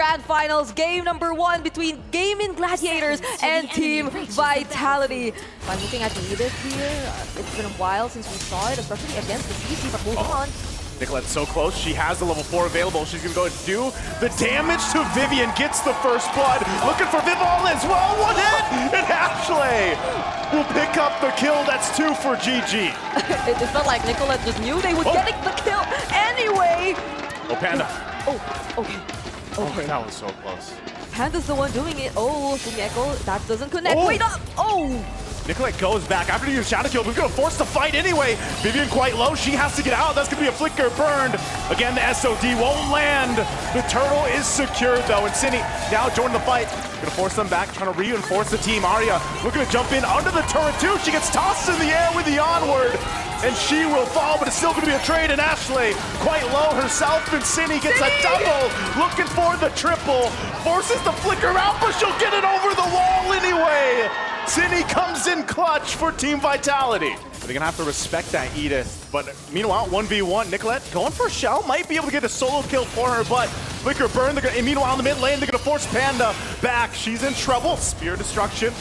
Grand Finals, game number 1 between Gaming Gladiators and Team Vitality. By looking at Edith here, it's been a while since we saw it, especially against the CC, but moving on. Nicolette's so close. She has the level 4 available. She's going to go and do the damage to Vivian. Gets the first blood. Looking for Vivol as well. One hit! And Ashley will pick up the kill. That's 2 for GG. It felt like Nicolette just knew they would get the kill anyway. Oh, Panda. Oh, okay. Oh, that was so close. Panda's the one doing it. Oh, Fumieko, that doesn't connect. Oh. Wait up! Oh! Nicolette goes back after using Shadow Kill. We're going to force the fight anyway. Vivian quite low. She has to get out. That's going to be a flicker burned. Again, the SOD won't land. The turtle is secured though. And Cindy now joining the fight. Going to force them back, trying to reinforce the team. Arya looking to jump in under the turret too. She gets tossed in the air with the onward. And she will fall, but it's still going to be a trade. And Ashley quite low herself. And Cindy gets a double. Looking for the triple. Forces the flicker out, but she'll get it over the wall anyway. Cindy comes in clutch for Team Vitality. They're gonna have to respect that Edith. But meanwhile, 1v1, Nicolette going for Shell. Might be able to get a solo kill for her, but flicker burn. And meanwhile, in the mid lane, they're gonna force Panda back. She's in trouble. Spear destruction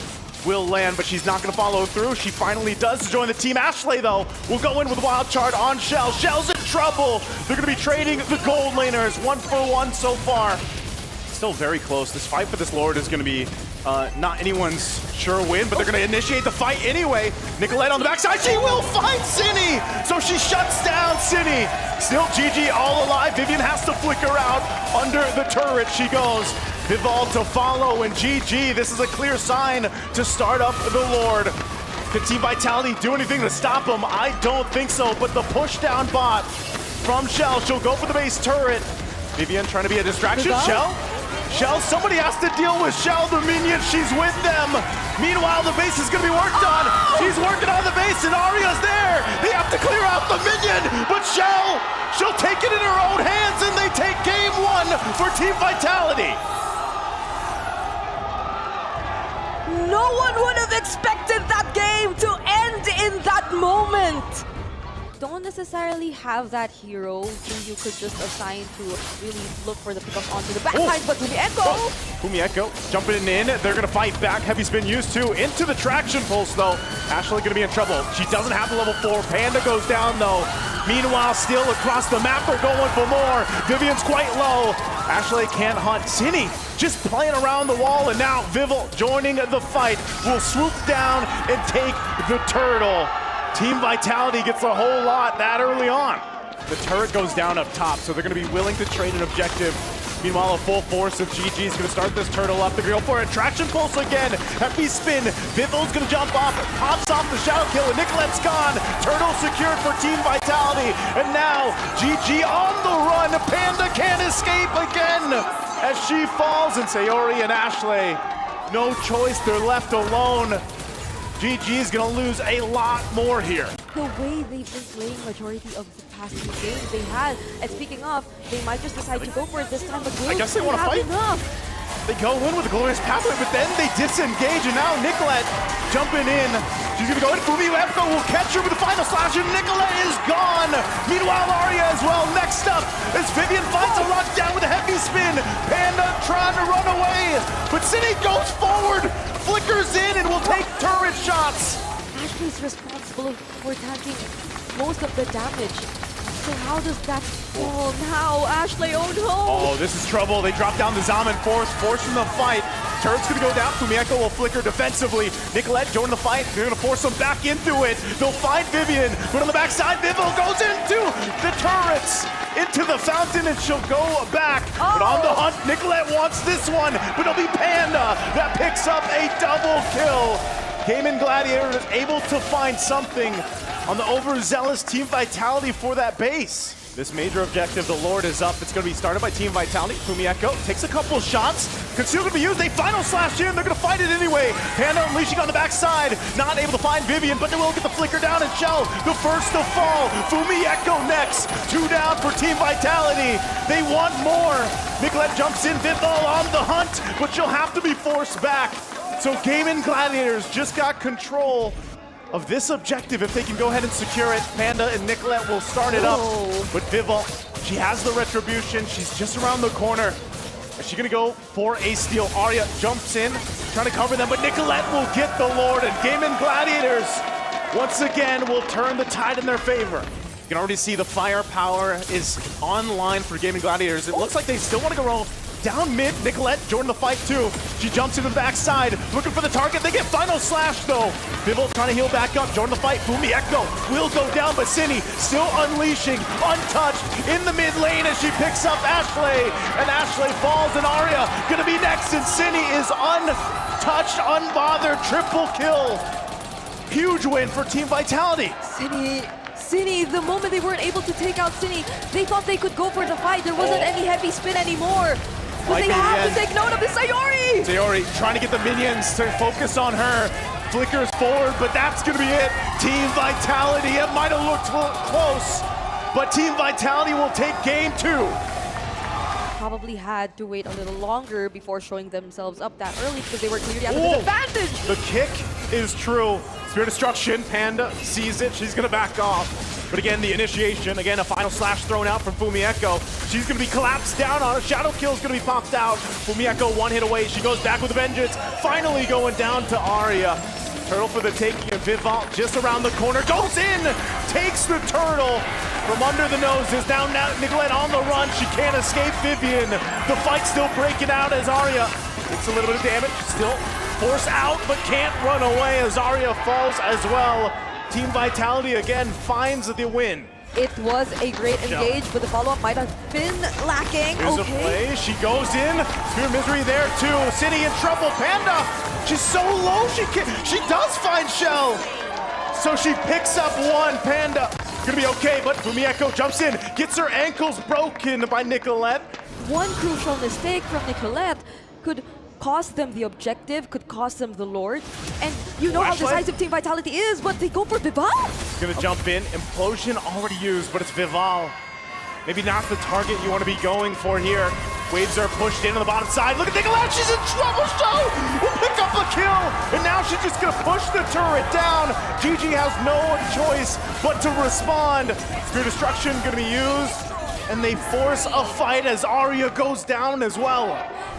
will land, but she's not gonna follow through. She finally does join the team. Ashley, though, will go in with Wild Chart on Shell. Shell's in trouble. They're gonna be trading the gold laners 1-for-1 so far. Still very close. This fight for this Lord is gonna be not anyone's sure win, but they're gonna initiate the fight anyway. Nicolette on the backside, she will find Cindy! So she shuts down Cindy. Still GG all alive. Vivian has to flicker out. Under the turret she goes. Vivol to follow, and GG. This is a clear sign to start up the Lord. Can Team Vitality do anything to stop them? I don't think so, but the push down bot from Shell. She'll go for the base turret. Vivian trying to be a distraction. Shell, somebody has to deal with Shell, the minion, she's with them. Meanwhile, the base is gonna be worked on. She's working on the base and Arya's there. They have to clear out the minion, but she'll take it in her own hands and they take game 1 for Team Vitality. No one would have expected that game to end in that moment. Don't necessarily have that hero who you could just assign to really look for the pickup onto the backside, but Fumieko jumping in. They're going to fight back. Heavy spin used to. Into the traction pulse, though. Ashley going to be in trouble. She doesn't have the level 4. Panda goes down, though. Meanwhile, still across the map, they're going for more. Vivian's quite low. Ashley can't hunt. Cindy just playing around the wall, and now Vivol joining the fight will swoop down and take the turtle. Team Vitality gets a whole lot that early on. The turret goes down up top, so they're going to be willing to trade an objective. Meanwhile, a full force of GG is going to start this turtle up. They're going to go for a traction pulse again. Heavy spin. Vivol's going to jump off, pops off the shadow kill, and Nicolette's gone. Turtle secured for Team Vitality. And now, GG on the run. Panda can't escape again as she falls. And Sayori and Ashley, no choice. They're left alone. GG is going to lose a lot more here. The way they've been playing majority of the past 2 games they had, and speaking of, they might just decide to go for it this time, but I guess they want to fight. Enough. They go in with a glorious pathway, but then they disengage, and now Nicolette jumping in. She's going to go in. Fumieko will catch her with the final slash, and Nicolette is gone. Meanwhile, Arya as well. Next up, as Vivian finds a lockdown with a heavy spin. Panda trying to run away, but Cindy goes forward, flickers in, and will take turret shots. Ashley's responsible for tanking most of the damage. So how does that fall now? Ashley, oh no! Oh, this is trouble. They drop down the Zaman forcing the fight. Turret's gonna go down. Fumieko will flicker defensively. Nicolette joining the fight. They're gonna force them back into it. They'll find Vivian, but on the backside, Vivol goes into the turrets, into the fountain, and she'll go back. But on the hunt, Nicolette wants this one, but it'll be Panda that picks up a double kill. Gaming Gladiator is able to find something on the overzealous Team Vitality for that base. This major objective, the Lord, is up. It's going to be started by Team Vitality. Fumieko takes a couple shots. Conceal going to be used. They final slash in. They're going to fight it anyway. Panda unleashing on the backside. Not able to find Vivian, but they will get the flicker down and Shell the first to fall. Fumieko next. 2 down for Team Vitality. They want more. Nicolette jumps in. Vivol on the hunt, but she'll have to be forced back. So Gaming Gladiators just got control of this objective. If they can go ahead and secure it, Panda and Nicolette will start it up. But Vivol, she has the retribution. She's just around the corner. Is she gonna go for a steal? Arya jumps in, trying to cover them, but Nicolette will get the Lord, and Gaming Gladiators once again will turn the tide in their favor. You can already see the firepower is online for Gaming Gladiators. It looks like they still want to go down mid. Nicolette joined the fight too. She jumps into the backside, looking for the target. They get final slash though. Bibble trying to heal back up, join the fight. Fumi Echo will go down, but Cindy still unleashing, untouched in the mid lane as she picks up Ashley. And Ashley falls, and Arya gonna be next, and Cindy is untouched, unbothered, triple kill. Huge win for Team Vitality. Cine, the moment they weren't able to take out Cine, they thought they could go for the fight. There wasn't any heavy spin anymore. But they have to take note of the Sayori! Sayori trying to get the minions to focus on her. Flickers forward, but that's gonna be it. Team Vitality, it might have looked close, but Team Vitality will take game 2. Probably had to wait a little longer before showing themselves up that early because they were clearly at a disadvantage. The kick is true. Spear Destruction, Panda sees it, she's gonna back off. But again, the initiation, again, a final slash thrown out from Fumi Echo. She's gonna be collapsed down on it. Shadow Kill's gonna be popped out. Fumi Echo one hit away, she goes back with a vengeance. Finally going down to Arya. Turtle for the taking, and Vival just around the corner, goes in, takes the turtle from under the noses. Now Nicolette on the run, she can't escape Vivian. The fight's still breaking out as Arya takes a little bit of damage, still forced out, but can't run away as Arya falls as well. Team Vitality again finds the win. It was a great engage, but the follow-up might have been lacking. Here's a play, she goes in, Spear Misery there too. City in trouble, Panda, she's so low, she does find Shell. So she picks up one, Panda, gonna be okay, but Fumi Echo jumps in, gets her ankles broken by Nicolette. One crucial mistake from Nicolette could cost them the objective, could cost them the Lord. And you know how decisive Team Vitality is, but they go for Vival. Gonna jump in, Implosion already used, but it's Vival. Maybe not the target you want to be going for here. Waves are pushed in on the bottom side. Look at Nicolette, she's in trouble, Show will pick up a kill. And now she's just gonna push the turret down. GG has no choice but to respond. Spear Destruction gonna be used, and they force a fight as Arya goes down as well.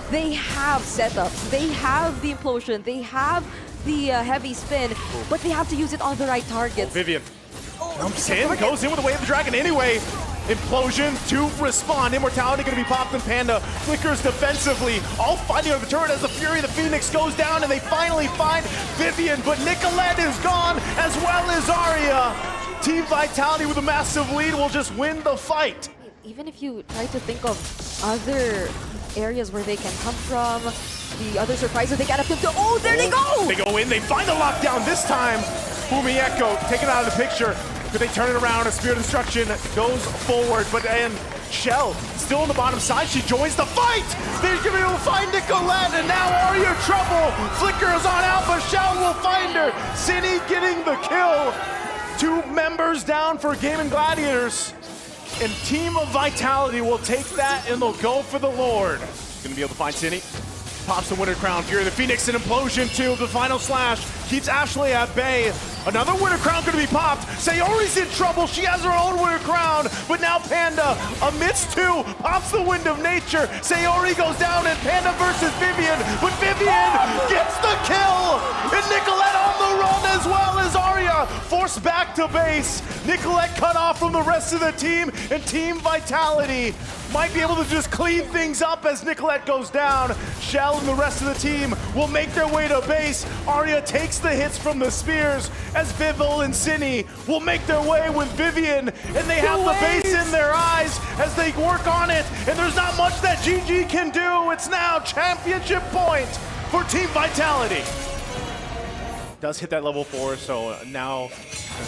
They have setups, they have the implosion, they have the heavy spin, but they have to use it on the right targets. Vivian jumps in, goes in with the Way of the Dragon anyway. Implosion to respond. Immortality gonna be popped, and Panda flickers defensively, all fighting on the turret as the Fury of the Phoenix goes down, and they finally find Vivian, but Nicolette is gone as well as Arya. Team Vitality with a massive lead will just win the fight. Even if you try to think of other areas where they can come from, the other surprises they get up to, oh, there they go! They go in, they find the lockdown this time. Fumi Echo taken out of the picture. Could they turn it around? A Spear of Destruction goes forward, but then Shell still on the bottom side. She joins the fight. They're gonna be able to find Nicolette, and now Arya trouble. Flicker is on out, but Shell will find her. Cine getting the kill. 2 members down for Gaming Gladiators. And Team of Vitality will take that, and they'll go for the Lord. Gonna be able to find Cine. Pops the Winter Crown. Fury of the Phoenix, an Implosion too. The final slash keeps Ashley at bay. Another Winter Crown gonna be popped. Sayori's in trouble. She has her own Winter Crown. But now Panda, amidst 2, pops the Wind of Nature. Sayori goes down, and Panda versus Vivian. But Vivian gets the kill. And Nicolette on the run as well as Arya. Forced back to base. Nicolette cut off from the rest of the team. And Team Vitality might be able to just clean things up as Nicolette goes down. Shell and the rest of the team will make their way to base. Arya takes the hits from the spears as Vival and Cine will make their way with Vivian, and they have the base in their eyes as they work on it, and there's not much that GG can do. It's now championship point for Team Vitality. Does hit that level 4, so now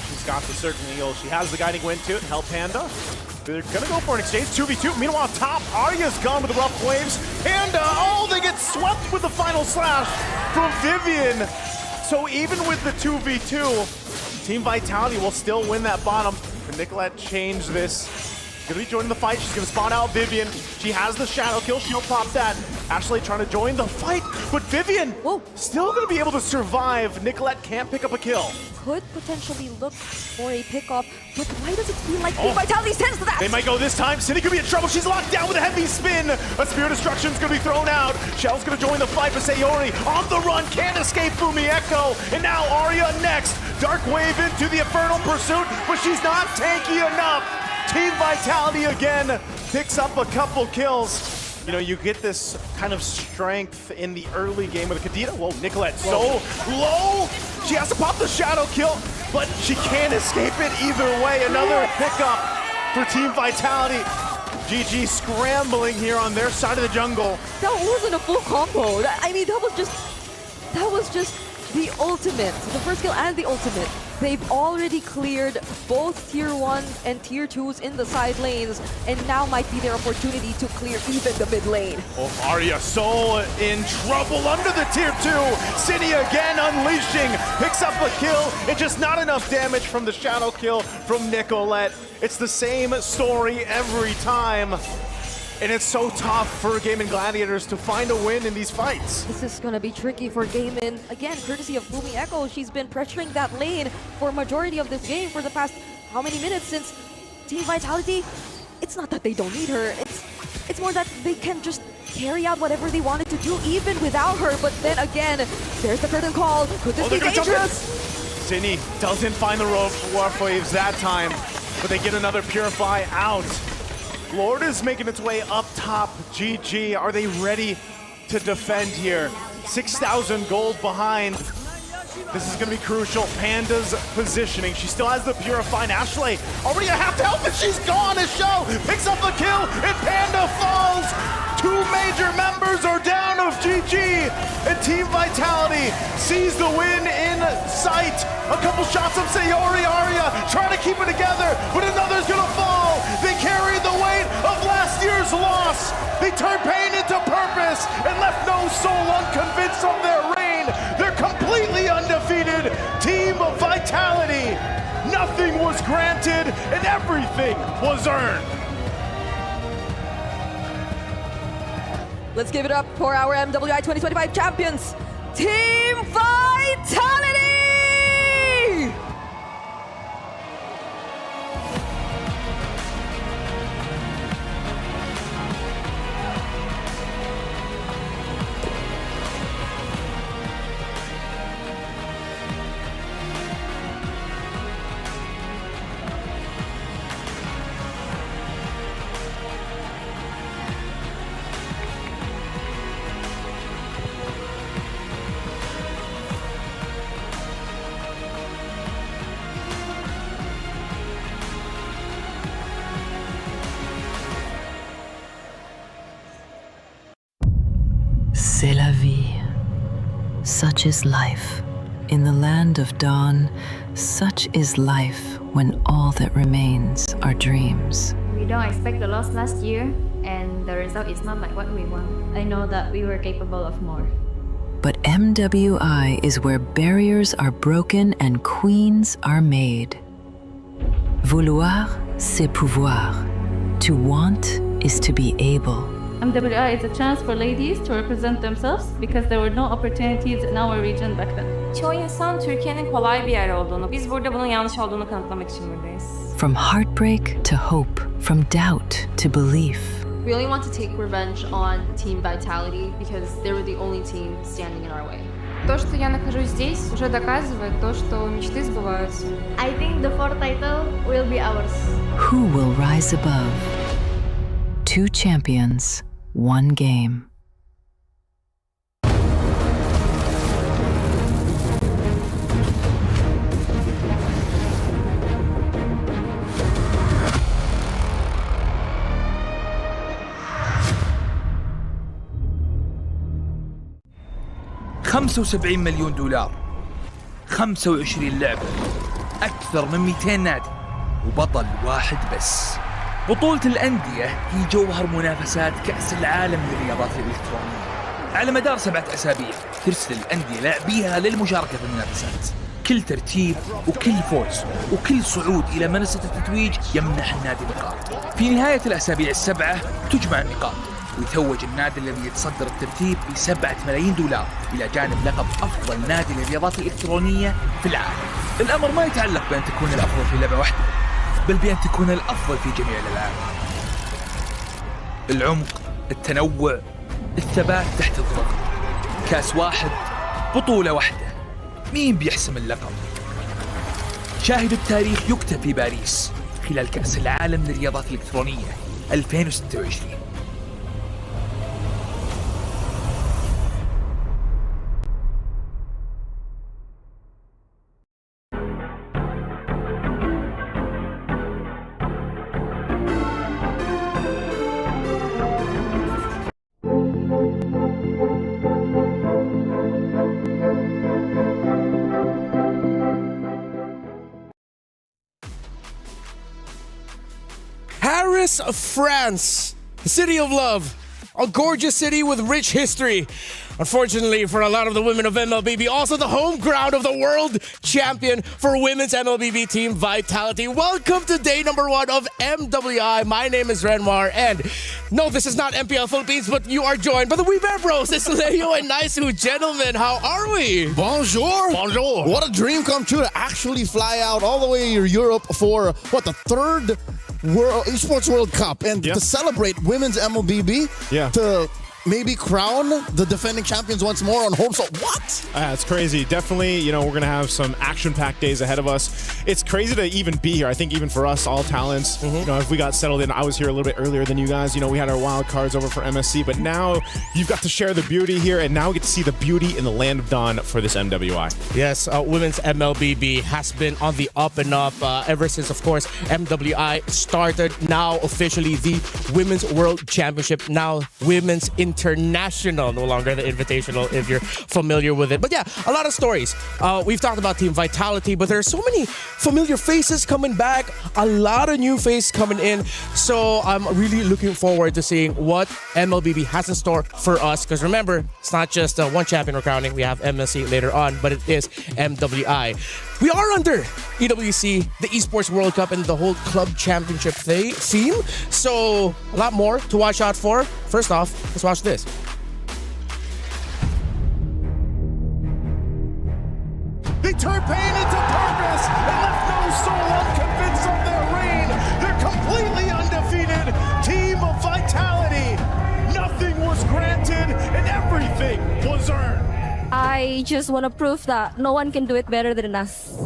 she's got the certain heal. She has the guiding wind to help Panda. They're gonna go for an exchange, 2v2. Meanwhile, top, Arya's gone with the rough waves. Panda, oh, they get swept with the final slash from Vivian. So even with the 2v2, Team Vitality will still win that bottom. Can Nicolette change this? Gonna be joining the fight. She's gonna spawn out Vivian. She has the shadow kill. She'll pop that. Ashley trying to join the fight, but Vivian Whoa. still going to be able to survive. Nicolette can't pick up a kill. Could potentially look for a pickoff, but why does it feel like Team Vitality sends to that? They might go this time. Cindy could be in trouble. She's locked down with a heavy spin. A Spear of Destruction's going to be thrown out. Shell's going to join the fight, but Sayori on the run. Can't escape Fumi Echo. And now Arya next. Dark Wave into the Infernal Pursuit, but she's not tanky enough. Team Vitality again picks up a couple kills. You know, you get this kind of strength in the early game with Kadena. Whoa, Nicolette so low. She has to pop the shadow kill, but she can't escape it either way. Another pickup for Team Vitality. GG scrambling here on their side of the jungle. That wasn't a full combo. I mean, that was just the ultimate. The first kill and the ultimate. They've already cleared both tier 1 and tier 2s in the side lanes, and now might be their opportunity to clear even the mid lane. Oh, Arya so in trouble under the tier 2. City again unleashing, picks up a kill, and just not enough damage from the shadow kill from Nicolette. It's the same story every time. And it's so tough for Gaming Gladiators to find a win in these fights. This is gonna be tricky for Gaming. Again, courtesy of Fumi Echo, she's been pressuring that lane for a majority of this game for the past how many minutes since Team Vitality. It's not that they don't need her, it's more that they can just carry out whatever they wanted to do even without her. But then again, there's the curtain call. Could this be dangerous? Zinni doesn't find the Warp Waves that time, but they get another Purify out. Lord is making its way up top. GG, are they ready to defend here? 6,000 gold behind. This is gonna be crucial. Panda's positioning. She still has the Purify. Ashley already at half health and she's gone. As Show picks up the kill and Panda falls. 2 major members are down of GG, and Team Vitality sees the win in sight. A couple shots of Sayori Arya trying to keep it together, but another's gonna fall. They carried the weight of last year's loss. They turned pain into purpose and left no soul unconvinced of their reign. They're completely undefeated. Team Vitality. Nothing was granted and everything was earned. Let's give it up for our MWI 2025 champions, Team Vitality! C'est la vie. Such is life. In the land of dawn, such is life when all that remains are dreams. We don't expect the loss last year, and the result is not like what we want. I know that we were capable of more. But MWI is where barriers are broken and queens are made. Vouloir, c'est pouvoir. To want is to be able. MWI is a chance for ladies to represent themselves because there were no opportunities in our region back then. Çoğu insan Türkiye'nin kolay bir yer olduğunu, biz burada bunun yanlış olduğunu kanıtlamak için buradayız. From heartbreak to hope, from doubt to belief. We only want to take revenge on Team Vitality because they were the only team standing in our way. То, что я нахожусь здесь, уже доказывает то, что мечты сбываются. I think the fourth title will be ours. Who will rise above? 2 champions, 1 game. $75 مليون، 25 لعبة، أكثر من 200 نادي، وبطل واحد بس. بطولة الأندية هي جوهر منافسات كأس العالم للرياضات الإلكترونية. على مدار 7 أسابيع ترسل الأندية لاعبيها للمشاركة في المنافسات. كل ترتيب وكل فوز وكل صعود إلى منصة التتويج يمنح النادي نقاط. في نهاية الأسابيع ال7 تجمع النقاط ويتوج النادي الذي يتصدر الترتيب ب$7 ملايين إلى جانب لقب أفضل نادي للرياضات الإلكترونية في العالم. الأمر ما يتعلق بأن تكون الأفضل في لعبة واحدة، بل بأن تكون الأفضل في جميع الألعاب. العمق، التنوع، الثبات تحت الضغط. كاس واحد، بطولة واحدة، مين بيحسم اللقب؟ شاهد التاريخ يكتب في باريس خلال كأس العالم للرياضات الإلكترونية 2026. Paris, France, the city of love, a gorgeous city with rich history. Unfortunately for a lot of the women of MLBB, also the home ground of the world champion for women's MLBB team Vitality. Welcome to day number 1 of MWI. My name is Renmar, and no, this is not MPL Philippines, but you are joined by the We Bear Bros. It's Leo and Naisu. Gentlemen, how are we? Bonjour. Bonjour. What a dream come true to actually fly out all the way to Europe for, the third Esports World Cup, and to celebrate women's MLBB, to maybe crown the defending champions once more on home. So what? It's crazy. Definitely, we're going to have some action-packed days ahead of us. It's crazy to even be here. I think even for us, all talents, if we got settled in, I was here a little bit earlier than you guys. We had our wild cards over for MSC, but now you've got to share the beauty here, and now we get to see the beauty in the land of Dawn for this MWI. Yes, women's MLBB has been on the up and up ever since, of course, MWI started. Now officially the Women's World Championship, now Women's International, no longer the Invitational if you're familiar with it. But yeah, a lot of stories. We've talked about Team Vitality, but there are so many familiar faces coming back, a lot of new faces coming in. So I'm really looking forward to seeing what MLBB has in store for us. Because remember, it's not just one champion we're crowning. We have MSC later on, but it is MWI. We are under EWC, the Esports World Cup, and the whole club championship theme. So a lot more to watch out for. First off, let's watch this. They turn pain into purpose and left no soul unconvinced of their reign. They're completely undefeated. Team of Vitality. Nothing was granted and everything was earned. I just want to prove that no one can do it better than us.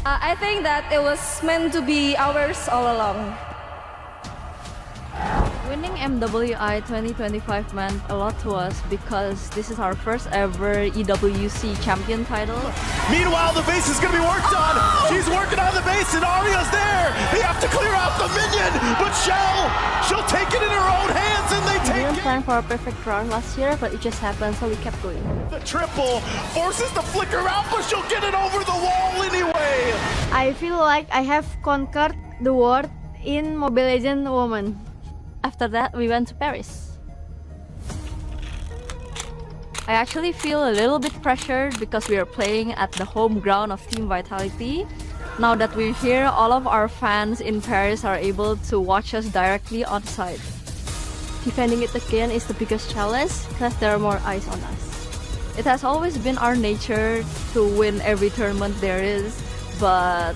I think that it was meant to be ours all along. Winning MWI 2025 meant a lot to us because this is our first ever EWC champion title. Meanwhile, the base is going to be worked on. She's working on the base and Arya's there. They have to clear out the minion, but she'll take it in her own hands and they We take didn't it. plan for a perfect round last year, but it just happened, so we kept going. The triple forces the flicker out, but she'll get it over the wall anyway. I feel like I have conquered the world in Mobile Legends Women. After that, we went to Paris. I actually feel a little bit pressured because we are playing at the home ground of Team Vitality. Now that we're here, all of our fans in Paris are able to watch us directly on site. Defending it again is the biggest challenge because there are more eyes on us. It has always been our nature to win every tournament there is, but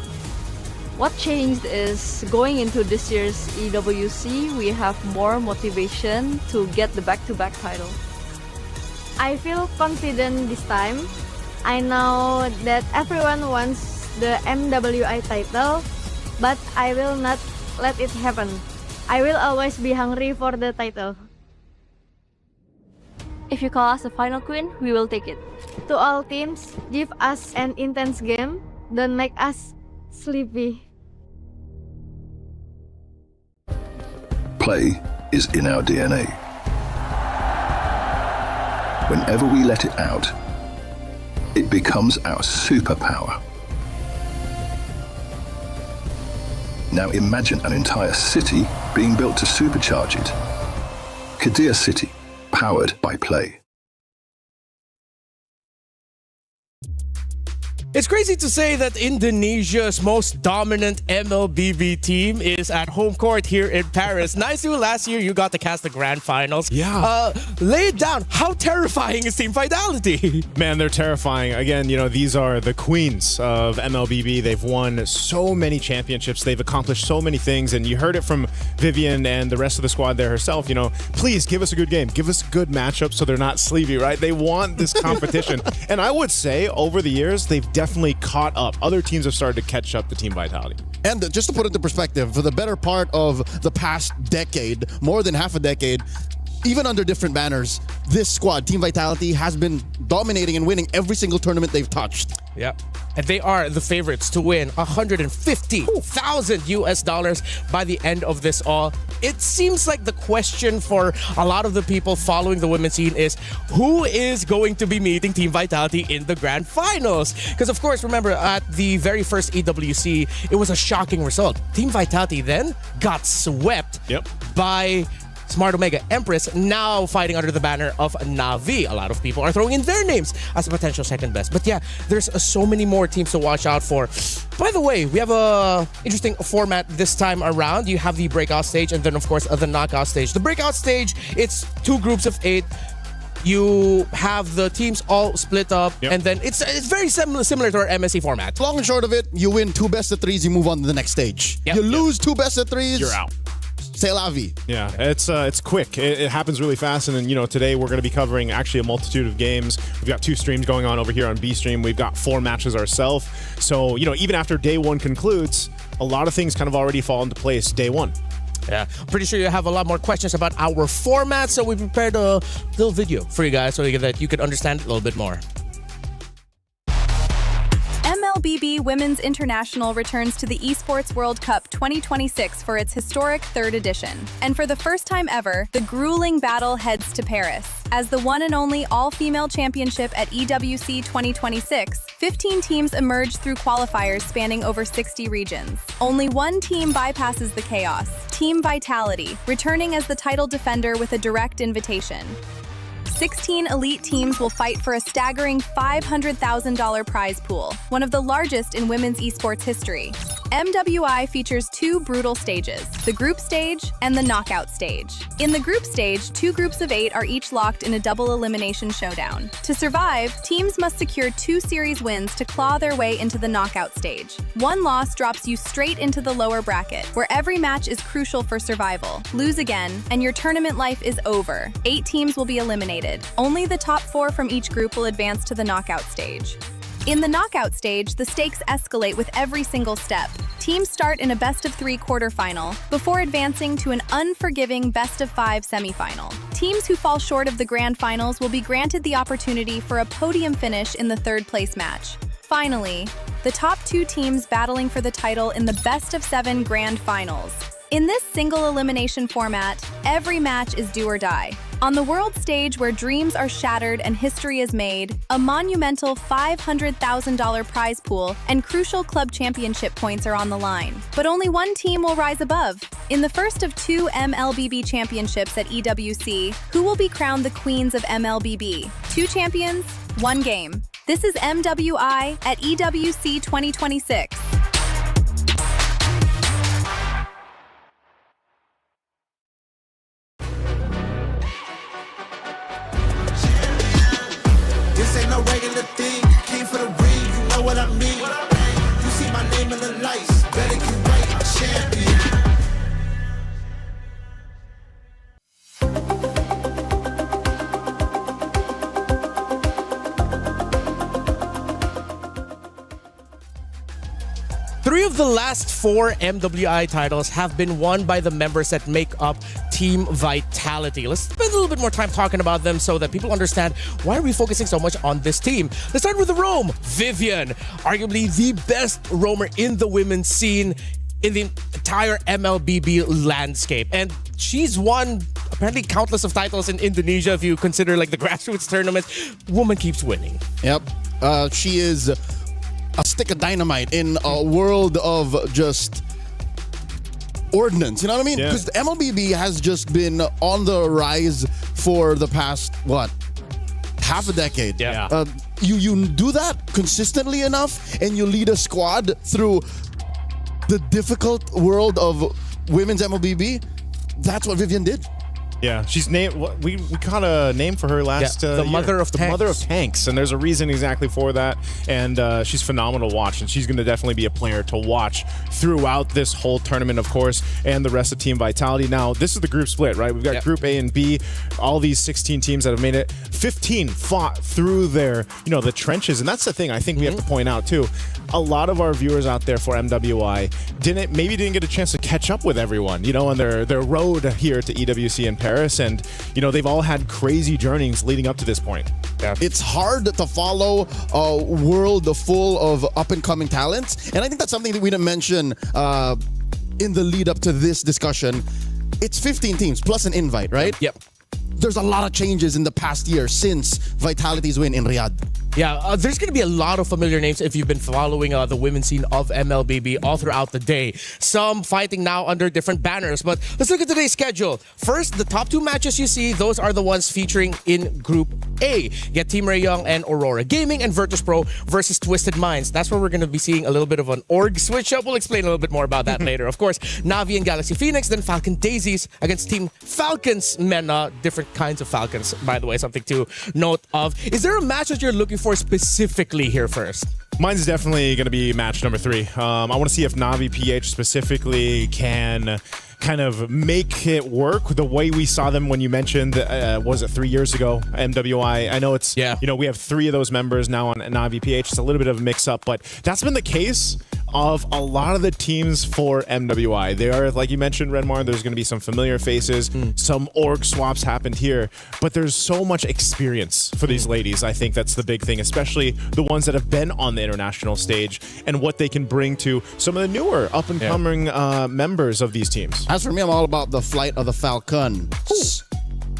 what changed is going into this year's EWC, we have more motivation to get the back-to-back title. I feel confident this time. I know that everyone wants the MWI title, but I will not let it happen. I will always be hungry for the title. If you call us the final queen, we will take it. To all teams, give us an intense game. Don't make us sleepy. Play is in our DNA. Whenever we let it out, it becomes our superpower. Now imagine an entire city being built to supercharge it. Kadir City, powered by Play. It's crazy to say that Indonesia's most dominant MLBB team is at home court here in Paris. Nice to last year you got to cast the grand finals. Yeah. Lay it down. How terrifying is Team Vitality? Man, they're terrifying. Again, you know, these are the queens of MLBB. They've won so many championships. They've accomplished so many things. And you heard it from Vivian and the rest of the squad there herself. You know, please give us a good game. Give us good matchups so they're not sleepy, right? They want this competition. And I would say over the years, they've definitely caught up. Other teams have started to catch up to Team Vitality. And just to put it into perspective, for the better part of the past decade, more than half a decade, even under different banners, this squad, Team Vitality, has been dominating and winning every single tournament they've touched. Yep. And they are the favorites to win $150,000 by the end of this all. It seems like the question for a lot of the people following the women's scene is who is going to be meeting Team Vitality in the grand finals? Because of course, remember at the very first EWC, it was a shocking result. Team Vitality then got swept by Smart Omega Empress, now fighting under the banner of Na'Vi. A lot of people are throwing in their names as a potential second best. But yeah, there's so many more teams to watch out for. By the way, we have a interesting format this time around. You have the breakout stage and then of course the knockout stage. The breakout stage, it's 2 groups of 8. You have the teams all split up, and then it's very similar to our MSC format. Long and short of it, you win 2 best of 3s, you move on to the next stage. You lose 2 best of 3s, you're out. C'est la vie. Yeah, it's quick. It happens really fast. And then, you know, today we're going to be covering actually a multitude of games. We've got 2 streams going on over here on B Stream. We've got 4 matches ourselves. So, you know, even after day 1 concludes, a lot of things kind of already fall into place day 1. Yeah, pretty sure you have a lot more questions about our format. So we prepared a little video for you guys so that you could understand it a little bit more. MLBB Women's International returns to the Esports World Cup 2026 for its historic 3rd edition. And for the first time ever, the grueling battle heads to Paris. As the one and only all-female championship at EWC26, 15 teams emerge through qualifiers spanning over 60 regions. Only one team bypasses the chaos, Team Vitality, returning as the title defender with a direct invitation. 16 elite teams will fight for a staggering $500,000 prize pool, one of the largest in women's esports history. MWI features 2 brutal stages, the group stage and the knockout stage. In the group stage, 2 groups of 8 are each locked in a double elimination showdown. To survive, teams must secure 2 series wins to claw their way into the knockout stage. One loss drops you straight into the lower bracket, where every match is crucial for survival. Lose again, and your tournament life is over. 8 teams will be eliminated. Only the top 4 from each group will advance to the knockout stage. In the knockout stage, the stakes escalate with every single step. Teams start in a best-of-3 quarterfinal before advancing to an unforgiving best-of-5 semifinal. Teams who fall short of the grand finals will be granted the opportunity for a podium finish in the 3rd place match. Finally, the top 2 teams battling for the title in the best-of-7 grand finals. In this single elimination format, every match is do or die. On the world stage where dreams are shattered and history is made, a monumental $500,000 prize pool and crucial club championship points are on the line. But only one team will rise above. In the first of 2 MLBB championships at EWC, who will be crowned the queens of MLBB? 2 champions, 1 game. This is MWI at EWC 2026. This ain't no regular thing. Came for the ring, you know what I mean. You see my name in the lights, better get right, I'm champion. Three of the last 4 MWI titles have been won by the members that make up Team Vitality. Let's spend a little bit more time talking about them so that people understand why are we focusing so much on this team. Let's start with the roam. Vivian, arguably the best roamer in the women's scene in the entire MLBB landscape. And she's won apparently countless of titles in Indonesia if you consider like the grassroots tournaments. Woman keeps winning. Yep. She is a stick of dynamite in a world of just ordnance. You know what I mean? Because the MLBB has just been on the rise for the past, half a decade. Yeah. You do that consistently enough, and you lead a squad through the difficult world of women's MLBB. That's what Vivian did. Yeah, she's named. We caught a name for her last. The Mother of Tanks. Mother of Tanks, and there's a reason exactly for that. And she's phenomenal to watch, and she's going to definitely be a player to watch throughout this whole tournament, of course, and the rest of Team Vitality. Now, this is the group split, right? We've got Group A and B. All these 16 teams that have made it. 15 fought through their, the trenches, and that's the thing I think we have to point out too. A lot of our viewers out there for MWI didn't get a chance to catch up with everyone, on their road here to EWC in Paris. And they've all had crazy journeys leading up to this point. It's hard to follow a world full of up-and-coming talents, and I think that's something that we didn't mention in the lead up to this discussion. It's 15 teams plus an invite, right? Yep. There's a lot of changes in the past year since Vitality's win in Riyadh. Yeah, there's going to be a lot of familiar names if you've been following the women's scene of MLBB all throughout the day. Some fighting now under different banners. But let's look at today's schedule. First, the top 2 matches you see, those are the ones featuring in Group A. Get Team Ray Young and Aurora Gaming and Virtus Pro versus Twisted Minds. That's where we're going to be seeing a little bit of an org switch up. We'll explain a little bit more about that later. Of course, Navi and Galaxy Phoenix, then Falcon Daisies against Team Falcons Mena. Different kinds of Falcons, by the way, something to note of. Is there a match that you're looking for specifically here first? Mine's definitely going to be match number 3. I want to see if Navi PH specifically can kind of make it work the way we saw them when you mentioned, was it 3 years ago, MWI? I know it's, we have 3 of those members now on Navi PH. It's a little bit of a mix-up, but that's been the case of a lot of the teams for MWI. They are, like you mentioned, Redmar, there's going to be some familiar faces, some org swaps happened here, but there's so much experience for these ladies. I think that's the big thing, especially the ones that have been on the international stage and what they can bring to some of the newer up-and-coming members of these teams. As for me, I'm all about the flight of the Falcon.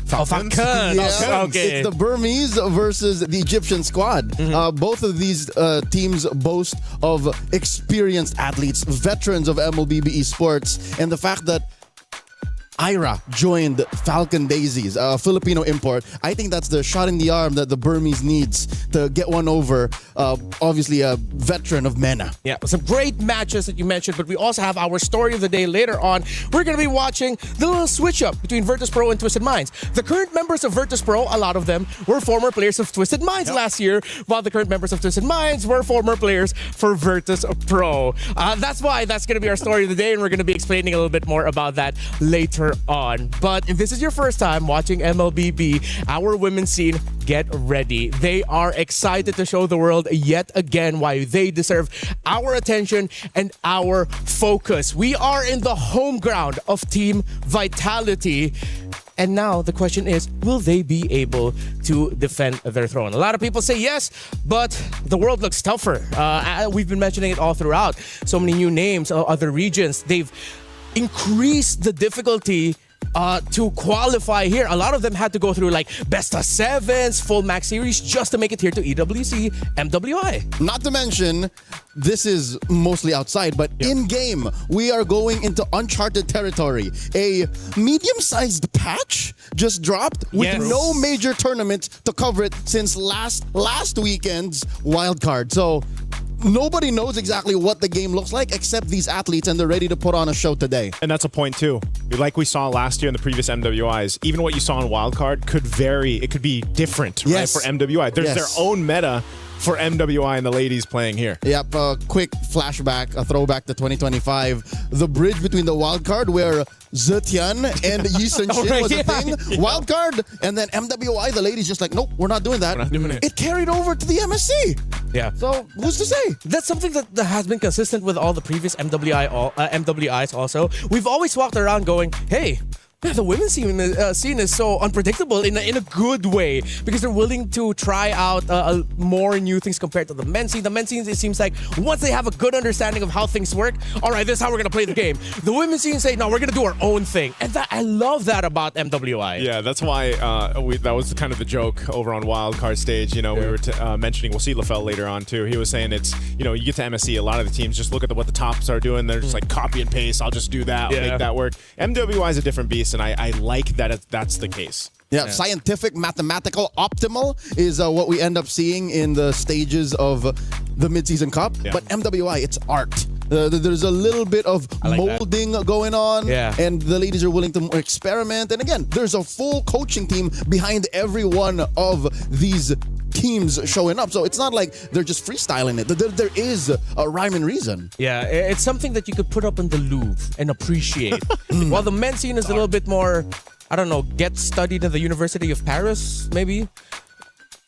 Falcons? Yes. Okay. It's the Burmese versus the Egyptian squad. Both of these teams boast of experienced athletes, veterans of MLBB esports, and the fact that Ira joined Falcon Daisies, a Filipino import. I think that's the shot in the arm that the Burmese needs to get one over, obviously a veteran of MENA. Yeah, some great matches that you mentioned, but we also have our story of the day later on. We're going to be watching the little switch-up between Virtus Pro and Twisted Minds. The current members of Virtus Pro, a lot of them, were former players of Twisted Minds last year, while the current members of Twisted Minds were former players for Virtus Pro. That's why that's going to be our story of the day, and we're going to be explaining a little bit more about that later on. But if this is your first time watching MLBB, our women's scene, get ready. They are excited to show the world yet again why they deserve our attention and our focus. We are in the home ground of Team Vitality. And now the question is, will they be able to defend their throne? A lot of people say yes, but the world looks tougher. We've been mentioning it all throughout. So many new names, other regions. They've increased the difficulty to qualify here. A lot of them had to go through like best of sevens, full max series just to make it here to EWC MWI. Not to mention, this is mostly outside, but in-game, we are going into uncharted territory. A medium-sized patch just dropped with no major tournament to cover it since last weekend's wildcard. So nobody knows exactly what the game looks like except these athletes, and they're ready to put on a show today. And that's a point too. Like we saw last year in the previous MWIs, even what you saw in Wildcard could vary. It could be different, right, for MWI. There's their own meta for MWI and the ladies playing here. Yep, a quick flashback, a throwback to 2025. The bridge between the wildcard where Zetian and Yi Sun Shin was a thing. Wildcard, and then MWI, the ladies just like, nope, we're not doing that. We're not doing it. It carried over to the MSC. Yeah. So who's to say? That's something that has been consistent with all the previous MWIs also. We've always walked around going, hey, the women's scene is so unpredictable in a good way because they're willing to try out more new things compared to the men's scene. The men's scene, it seems like once they have a good understanding of how things work, all right, this is how we're going to play the game. The women's scene say, no, we're going to do our own thing. And I love that about MWI. Yeah, that's why that was kind of the joke over on Wildcard stage. You know, we were mentioning, we'll see LaFell later on too. He was saying it's, you know, you get to MSC, a lot of the teams just look at what the tops are doing. They're just like copy and paste. I'll just do that. I'll make that work. MWI is a different beast. And I like that that's the case. Yeah, scientific, mathematical, optimal is what we end up seeing in the stages of the mid-season cup. Yeah. But MWI, it's art. There's a little bit of molding going on, and the ladies are willing to experiment. And again, there's a full coaching team behind every one of these teams showing up. So it's not like they're just freestyling it. There is a rhyme and reason. Yeah, it's something that you could put up in the Louvre and appreciate. While the men's scene is a little bit more, I don't know, get studied at the University of Paris, maybe?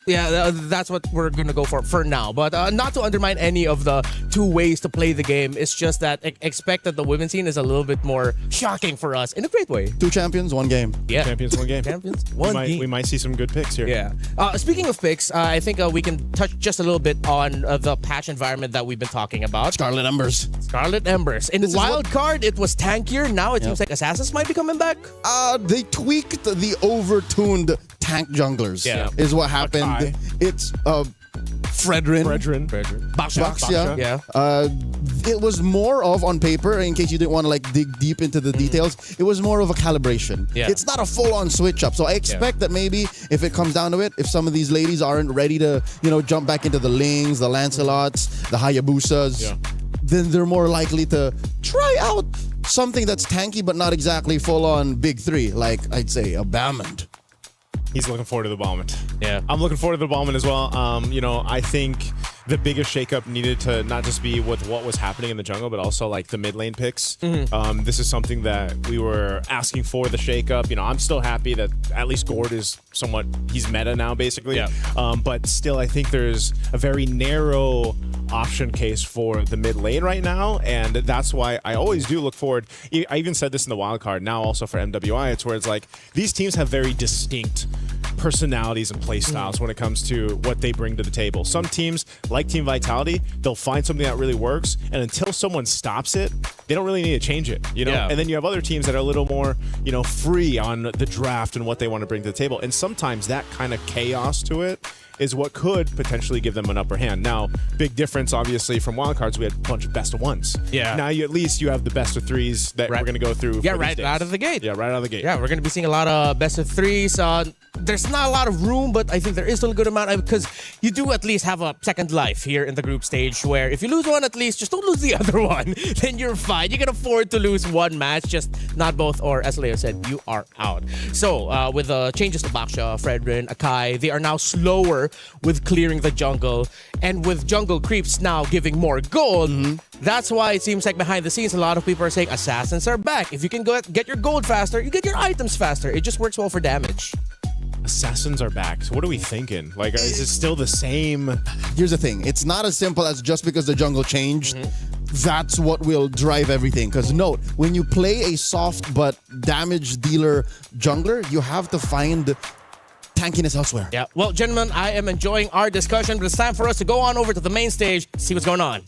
Yeah, that's what we're going to go for now. But not to undermine any of the two ways to play the game. It's just that expect that the women's scene is a little bit more shocking for us in a great way. 2 champions, 1 game. Yeah. Champions, 1 game. Champions, 1 game. We might see some good picks here. Yeah. Speaking of picks, I think we can touch just a little bit on the patch environment that we've been talking about. Scarlet Embers. Scarlet Embers. In Wild Card, it was tankier. Now it seems like Assassins might be coming back. They tweaked the overtuned tank junglers. Yeah. Is what happened. It's Fredrin. Baxia. Yeah. It was more of, on paper, in case you didn't want to like dig deep into the details, it was more of a calibration. Yeah. It's not a full-on switch up. So I expect that maybe if it comes down to it, if some of these ladies aren't ready to, jump back into the Lings, the Lancelots, the Hayabusas, then they're more likely to try out something that's tanky but not exactly full-on big 3, like I'd say a Bamond. He's looking forward to the Ballman. Yeah. I'm looking forward to the Ballman as well. I think the biggest shakeup needed to not just be with what was happening in the jungle, but also like the mid lane picks. This is something that we were asking for, the shakeup. I'm still happy that at least Gord is he's meta now, basically. Yeah. But still, I think there's a very narrow option case for the mid lane right now, and that's why I always do look forward. I even said this in the wild card, now also for MWI, it's where it's like these teams have very distinct personalities and play styles when it comes to what they bring to the table. Some teams, like Team Vitality, they'll find something that really works, and until someone stops it, they don't really need to change it, Yeah. And then you have other teams that are a little more, free on the draft and what they want to bring to the table. And sometimes that kind of chaos to it is what could potentially give them an upper hand. Now, big difference, obviously, from wildcards, we had a bunch of best of ones. Yeah. Now, at least you have the best of 3s that we're going to go through. Yeah, right out of the gate. Yeah, right out of the gate. Yeah, we're going to be seeing a lot of best of 3s. There's not a lot of room, but I think there is still a good amount because you do at least have a second life here in the group stage where if you lose one, at least just don't lose the other one. Then you're fine. You can afford to lose one match, just not both, or as Leo said, you are out. So with the changes to Baxia, Fredrin, Akai, they are now slower with clearing the jungle, and with jungle creeps now giving more gold. That's why it seems like behind the scenes, a lot of people are saying Assassins are back. If you can get your gold faster, you get your items faster. It just works well for damage. Assassins are back. So what are we thinking? Like, is it still the same? Here's the thing. It's not as simple as just because the jungle changed, that's what will drive everything. Because note, when you play a soft but damage dealer jungler, you have to find tankiness elsewhere. Yeah. Well, gentlemen, I am enjoying our discussion, but it's time for us to go on over to the main stage, see what's going on.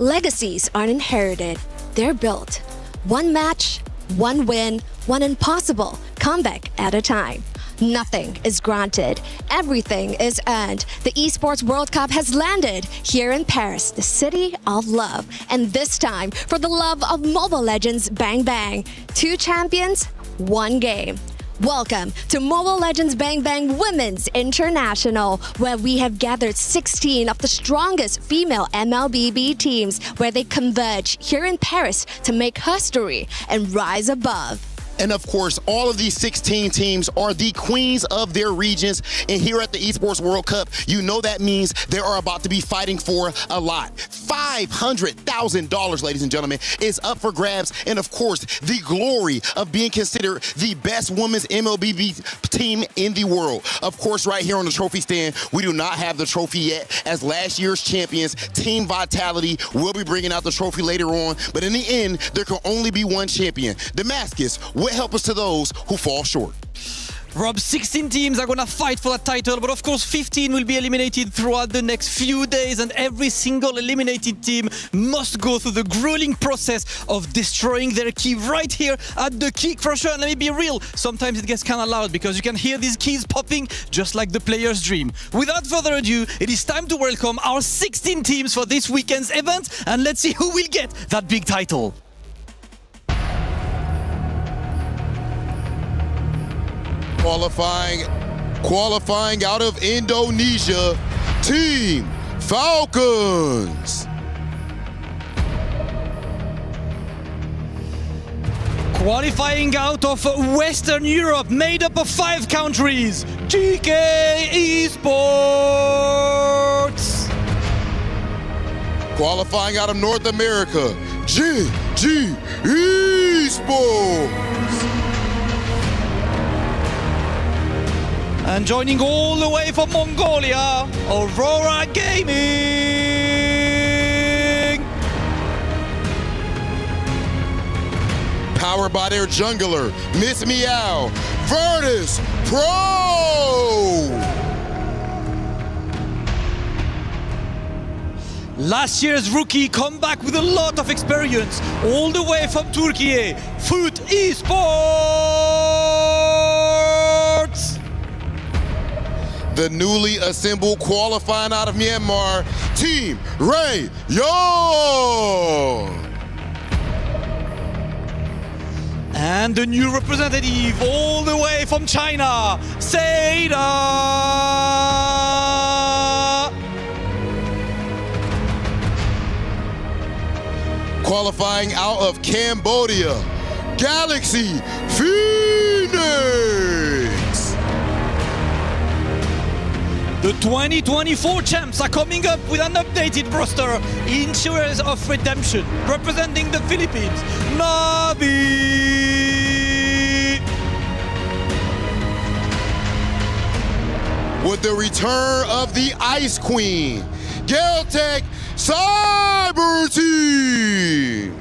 Legacies aren't inherited, they're built. One match, one win, one impossible comeback at a time. Nothing is granted. Everything is earned. The Esports World Cup has landed here in Paris, the city of love. And this time, for the love of Mobile Legends Bang Bang. 2 champions, 1 game. Welcome to Mobile Legends Bang Bang Women's International, where we have gathered 16 of the strongest female MLBB teams, where they converge here in Paris to make history and rise above. And of course, all of these 16 teams are the queens of their regions. And here at the Esports World Cup, you know that means they are about to be fighting for a lot. $500,000, ladies and gentlemen, is up for grabs. And of course, the glory of being considered the best women's MLBB team in the world. Of course, right here on the trophy stand, we do not have the trophy yet, as last year's champions, Team Vitality, will be bringing out the trophy later on. But in the end, there can only be one champion. Damascus, what help us to those who fall short? Rob, 16 teams are gonna fight for that title, but of course 15 will be eliminated throughout the next few days, and every single eliminated team must go through the grueling process of destroying their key right here at the Key Crusher. And let me be real, sometimes it gets kind of loud because you can hear these keys popping just like the player's dream. Without further ado, it is time to welcome our 16 teams for this weekend's event, and let's see who will get that big title. Qualifying out of Indonesia, Team Falcons. Qualifying out of Western Europe, made up of 5 countries, GK Esports. Qualifying out of North America, GG Esports. And joining all the way from Mongolia, Aurora Gaming. Powered by their jungler, Miss Meow, Virtus Pro. Last year's rookie come back with a lot of experience, all the way from Turkey, Foot Esports. The newly assembled qualifying out of Myanmar, Team Ray Young. And the new representative all the way from China, Seda. Qualifying out of Cambodia, Galaxy Phoenix. The 2024 champs are coming up with an updated roster in Shares of Redemption, representing the Philippines, Navi. With the return of the Ice Queen, Galtech Cyber Team.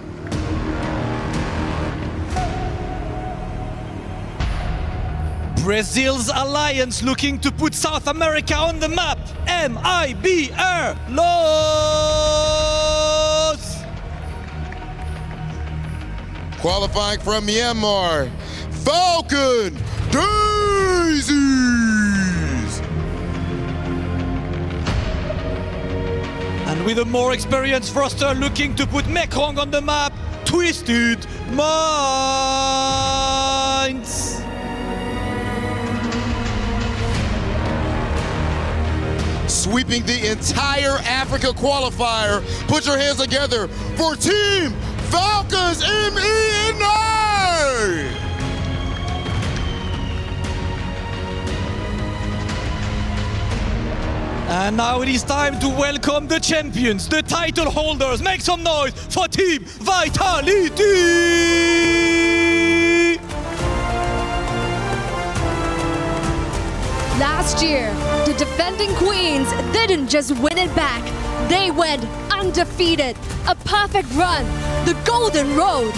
Brazil's alliance looking to put South America on the map, MIBR Los. Qualifying from Myanmar, Falcon Daisies. And with a more experienced roster looking to put Mekong on the map, Twisted Minds. Sweeping the entire Africa qualifier. Put your hands together for Team Falcons MENA! And now it is time to welcome the champions, the title holders. Make some noise for Team Vitality! Last year, the defending queens didn't just win it back. They went undefeated. A perfect run. The golden road.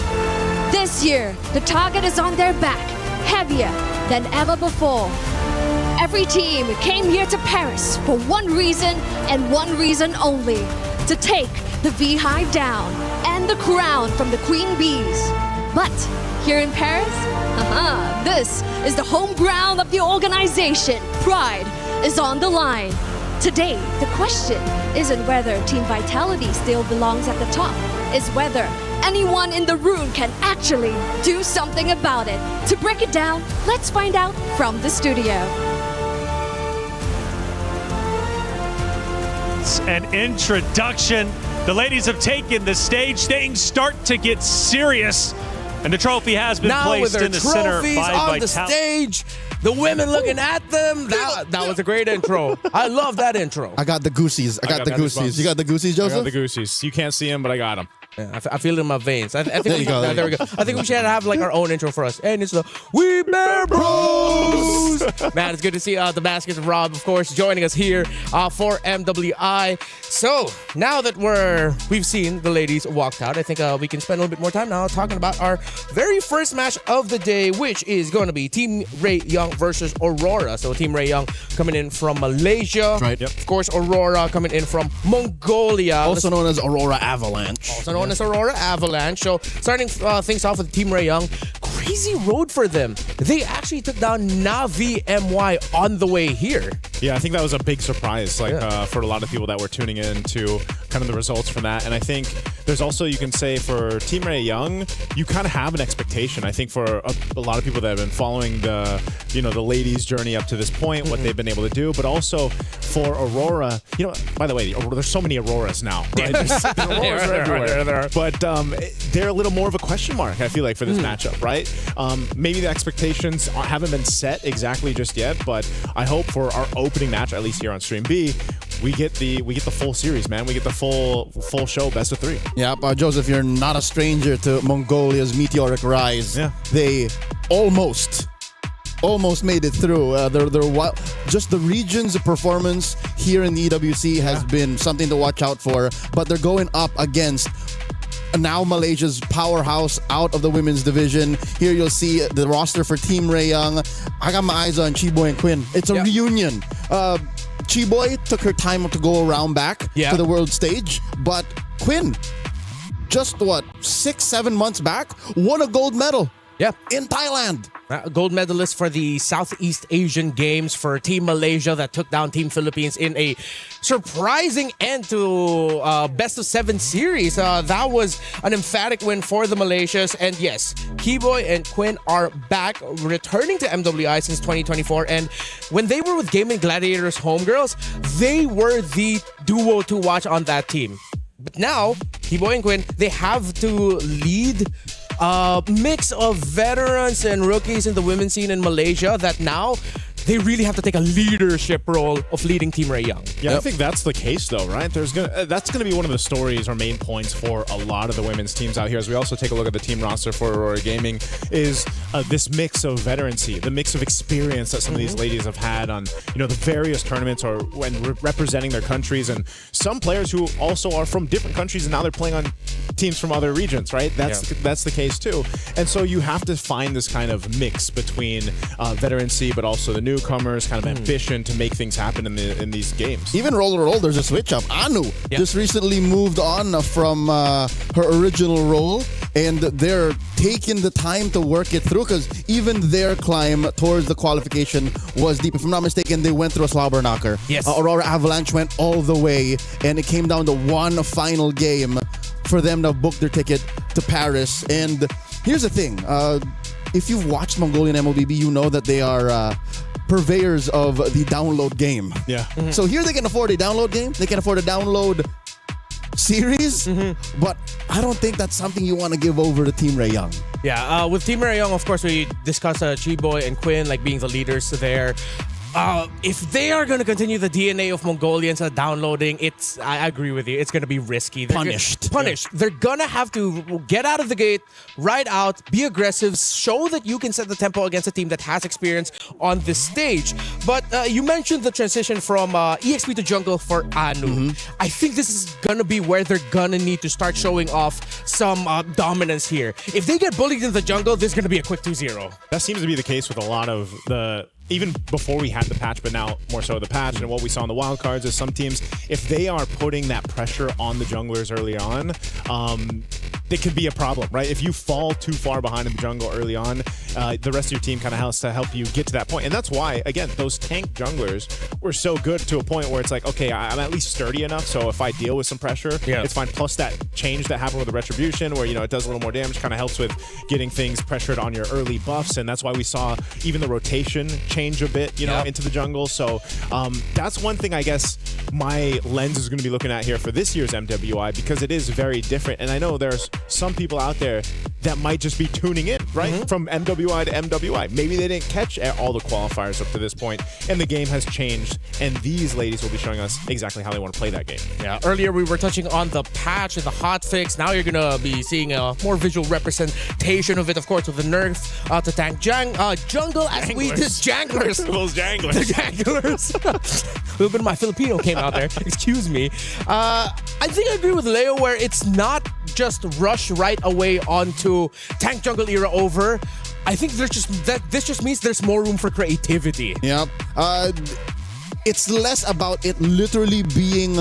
This year, the target is on their back, heavier than ever before. Every team came here to Paris for one reason and one reason only: to take the V-Hive down, and the crown from the Queen Bees. But here in Paris, this is the home ground of the organization. Pride is on the line. Today, the question isn't whether Team Vitality still belongs at the top, it's whether anyone in the room can actually do something about it. To break it down, let's find out from the studio. An introduction. The ladies have taken the stage. Things start to get serious. And the trophy has been now placed in the center by on the stage. The women looking at them. That was a great intro. I love that intro. I got the goosies. I got the goosies. You got the goosies, Joseph? I got the goosies. You can't see them, but I got them. Yeah, I feel it in my veins. I think There you go. there we go. I think we should have like our own intro for us. And it's the We Bear Bros. Man, it's good to see the Baskets of Rob, of course, joining us here for MWI. So now that we've seen the ladies walked out, I think we can spend a little bit more time now talking about our very first match of the day, which is going to be Team Ray Young versus Aurora. So Team Ray Young coming in from Malaysia. Right. Yep. Of course, Aurora coming in from Mongolia. Also known as Aurora Avalanche. Also known as Aurora Avalanche. So starting things off with Team Ray Young, crazy road for them. They actually took down Navi MY on the way here. Yeah, I think that was a big surprise, for a lot of people that were tuning in to kind of the results from that. And I think there's also, you can say, for Team Ray Young, you kind of have an expectation. I think for a lot of people that have been following the ladies' journey up to this point, what they've been able to do, but also for Aurora, by the way, there's so many Auroras now, right? There's Auroras everywhere. But they're a little more of a question mark, I feel like, for this matchup, right? Maybe the expectations haven't been set exactly just yet, but I hope for our opening match, at least here on Stream B, we get the full series, man. We get the full show, best of 3. Yeah, Joseph, you're not a stranger to Mongolia's meteoric rise. Yeah. They almost made it through. Just the region's performance here in the EWC has been something to watch out for, but they're going up against now Malaysia's powerhouse out of the women's division. Here you'll see the roster for Team Ray Young. I got my eyes on Chiboy and Quinn. It's a reunion. Chiboy took her time to go around back to the world stage, but Quinn, just 6-7 months back, won a gold medal. Yeah. In Thailand. Gold medalist for the Southeast Asian Games for Team Malaysia that took down Team Philippines in a surprising end to best of 7 series. That was an emphatic win for the Malaysians. And yes, Keyboy and Quinn are back, returning to MWI since 2024. And when they were with Gaming Gladiators Homegirls, they were the duo to watch on that team. But now, Keyboy and Quinn, they have to lead mix of veterans and rookies in the women's scene in Malaysia that now they really have to take a leadership role of leading Team Ray Young. Yeah, I think that's the case, though, right? That's gonna be one of the stories or main points for a lot of the women's teams out here. As we also take a look at the team roster for Aurora Gaming, is this mix of veterancy, the mix of experience that some of these ladies have had on the various tournaments or when representing their countries, and some players who also are from different countries and now they're playing on teams from other regions, right? That's the case too. And so you have to find this kind of mix between veterancy, but also the newcomers, kind of ambition to make things happen in these games. Even Roll, there's a switch up. Anu just recently moved on from her original role, and they're taking the time to work it through because even their climb towards the qualification was deep. If I'm not mistaken, they went through a slobber knocker. Yes. Aurora Avalanche went all the way, and it came down to one final game for them to book their ticket to Paris. And here's the thing. If you've watched Mongolian MLBB, you know that they are purveyors of the download game. Yeah. So here they can afford a download game. They can afford a download series. But I don't think that's something you want to give over to Team Ray Young. Yeah, with Team Ray Young, of course, we discussed Chiboy and Quinn like being the leaders there. If they are going to continue the DNA of Mongolians downloading, I agree with you. It's going to be risky. Punished. They're going to have to get out of the gate, ride out, be aggressive, show that you can set the tempo against a team that has experience on this stage. But you mentioned the transition from EXP to jungle for Anu. I think this is going to be where they're going to need to start showing off some dominance here. If they get bullied in the jungle, this is going to be a quick 2-0. That seems to be the case with a lot of the even before we had the patch, but now more so the patch, and what we saw in the wild cards is some teams, if they are putting that pressure on the junglers early on, it could be a problem, right? If you fall too far behind in the jungle early on, the rest of your team kind of has to help you get to that point. And that's why, again, those tank junglers were so good to a point where it's like, okay, I'm at least sturdy enough, so if I deal with some pressure, it's fine. Plus that change that happened with the Retribution, where, it does a little more damage, kind of helps with getting things pressured on your early buffs, and that's why we saw even the rotation change a bit, into the jungle. So that's one thing I guess my lens is going to be looking at here for this year's MWI, because it is very different. And I know there's some people out there that might just be tuning in, right? From MWI to MWI. Maybe they didn't catch all the qualifiers up to this point, and the game has changed, and these ladies will be showing us exactly how they want to play that game. Yeah, earlier we were touching on the patch and the hotfix. Now you're going to be seeing a more visual representation of it, of course, with the nerf to tank jungle, as we did janglers. Those janglers. The janglers. A little bit of my Filipino came out there. Excuse me. I think I agree with Leo where it's not just rush right away onto tank jungle era over. I think this just means there's more room for creativity. Yep. It's less about it literally being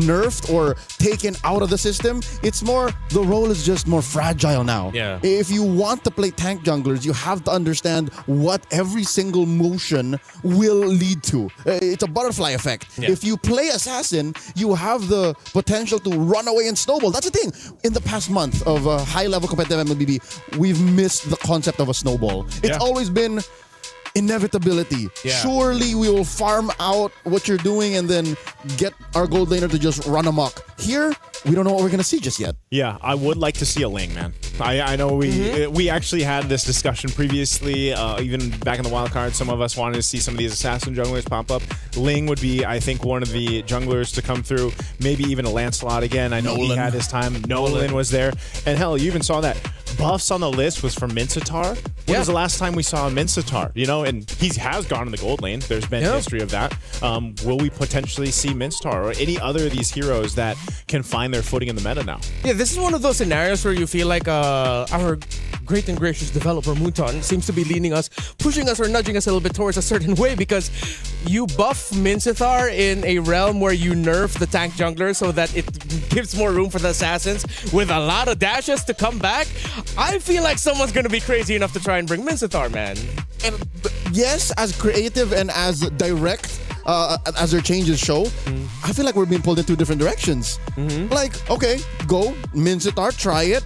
nerfed or taken out of the system. It's more, the role is just more fragile now. Yeah. If you want to play tank junglers, you have to understand what every single motion will lead to. It's a butterfly effect. Yeah. If you play assassin, you have the potential to run away and snowball. That's the thing. In the past month of high-level competitive MLBB, we've missed the concept of a snowball. It's always been inevitability. Yeah. Surely we will farm out what you're doing and then get our gold laner to just run amok. Here, we don't know what we're going to see just yet. Yeah, I would like to see a Ling, man. I know we actually had this discussion previously, even back in the wild card. Some of us wanted to see some of these assassin junglers pop up. Ling would be, I think, one of the junglers to come through. Maybe even a Lancelot again. I know he had his time. Nolan was there. And hell, you even saw that. Buffs on the list was for Mincetar. When was the last time we saw Mincetar? And he has gone in the gold lane. There's been history of that. Will we potentially see Mincetar or any other of these heroes that can find their footing in the meta now? Yeah, this is one of those scenarios where you feel like our great and gracious developer Muton seems to be leaning us, pushing us or nudging us a little bit towards a certain way, because you buff Mincetar in a realm where you nerf the tank jungler so that it gives more room for the assassins with a lot of dashes to come back. I feel like someone's going to be crazy enough to try and bring Mincetar, man. And yes, as creative and as direct as their changes show, I feel like we're being pulled in two different directions. Like, okay, go, Mincetar, try it.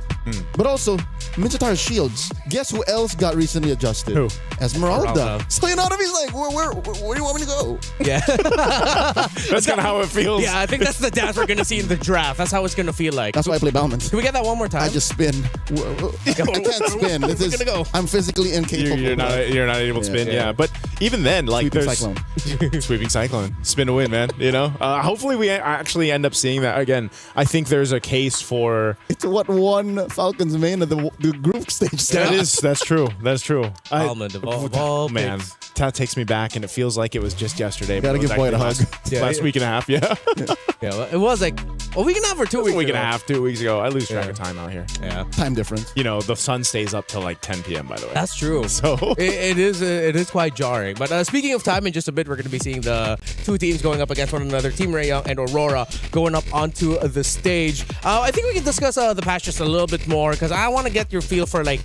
But also, Mincetar's shields. Guess who else got recently adjusted? Who? Esmeralda. So you know what I mean? He's like, where do you want me to go? Yeah. That's kind of how it feels. Yeah, I think that's the dance we're going to see in the draft. That's how it's going to feel like. That's why I play Balmond. Can we get that one more time? I just spin. I can't spin. We're gonna go. I'm physically incapable. You're not able to spin. Yeah. But even then, like, Sweeping there's Cyclone. Sweeping Cyclone, spin to win, man. Hopefully we actually end up seeing that again. I think there's a case for It's what won Falcon's main at the group stage. that's true. That's true. Almond of all man, picks. that takes me back, and it feels like it was just yesterday. Gotta but it was give Boyd a actually hug. Last week and a half, yeah. Yeah, it was like a week and a half or 2 weeks A week and a ago. half, 2 weeks ago. I lose track of time out here. Yeah. Time difference. The sun stays up till like 10 p.m. by the way. That's true. So it is quite jarring. But speaking of time, in just a bit, we're going to be seeing the two teams going up against one another. Team Raya and Aurora going up onto the stage. I think we can discuss the patch just a little bit more, because I want to get your feel for, like,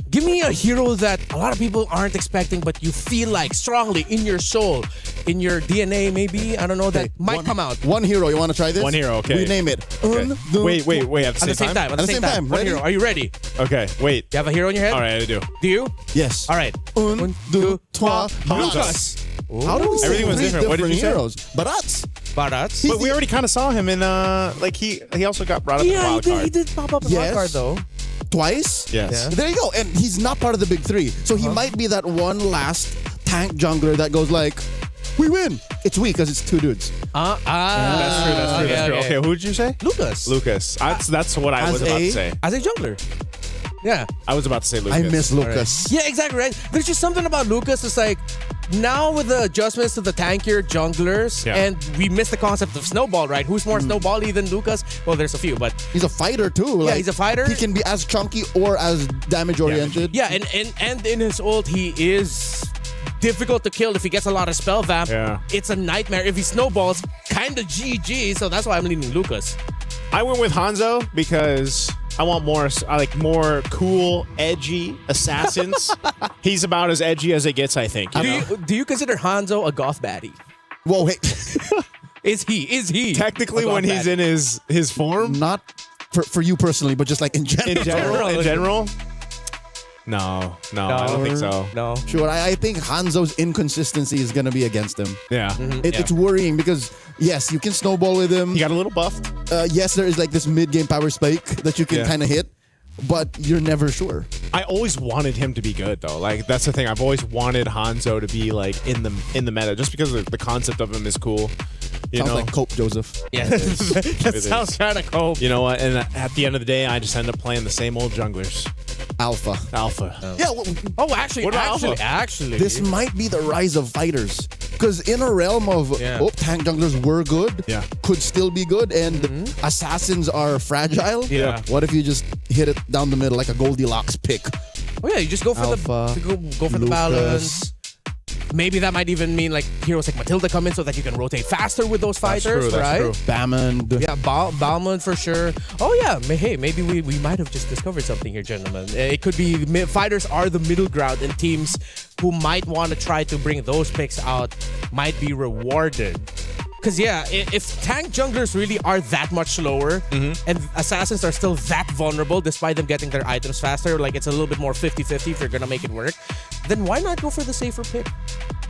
give me a hero that a lot of people aren't expecting, but you feel like strongly in your soul, in your DNA maybe, I don't know, that might come out. One hero. You want to try this? One hero, okay. We name it. Okay. Wait. At the same time? At the same time. One Ready? hero. Are you ready? Okay, wait. You have a hero in your head? All right, I do. Do you? Yes. All right. Un, deux, trois, Lucas. How do we say Everything was three different. What did you say? heroes? Barats. Barats. But we already kind of saw him in like he also got brought up in the wild card. He did pop up in Yes. wild card though. Twice? Yes. Yeah. There you go. And he's not part of the big three. So he might be that one last tank jungler that goes like, we win. It's weak because it's two dudes. That's true. Okay, who did you say? Lucas. That's what I was about to say. As a jungler. Yeah. I was about to say Lucas. I miss Lucas. Yeah, exactly right. There's just something about Lucas. It's like, now with the adjustments to the tankier junglers, and we miss the concept of snowball, right? Who's more snowball-y than Lucas? Well, there's a few, but he's a fighter too. Yeah, Like, he's a fighter. He can be as chunky or as damage-oriented. Yeah, and in his ult, he is difficult to kill if he gets a lot of spell vamp. Yeah. It's a nightmare. If he snowballs, kind of GG. So that's why I'm leaning Lucas. I went with Hanzo because I want I like more cool, edgy assassins. He's about as edgy as it gets, I think. Do you consider Hanzo a goth baddie? Whoa, hey. Is he? Technically, when he's in his form? Not for you personally, but just like in general. In general? No, I don't think so. No. Sure, I think Hanzo's inconsistency is going to be against him. Yeah. It's worrying because, yes, you can snowball with him. He got a little buffed. Yes, there is like this mid-game power spike that you can kind of hit, but you're never sure. I always wanted him to be good, though. Like, that's the thing. I've always wanted Hanzo to be, like, in the meta, just because the concept of him is cool. Sounds like Cope, Joseph. Yeah, that sounds kind of cope. You know what? And at the end of the day, I just end up playing the same old junglers. Alpha. Yeah. Actually, this might be the rise of fighters. Because in a realm of tank junglers were good, could still be good, and assassins are fragile. Yeah. What if you just hit it down the middle like a Goldilocks pick? Oh yeah, you just go for the balance. Maybe that might even mean like heroes like Matilda come in so that you can rotate faster with those fighters, right? Balmond. Yeah, Balmond for sure. Oh yeah, hey, maybe we might have just discovered something here, gentlemen. It could be fighters are the middle ground, and teams who might want to try to bring those picks out might be rewarded. Because, yeah, if tank junglers really are that much slower and assassins are still that vulnerable despite them getting their items faster, like it's a little bit more 50-50 if you're going to make it work, then why not go for the safer pick?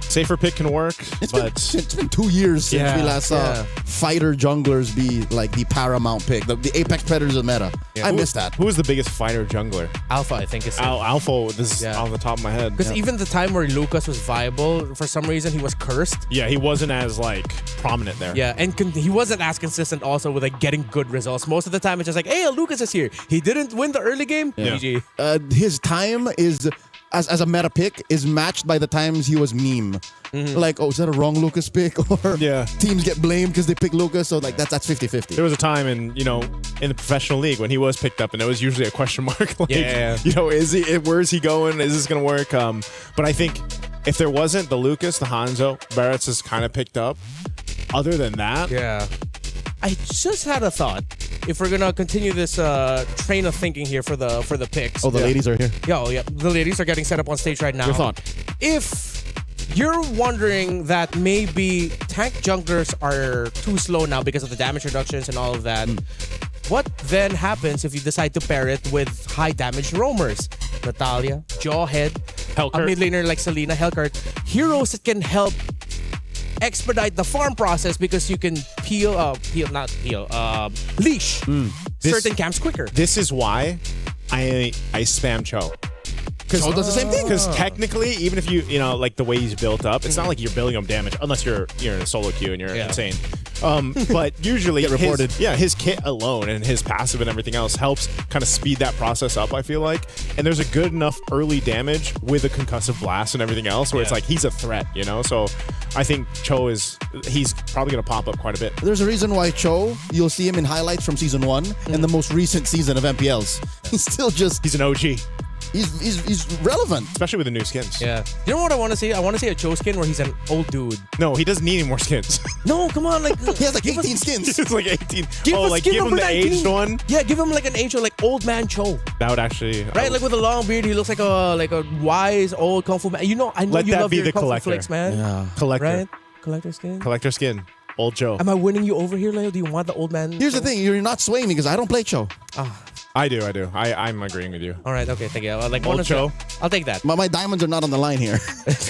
Safer pick can work, It's been 2 years since we last saw fighter junglers be like the paramount pick, the apex predators of meta. I missed that. Who is the biggest fighter jungler? Alpha, I think is Alpha. This is on the top of my head. Because even the time where Lucas was viable, for some reason he was cursed. Yeah, he wasn't as like prominent there. Yeah, and he wasn't as consistent also with like getting good results. Most of the time it's just like, hey, Lucas is here. He didn't win the early game. GG. His time is as a meta pick is matched by the times he was meme. Like, oh, is that a wrong Lucas pick? Or teams get blamed because they pick Lucas. So like that's 50-50. There was a time in the professional league when he was picked up, and it was usually a question mark. Like, where is he going? Is this gonna work? But I think if there wasn't the Lucas, the Hanzo, Barrett's is kind of picked up. Other than that, I just had a thought. If we're gonna continue this train of thinking here for the picks. Oh, the ladies are here. Yeah, the ladies are getting set up on stage right now. Your thought? If you're wondering that maybe tank junglers are too slow now because of the damage reductions and all of that, what then happens if you decide to pair it with high damage roamers? Natalia, Jawhead, Hellcurt. A mid laner like Selena, Hellcurt, heroes that can help expedite the farm process because you can leash certain camps quicker. This is why I spam Cho. Cho does the same thing. Because technically, even if you like the way he's built up, it's not like you're building him damage unless you're in a solo queue and you're insane. But usually, his kit alone and his passive and everything else helps kind of speed that process up, I feel like. And there's a good enough early damage with a concussive blast and everything else where it's like he's a threat, So I think Cho he's probably going to pop up quite a bit. There's a reason why Cho, you'll see him in highlights from Season 1 and the most recent season of MPLs. He's still he's an OG. He's relevant. Especially with the new skins. Yeah. You know what I want to see? I want to see a Cho skin where he's an old dude. No, he doesn't need any more skins. No, come on. Like he has like 18 skins. It's like 18. Give him the 19. aged one? Yeah, give him like an aged like old man Cho. That would actually... Right, like with a long beard, he looks like a wise old kung fu man. I know Let you that love be your the kung fu collector. flicks, man. Yeah. Collector. Right? Collector skin. Collector skin. Old Joe. Am I winning you over here, Leo? Do you want the old man? Here's the thing. You're not swaying me because I don't play Cho. I do. I'm agreeing with you. All right, okay, thank you. Like Old Cho. I'll take that. My diamonds are not on the line here.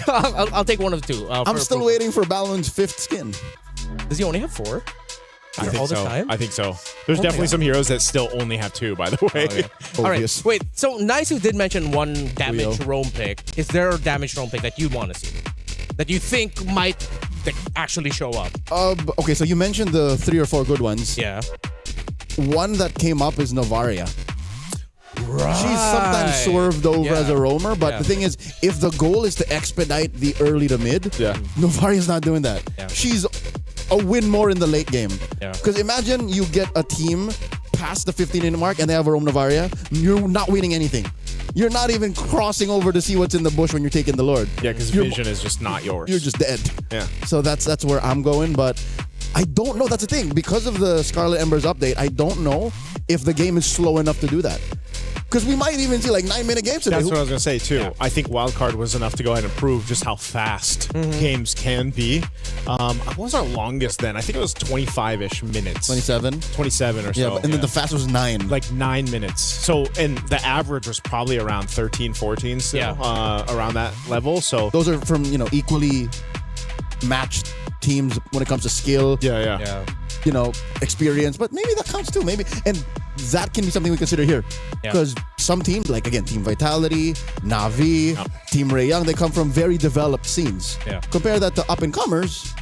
I'll take one of the two. I'm still waiting for Balon's 5th skin. Does he only have 4? I think all so. the time? I think so. There's definitely some heroes that still only have 2, by the way. All right, wait. So Naisu did mention one damage roam pick. Is there a damage roam pick that you want to see? That you think might actually show up? Okay, so you mentioned the 3 or 4 good ones. Yeah. One that came up is Novaria. Right. She's sometimes swerved over as a roamer, but the thing is, if the goal is to expedite the early to mid, Novaria's not doing that. She's a win more in the late game. Because imagine you get a team past the 15-minute mark and they have a roam Novaria, you're not winning anything. you're not even crossing over to see what's in the bush when you're taking the Lord. Yeah, because vision is just not yours. You're just dead. Yeah. So that's where I'm going, but I don't know. That's the thing. Because of the Scarlet Embers update, I don't know if the game is slow enough to do that. Because we might even see like 9-minute games today. That's what I was going to say too. Yeah. I think Wildcard was enough to go ahead and prove just how fast games can be. What was our longest then? I think it was 25-ish minutes. 27 or so. Yeah, and then the fastest was 9. Like 9 minutes. So, and the average was probably around 13, 14 still, around that level. So those are from, equally matched teams when it comes to skill. Yeah. Experience, but maybe that counts too. Maybe, and that can be something we consider here, because some teams, like again, Team Vitality, Na'Vi, Team Ray Young, they come from very developed scenes. Yeah. Compare that to up and comers.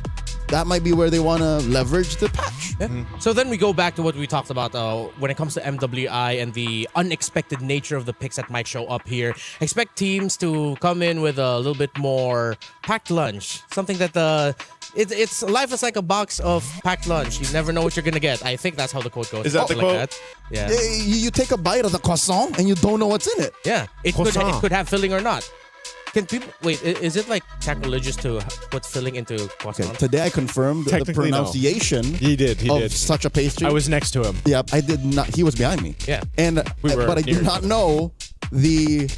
That might be where they want to leverage the patch. So then we go back to what we talked about when it comes to MWI and the unexpected nature of the picks that might show up here. Expect teams to come in with a little bit more packed lunch. Something that it's life is like a box of packed lunch. You never know what you're going to get. I think that's how the quote goes. Is that the quote? Like that. Yeah. You take a bite of the croissant and you don't know what's in it. Yeah. It could have filling or not. Can people wait? Is it like sacrilegious to put filling into croissant? Okay, today I confirmed the pronunciation. No. He did such a pastry. I was next to him. Yeah, I did not. He was behind me. Yeah, but I do not know the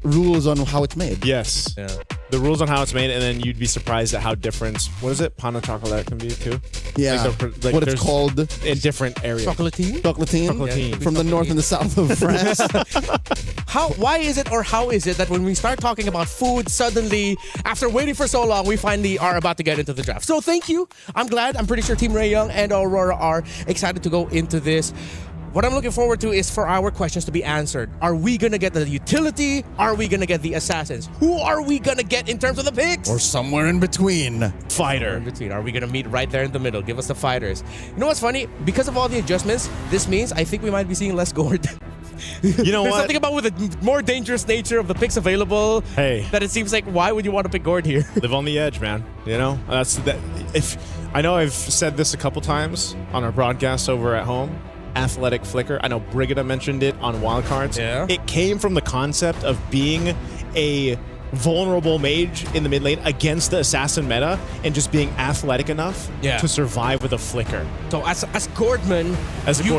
rules on how it's made. Yes. Yeah. The rules on how it's made, and then you'd be surprised at how different. What is it? Pan au chocolat can be too. Yeah. Like what it's called in different areas. Chocolatine. Chocolatine. From the north and the south of France. How is it that when we start talking about food, suddenly, after waiting for so long, we finally are about to get into the draft? So thank you. I'm glad. I'm pretty sure Team Ray Young and Aurora are excited to go into this. What I'm looking forward to is for our questions to be answered. Are we going to get the utility? Are we going to get the assassins? Who are we going to get in terms of the picks? Or somewhere in between. Fighter. In between. Are we going to meet right there in the middle? Give us the fighters. You know what's funny? Because of all the adjustments, this means I think we might be seeing less Gord. You know There's what? something about with the more dangerous nature of the picks available. Hey. That it seems like, why would you want to pick Gord here? Live on the edge, man. That's that. If I know I've said this a couple times on our broadcast over at home. Athletic flicker. I know Brigida mentioned it on wildcards. Yeah. It came from the concept of being a vulnerable mage in the mid lane against the assassin meta and just being athletic enough to survive with a flicker. So as Gordman,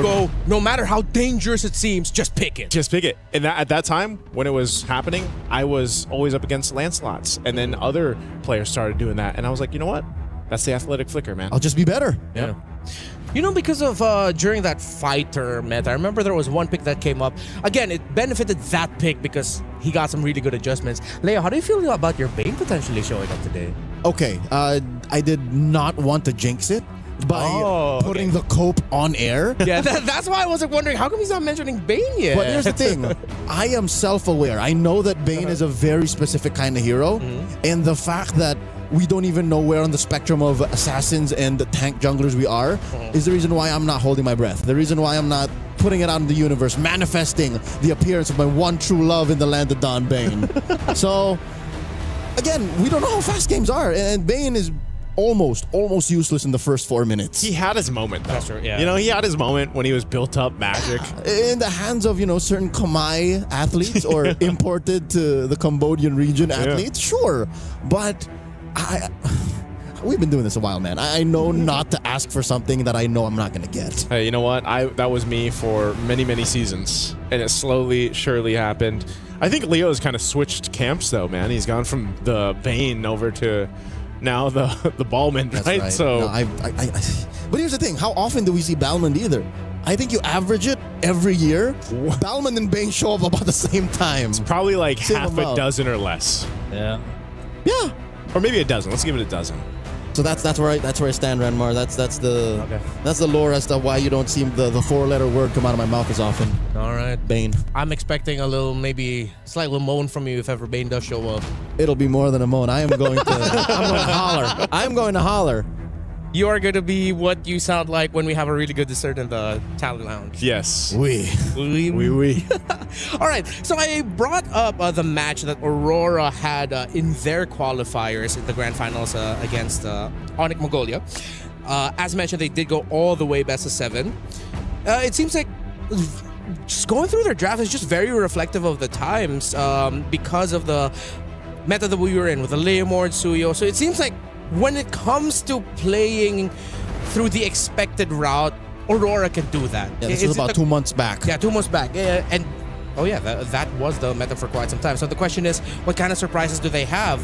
go, no matter how dangerous it seems, just pick it. Just pick it. And at that time, when it was happening, I was always up against Lancelots. And then other players started doing that. And I was like, you know what? That's the athletic flicker, man. I'll just be better. Yeah. Because of during that fighter meta, I remember there was one pick that came up. Again, it benefited that pick because he got some really good adjustments. Leo, how do you feel about your Bane potentially showing up today? Okay, I did not want to jinx it by putting the cope on air. Yeah, that's why I was wondering, how come he's not mentioning Bane yet? But here's the thing. I am self-aware. I know that Bane is a very specific kind of hero. And the fact that we don't even know where on the spectrum of assassins and tank junglers we are is the reason why I'm not holding my breath. The reason why I'm not putting it out in the universe, manifesting the appearance of my one true love in the land of Don Bane. So, again, we don't know how fast games are. And Bane is almost useless in the first 4 minutes. He had his moment, though. That's true, yeah. He had his moment when he was built up magic. In the hands of, certain Khmer athletes or imported to the Cambodian region athletes, sure. But we've been doing this a while, man. I know not to ask for something that I know I'm not going to get. Hey, you know what? That was me for many, many seasons. And it slowly, surely happened. I think Leo's kind of switched camps, though, man. He's gone from the Bane over to now the Balmond, That's right? So, no, but here's the thing. How often do we see Balmond either? I think you average it every year. Balmond and Bane show up about the same time. It's probably like Same half amount. a dozen or less. Yeah. Or maybe a dozen. Let's give it a dozen. So that's where I stand, Ranmar. That's the lore as to why you don't see the 4-letter word come out of my mouth as often. All right. Bane. I'm expecting a little, maybe slight little moan from you if ever Bane does show up. It'll be more than a moan. I'm going to holler. I'm going to holler. You are going to be what you sound like when we have a really good dessert in the talent lounge. Yes. Oui. All right. So I brought up the match that Aurora had in their qualifiers in the grand finals against Onyx Mongolia. As mentioned, they did go all the way best of 7. It seems like just going through their draft is just very reflective of the times because of the meta that we were in with the Leomord, Suyo. So it seems like when it comes to playing through the expected route, Aurora can do that. Yeah, this was about 2 months back. Yeah, 2 months back. And oh yeah, that was the meta for quite some time. So the question is, what kind of surprises do they have?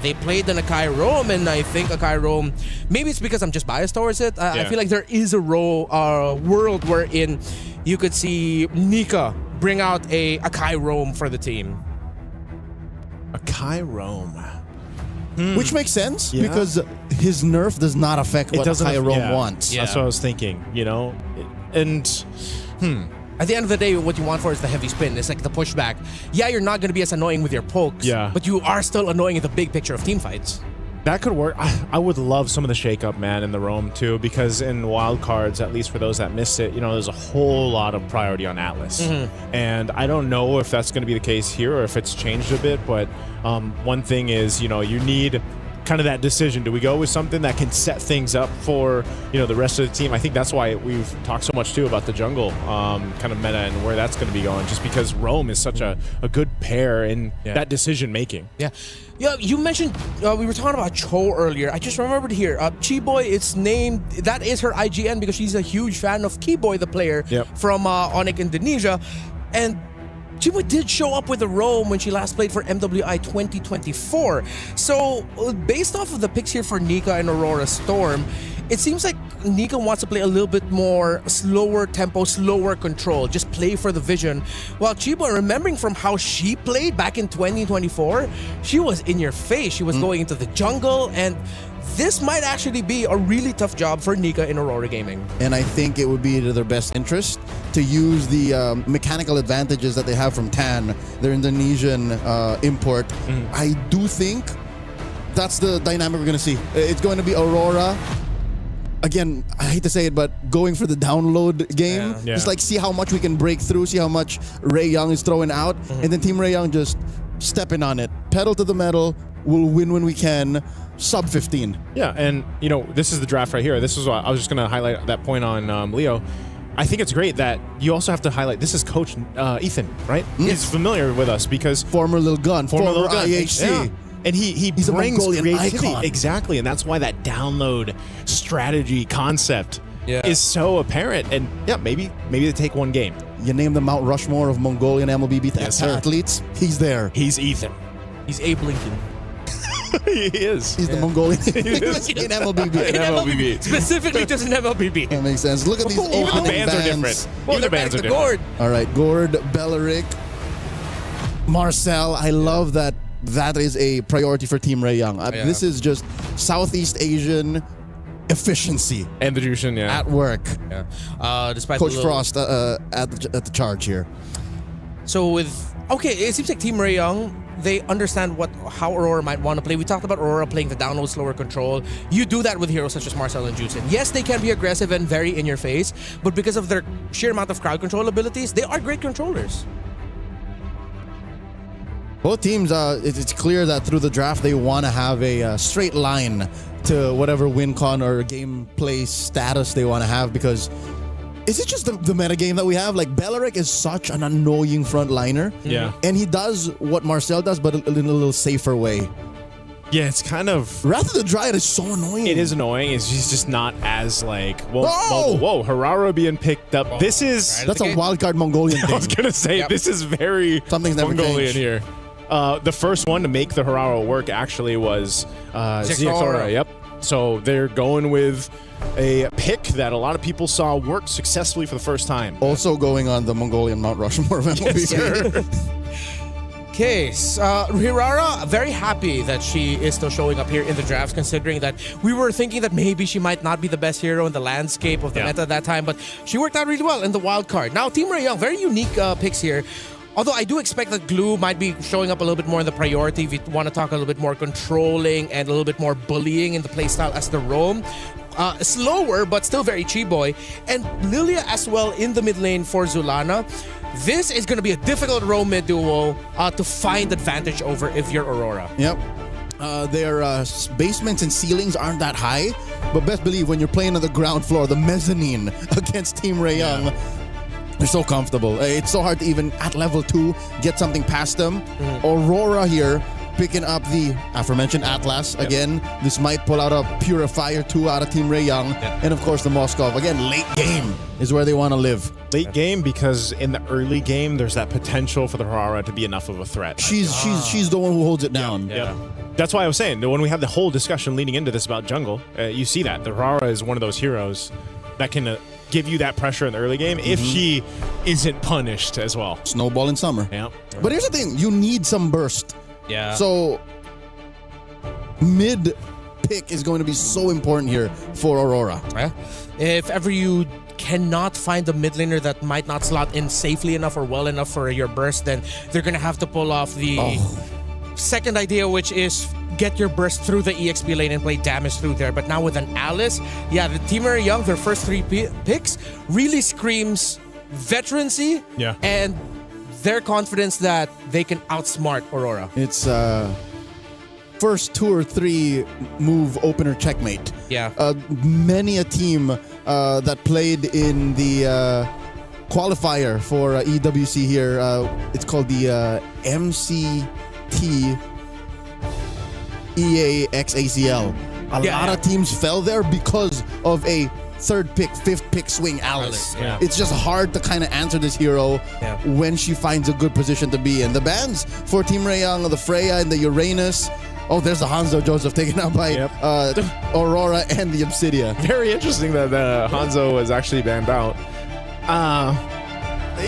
They played an Akai Rome, and I think Akai Rome, maybe it's because I'm just biased towards it. I feel like there is a world wherein you could see Nika bring out a Akai Rome for the team. Akai Rome. Which makes sense because his nerf does not affect what Akai Rome wants. Yeah. That's what I was thinking, you know? And, At the end of the day, what you want for is the heavy spin. It's like the pushback. Yeah, you're not going to be as annoying with your pokes, but you are still annoying in the big picture of team fights. That could work. I would love some of the shakeup, man, in the Rome too, because in wild cards, at least for those that missed it, you know, there's a whole lot of priority on Atlas. And I don't know if that's going to be the case here or if it's changed a bit, but one thing is, you know, you need kind of that decision. Do we go with something that can set things up for, you know, the rest of the team? I think that's why we've talked so much too about the jungle kind of meta and where that's going to be going, just because Rome is such a good pair in that decision making. Yeah, you mentioned we were talking about Cho earlier. I just remembered here, Chiboy, it's named, that is her IGN because she's a huge fan of Kiboy, the player from Onyx Indonesia. And Chiboy did show up with a Rome when she last played for MWI 2024. So, based off of the picks here for Nika and Aurora Storm, it seems like Nika wants to play a little bit more slower tempo, slower control, just play for the vision. While Chiboy, remembering from how she played back in 2024, she was in your face. She was going into the jungle, and this might actually be a really tough job for Nika in Aurora Gaming. And I think it would be to their best interest to use the mechanical advantages that they have from TAN, their Indonesian import. I do think that's the dynamic we're going to see. It's going to be Aurora. Again, I hate to say it, but going for the download game. Just like see how much we can break through, see how much Ray Young is throwing out, and then Team Ray Young just stepping on it. Pedal to the metal, we'll win when we can. Sub 15. Yeah, and you know, this is the draft right here. This is what I was just going to highlight that point on Leo. I think it's great that you also have to highlight, this is Coach Ethan, right? He's familiar with us because former Lil Gun, former IHC. Yeah. And he's brings a Mongolian creativity. icon. Exactly, and that's why that download strategy concept is so apparent. And yeah, maybe they take one game. You name the Mount Rushmore of Mongolian MLBB athletes, he's there. He's Ethan. He's Abe Lincoln. He is. He's the Mongolian in MLBB. In MLBB. Specifically just in MLBB. That makes sense. Look at these Even opening the bands are different. Well, Even the bands are different. Gord. All right, Gord, Belleric, Marcel. I love that is a priority for Team Ray Young. This is just Southeast Asian efficiency. And the Jushin, at work. Despite Coach Frost at the charge here. So it seems like Team Ray Young, they understand how Aurora might want to play. We talked about Aurora playing the download, slower control. You do that with heroes such as Marcel and Juicin. Yes, they can be aggressive and very in your face, but because of their sheer amount of crowd control abilities, they are great controllers. Both teams, it's clear that through the draft, they want to have a straight line to whatever win con or gameplay status they want to have, because is it just the metagame that we have? Like, Belleric is such an annoying frontliner. Yeah. And he does what Marcel does, but in a little safer way. Yeah, it's kind of... Wrath of the Dryad is so annoying. It is annoying. He's just not as like... Whoa, Harara being picked up. This is... That's a wildcard Mongolian thing. I was going to say, this is very Something's never Mongolian changed. here. The first one to make the Harara work actually was Ziaxora. Yep. So they're going with a pick that a lot of people saw work successfully for the first time. Also going on the Mongolian Mount Rushmore of MLBB. Yes, sir. Okay, Hirara, very happy that she is still showing up here in the drafts, considering that we were thinking that maybe she might not be the best hero in the landscape of the meta at that time, but she worked out really well in the wild card. Now, Team Ray Young, very unique picks here. Although I do expect that Glue might be showing up a little bit more in the priority if you want to talk a little bit more controlling and a little bit more bullying in the playstyle as the Roam. Slower, but still very Chiboy. And Lilia as well in the mid lane for Zulana. This is going to be a difficult Roam mid duo to find advantage over if you're Aurora. Yep. Their basements and ceilings aren't that high, but best believe when you're playing on the ground floor, the mezzanine against Team Ray Young, They're so comfortable. It's so hard to even, at level 2, get something past them. Aurora here, picking up the aforementioned Atlas. Again, this might pull out a Purifier 2 out of Team Ray Young. And of course, the Moskov. Again, late game is where they want to live. Late game because in the early game, there's that potential for the Aurora to be enough of a threat. She's the one who holds it down. Yeah. That's why I was saying, when we had the whole discussion leading into this about jungle, you see that. The Aurora is one of those heroes that can give you that pressure in the early game if she isn't punished as well. Snowball in summer. Yeah. But here's the thing. You need some burst. Yeah. So mid pick is going to be so important here for Aurora. Yeah. If ever you cannot find a mid laner that might not slot in safely enough or well enough for your burst, then they're going to have to pull off the second idea, which is get your burst through the EXP lane and play damage through there. But now with an Alice, yeah, the Team Ray Young, their first 3 picks really screams veterancy and their confidence that they can outsmart Aurora. It's first 2 or 3 move opener checkmate. Yeah. Many a team that played in the qualifier for EWC here, it's called the MCT EAXACL. A lot of teams fell there because of a 3rd pick, 5th pick swing Alice. It's just hard to kind of answer this hero when she finds a good position to be in. The bans for Team Ray Young, the Freya and the Uranus. Oh, there's the Hanzo Joseph taken out by Aurora and the Obsidia. Very interesting that Hanzo was actually banned out.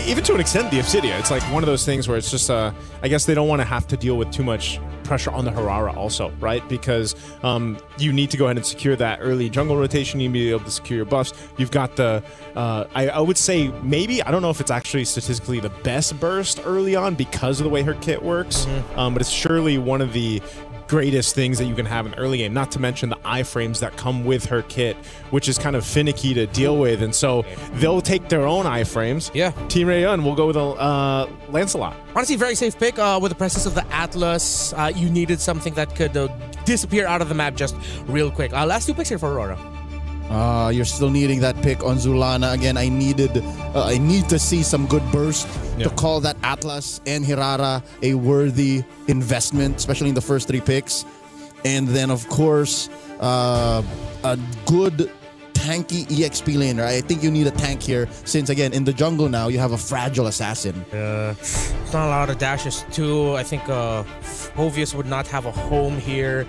Even to an extent, the Obsidia. It's like one of those things where it's just, I guess they don't want to have to deal with too much pressure on the Harara also, right? Because you need to go ahead and secure that early jungle rotation. You need to be able to secure your buffs. You've got the, I would say maybe, I don't know if it's actually statistically the best burst early on because of the way her kit works, but it's surely one of the greatest things that you can have in early game, not to mention the iframes that come with her kit, which is kind of finicky to deal with, and so they'll take their own iframes. Yeah. Team Ray Young will go with a Lancelot. Honestly, very safe pick with the presence of the Atlas. You needed something that could disappear out of the map just real quick. Last 2 picks here for Aurora. You're still needing that pick on Zulana. Again, I need to see some good burst to call that Atlas and Hirara a worthy investment, especially in the first 3 picks. And then, of course, a good tanky EXP laner. I think you need a tank here since, again, in the jungle now, you have a fragile assassin. Not a lot of dashes, too. I think Hovius would not have a home here.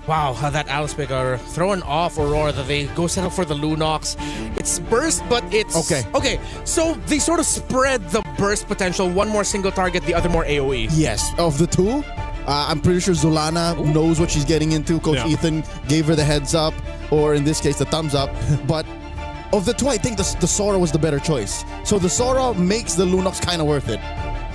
Wow, that Alice pick are throwing off Aurora that they go settle for the Lunox. It's burst, but it's... Okay, so they sort of spread the burst potential. One more single target, the other more AoE. Yes, of the 2, I'm pretty sure Zulana knows what she's getting into. Coach Ethan gave her the heads up, or in this case, the thumbs up. But of the 2, I think the Sora was the better choice. So the Sora makes the Lunox kind of worth it.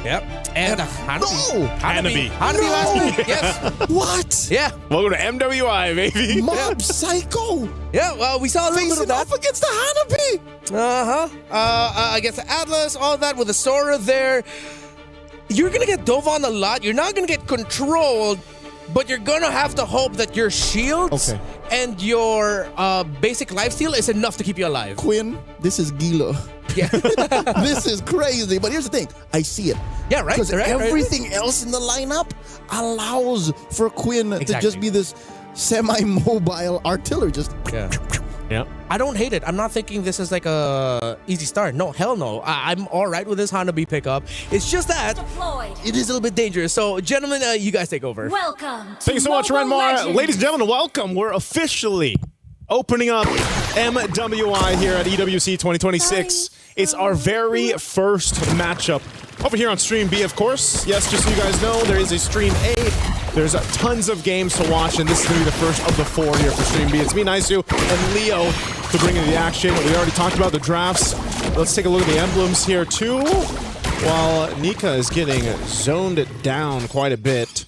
Yep. And Hanabi. Hanabi. Hanabi last week, yes. What? Yeah. Welcome to MWI, baby. Mob Psycho. Yeah, well, we saw a little bit of that. Off against the Hanabi. Against the Atlas, all that with the Sora there. You're going to get dove on a lot. You're not going to get controlled, but you're going to have to hope that your shields and your basic lifesteal is enough to keep you alive. Quinn, this is Gila. Yeah. This is crazy. But here's the thing. I see it. Yeah, right. Because everything else in the lineup allows for Quinn to just be this semi-mobile artillery. Just yeah. I don't hate it. I'm not thinking this is like a easy start. No, hell no. I'm all right with this Hanabi pickup. It's just that it is a little bit dangerous. So, gentlemen, you guys take over. Welcome. Thank you so much, Renmar. Ladies and gentlemen, welcome. We're officially opening up MWI here at EWC 2026. It's our very first matchup over here on Stream B, of course. Yes, just so you guys know, there is a Stream A. There's tons of games to watch, and this is going to be the first of the 4 here for Stream B. It's me, Naisu, and Leo to bring in the action. We already talked about the drafts. Let's take a look at the emblems here, too. While Nika is getting zoned down quite a bit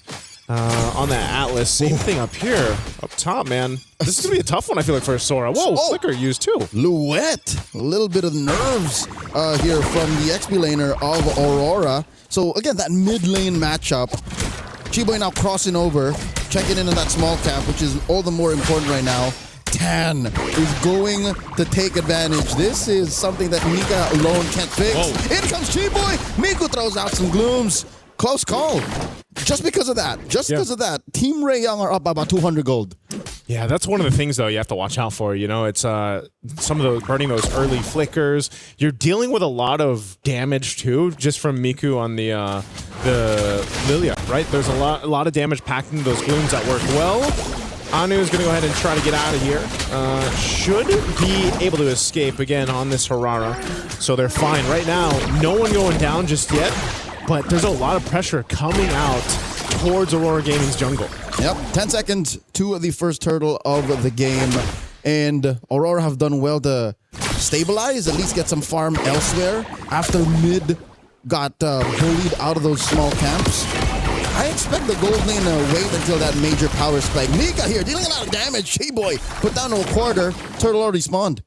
on that Atlas. Same thing up here, up top, man. This is going to be a tough one, I feel like, for Sora. Whoa, Flicker used, too. Luet. A little bit of nerves here from the XP laner of Aurora. So, again, that mid lane matchup. Chiboy now crossing over, checking in on that small cap, which is all the more important right now. Tan is going to take advantage. This is something that Nika alone can't fix. Whoa. In comes Chiboy. Miku throws out some glooms. Close call. Just because of that. Team Ray Young are up by about 200 gold. Yeah, that's one of the things, though, you have to watch out for. You know, it's some of those burning those early flickers. You're dealing with a lot of damage, too, just from Miku on the Lilia, right? There's a lot of damage packed into those glooms that work well. Anu is going to go ahead and try to get out of here. Should be able to escape again on this Harara. So they're fine. Right now, no one going down just yet, but there's a lot of pressure coming out towards Aurora Gaming's jungle. Yep, 10 seconds to the first turtle of the game. And Aurora have done well to stabilize, at least get some farm elsewhere after mid got bullied out of those small camps. I expect the gold lane to wait until that major power spike. Nika here dealing a lot of damage. She-Boy put down to a quarter. Turtle already spawned. A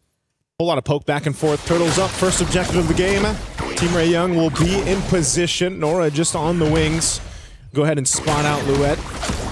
whole lot of poke back and forth. Turtles up. First objective of the game. Team Ray Young will be in position. Nora just on the wings. Go ahead and spawn out Luet.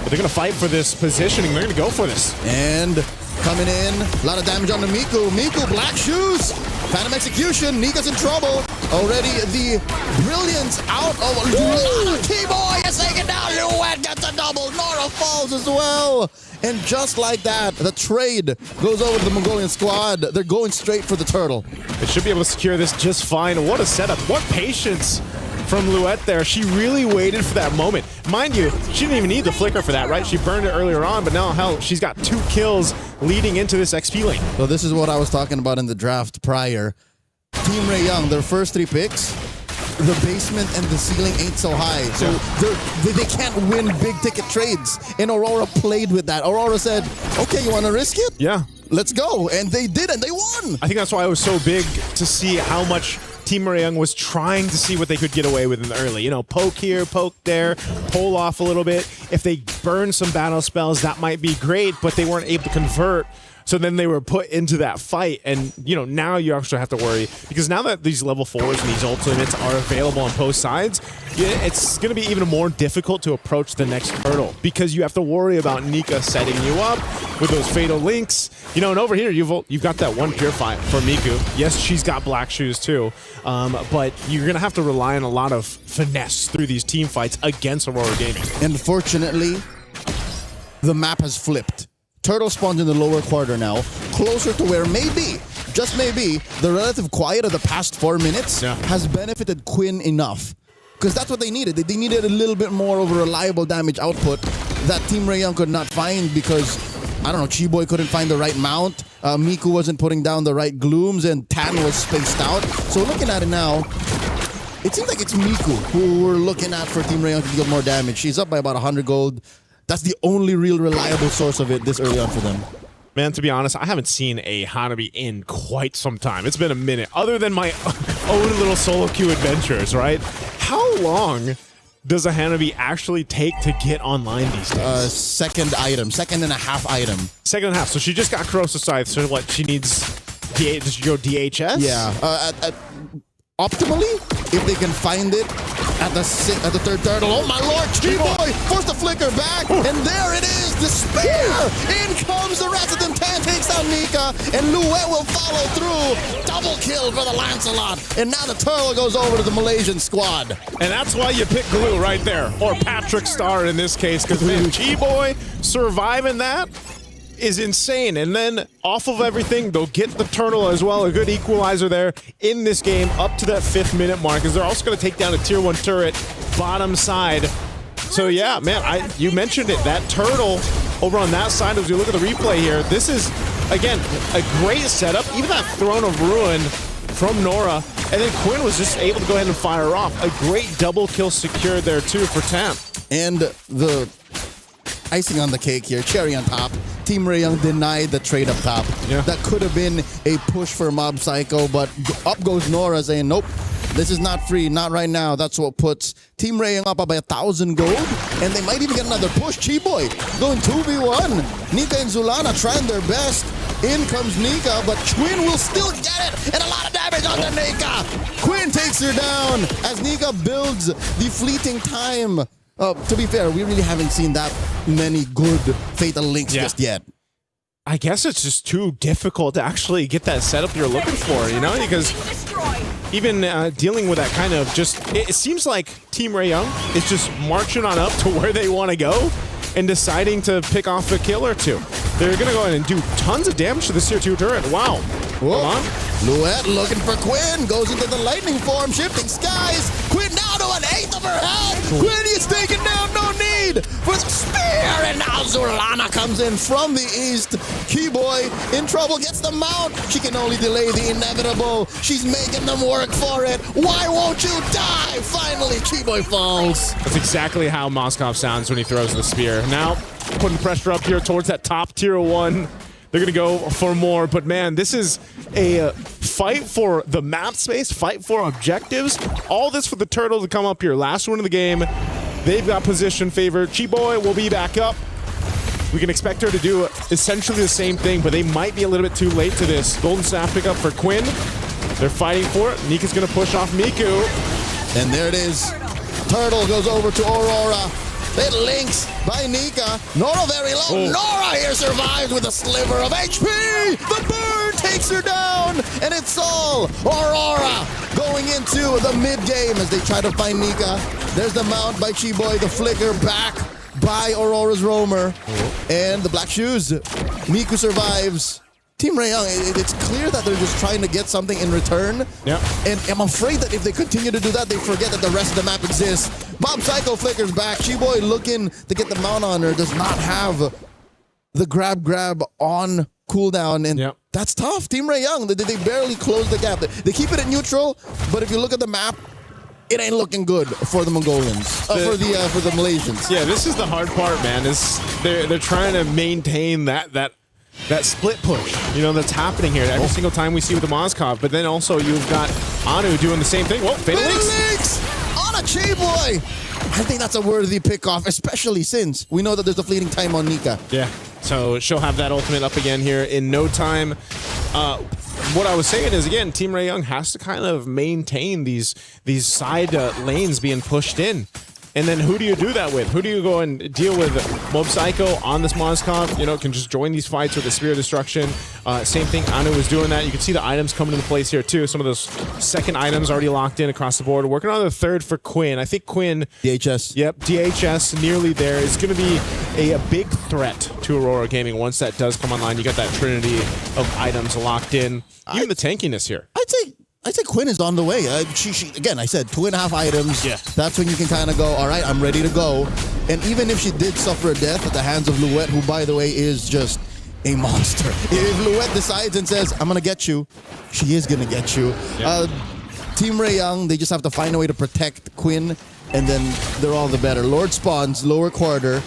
But they're going to fight for this positioning. They're going to go for this. And coming in, a lot of damage on the Miku. Miku, black shoes. Phantom execution. Nika's in trouble. Already the brilliance out of T-Boy is taken down. Luet gets a double. Nora falls as well. And just like that, the trade goes over to the Mongolian squad. They're going straight for the turtle. They should be able to secure this just fine. What a setup. What patience from Luet there. She really waited for that moment. Mind you, she didn't even need the flicker for that, right? She burned it earlier on, but now, hell, she's got 2 kills leading into this XP lane. So this is what I was talking about in the draft prior. Team Ray Young, their first 3 picks, the basement and the ceiling ain't so high. So they can't win big ticket trades. And Aurora played with that. Aurora said, okay, you want to risk it? Yeah. Let's go. And they did, and they won. I think that's why it was so big to see how much Team Ray Young was trying to see what they could get away with in the early. You know, poke here, poke there, pull off a little bit. If they burn some battle spells, that might be great, but they weren't able to convert. So then they were put into that fight, and you know, now you actually have to worry, because now that these level 4s and these ultimates are available on both sides, it's going to be even more difficult to approach the next hurdle, because you have to worry about Nika setting you up with those fatal links. You know, and over here you've got that one purify for Miku. Yes, she's got black shoes too, but you're going to have to rely on a lot of finesse through these team fights against Aurora Gaming. Unfortunately, the map has flipped. Turtle spawns in the lower quarter now, closer to where maybe, just maybe, the relative quiet of the past 4 minutes has benefited Quinn enough. Because that's what they needed. They needed a little bit more of a reliable damage output that Team Ray Young could not find because, I don't know, Chi-Boy couldn't find the right mount, Miku wasn't putting down the right glooms, and Tan was spaced out. So looking at it now, it seems like it's Miku who we're looking at for Team Ray Young to deal more damage. She's up by about 100 gold. That's the only real reliable source of it this early on for them. Man, to be honest, I haven't seen a Hanabi in quite some time. It's been a minute, other than my own little solo queue adventures, right? How long does a Hanabi actually take to get online these days? Second and a half item. Second and a half. So she just got Corrosive Scythe, so what, she needs... Does she go DHS? Yeah. Optimally, if they can find it at the third turtle. Oh my lord, Chi-Boy forced the flicker back, and there it is, despair! In comes the rest of them. Tan takes down Nika, and Luet will follow through. Double kill for the Lancelot, and now the turtle goes over to the Malaysian squad. And that's why you pick Glue right there, or Patrick Star in this case, because Chi-Boy surviving that is insane. And then off of everything, they'll get the turtle as well, a good equalizer there in this game up to that 5th minute mark, as they're also going to take down a tier 1 turret bottom side. So yeah, man, you mentioned it, that turtle over on that side, as you look at the replay here, this is, again, a great setup. Even that Throne of Ruin from Nora, and then Quinn was just able to go ahead and fire off. A great double kill secured there too for Tam. And the icing on the cake here, cherry on top, Team Ray Young denied the trade up top. Yeah. That could have been a push for Mob Psycho, but up goes Nora saying, nope, this is not free, not right now. That's what puts Team Ray Young up by 1,000 gold, and they might even get another push. Chi-Boy going 2v1. Nika and Zulana trying their best. In comes Nika, but Quinn will still get it, and a lot of damage on the Nika. Quinn takes her down as Nika builds the fleeting time. To be fair, we really haven't seen that many good Fatal Links just yet. I guess it's just too difficult to actually get that setup you're looking for, you know, because even dealing with that kind of just, it seems like Team Ray Young is just marching on up to where they want to go and deciding to pick off a kill or two. They're going to go in and do tons of damage to this tier 2 turret. Wow. Whoa. Come on. Luet looking for Quinn. Goes into the lightning form. Shifting skies. Quinn down to an eighth of her health. Quinn is taken down. No need for the spear. And now Zulana comes in from the east. Keyboy in trouble. Gets the mount. She can only delay the inevitable. She's making them work for it. Why won't you die? Finally, Keyboy falls. That's exactly how Moskov sounds when he throws the spear. Now, putting pressure up here towards that top tier 1. They're going to go for more, but man, this is a fight for the map space, fight for objectives. All this for the Turtle to come up here. Last one of the game. They've got position favor. Chiboy will be back up. We can expect her to do essentially the same thing, but they might be a little bit too late to this. Golden Staff pickup for Quinn. They're fighting for it. Nika's going to push off Miku. And there it is. Turtle goes over to Aurora. It links by Nika. Nora very low. Oh. Nora here survives with a sliver of HP. The burn takes her down. And it's all Aurora going into the mid game as they try to find Nika. There's the mount by Chiboy. The flicker back by Aurora's roamer. Oh. And the black shoes. Miku survives. Team Ray Young, it's clear that they're just trying to get something in return. Yeah. And I'm afraid that if they continue to do that, they forget that the rest of the map exists. Bob Psycho flickers back. Chiboy looking to get the mount on her. Does not have the grab on cooldown. And that's tough. Team Ray Young, they barely close the gap. They keep it at neutral, but if you look at the map, it ain't looking good for the Mongolians, for the Malaysians. Yeah, this is the hard part, man. Is they're trying to maintain that split push, you know, that's happening here every single time we see with the Moskov. But then also you've got Anu doing the same thing. Whoa, Fatal Links on a Chiboy. I think that's a worthy pick-off, especially since we know that there's a fleeting time on Nika. Yeah, so she'll have that ultimate up again here in no time. What I was saying is, again, Team Ray Young has to kind of maintain these side lanes being pushed in. And then who do you do that with? Who do you go and deal with? Mob Psycho on this Moskov, you know, can just join these fights with the Spear of Destruction. Same thing, Anu was doing that. You can see the items coming into place here too. Some of those second items already locked in across the board. Working on the third for Quinn. I think Quinn... DHS. Yep, DHS nearly there. Is going to be a big threat to Aurora Gaming once that does come online. You got that trinity of items locked in. Even the tankiness here. I'd say Quinn is on the way. She again, I said 2.5 items. Yeah. That's when you can kind of go, all right, I'm ready to go. And even if she did suffer a death at the hands of Luet, who, by the way, is just a monster. If Luet decides and says, I'm going to get you, she is going to get you. Yep. Team Ray Young, they just have to find a way to protect Quinn, and then they're all the better. Lord spawns, lower quarter.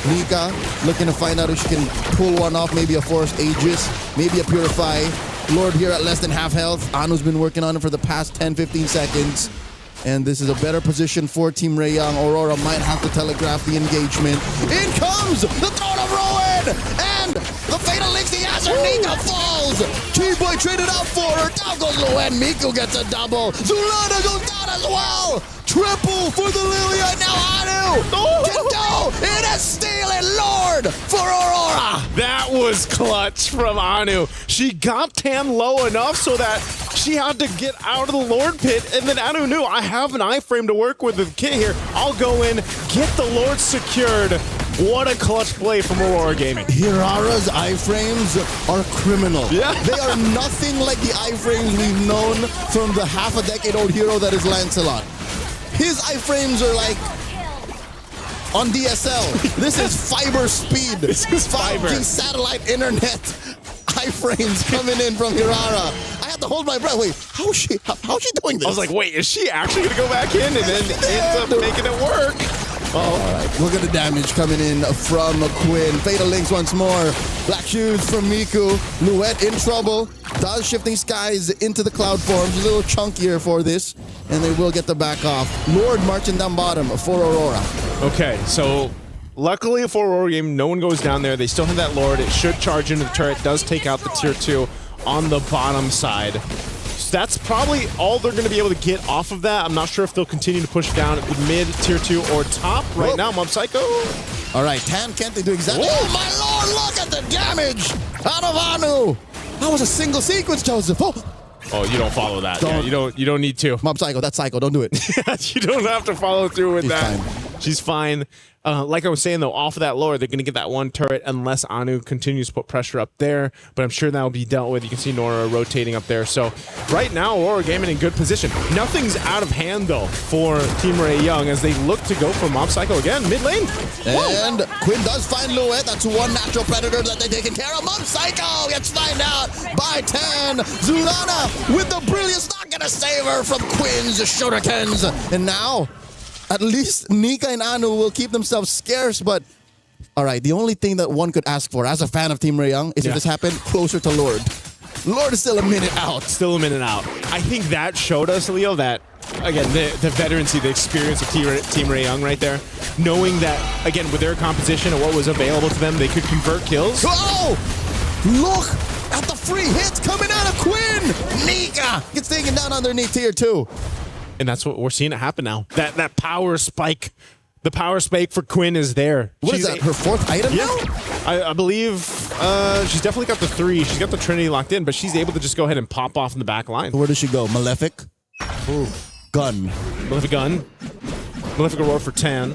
Nika looking to find out if she can pull one off, maybe a Forest Aegis, maybe a Purify. Lord here at less than half health. Anu's been working on it for the past 10-15 seconds. And this is a better position for Team Ray Young. Aurora might have to telegraph the engagement. In comes the Throne of Ruin! And the Fatal Links, the answer, Nika falls! Chiboy traded out for her. Down goes Luan. Miku gets a double. Zulana goes down as well! Triple for the Lilia. Now Anu can do it is stealing Lord for Aurora. That was clutch from Anu. She got Tam low enough so that she had to get out of the Lord pit, and then Anu knew, I have an iframe to work with the kit here. I'll go in, get the Lord secured. What a clutch play from Aurora Gaming. Hirara's iframes are criminal. Yeah. They are nothing like the iframes we've known from the half-a-decade-old hero that is Lancelot. His iframes are like on DSL. This is fiber speed. This is fiber. 5G satellite internet iframes coming in from Hirara. I had to hold my breath. Wait, how's she doing this? I was like, wait, is she actually going to go back in? And then ends up making it work. All right, look at the damage coming in from Quinn. Fatal Links once more. Black shoes from Miku. Luet in trouble. Does shifting skies into the cloud forms. A little chunkier for this. And they will get the back off. Lord marching down bottom for Aurora. Okay, so luckily for Aurora Game, no one goes down there. They still have that Lord. It should charge into the turret. Does take out the tier 2 on the bottom side. That's probably all they're going to be able to get off of that. I'm not sure if they'll continue to push down at the mid, tier 2, or top. Right now, Mob Psycho. All right, Tan, can't they do exactly? Whoa. Oh, my lord, look at the damage Out of Anu. That was a single sequence, Joseph. Oh, you don't follow that. Yeah, you don't need to. Mob Psycho, that's Psycho. Don't do it. You don't have to follow through with She's that. fine. She's fine. Like I was saying, though, off of that lower, they're going to get that one turret unless Anu continues to put pressure up there. But I'm sure that will be dealt with. You can see Nora rotating up there. So right now, Aurora Gaming in good position. Nothing's out of hand, though, for Team Ray Young as they look to go for Mob Psycho again, mid lane. And Quinn does find Luet. That's one natural predator that they're taking care of. Mob Psycho gets found out by 10. Zulana with the brilliance, not going to save her from Quinn's shurikens. And now, at least Nika and Anu will keep themselves scarce, but all right, the only thing that one could ask for as a fan of Team Ray Young is if this happened closer to Lord. Lord is still a minute out. Still a minute out. I think that showed us, Leo, that, again, the veterancy, the experience of Team Ray Young right there, knowing that, again, with their composition and what was available to them, they could convert kills. Oh! Look at the free hits coming out of Quinn! Nika gets taken down underneath tier 2. And that's what we're seeing it happen now. That power spike, the power spike for Quinn is there. What is that, her 4th item now? I believe she's definitely got the 3. She's got the Trinity locked in, but she's able to just go ahead and pop off in the back line. Where does she go? Malefic? Ooh. Gun. Malefic gun. Malefic Aurora for 10.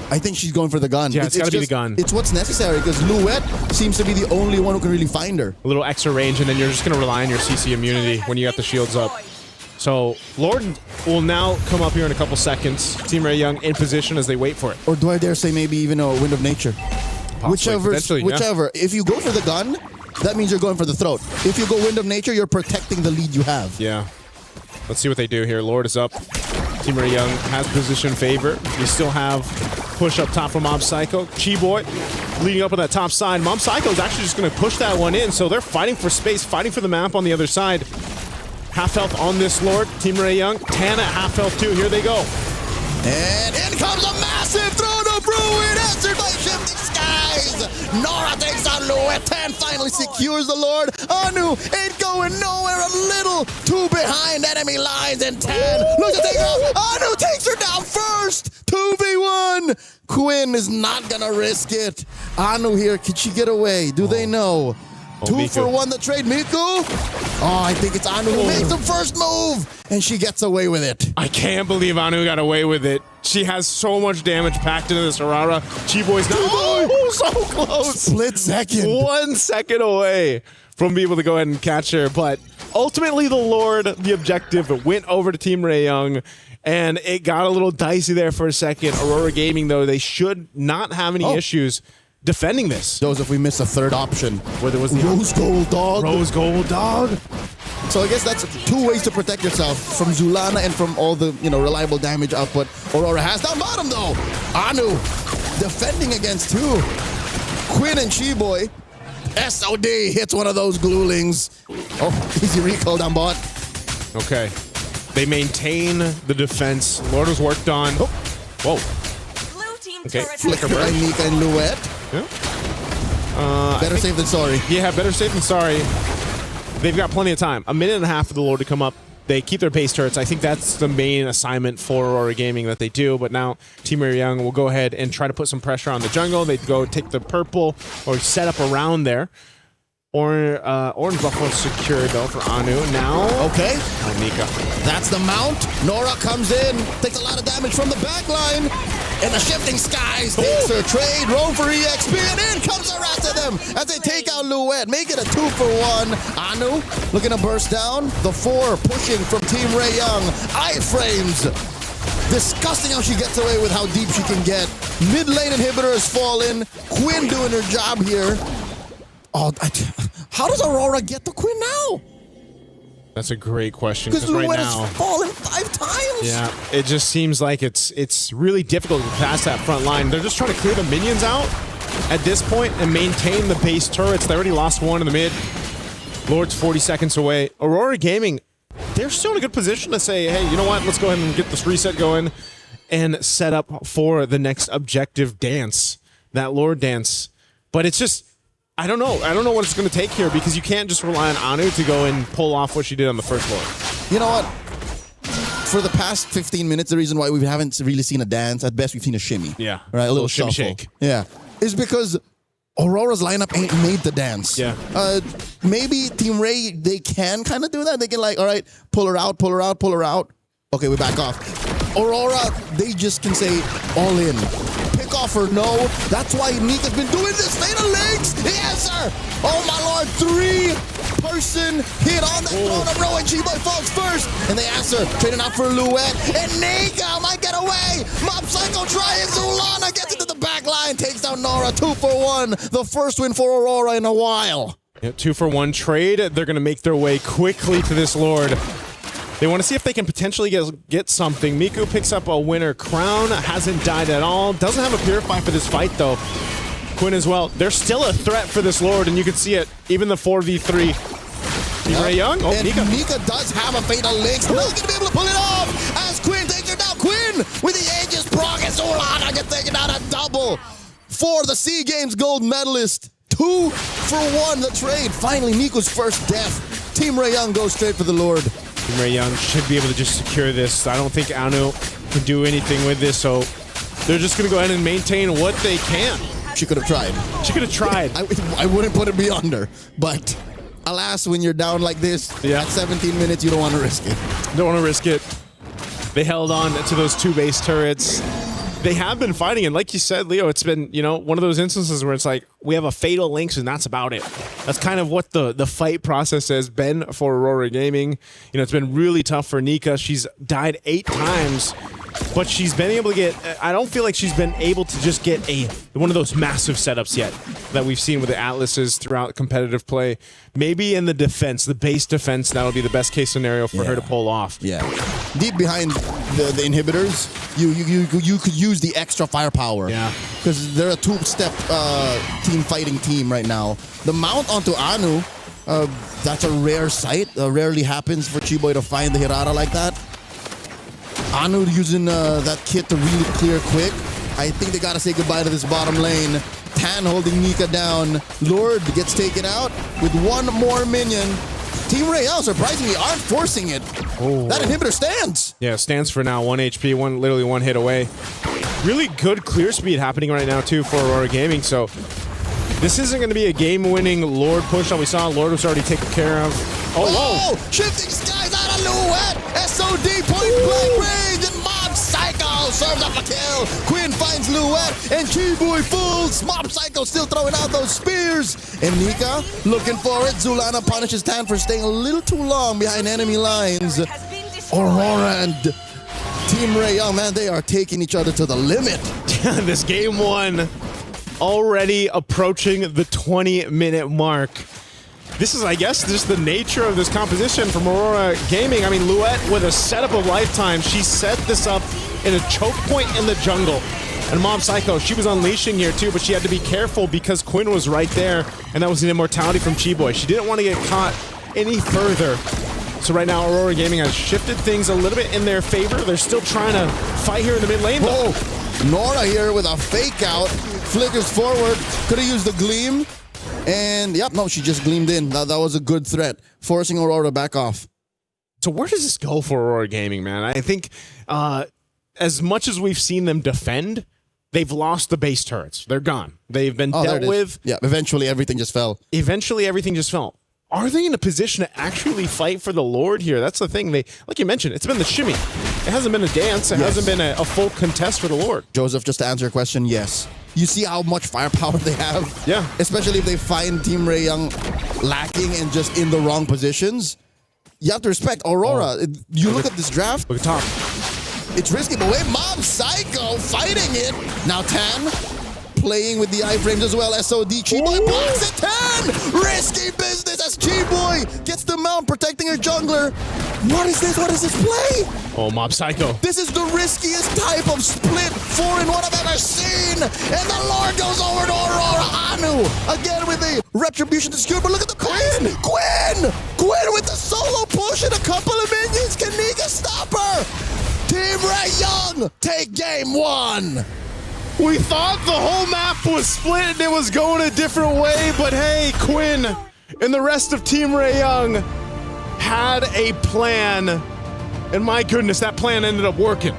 I think she's going for the gun. Yeah, it's got to be the gun. It's what's necessary because Luet seems to be the only one who can really find her. A little extra range, and then you're just going to rely on your CC immunity when you got the shields up. So Lord will now come up here in a couple seconds. Team Ray Young in position as they wait for it. Or do I dare say maybe even a Wind of Nature? Possibly, whichever. If you go for the gun, that means you're going for the throat. If you go Wind of Nature, you're protecting the lead you have. Yeah. Let's see what they do here. Lord is up. Team Ray Young has position favor. You still have push up top from Mob Psycho. Chi-Boy leading up on that top side. Mob Psycho is actually just going to push that one in, so they're fighting for space, fighting for the map on the other side. Half health on this Lord. Team Ray Young. Tan at half health too. Here they go. And in comes a massive throne of ruin answered by Shifting Skies. Nora takes on Luet. Tan finally secures the Lord. Anu ain't going nowhere. A little too behind enemy lines. And Tan looks to take her out. Anu takes her down first. 2v1. Quinn is not going to risk it. Anu here. Can she get away? Do they know? 2 Miku. for 1 the trade. Miku? Oh, I think it's Anu who makes the first move. And she gets away with it. I can't believe Anu got away with it. She has so much damage packed into this Aurora. Chi-Boy's now so close. Split second. 1 second away from being able to go ahead and catch her. But ultimately the Lord, the objective, went over to Team Ray Young. And it got a little dicey there for a second. Aurora Gaming, though, they should not have any issues defending this. Those if we miss a third option. Where there was the Rose Gold Dog. Rose Gold Dog. So I guess that's 2 ways to protect yourself from Zulana and from all the reliable damage output Aurora has. Down bottom though, Anu defending against 2. Quinn and Chi-Boy. SOD hits one of those glulings. Oh, easy recall down bot. Okay. They maintain the defense. Lord was worked on. Oh. Whoa. Okay, flicker by Nika and Luet. Yeah. Better safe than sorry. Yeah, better safe than sorry. They've got plenty of time. A minute and a half for the Lord to come up. They keep their base turrets. I think that's the main assignment for Aurora Gaming that they do. But now Team Ray Young will go ahead and try to put some pressure on the jungle. They go take the purple or set up around there. Orange Buffalo secured though for Anu. Now, okay. Nika. That's the mount. Nora comes in, takes a lot of damage from the back line. And the Shifting Skies takes her trade, roll for EXP, and in comes the rest of them as they take out Luet. Make it a 2 for 1. Anu looking to burst down. The 4 pushing from Team Ray Young. Iframes. Disgusting how she gets away with how deep she can get. Mid lane inhibitor has fallen. Quinn doing her job here. Oh, how does Aurora get to Quinn now? That's a great question. Because right Luet now, has fallen 5 times. Yeah, it just seems like it's really difficult to pass that front line. They're just trying to clear the minions out at this point and maintain the base turrets. They already lost 1 in the mid. Lord's 40 seconds away. Aurora Gaming, they're still in a good position to say, hey, you know what? Let's go ahead and get this reset going and set up for the next objective dance, that Lord dance. But it's just, I don't know. I don't know what it's going to take here because you can't just rely on Anu to go and pull off what she did on the first Lord. You know what? For the past 15 minutes, the reason why we haven't really seen a dance, at best we've seen a shimmy. Yeah. Right? A little shimmy shuffle. shake. Yeah. Is because Aurora's lineup ain't made to dance. Yeah. Maybe Team Ray, they can kind of do that. They can like, all right, pull her out, pull her out, pull her out. Okay, we back off. Aurora, they just can say all in. Pick off or no. That's why Nika's been doing this. Fatal links. Yes, sir. Oh, my Lord. 3-person hit on the throne of Rowan. Chiboy falls first. And they answer. Trading out for Luette. And Nika might get away. Mob Psycho trying. Zulana gets into the back line. Takes down Nora. 2-for-1. The first win for Aurora in a while. Yeah, 2-for-1 trade. They're going to make their way quickly to this Lord. They want to see if they can potentially get something. Miku picks up a winner crown. Hasn't died at all. Doesn't have a Purify for this fight, though. Quinn as well. They're still a threat for this Lord, and you can see it. Even the 4v3. Team Ray Young. Oh, and Nika does have a Fatal Links. Not going to be able to pull it off as Quinn takes her down. Quinn with the Aegis proc and Solana gets taken out a double for the SEA Games gold medalist. 2-for-1 the trade. Finally, Miku's first death. Team Ray Young goes straight for the Lord. Team Ray Young should be able to just secure this. I don't think Anu can do anything with this, so they're just going to go ahead and maintain what they can. She could have tried. She could have tried. I wouldn't put it beyond her, but alas, when you're down like this, at 17 minutes, you don't want to risk it. Don't want to risk it. They held on to those 2 base turrets. They have been fighting, and like you said, Leo, it's been, you know, one of those instances where it's like, we have a Fatal Links, and that's about it. That's kind of what the fight process has been for Aurora Gaming. You know, it's been really tough for Nika. She's died 8 times, but she's been able to get, I don't feel like she's been able to just get one of those massive setups yet that we've seen with the Atlases throughout competitive play. Maybe in the defense, the base defense, that'll be the best case scenario for her to pull off. Yeah. Deep behind the inhibitors, you could use the extra firepower. Yeah. Because they're a 2-step team fighting team right now. The mount onto Anu, that's a rare sight. Rarely happens for Chiboy to find the Hirara like that. Anu using that kit to really clear quick. I think they gotta say goodbye to this bottom lane. Tan holding Nika down. Lord gets taken out with 1 more minion. Team Ray Young surprisingly aren't forcing it. Oh. That inhibitor stands. Yeah, stands for now. 1 HP, literally one hit away. Really good clear speed happening right now, too, for Aurora Gaming. So this isn't going to be a game-winning Lord push that we saw. Lord was already taken care of. Oh, whoa! Shifting skies out of Luette. SOD point-blank range, and Mob Psycho serves up a kill. Quinn finds Luette, and Chiboy fools. Mob Psycho still throwing out those spears. And Nika looking for it. Zulana punishes Tan for staying a little too long behind enemy lines. Aurora and Team Ray Young, man, they are taking each other to the limit. This game 1 already approaching the 20-minute mark. This is, I guess, just the nature of this composition from Aurora Gaming. I mean, Luette with a setup of lifetime. She set this up in a choke point in the jungle. And Mob Psycho, she was unleashing here too, but she had to be careful because Quinn was right there, and that was an immortality from Chiboy. She didn't want to get caught any further. So right now, Aurora Gaming has shifted things a little bit in their favor. They're still trying to fight here in the mid lane, though. Nora here with a fake out. Flickers forward. Could have used the gleam. And, yep, no, she just gleamed in. That was a good threat, forcing Aurora back off. So where does this go for Aurora Gaming, man? I think as much as we've seen them defend, they've lost the base turrets. They're gone. They've been dealt with. Yeah, eventually everything just fell. Are they in a position to actually fight for the Lord here? That's the thing. Like you mentioned, it's been the shimmy. It hasn't been a dance. It hasn't been a full contest for the Lord. Joseph, just to answer your question, yes. You see how much firepower they have? Yeah. Especially if they find Team Ray Young lacking and just in the wrong positions. You have to respect Aurora. You look at this draft. Look at top. It's risky, but wait, Mob Psycho fighting it. Now Tan playing with the iframes as well. SOD, Chiboy blocks it. Tan! Risky business as Chiboy gets the mount protecting her jungler. What is this? What is this play? Oh, Mob Psycho. This is the riskiest type of split 4-in-1 I've ever seen. And the Lord goes over to Aurora. Anu again with the retribution to skewer. But look at the Quinn! Quinn with the solo push and a couple of minions. Can Nika stop her? Team Ray Young take game 1. We thought the whole map was split and it was going a different way, but hey, Quinn and the rest of Team Ray Young had a plan, and my goodness, that plan ended up working.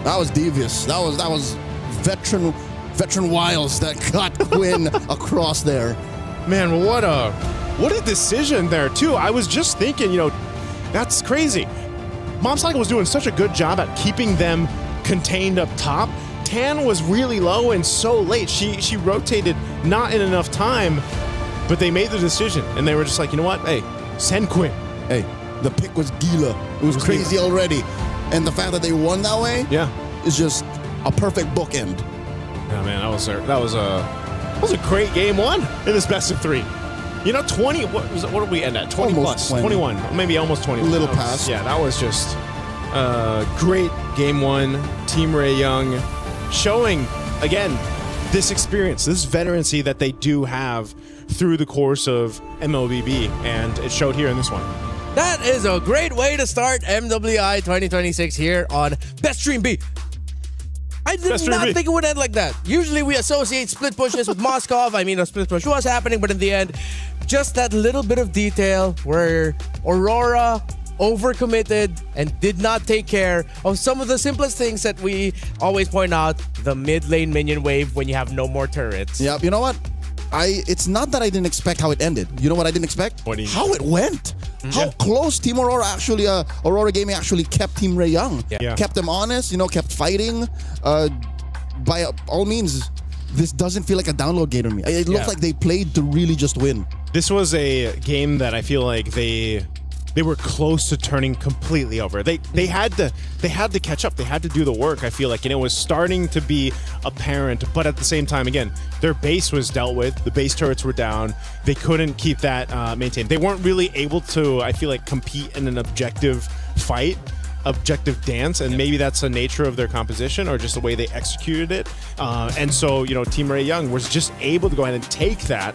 That was devious. That was veteran veteran Wiles that got Quinn across there. Man, what a decision there, too. I was just thinking, that's crazy. Mom Cycle was doing such a good job at keeping them contained up top. Tan was really low and so late. She rotated not in enough time, but they made the decision, and they were just like, you know what? Hey, send Quinn. Hey, the pick was Gila. It was crazy already. And the fact that they won that way is just a perfect bookend. Yeah, man, that was a great game one in this best of 3. 20, what did we end at? 20 almost plus, 20. 21, maybe almost 21. A little past. Yeah, that was just great game one. Team Ray Young showing, again, this experience, this veterancy that they do have through the course of MLBB, and it showed here in this one. That is a great way to start MWI 2026 here on Best Stream B. I did not think it would end like that. Usually we associate split pushes with Moskov. I mean, a split push was happening, but in the end, just that little bit of detail where Aurora overcommitted and did not take care of some of the simplest things that we always point out, the mid lane minion wave when you have no more turrets. Yeah, you know what? It's not that I didn't expect how it ended. You know what I didn't expect? How it went. How close Team Aurora actually, Aurora Gaming actually kept Team Ray Young. Yeah. Kept them honest, kept fighting. By all means, this doesn't feel like a download game to me. It looks like they played to really just win. This was a game that I feel like they were close to turning completely over. They had to catch up. They had to do the work, I feel like, and it was starting to be apparent, but at the same time, again, their base was dealt with. The base turrets were down. They couldn't keep that maintained. They weren't really able to, I feel like, compete in an objective fight, objective dance, and maybe that's the nature of their composition or just the way they executed it. And so, Team Ray Young was just able to go ahead and take that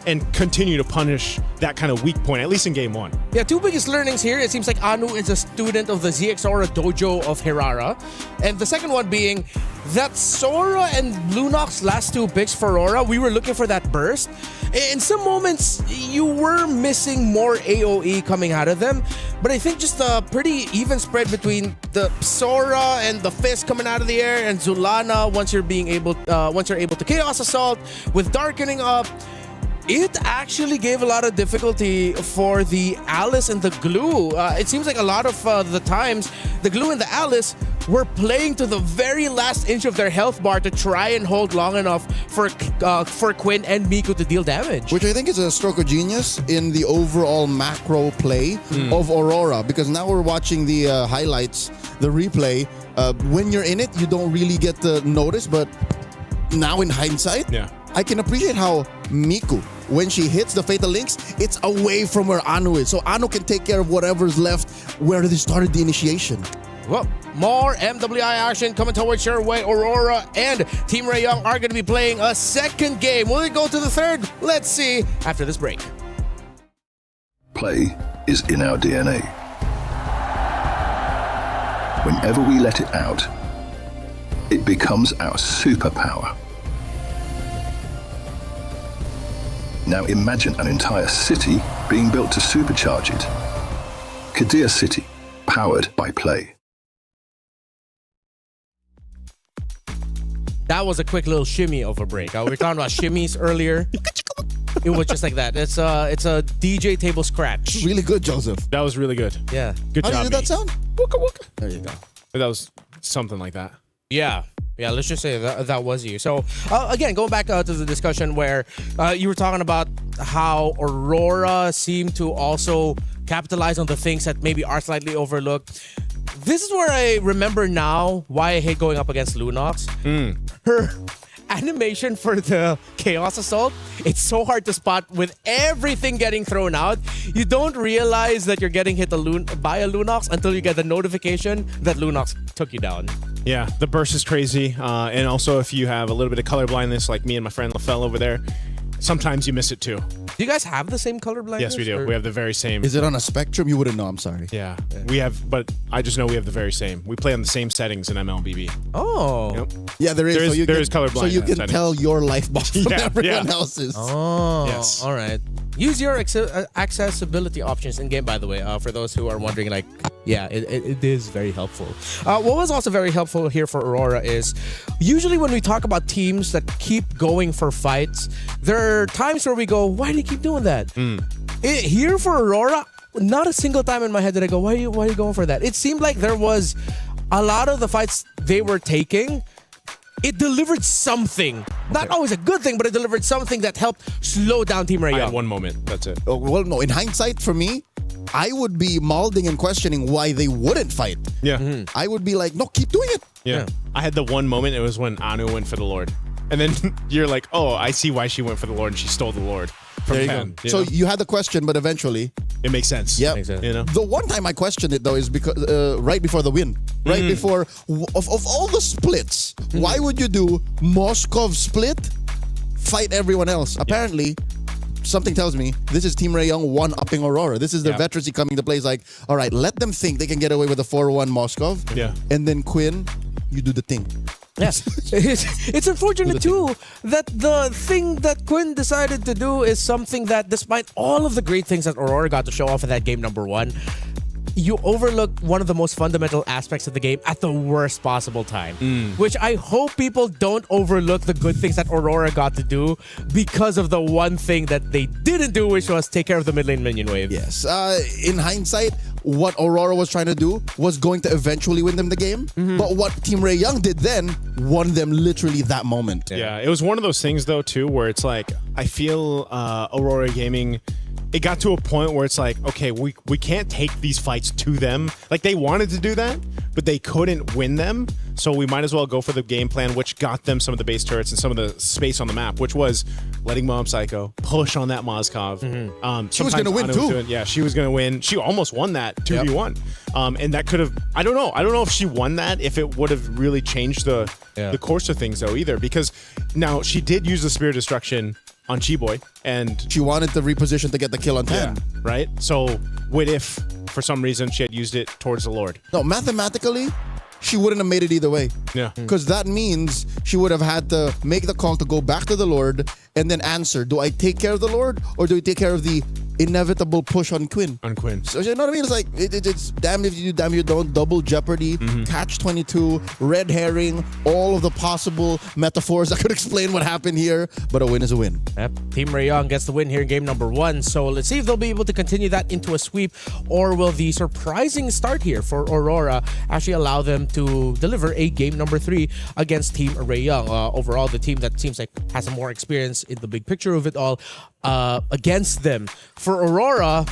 and continue to punish that kind of weak point, at least in game one. Yeah, 2 biggest learnings here. It seems like Anu is a student of the ZXaura dojo of Hirara. And the second one being that Sora and Lunox's last 2 picks for Aurora, we were looking for that burst. In some moments, you were missing more AoE coming out of them, but I think just a pretty even spread between the Sora and the Fist coming out of the air and Zulana once you're able to Chaos Assault with Darkening up. It actually gave a lot of difficulty for the Alice and the Glue. It seems like a lot of the times, the Glue and the Alice were playing to the very last inch of their health bar to try and hold long enough for Quinn and Miku to deal damage. Which I think is a stroke of genius in the overall macro play of Aurora, because now we're watching the highlights, the replay. When you're in it, you don't really get to notice, but now in hindsight, I can appreciate how Miku, when she hits the Fatal Links, it's away from where Anu is. So Anu can take care of whatever's left where they started the initiation. Well, more MWI action coming towards your way. Aurora and Team Ray Young are going to be playing a second game. Will it go to the third? Let's see after this break. Play is in our DNA. Whenever we let it out, it becomes our superpower. Now imagine an entire city being built to supercharge it. Kadir City, powered by Play. That was a quick little shimmy of a break. We were talking about shimmies earlier. It was just like that. It's a DJ table scratch. Really good, Joseph. That was really good. Yeah. Good job. How did that sound? Wooka wooka. There you go. That was something like that. Yeah, let's just say that was you. So, again, going back to the discussion where you were talking about how Aurora seemed to also capitalize on the things that maybe are slightly overlooked. This is where I remember now why I hate going up against Lunox. Her animation for the Chaos Assault, it's so hard to spot with everything getting thrown out. You don't realize that you're getting hit by a Lunox until you get the notification that Lunox took you down. Yeah, the burst is crazy. And also, if you have a little bit of color blindness, like me and my friend LaFell over there, sometimes you miss it too. Do you guys have the same color blindness? Yes, we do. We have the very same. Is it on a spectrum? You wouldn't know. I'm sorry. Yeah, we have, but I just know we have the very same. We play on the same settings in MLBB. Oh. Yep. Yeah, there is. There is color blindness. So you can tell your life box from everyone yeah. else's. Oh, yes. All right. Use your accessibility options in game, by the way, for those who are wondering, like, Yeah, it is very helpful. What was also very helpful here for Aurora is usually when we talk about teams that keep going for fights, there are times where we go, why do you keep doing that? Here for Aurora, not a single time in my head did I go, why are you going for that? It seemed like there was a lot of the fights they were taking, it delivered something. Not always a good thing, but it delivered something that helped slow down Team Ray I Young. had one moment. That's it. Oh, well, no. In hindsight, for me, I would be malding and questioning why they wouldn't fight. Yeah. I would be like, no, keep doing it. Yeah. I had the one moment. It was when Anu went for the Lord. And then you're like, oh, I see why she went for the Lord and she stole the Lord. From There you Ken, go. So know? you had the question, but eventually... It makes sense. Yeah. You know? The one time I questioned it, though, is because right before the win. Right before... Of all the splits, why would you do Moskov split, fight everyone else? Apparently... Something tells me this is Team Ray Young one-upping Aurora. This is their veterancy coming to play. It's like, all right, let them think they can get away with a 4-1 Moskov. Yeah. And then Quinn, you do the thing. Yes. It's unfortunate too that the thing that Quinn decided to do is something that, despite all of the great things that Aurora got to show off in that game number 1, you overlook one of the most fundamental aspects of the game at the worst possible time. Which I hope people don't overlook the good things that Aurora got to do because of the one thing that they didn't do, which was take care of the mid lane minion wave. Yes. In hindsight, what Aurora was trying to do was going to eventually win them the game. But what Team Ray Young did then won them literally that moment. Yeah. It was one of those things, though, too, where it's like, I feel Aurora Gaming... It got to a point where it's like, okay, we can't take these fights to them. Like, they wanted to do that, but they couldn't win them. So we might as well go for the game plan, which got them some of the base turrets and some of the space on the map, which was letting Mob Psycho push on that Moskov. She was going to win, too. Yeah, she was going to win. She almost won that 2v1. And that could have... I don't know. I don't know if she won that, if it would have really changed the course of things, though, either. Because now she did use the Spear of Destruction on Chi-Boy, and she wanted the reposition to get the kill on 10. Right? So what if, for some reason, she had used it towards the Lord? No, mathematically, she wouldn't have made it either way. Yeah. Because that means she would have had to make the call to go back to the Lord and then answer, do I take care of the Lord or do I take care of the inevitable push on Quinn? On Quinn. So you know what I mean? It's like, it's damn if you do, damn you don't, double jeopardy, catch-22, red herring, all of the possible metaphors that could explain what happened here, but a win is a win. Yep. Team Ray Young gets the win here in game number 1. So let's see if they'll be able to continue that into a sweep, or will the surprising start here for Aurora actually allow them to deliver a game number 3 against Team Ray Young. Overall, the team that seems like has more experience in the big picture of it all against them. For Aurora,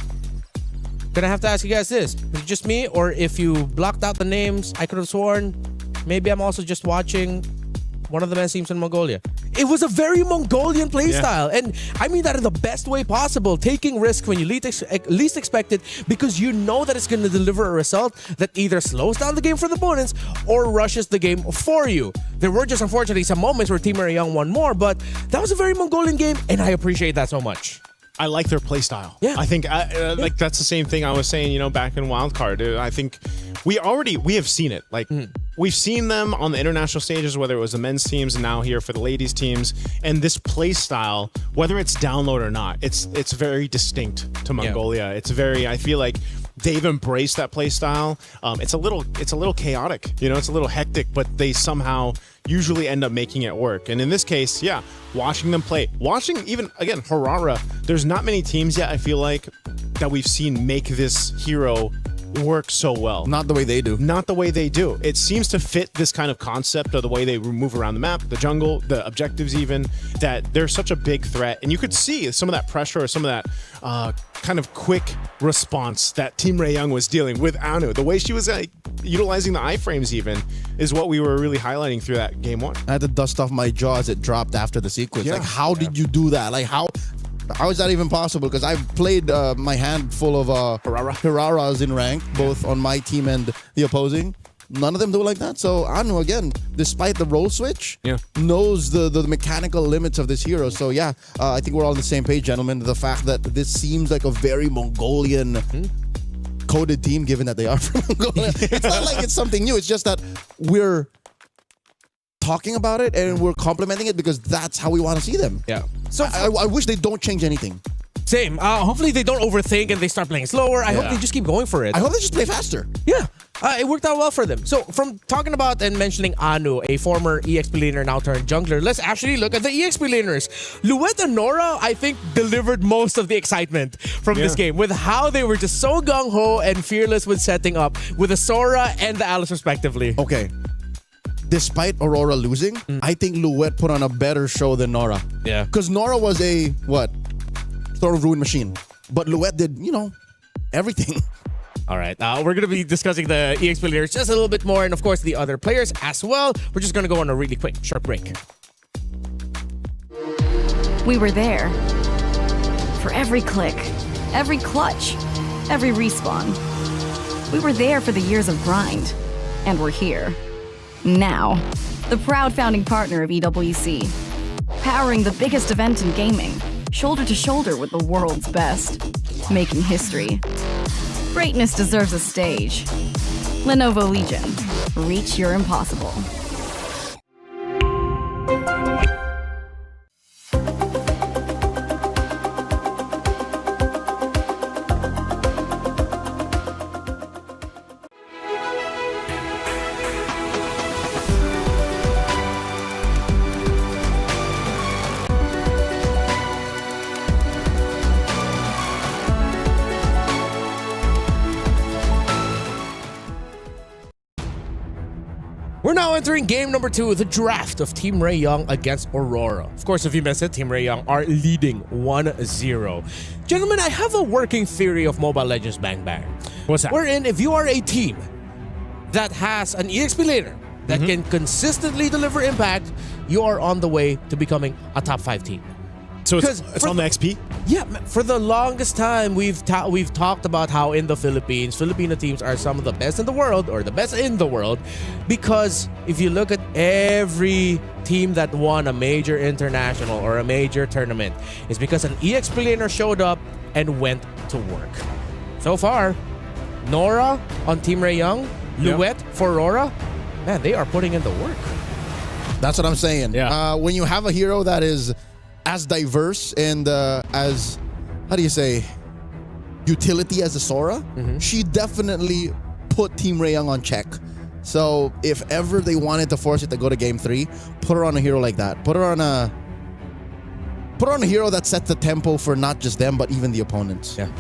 gonna have to ask you guys this. Is it just me, or if you blocked out the names, I could have sworn maybe I'm also just watching one of the men's teams in Mongolia. It was a very Mongolian playstyle. And I mean that in the best way possible. Taking risk when you least expect it, because you know that it's going to deliver a result that either slows down the game for the opponents or rushes the game for you. There were just unfortunately some moments where Team Ray Young won more, but that was a very Mongolian game, and I appreciate that so much. I like their play style. Yeah. I think like that's the same thing I was saying, back in Wildcard. I think we have seen it. Like we've seen them on the international stages, whether it was the men's teams and now here for the ladies teams. And this play style, whether it's download or not, it's very distinct to Mongolia. It's very, I feel like they've embraced that play style. It's a little chaotic, it's a little hectic, but they somehow usually end up making it work. And in this case, watching them play, watching even, again, Harara, there's not many teams yet, I feel like, that we've seen make this hero work so well. Not the way they do. Not the way they do. It seems to fit this kind of concept of the way they move around the map, the jungle, the objectives even, that they're such a big threat. And you could see some of that pressure or some of that kind of quick response that Team Ray Young was dealing with Anu. The way she was utilizing the iframes even is what we were really highlighting through that game 1. I had to dust off my jaw as it dropped after the sequence. Like, how did you do that? Like, how is that even possible? Because I've played my handful of Hiraras in rank, both on my team and the opposing. None of them do it like that. So Anu, again, despite the role switch, knows the mechanical limits of this hero. So I think we're all on the same page, gentlemen. The fact that this seems like a very Mongolian coded team, given that they are from Mongolia. It's not like it's something new. It's just that we're talking about it and we're complimenting it because that's how we want to see them. Yeah. So I wish they don't change anything. Same. Hopefully they don't overthink and they start playing slower. I hope they just keep going for it. I hope they just play faster. Yeah. It worked out well for them. So from talking about and mentioning Anu, a former EXP laner now turned jungler, let's actually look at the EXP laners. Luet and Nora, I think, delivered most of the excitement from this game with how they were just so gung-ho and fearless with setting up with the Sora and the Alice respectively. Okay. Despite Aurora losing, I think Luet put on a better show than Nora. Yeah. Because Nora was a, sort of ruined machine. But Luet did, everything. All right, we're going to be discussing the EXP players just a little bit more, and of course the other players as well. We're just going to go on a really quick, short break. We were there. For every click, every clutch, every respawn. We were there for the years of grind. And we're here. Now. The proud founding partner of EWC. Powering the biggest event in gaming. Shoulder to shoulder with the world's best. Making history. Greatness deserves a stage. Lenovo Legion. Reach your impossible. We're now entering game number 2, the draft of Team Ray Young against Aurora. Of course, if you missed it, Team Ray Young are leading 1-0. Gentlemen, I have a working theory of Mobile Legends Bang Bang. What's that? Wherein, if you are a team that has an EXP laner that can consistently deliver impact, you are on the way to becoming a top 5 team. So it's on the XP? Yeah, for the longest time, we've talked about how in the Philippines, Filipino teams are some of the best in the world, or the best in the world, because if you look at every team that won a major international or a major tournament, it's because an EXP laner showed up and went to work. So far, Nora on Team Ray Young, Luet for Aurora, man, they are putting in the work. That's what I'm saying. Yeah. When you have a hero that is as diverse and as, how do you say, utility as a Sora, she definitely put Team Ray Young on check. So if ever they wanted to force it to go to game 3, put her on a hero like that. Put her on a hero that sets the tempo for not just them, but even the opponents. Yeah.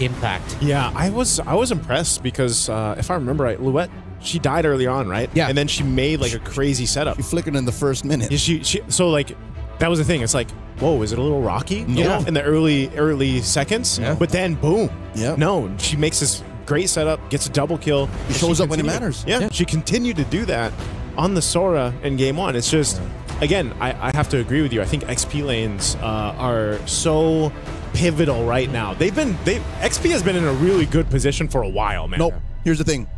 Impact. Yeah, I was impressed because if I remember right, Luet, she died early on, right? Yeah. And then she made like a crazy setup. She flickered in the first minute. Yeah, so like, that was the thing. It's like, whoa, is it a little rocky? No. You know, in the early seconds. Yeah. But then, boom. Yeah. No, she makes this great setup, gets a double kill. She shows up when it matters. Yeah, she continued to do that on the Sora in game 1. It's just, again, I have to agree with you. I think XP lanes are so pivotal right now. XP has been in a really good position for a while, man. Nope. Here's the thing.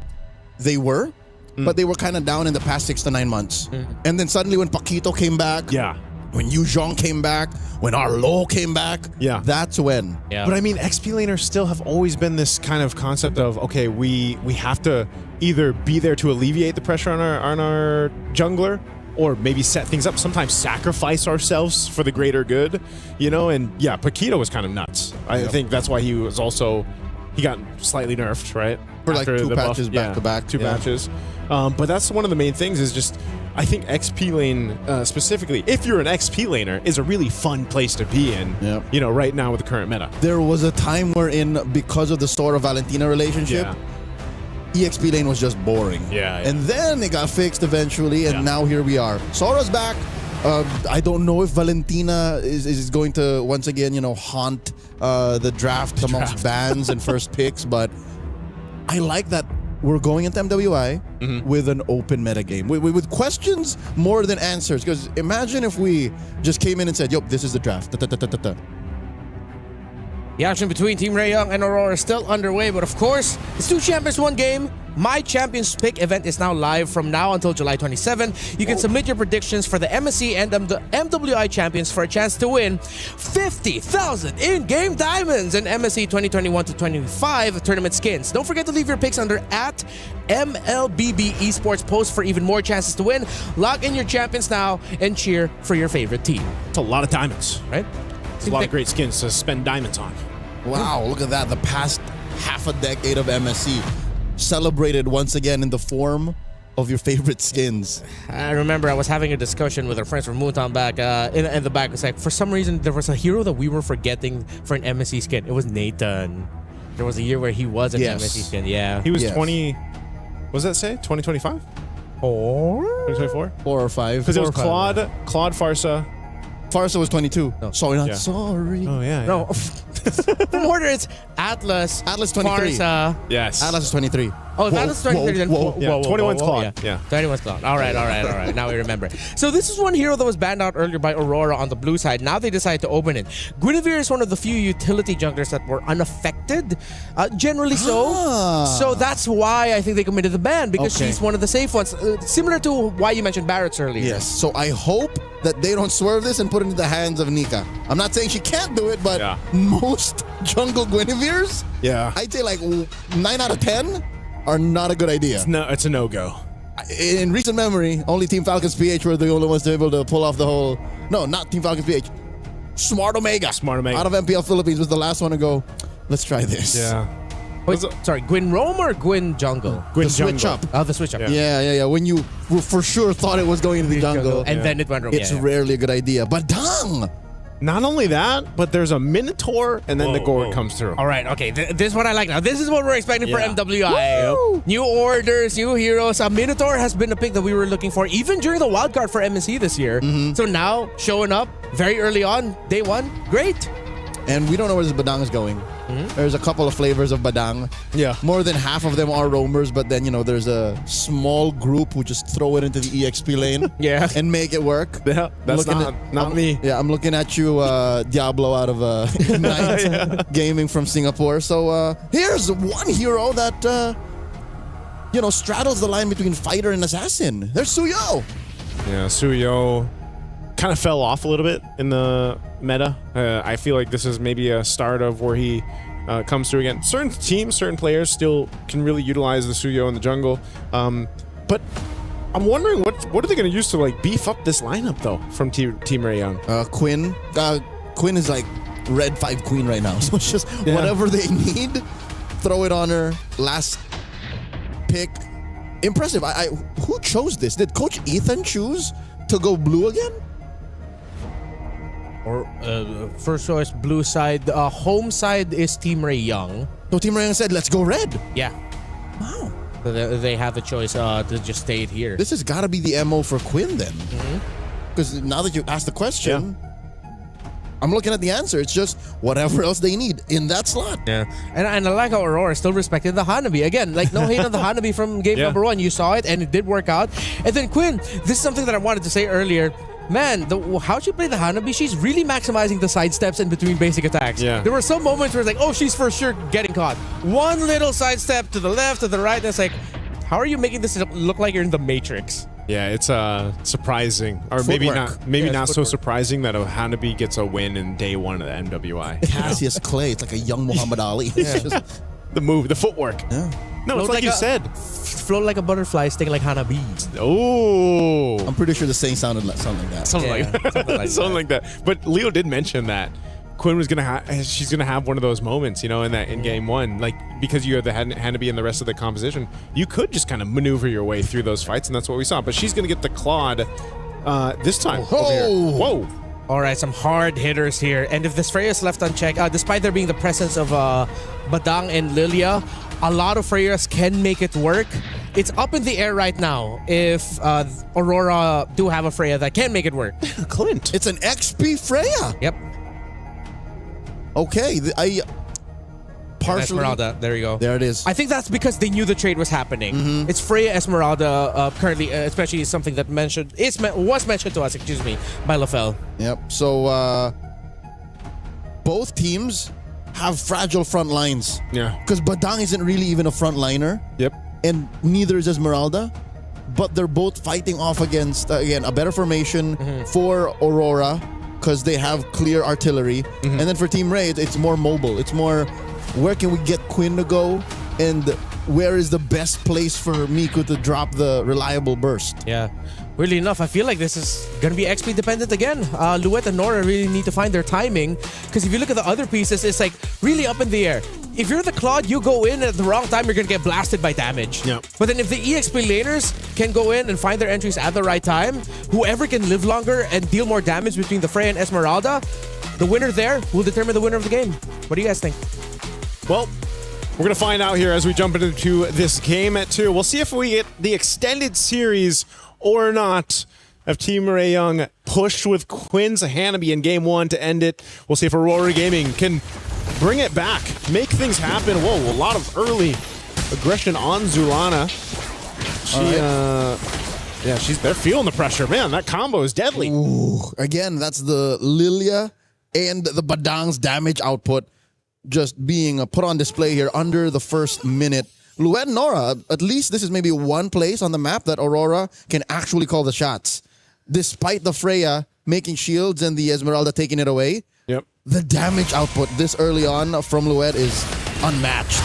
They were, but they were kind of down in the past 6 to 9 months. And then suddenly when Paquito came back, when Yu Zhong came back, when Arlo came back, that's when. Yeah. But I mean, XP laners still have always been this kind of concept of, okay, we have to either be there to alleviate the pressure on our jungler, or maybe set things up, sometimes sacrifice ourselves for the greater good, you know? And yeah, Paquito was kind of nuts. I think that's why he got slightly nerfed, right? For like 2 patches back to back. 2 matches. But that's one of the main things is just, I think XP lane, specifically, if you're an XP laner, is a really fun place to be in, you know, right now with the current meta. There was a time wherein, because of the Sora-Valentina relationship, EXP lane was just boring. And then it got fixed eventually, and now here we are. Sora's back. I don't know if Valentina is going to, once again, you know, haunt the draft amongst bans and first picks, but I like that we're going into MWI with an open meta game. With questions more than answers. Because imagine if we just came in and said, yup, this is the draft. The action between Team Ray Young and Aurora is still underway, but of course, it's 2 champions, 1 game. My Champions Pick event is now live from now until July 27. You can submit your predictions for the MSC and MWI champions for a chance to win 50,000 in-game diamonds and MSC 2021-25 tournament skins. Don't forget to leave your picks under @MLBB Esports post for even more chances to win. Log in your champions now and cheer for your favorite team. It's a lot of diamonds, right? There's a lot of great skins to spend diamonds on. Wow, look at that. The past half a decade of MSC celebrated once again in the form of your favorite skins. I remember I was having a discussion with our friends from Moontown back in the back. It's like, for some reason, there was a hero that we were forgetting for an MSC skin. It was Nathan. There was a year where he was an MSC skin. Yeah. He was 20... What does that say? 2025? 2024? 4 or 5. Because it was Claude, Farsa. Farsa was 22. No. Sorry, not sorry. Oh, yeah. No. From order, it's Atlas. Atlas 23. Farsa. Yes. Atlas is 23. Oh, Atlas is 23. Then 21's Claude. Yeah. 21's Claude. All right. Now we remember. So this is one hero that was banned out earlier by Aurora on the blue side. Now they decide to open it. Guinevere is one of the few utility junglers that were unaffected, generally so. So that's why I think they committed the ban, because she's one of the safe ones. Similar to why you mentioned Barrett's earlier. Yes. So I hope that they don't swerve this and put it into the hands of Nika. I'm not saying she can't do it, but most jungle Guineveres, I'd say like 9 out of 10 are not a good idea. It's a no-go. In recent memory, only Team Falcons PH were the only ones to be able to pull off the whole... No, not Team Falcons PH. Smart Omega. Out of MPL Philippines was the last one to go, let's try this. Yeah. Wait, sorry, Gwyn Rome or Gwyn Jungle? Gwyn Jungle. Switch up. Oh, the switch up. Yeah. When you for sure thought it was going into the jungle. And then it went wrong. It's rarely a good idea. But dang! Not only that, but there's a Minotaur, and then the Gourd comes through. All right, okay. This is what I like now. This is what we're expecting for MWI. New orders, new heroes. Minotaur has been a pick that we were looking for, even during the wildcard for MSC this year. So now, showing up very early on, day one, great. And we don't know where this Badang is going. There's a couple of flavors of Badang. Yeah. More than half of them are roamers, but then, there's a small group who just throw it into the EXP lane and make it work. Yeah, that's not me. Yeah, I'm looking at you, Diablo out of Ignite Gaming from Singapore. So here's one hero that, straddles the line between fighter and assassin. There's Suyo. Yeah, Suyo kind of fell off a little bit in the meta. I feel like this is maybe a start of where he comes through again. Certain teams, certain players still can really utilize the Suyo in the jungle. But I'm wondering what are they going to use to beef up this lineup though from Team Raeyang? Quinn. Quinn is like red 5 queen right now. So it's just whatever they need, throw it on her. Last pick. Impressive. Who chose this? Did Coach Ethan choose to go blue again? Or first choice, blue side. Home side is Team Raeyang. So Team Raeyang said, let's go red. Yeah. Wow. So they have the choice to just stay here. This has got to be the MO for Quinn then. Because now that you asked the question, I'm looking at the answer. It's just whatever else they need in that slot. Yeah. And I like how Aurora still respected the Hanabi. Again, no hate on the Hanabi from game number 1. You saw it and it did work out. And then Quinn, this is something that I wanted to say earlier. Man, how she play the Hanabi, she's really maximizing the sidesteps in between basic attacks. Yeah. There were some moments where it's like, oh, she's for sure getting caught. One little sidestep to the left, to the right, and it's like, how are you making this look like you're in the Matrix? Yeah, it's surprising. Or Footwork. maybe not so surprising that a Hanabi gets a win in day 1 of the MWI. Cassius Clay, it's like a young Muhammad Ali. It's just the move, the footwork. Yeah. No, it's like you said. Float like a butterfly, sting like Hanabi. Oh. I'm pretty sure the saying sounded like something like that. Something like that. But Leo did mention that Quinn was she's gonna have one of those moments, in game 1, because you have the Hanabi and the rest of the composition, you could just kind of maneuver your way through those fights, and that's what we saw. But she's gonna get the Claude this time. Whoa. All right, some hard hitters here. And if this Freya is left unchecked, despite there being the presence of Badang and Lilia, a lot of Freyas can make it work. It's up in the air right now if Aurora do have a Freya that can make it work. Clint. It's an XP Freya. Yep. Okay, partially. Esmeralda, there you go. There it is. I think that's because they knew the trade was happening. It's Freya Esmeralda currently, especially something that was mentioned to us, by LaFell. Yep. So both teams have fragile front lines. Yeah. Because Badang isn't really even a front liner. Yep. And neither is Esmeralda. But they're both fighting off against, again, a better formation for Aurora because they have clear artillery. And then for Team Raid, it's more mobile. It's more, where can we get Quinn to go? And where is the best place for Miku to drop the reliable burst. Yeah. Weirdly enough, I feel like this is going to be XP dependent again. Luet and Nora really need to find their timing, because if you look at the other pieces, it's like really up in the air. If you're the Claude, you go in at the wrong time, you're going to get blasted by damage. Yeah. But then if the EXP laners can go in and find their entries at the right time, whoever can live longer and deal more damage between the Frey and Esmeralda, the winner there will determine the winner of the game. What do you guys think? Well, we're going to find out here as we jump into this game at 2. We'll see if we get the extended series or not of Team Ray Young pushed with Quinn's Hanabi in game 1 to end it. We'll see if Aurora Gaming can bring it back, make things happen. Whoa, a lot of early aggression on Zulana. They're feeling the pressure. Man, that combo is deadly. Ooh, again, that's the Lilia and the Badang's damage output just being put on display here under the first minute. Luet and Nora, at least this is maybe one place on the map that Aurora can actually call the shots. Despite the Freya making shields and the Esmeralda taking it away, the damage output this early on from Luet is unmatched.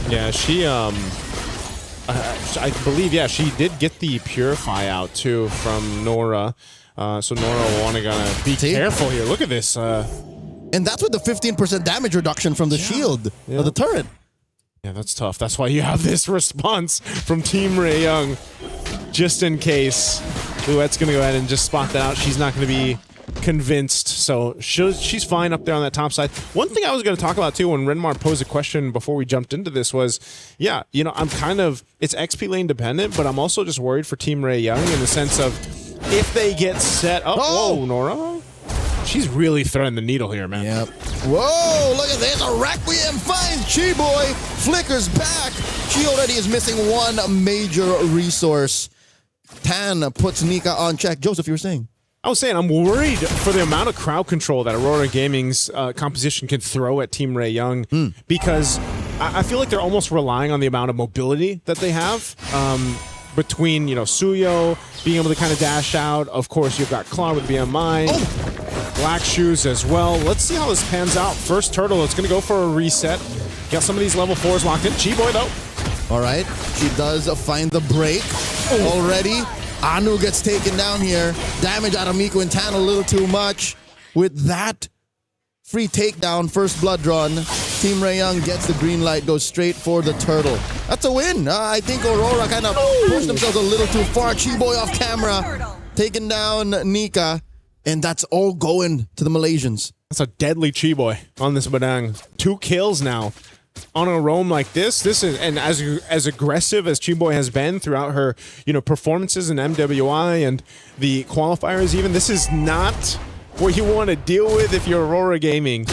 Yeah, she, I believe, she did get the Purify out too from Nora. So Nora will want to be careful here. Look at this. And that's with the 15% damage reduction from the shield of the turret. Yeah, that's tough. That's why you have this response from Team Ray Young. Just in case Luet's going to go ahead and just spot that out. She's not going to be convinced. So she's fine up there on that top side. One thing I was going to talk about too when Renmar posed a question before we jumped into this was, I'm kind of, it's XP lane dependent, but I'm also just worried for Team Ray Young in the sense of if they get set up. Whoa, Nora. She's really threading the needle here, man. Yep. Whoa, look at this. A Requiem finds Chi-Boy. Flickers back. She already is missing one major resource. Tan puts Nika on check. Joseph, you were saying? I was saying I'm worried for the amount of crowd control that Aurora Gaming's composition can throw at Team Ray Young because I feel like they're almost relying on the amount of mobility that they have. Between, Suyo being able to kind of dash out. Of course, you've got Claw with BMI. Black Shoes as well. Let's see how this pans out. First Turtle, it's going to go for a reset. Got some of these level 4s locked in. Chi-Boy, though. All right. She does find the break already. Anu gets taken down here. Damage out of Miku and Tan a little too much. With that free takedown, first blood drawn, Team Ray Young gets the green light, goes straight for the turtle. That's a win. I think Aurora kind of pushed themselves a little too far. Chi-Boy off camera, taking down Nika, and that's all going to the Malaysians. That's a deadly Chi-Boy on this Badang. 2 kills now on a roam like this. This is, and as aggressive as Chi-Boy has been throughout her, performances in MWI and the qualifiers even, this is not what you want to deal with if you're Aurora Gaming.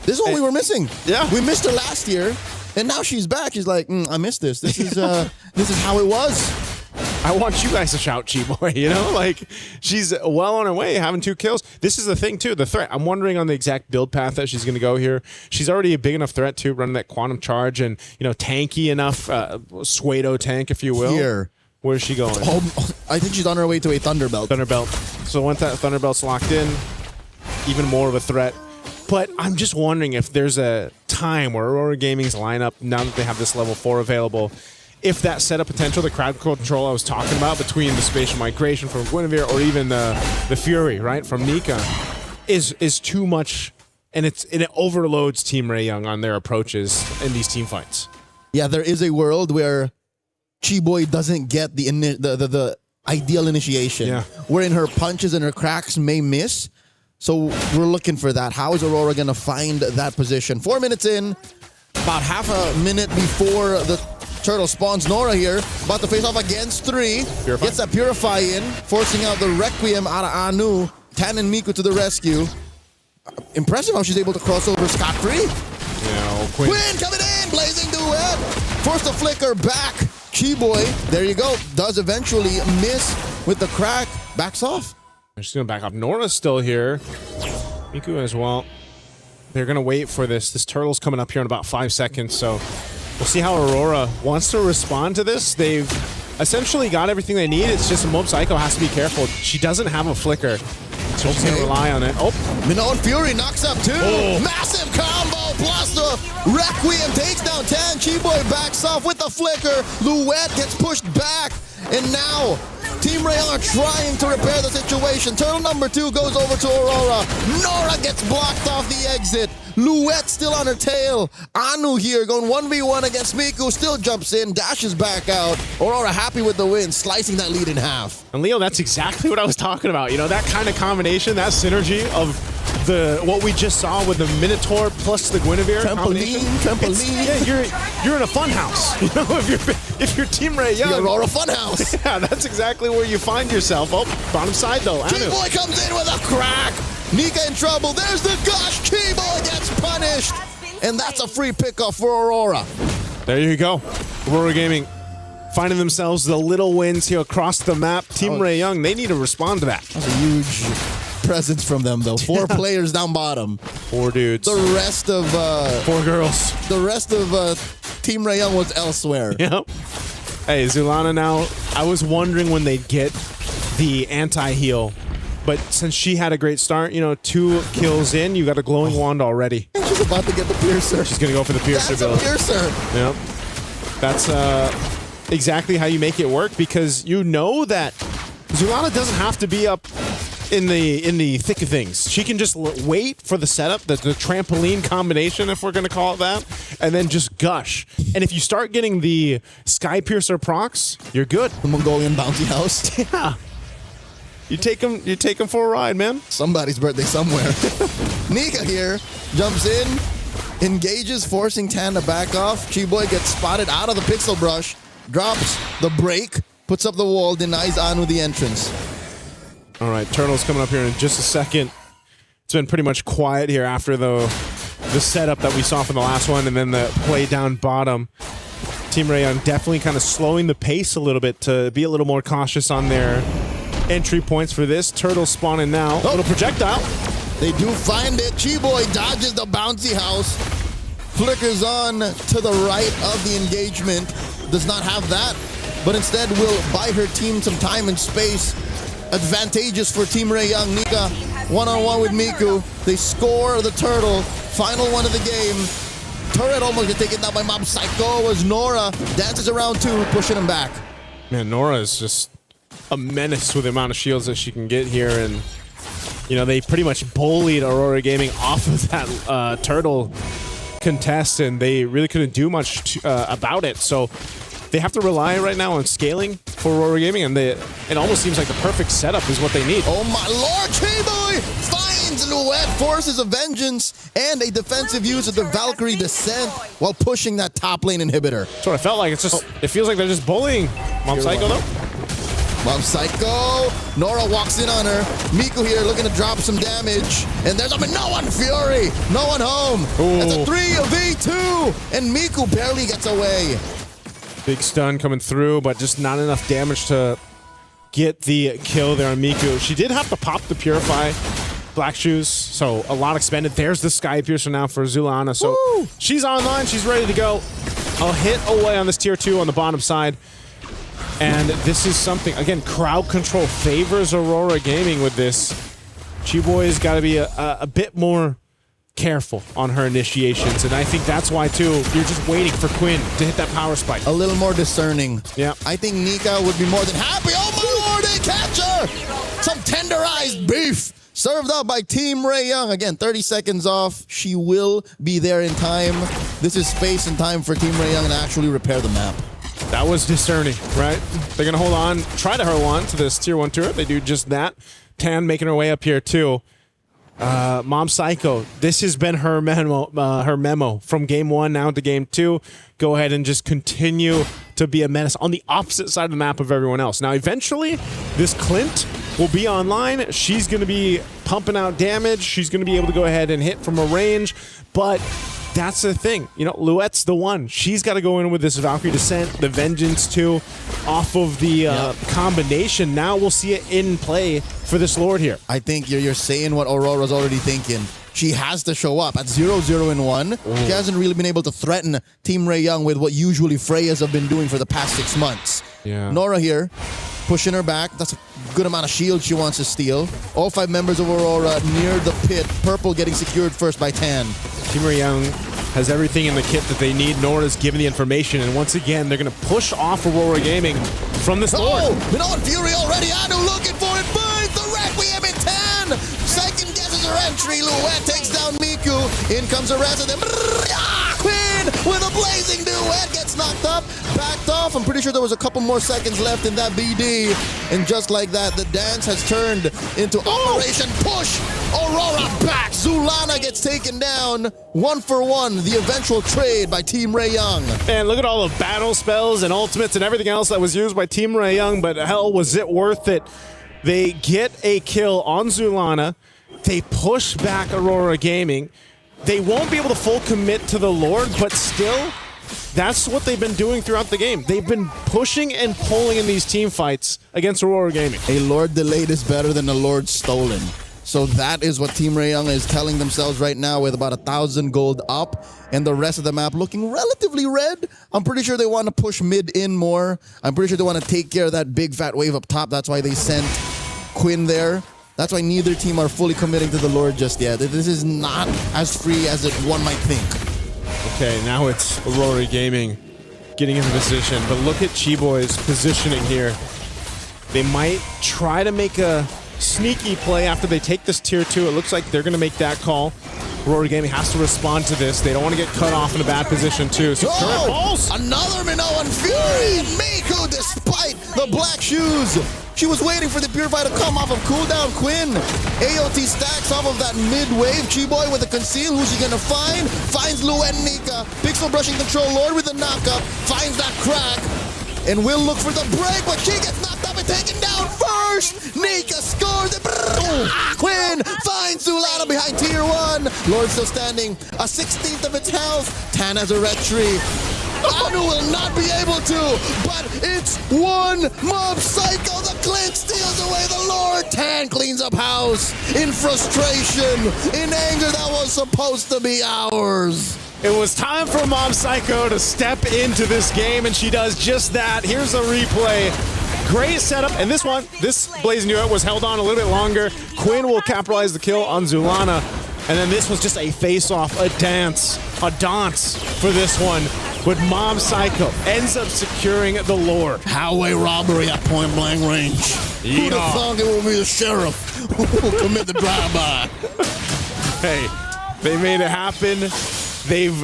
This is what we were missing. Yeah. We missed her last year, and now she's back. She's like, I missed this. This is how it was. I want you guys to shout Chi-Boy, Like, she's well on her way, having 2 kills. This is the thing, too, the threat. I'm wondering on the exact build path that she's going to go here. She's already a big enough threat, too, running that Quantum Charge and, tanky enough, Suedo tank, if you will. Here. Where's she going? I think she's on her way to a Thunderbelt. So once that Thunderbelt's locked in, even more of a threat. But I'm just wondering if there's a time where Aurora Gaming's lineup, now that they have this level 4 available, if that setup potential, the crowd control I was talking about between the spatial migration from Guinevere or even the Fury, right, from Nika, is too much, and it overloads Team Ray Young on their approaches in these team fights. Yeah, there is a world where Chi-Boy doesn't get the ideal initiation, wherein her punches and her cracks may miss. So we're looking for that. How is Aurora going to find that position? 4 minutes in, about half a minute before the turtle spawns. Nora here, about to face off against 3. Gets that Purify in, forcing out the Requiem out of Anu. Tan and Miku to the rescue. Impressive how she's able to cross over scot-free. Yeah, Quinn coming in, blazing duet. Force the flicker back. Chi-Boy, there you go, does eventually miss with the crack. Backs off. She's going to back up. Nora's still here. Miku as well. They're going to wait for this. This turtle's coming up here in about 5 seconds, so we'll see how Aurora wants to respond to this. They've essentially got everything they need. It's just Mob Psycho has to be careful. She doesn't have a flicker. So she's going to rely on it. Oh. Minoan Fury knocks up 2. Oh. Massive combo plus the Requiem takes down Tan. Chiboy backs off with the flicker. Luette gets pushed back. And now Team Rayon are trying to repair the situation. Turtle number 2 goes over to Aurora. Nora gets blocked off the exit. Luette still on her tail. Anu here going 1v1 against Miku. Still jumps in, dashes back out. Aurora happy with the win, slicing that lead in half. And Leo, that's exactly what I was talking about. You know, that kind of combination, that synergy of what we just saw with the Minotaur plus the Guinevere combination. Trampoline. You're in a fun house. You know, if you're Team Ray Young. The Aurora fun house. Yeah, that's exactly where you find yourself. Oh, bottom side though. Chiboy comes in with a crack. Nika in trouble. There's the gush. Chiboy gets punished. And that's a free pickup for Aurora. There you go. Aurora Gaming finding themselves the little wins here across the map. Team Ray Young, they need to respond to that. That's a huge presence from them, though. 4 players down bottom. 4 dudes. The rest of 4 girls. The rest of Team Ray Young was elsewhere. Yep. Hey, Zulana now, I was wondering when they'd get the anti-heal. But since she had a great start, you know, 2 kills in, you got a glowing wand already. And she's about to get the piercer. She's going to go for the piercer build. That's a piercer. Yep. That's exactly how you make it work, because you know that Zulana doesn't have to be up in the thick of things. She can just wait for the setup, the trampoline combination, if we're going to call it that, and then just gush. And if you start getting the Sky Piercer procs, you're good. The Mongolian bouncy house. Yeah. You take them for a ride, man. Somebody's birthday somewhere. Nika here jumps in, engages, forcing Tan to back off. Chiboy gets spotted out of the pixel brush, drops the break, puts up the wall, denies Anu the entrance. All right, Turtle's coming up here in just a second. It's been pretty much quiet here after the setup that we saw from the last one, and then the play down bottom. Team Rayon definitely kind of slowing the pace a little bit to be a little more cautious on their entry points for this. Turtle spawning now. Little projectile. They do find it. Chiboy dodges the bouncy house. Flickers on to the right of the engagement. Does not have that, but instead will buy her team some time and space. Advantageous for Team Ray Young. Nika one-on-one with Miku. They score the turtle. Final one of the game. Turret almost gets taken down by Mob Psycho as Nora dances around too, pushing him back. Man, Nora is just a menace with the amount of shields that she can get here, and you know, they pretty much bullied Aurora Gaming off of that turtle contest, and they really couldn't do much about it. So they have to rely right now on scaling for Aurora Gaming, and it almost seems like the perfect setup is what they need. Oh my lord, Chiboy finds Luette, forces a vengeance, and a defensive use of the Valkyrie Descent while pushing that top lane inhibitor. That's what I felt like. It's just, it feels like they're just bullying Mob Psycho though. Mob Psycho. Nora walks in on her. Miku here looking to drop some damage. And there's no one Fury. No one home. Ooh. That's a 3v2. And Miku barely gets away. Big stun coming through, but just not enough damage to get the kill there on Miku. She did have to pop the Purify Black Shoes, so a lot expended. There's the Sky Piercer now for Zulana. So she's online. She's ready to go. A hit away on this tier 2 on the bottom side. And this is something, again, crowd control favors Aurora Gaming with this. Chiboy's got to be a bit more careful on her initiations, and I think that's why, too, you're just waiting for Quinn to hit that power spike. A little more discerning. Yeah. I think Nika would be more than happy. Oh my lord, they catch her! Some tenderized beef served up by Team Ray Young. Again, 30 seconds off. She will be there in time. This is space and time for Team Ray Young to actually repair the map. That was discerning, right? They're going to hold on, try to hold on to this tier 1 turret. They do just that. Tan making her way up here, too. Mom Psycho, this has been her memo from game 1 now to game 2. Go ahead and just continue to be a menace on the opposite side of the map of everyone else. Now, eventually, this Clint will be online. She's going to be pumping out damage. She's going to be able to go ahead and hit from a range, but that's the thing. You know, Luette's the one. She's got to go in with this Valkyrie Descent, the Vengeance too, off of the combination. Now we'll see it in play for this Lord here. I think you're saying what Aurora's already thinking. She has to show up at 0-0-1. She hasn't really been able to threaten Team Ray Young with what usually Freyas have been doing for the past 6 months. Yeah. Nora here pushing her back. That's a good amount of shield she wants to steal. All 5 members of Aurora near the pit. Purple getting secured first by Tan. Team Ray Young has everything in the kit that they need. Nora's given the information, and once again, they're going to push off Aurora Gaming from this Lord. Oh, Minoan Fury already. Anu looking for it. Finds the Requiem in Tan. Second guesses her entry. Luet takes down Miku. In comes the rest of them. Quinn with a blazing duet gets knocked up, backed off. I'm pretty sure there was a couple more seconds left in that BD. And just like that, the dance has turned into Operation Push. Aurora back. Zulana gets taken down 1-for-1. The eventual trade by Team Ray Young. And look at all the battle spells and ultimates and everything else that was used by Team Ray Young, but hell, was it worth it? They get a kill on Zulana. They push back Aurora Gaming. They won't be able to full commit to the Lord, but still, that's what they've been doing throughout the game. They've been pushing and pulling in these team fights against Aurora Gaming. A Lord delayed is better than a Lord stolen. So that is what Team Ray Young is telling themselves right now with about 1,000 gold up and the rest of the map looking relatively red. I'm pretty sure they want to push mid in more. I'm pretty sure they want to take care of that big fat wave up top. That's why they sent Quinn there. That's why neither team are fully committing to the Lord just yet. This is not as free as one might think. Okay, now it's Aurora Gaming getting into position, but look at Chiboy's positioning here. They might try to make a sneaky play after they take this tier 2. It looks like they're going to make that call. Aurora Gaming has to respond to this. They don't want to get cut off in a bad position too. So current balls. Another Minoan Fury. Miku, despite the black shoes, she was waiting for the Purify to come off of cooldown. Quinn, AOT stacks off of that mid-wave. Chiboy with a conceal. Who's she gonna find? Finds Luen Nika. Pixel brushing control. Lord with the knockup. Finds that crack. And will look for the break, but she gets knocked up and taken down first. Nika scores. Quinn finds Zulana behind tier 1. Lord still standing. A 16th of its health. Tan has a red tree. Anu will not be able to, but it's one Mob Psycho. The Clint steals away the Lord. Tan cleans up house in frustration, in anger that was supposed to be ours. It was time for Mob Psycho to step into this game, and she does just that. Here's a replay. Great setup, and this Blazing Duet was held on a little bit longer. Quinn will capitalize the kill on Zulana, and then this was just a face-off, a dance for this one. But Mob Psycho ends up securing the Lord. Highway robbery at point blank range. Who'd have thought it would be the sheriff who will commit the drive-by? Hey, they made it happen. They've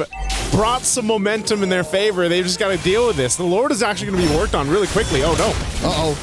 brought some momentum in their favor. They've just got to deal with this. The Lord is actually going to be worked on really quickly. Oh, no. Uh-oh.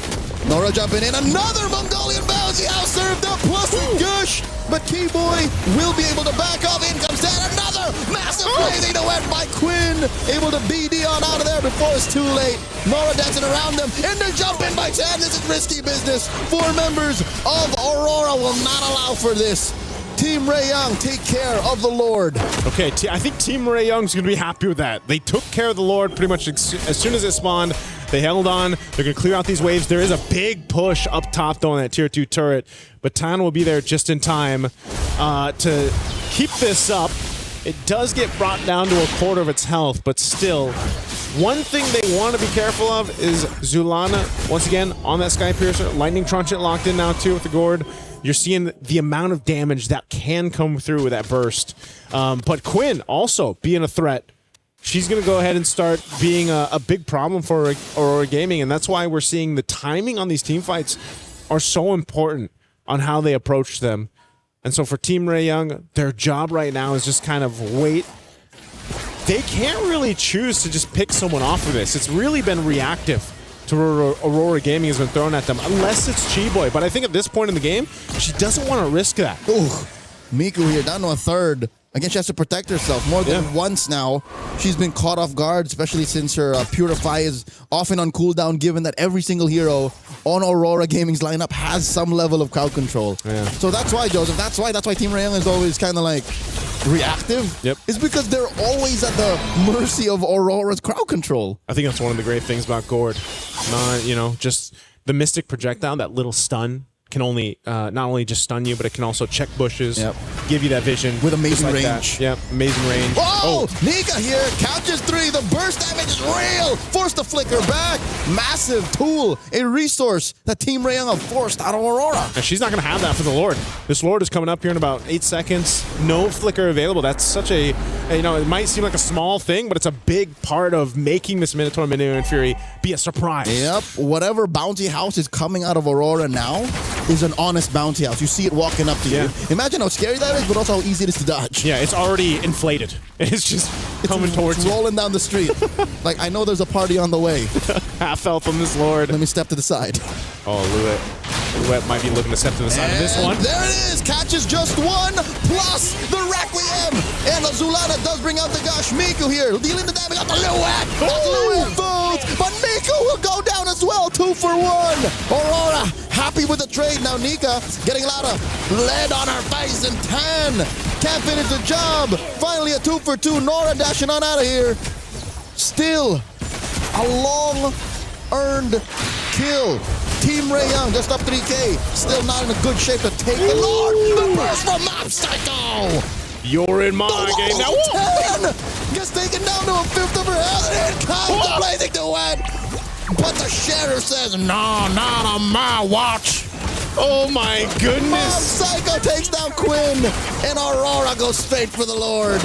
Nora jumping in. Another Mongolian bouncy house served up, plus a gush. But Keyboy will be able to back off. In comes down another massive blazing duet by Quinn. Able to BD on out of there before it's too late. Nora dancing around them. And they're jumping by Tan. This is risky business. 4 members of Aurora will not allow for this. Team Ray Young, take care of the Lord. Okay, I think Team Ray Young's going to be happy with that. They took care of the Lord pretty much as soon as it spawned. They held on. They're going to clear out these waves. There is a big push up top, though, on that tier 2 turret. But Tan will be there just in time to keep this up. It does get brought down to a quarter of its health, but still, one thing they want to be careful of is Zulana, once again, on that Sky Piercer. Lightning Trunchet locked in now, too, with the Gourd. You're seeing the amount of damage that can come through with that burst. But Quinn also being a threat. She's going to go ahead and start being a big problem for Aurora Gaming, and that's why we're seeing the timing on these team fights are so important on how they approach them. And so for Team Ray Young, their job right now is just kind of wait. They can't really choose to just pick someone off of this. It's really been reactive to Aurora Gaming has been thrown at them, unless it's Chiboy. But I think at this point in the game, she doesn't want to risk that. Ooh, Miku here down to a third. Again, she has to protect herself more than once now. She's been caught off guard, especially since her Purify is often on cooldown, given that every single hero on Aurora Gaming's lineup has some level of crowd control. Yeah. So that's why, Joseph, that's why Team Ray Young is always kind of like reactive. Yep. It's because they're always at the mercy of Aurora's crowd control. I think that's one of the great things about Gourd. Just the Mystic Projectile, that little stun can only not only just stun you, but it can also check bushes, give you that vision with amazing like range. Yep, amazing range. Oh, Nika here, couches 3. The burst damage is real. Forced the flicker back. Massive tool, a resource that Team Ray Young have forced out of Aurora. And she's not going to have that for the Lord. This Lord is coming up here in about 8 seconds. No flicker available. That's such a, you know, it might seem like a small thing, but it's a big part of making this Minotaur Minion Fury be a surprise. Yep, whatever bounty house is coming out of Aurora now is an honest bounty house. You see it walking up to you. Imagine how scary that is, but also how easy it is to dodge. Yeah, it's already inflated. It's just coming towards you. Rolling down the street. Like, I know there's a party on the way. Half health from this Lord. Let me step to the side. Oh, Luet might be looking to step to the side of this one. There it is. Catches just 1 plus the Requiem. And Zulana does bring out the Gush. Miku here dealing the damage on the Luet. Luet falls, but Miku will go down as well. 2 for 1. Aurora happy with the trade. Now Nika getting a lot of lead on her face, and 10 can't finish the job. Finally a 2 for 2. Nora dashing on out of here. Still a long earned kill. Team Ray Young just up 3K. Still not in a good shape to take the Lord. The burst from Mob Psycho. You're in my game now. 10 gets taken down to a fifth of her health. And it comes the blazing duet. But the sheriff says, no, not on my watch. Oh my goodness. Mob Psycho takes down Quinn. And Aurora goes straight for the Lord.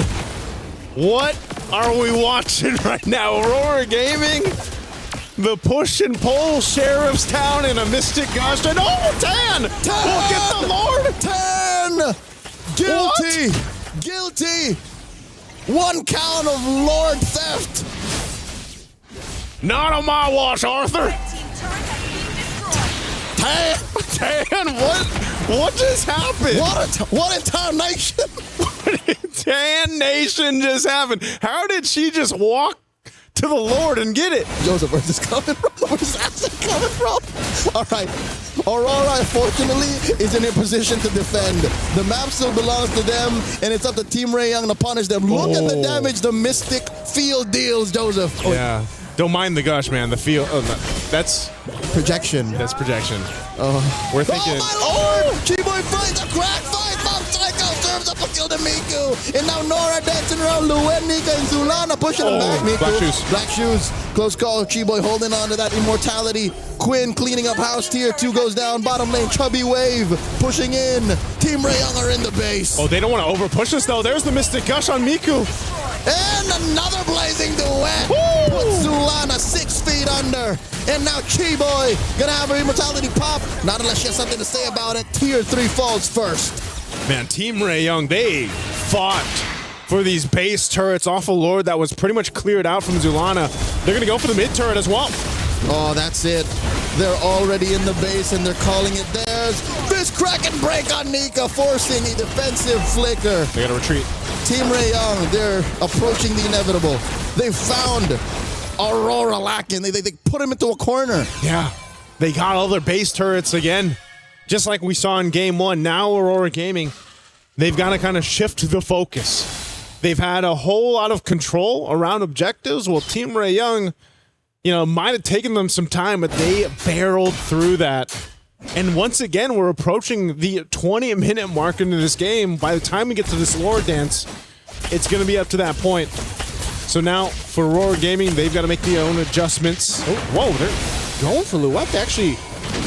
What are we watching right now? Aurora Gaming? The push and pull, Sheriff's Town in a Mystic Gush. And 10! We'll get the Lord! 10! Guilty! What? Guilty! 1 count of Lord theft! Not on my watch, Arthur! 10! What just happened? What a tarnation! Nation just happened. How did she just walk to the Lord and get it? Joseph, where's this coming from? Where's this asset coming from? All right. Aurora, fortunately, is in a position to defend. The map still belongs to them, and it's up to Team Ray Young to punish them. Look at the damage the Mystic Field deals, Joseph. Yeah. Don't mind the Gush, man. The field. Oh, no. That's projection. That's projection. We're thinking. Oh, my Lord! Chiboy finds a crack fight. Mob Psycho serves up a kill to Miku. And now Nora dancing around Luet, Nika, and Zulana pushing him back. Miku. Black shoes. Black shoes. Close call. Chiboy holding on to that immortality. Quinn cleaning up house. Tier 2 goes down. Bottom lane, Chubby Wave pushing in. Team Ray Young are in the base. Oh, they don't want to overpush us, though. There's the Mystic Gush on Miku. And another blazing duet. Puts Zulana 6 feet under. And now Chiboy gonna have her immortality pop. Not unless she has something to say about it. Tier 3 falls first. Man, Team Ray Young, they fought for these base turrets off of Lord that was pretty much cleared out from Zulana. They're gonna go for the mid turret as well. Oh, that's it. They're already in the base and they're calling it theirs. Fist crack and break on Nika, forcing a defensive flicker. They gotta retreat. Team Ray Young, they're approaching the inevitable. They found Aurora lacking. They put him into a corner. Yeah, they got all their base turrets again. Just like we saw in Game 1. Now Aurora Gaming, they've got to kind of shift the focus. They've had a whole lot of control around objectives. Well, Team Ray Young, you know, might have taken them some time, but they barreled through that. And once again, we're approaching the 20-minute mark into this game. By the time we get to this Lord dance, it's going to be up to that point. So now, for Aurora Gaming, they've got to make their own adjustments. Oh, whoa, they're going for Luet to actually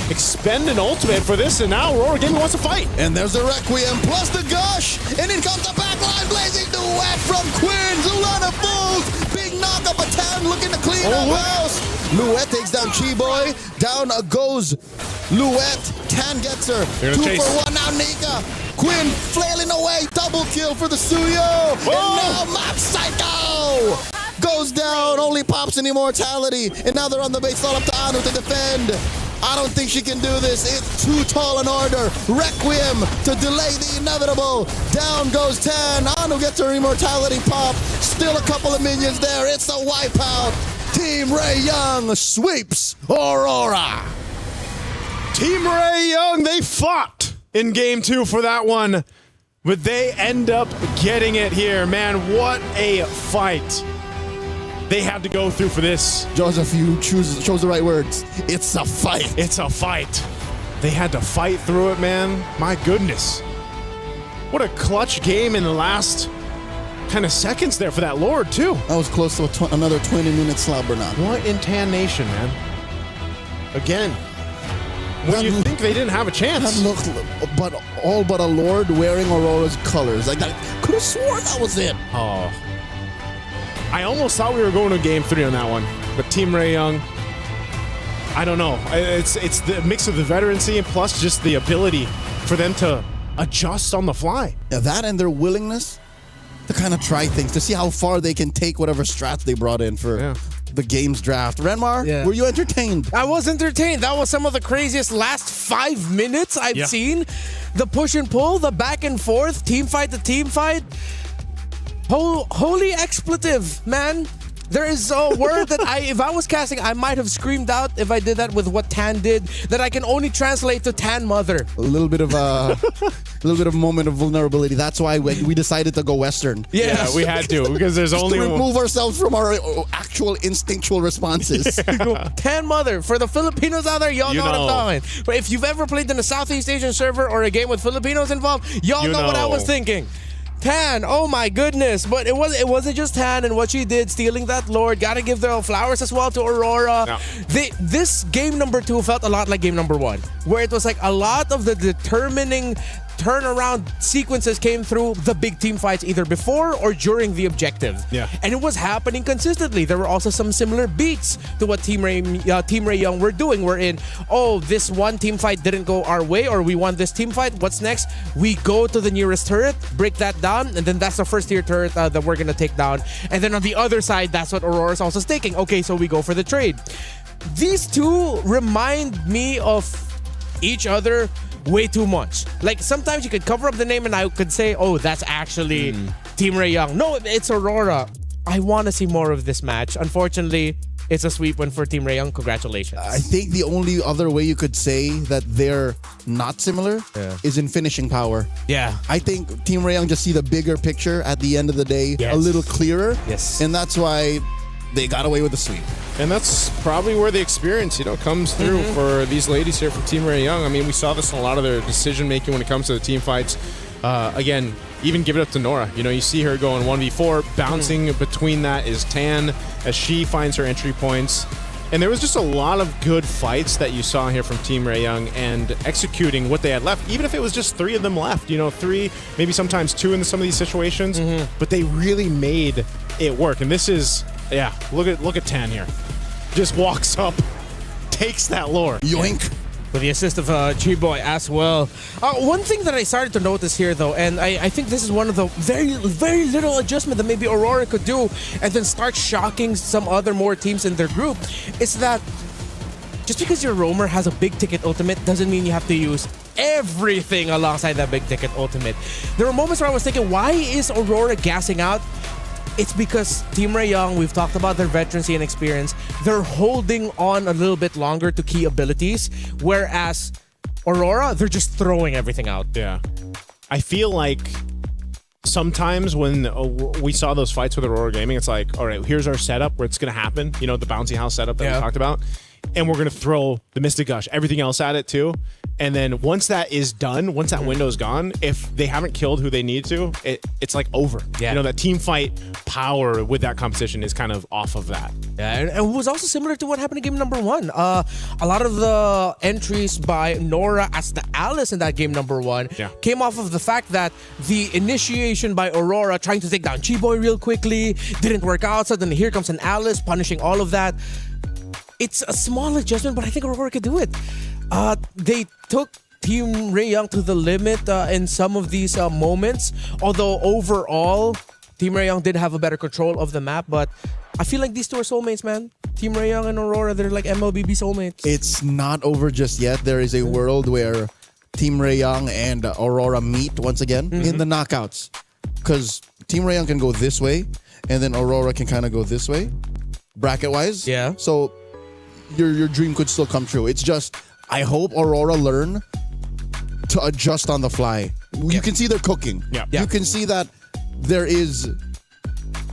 expend an ultimate for this, and now Aurora Gaming wants to fight. And there's the Requiem plus the Gush, and in comes the backline blazing duet from Quinn. Zulana falls. Big knock up a 10 looking to clean up house. Luet takes down Chiboy. Down goes Luet. 10 gets her. 2 for 1 now Nika. Quinn flailing away. Double kill for the Suyo. And now Mob Psycho goes down. Only pops in immortality. And now they're on the base. All up to Anu to defend. I don't think she can do this. It's too tall an order. Requiem to delay the inevitable. Down goes 10. Anu gets her immortality pop. Still a couple of minions there. It's a wipeout. Team Ray Young sweeps Aurora. Team Ray Young, they fought in Game 2 for that one, but they end up getting it here. Man, what a fight they had to go through for this. Joseph, you chose the right words. It's a fight. It's a fight. They had to fight through it, man. My goodness. What a clutch game in the last kind of seconds there for that Lord, too. That was close to another 20-minute slap, Bernard. What in Tan Nation, man? Again. When you think they didn't have a chance. That looked but all but a Lord wearing Aurora's colors. Like, that could have sworn that was it. Oh. I almost thought we were going to game 3 on that one. But Team Ray Young, I don't know. It's the mix of the veterancy and plus just the ability for them to adjust on the fly. Yeah, that and their willingness to kind of try things, to see how far they can take whatever strats they brought in for the game's draft. Renmar, were you entertained? I was entertained. That was some of the craziest last 5 minutes I've seen. The push and pull, the back and forth, team fight to team fight. Holy expletive, man. There is a word that if I was casting, I might have screamed out if I did that with what Tan did, that I can only translate to Tan Mother. A little bit of a moment of vulnerability. That's why we decided to go Western. Yeah, we had to, because there's only to remove ourselves from our actual instinctual responses. Tan Mother. For the Filipinos out there, y'all know what I'm talking. But if you've ever played in a Southeast Asian server or a game with Filipinos involved, y'all know what I was thinking. Tan, oh my goodness. But it wasn't just Tan and what she did, stealing that Lord. Gotta give the flowers as well to Aurora. No. This game number 2 felt a lot like game number 1, where it was like a lot of the determining turnaround sequences came through the big team fights either before or during the objective. Yeah. And it was happening consistently. There were also some similar beats to what Team Ray Young were doing. We're in, this one team fight didn't go our way, or we won this team fight. What's next? We go to the nearest turret, break that down, and then that's the first tier turret that we're going to take down. And then on the other side, that's what Aurora's also staking. Okay, so we go for the trade. These two remind me of each other way too much. Like, sometimes you could cover up the name and I could say, that's actually Team Ray Young. No, it's Aurora. I want to see more of this match. Unfortunately, it's a sweep win for Team Ray Young. Congratulations. I think the only other way you could say that they're not similar is in finishing power. Yeah. I think Team Ray Young just see the bigger picture at the end of the day a little clearer. Yes. And that's why they got away with the sweep. And that's probably where the experience, comes through for these ladies here from Team Ray Young. I mean, we saw this in a lot of their decision-making when it comes to the team fights. Again, even give it up to Nora. You see her going 1v4. Bouncing between that is Tan as she finds her entry points. And there was just a lot of good fights that you saw here from Team Ray Young and executing what they had left, even if it was just 3 of them left. 3, maybe sometimes 2 in some of these situations. But they really made it work. And this is... Yeah, look at Tan here. Just walks up, takes that lore. Yoink. With the assist of G-Boy as well. One thing that I started to notice here, though, and I think this is one of the very, very little adjustment that maybe Aurora could do and then start shocking some other more teams in their group, is that just because your roamer has a big-ticket ultimate doesn't mean you have to use everything alongside that big-ticket ultimate. There were moments where I was thinking, why is Aurora gassing out? It's because Team Ray Young, we've talked about their veterancy and experience, they're holding on a little bit longer to key abilities, whereas Aurora, they're just throwing everything out. Yeah. I feel like sometimes when we saw those fights with Aurora Gaming, it's like, all right, here's our setup where it's going to happen, the bouncy house setup that we talked about, and we're going to throw the Mystic Gush, everything else at it too. And then once that is done, once that window's gone, if they haven't killed who they need to, it's like over. Yeah. That team fight power with that competition is kind of off of that. Yeah, and it was also similar to what happened in game number 1. A lot of the entries by Nora as the Alice in that game number 1 came off of the fact that the initiation by Aurora trying to take down G-Boy real quickly didn't work out. So then here comes an Alice punishing all of that. It's a small adjustment, but I think Aurora could do it. They took Team Ray Young to the limit in some of these moments. Although overall, Team Ray Young did have a better control of the map. But I feel like these two are soulmates, man. Team Ray Young and Aurora, they're like MLBB soulmates. It's not over just yet. There is a world where Team Ray Young and Aurora meet once again in the knockouts. Because Team Ray Young can go this way, and then Aurora can kind of go this way, bracket-wise. Yeah. So your dream could still come true. It's just, I hope Aurora learn to adjust on the fly. You can see they're cooking. Yeah. You can see that there is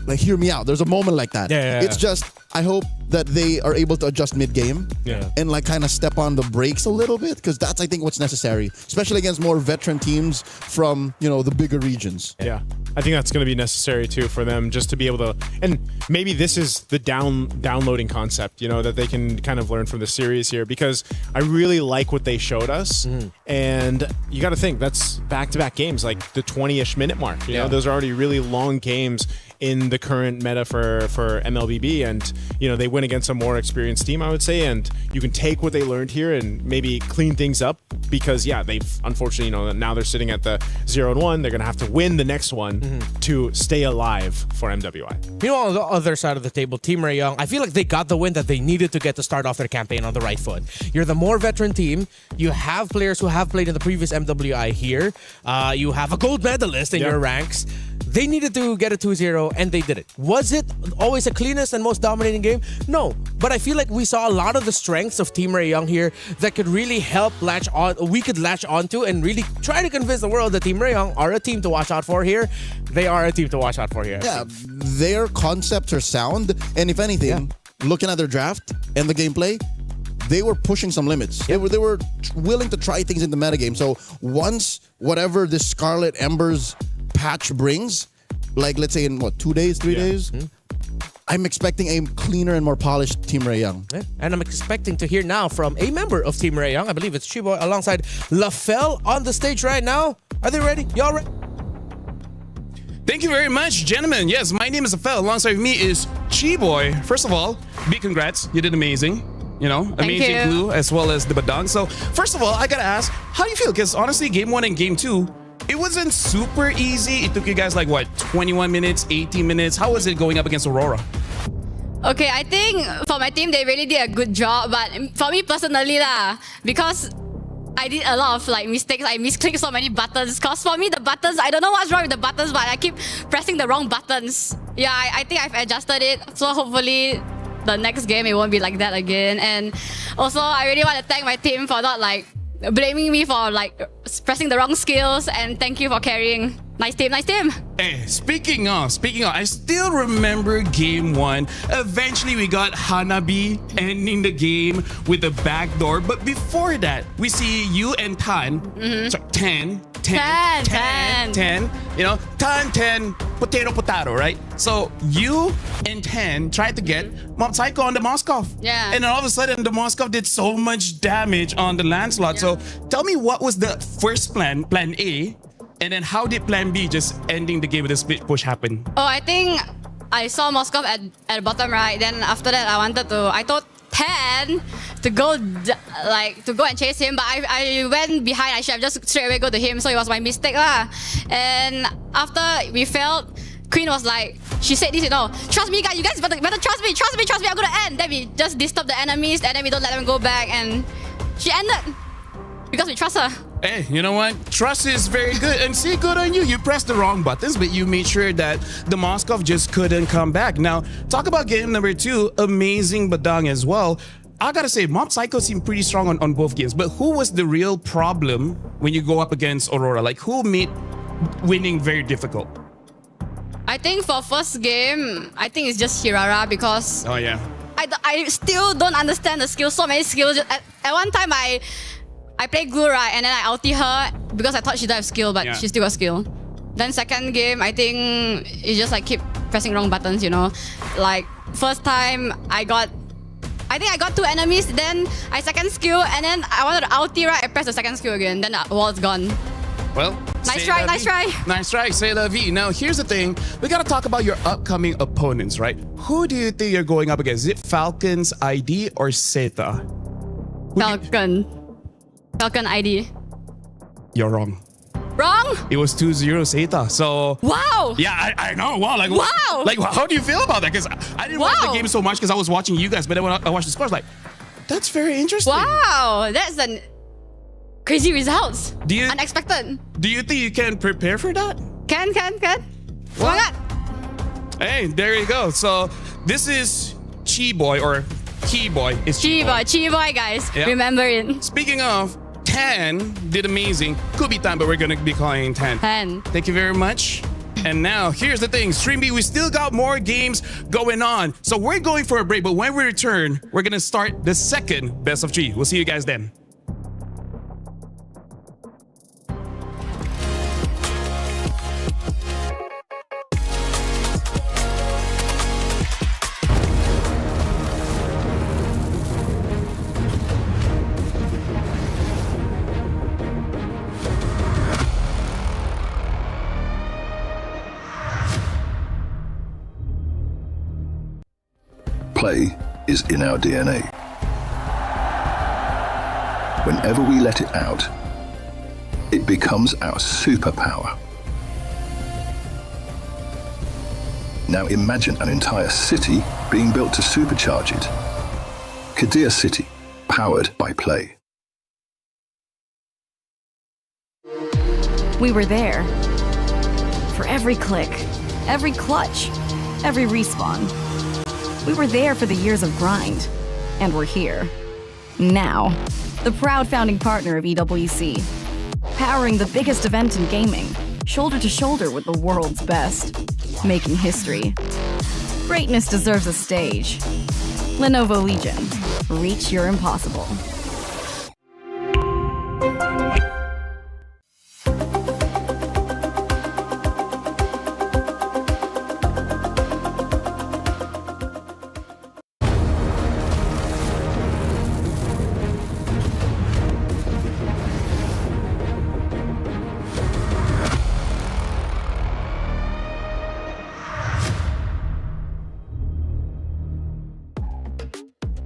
like hear me out. There's a moment like that. Yeah. It's just I hope that they are able to adjust mid-game and like kind of step on the brakes a little bit, because that's I think what's necessary, especially against more veteran teams from the bigger regions. Yeah, I think that's going to be necessary too for them, just to be able to, and maybe this is the downloading concept, that they can kind of learn from the series here, because I really like what they showed us, and you got to think that's back-to-back games, like the 20-ish minute mark. You know, those are already really long games in the current meta for MLBB, and they win against a more experienced team, I would say, and you can take what they learned here and maybe clean things up, because they've unfortunately now they're sitting at the 0-1. They're gonna have to win the next one to stay alive for MWI. On the other side of the table, Team Ray Young, I feel like they got the win that they needed to get to start off their campaign on the right foot. You're the more veteran team. You have players who have played in the previous MWI here. You have a gold medalist in your ranks. They needed to get a 2-0, and they did it. Was it always the cleanest and most dominating game? No, but I feel like we saw a lot of the strengths of Team Ray Young here that could really help we could latch onto and really try to convince the world that Team Ray Young are a team to watch out for here. They are a team to watch out for here. Yeah, their concepts are sound, and if anything, looking at their draft and the gameplay, they were pushing some limits. They were willing to try things in the metagame. So once whatever this Scarlet Embers patch brings, like let's say in 2 days, 3 days, I'm expecting a cleaner and more polished Team Ray Young. And I'm expecting to hear now from a member of Team Ray Young. I believe it's Chiboy alongside LaFell on the stage right now. Are they ready? Y'all ready? Thank you very much, gentlemen. Yes, my name is LaFell. Alongside me is Chiboy. First of all, big congrats. You did amazing. Amazing glue as well as the badang. So first of all, I gotta ask, how do you feel? Because honestly, game 1 and game 2, it wasn't super easy. It took you guys like 21 minutes, 18 minutes. How was it going up against Aurora? Okay, I think for my team, they really did a good job. But for me personally, because I did a lot of mistakes. I misclicked so many buttons. Because for me, the buttons, I don't know what's wrong with the buttons, but I keep pressing the wrong buttons. Yeah, I think I've adjusted it. So hopefully the next game, it won't be like that again. And also, I really want to thank my team for not blaming me for pressing the wrong skills, and thank you for carrying. Nice team. Hey, speaking of, I still remember game 1. Eventually, we got Hanabi ending the game with a backdoor. But before that, we see you and Tan. Sorry, 10. Tan, 10, potato, right? So you and 10 tried to get Mob Psycho on the Moskov. Yeah. And then all of a sudden, the Moskov did so much damage on the Lancelot. So tell me, what was the first plan A? And then how did plan B, just ending the game with a split push, happen? Oh, I think I saw Moskov at the bottom right. Then after that, I thought 10 to go and chase him, but I went behind. I should have just straight away go to him, so it was my mistake lah. And after we failed, Queen was like, she said this, trust me guys, you guys better trust me, I'm gonna end. Then we just disturb the enemies, and then we don't let them go back, and she ended because we trust her. Hey, you know what? Trust is very good. And see, good on you. You pressed the wrong buttons, but you made sure that the Moskov just couldn't come back. Now, talk about game number 2. Amazing badang as well. I gotta say, Mob Psycho seemed pretty strong on both games. But who was the real problem when you go up against Aurora? Who made winning very difficult? I think for first game, I think it's just Hirara, because I still don't understand the skills. So many skills. At one time, I played glue, right, and then I ulti her because I thought she didn't have skill, but she still got skill. Then second game, I think it's just keep pressing wrong buttons, First time, I think I got 2 enemies, then I second skill, and then I wanted to ulti, right, I pressed the second skill again, then the wall's gone. Well, nice try. Nice try, c'est la vie. Now, here's the thing. We gotta talk about your upcoming opponents, right? Who do you think you're going up against? Is it Falcons ID or Zeta? Falcon ID. You're wrong. Wrong? It was 2-0 Zeta. So wow. Yeah, I know. Wow. Wow. How do you feel about that? Because I didn't watch the game so much because I was watching you guys, but then when I watched the scores, that's very interesting. Wow, that's an crazy results. Unexpected. Do you think you can prepare for that? Can. Why not? Hey, there you go. So this is Chiboy or Keyboy. It's Chiboy, guys. Yep. Remember it. Speaking of, 10 did amazing. Could be 10, but we're gonna be calling 10. 10. Thank you very much. And now, here's the thing, Stream B, we still got more games going on. So we're going for a break, but when we return, we're gonna start the second best of 3. We'll see you guys then. Play is in our DNA. Whenever we let it out, it becomes our superpower. Now imagine an entire city being built to supercharge it. Kadir City, powered by play. We were there. For every click, every clutch, every respawn. We were there for the years of grind, and we're here. Now, the proud founding partner of EWC, powering the biggest event in gaming, shoulder to shoulder with the world's best, making history. Greatness deserves a stage. Lenovo Legion, reach your impossible.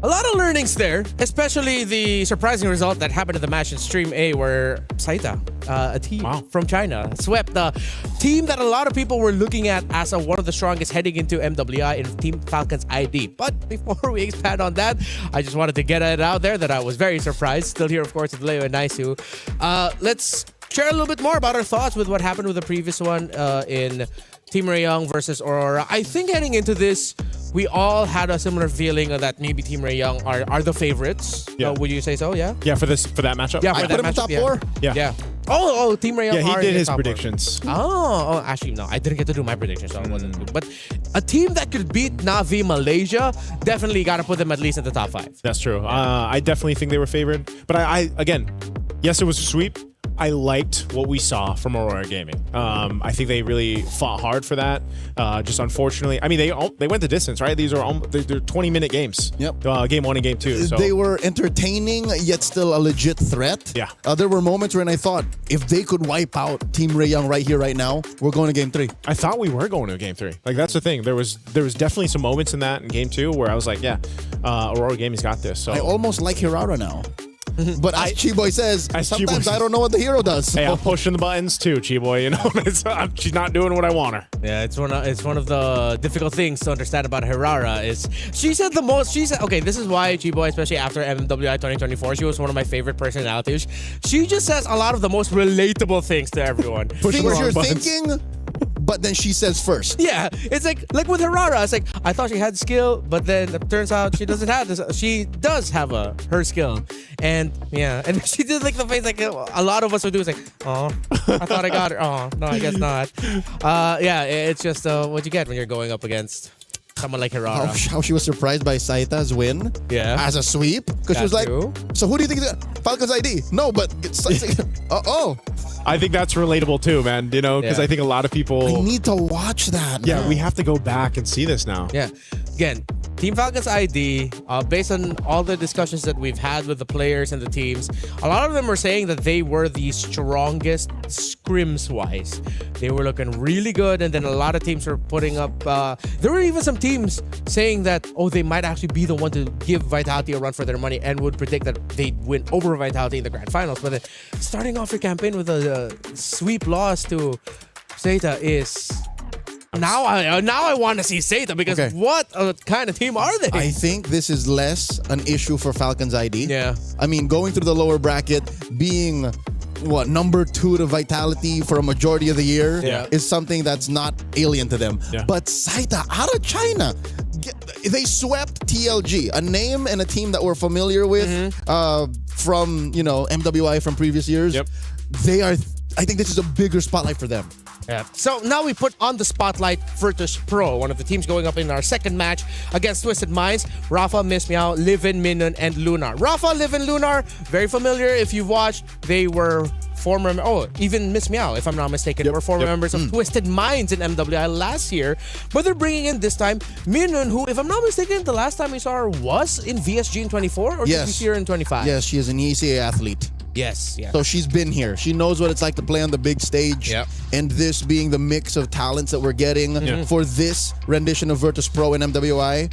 A lot of learnings there, especially the surprising result that happened in the match in Stream A where Saita, a team from China, swept the team that a lot of people were looking at as one of the strongest heading into MWI in Team Falcons ID. But before we expand on that, I just wanted to get it out there that I was very surprised. Still here, of course, with Leo and Naisu. Let's share a little bit more about our thoughts with what happened with the previous one in Team Rayong versus Aurora. I think heading into this, we all had a similar feeling that maybe Team Rayong are the favorites. Yeah. Would you say so? Yeah. Yeah, for that matchup. Yeah, for I that put him in matchup, top yeah. 4. Yeah. Oh, Team Rayong. Yeah, he are did in his top 4. predictions. Oh, actually no, I didn't get to do my predictions, so I wasn't good. But a team that could beat Navi Malaysia definitely got to put them at least in the top 5. That's true. I definitely think they were favored. But I again, yes, it was a sweep. I liked what we saw from Aurora Gaming. I think they really fought hard for that. Just unfortunately, I mean, they went the distance, right? They're 20-minute games. Yep. Game 1 and game 2. So. They were entertaining, yet still a legit threat. Yeah. There were moments when I thought, if they could wipe out Team Rayong right here, right now, we're going to game 3. I thought we were going to game 3. Like, that's the thing. There was definitely some moments in that in game 2 where I was like, yeah, Aurora Gaming's got this. So I almost like Hirara now. But as Chiboy says, sometimes I don't know what the hero does. So. Hey, I'm pushing the buttons too, Chiboy. You know, she's not doing what I want her. Yeah, it's one of the difficult things to understand about Hirara is she said the most. She said, okay, this is why Chiboy, especially after MWI 2024, she was one of my favorite personalities. She just says a lot of the most relatable things to everyone. Things you're thinking, but then she says first. Yeah, it's like with Hirara, it's like I thought she had skill, but then it turns out she doesn't have this. She does have her skill, and yeah, and she did like the face like a lot of us would do. It's like, oh, I thought I got her. Oh, no, I guess not. Yeah, it's just what you get when you're going up against someone like Hirara. How she was surprised by Saita's win. Yeah. As a sweep, because she was like, so who do you think is Falcons ID? No, but I think that's relatable too, man. You know, because I think a lot of people. I need to watch that. Yeah, man. we have to go back and see this now. Yeah. Again, Team Falcons ID, based on all the discussions that we've had with the players and the teams, a lot of them were saying that they were the strongest scrims-wise. They were looking really good, and then a lot of teams were putting up... there were even some teams saying that, they might actually be the one to give Vitality a run for their money and would predict that they'd win over Vitality in the Grand Finals. But then starting off your campaign with a sweep loss to Zeta is... Now I want to see Saita because what kind of team are they? I think this is less an issue for Falcons ID. Yeah. I mean, going through the lower bracket, being number 2 to Vitality for a majority of the year is something that's not alien to them. Yeah. But Saita out of China, they swept TLG, a name and a team that we're familiar with from MWI from previous years. Yep. They are I think this is a bigger spotlight for them. Yeah. So now we put on the spotlight Virtus Pro, one of the teams going up in our second match against Twisted Minds. Rafa, Miss Meow, Livin, Minun, and Lunar. Rafa, Livin, Lunar, very familiar if you've watched. They were former, even Miss Meow, if I'm not mistaken, were former members of Twisted Minds in MWI last year. But they're bringing in this time Minun, who, if I'm not mistaken, the last time we saw her was in VSG in 24, or did we see her in 25? Yes, she is an ECA athlete. Yes, yeah. So she's been here. She knows what it's like to play on the big stage. Yep. And this being the mix of talents that we're getting for this rendition of Virtus Pro in MWI,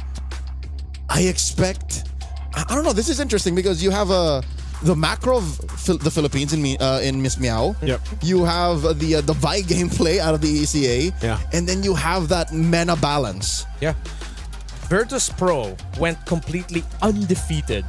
I expect... I don't know, this is interesting because you have the macro of the Philippines in Miss Meow. Yep. You have the Vi gameplay out of the ECA. Yeah. And then you have that MENA balance. Yeah. Virtus Pro went completely undefeated.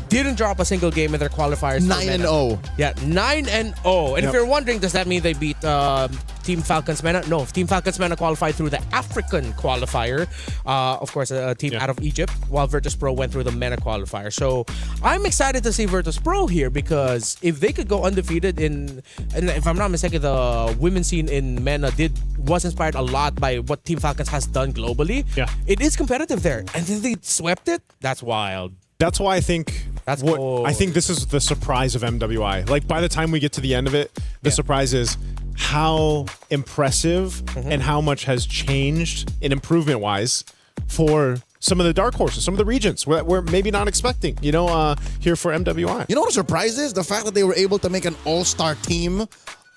Didn't drop a single game in their qualifiers. 9-0. Yeah, 9-0. And if you're wondering, does that mean they beat Team Falcons MENA? No, Team Falcons MENA qualified through the African qualifier. Of course, a team out of Egypt, while Virtus Pro went through the MENA qualifier. So I'm excited to see Virtus Pro here because if they could go undefeated and if I'm not mistaken, the women's scene in MENA was inspired a lot by what Team Falcons has done globally. Yeah. It is competitive there. And then they swept it? That's wild. That's why I think I think this is the surprise of MWI. Like by the time we get to the end of it, the surprise is how impressive and how much has changed in improvement wise for some of the dark horses, some of the regions we're maybe not expecting, here for MWI. You know what the surprise is? The fact that they were able to make an all-star team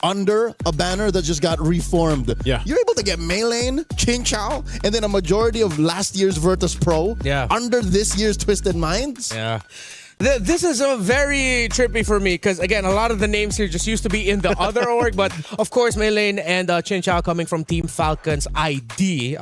under a banner that just got reformed. Yeah. You're able to get Maylane, Chin Chow, and then a majority of last year's Virtus Pro under this year's Twisted Minds. Yeah. This is a very trippy for me because, again, a lot of the names here just used to be in the other org. But, of course, Maylane and Chin Chow coming from Team Falcons ID.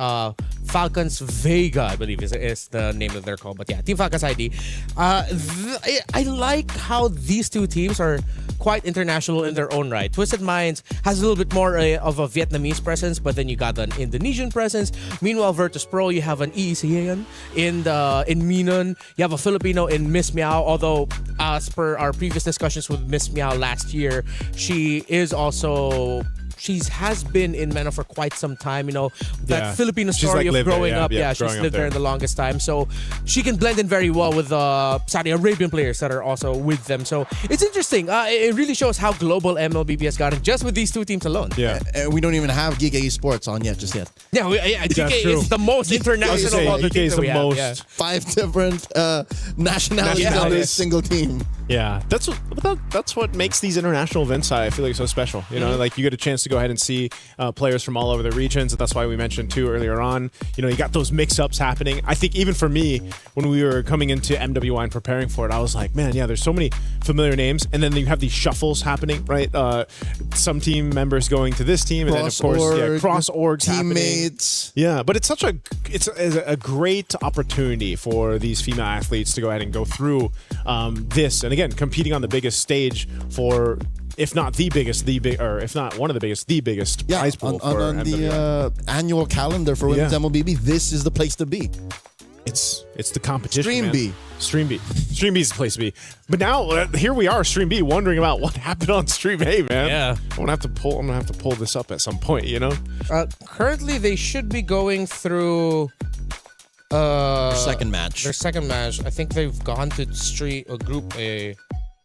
Falcons Vega, I believe, is the name that they're called. But, yeah, Team Falcons ID. I like how these two teams are quite international in their own right. Twisted Minds has a little bit more of a Vietnamese presence, but then you got an Indonesian presence. Meanwhile, Virtus Pro, you have an ECAN in Minun. You have a Filipino in Miss Meow. Although, as per our previous discussions with Miss Meow last year, she has been in MENA for quite some time. That Filipino story of growing up. She's lived there the longest time. So she can blend in very well with Saudi Arabian players that are also with them. So it's interesting. It really shows how global MLBB has gotten just with these two teams alone. Yeah. And we don't even have Geek Esports on yet, just yet. Yeah, GK is the most international of the teams that we have. Yeah. 5 different nationalities on this single team. Yeah, that's what makes these international events, I feel like, so special. Like you get a chance to go ahead and see players from all over the regions. And that's why we mentioned too earlier on. You got those mix-ups happening. I think even for me, when we were coming into MWI and preparing for it, I was like, man, yeah, there's so many familiar names. And then you have these shuffles happening, right? Some team members going to this team, and then of course, cross orgs teammates. Happening. Yeah, but it's such a great opportunity for these female athletes to go ahead and go through this. And again, competing on the biggest stage for, if not the biggest, or if not one of the biggest, the biggest prize pool on the annual calendar for women's MLBB. This is the place to be. It's the competition. Stream B. Stream B is the place to be. But now here we are, Stream B, wondering about what happened on Stream A, man. Yeah, I'm gonna have to pull this up at some point. Currently, they should be going through. Their second match. I think they've gone to Group A.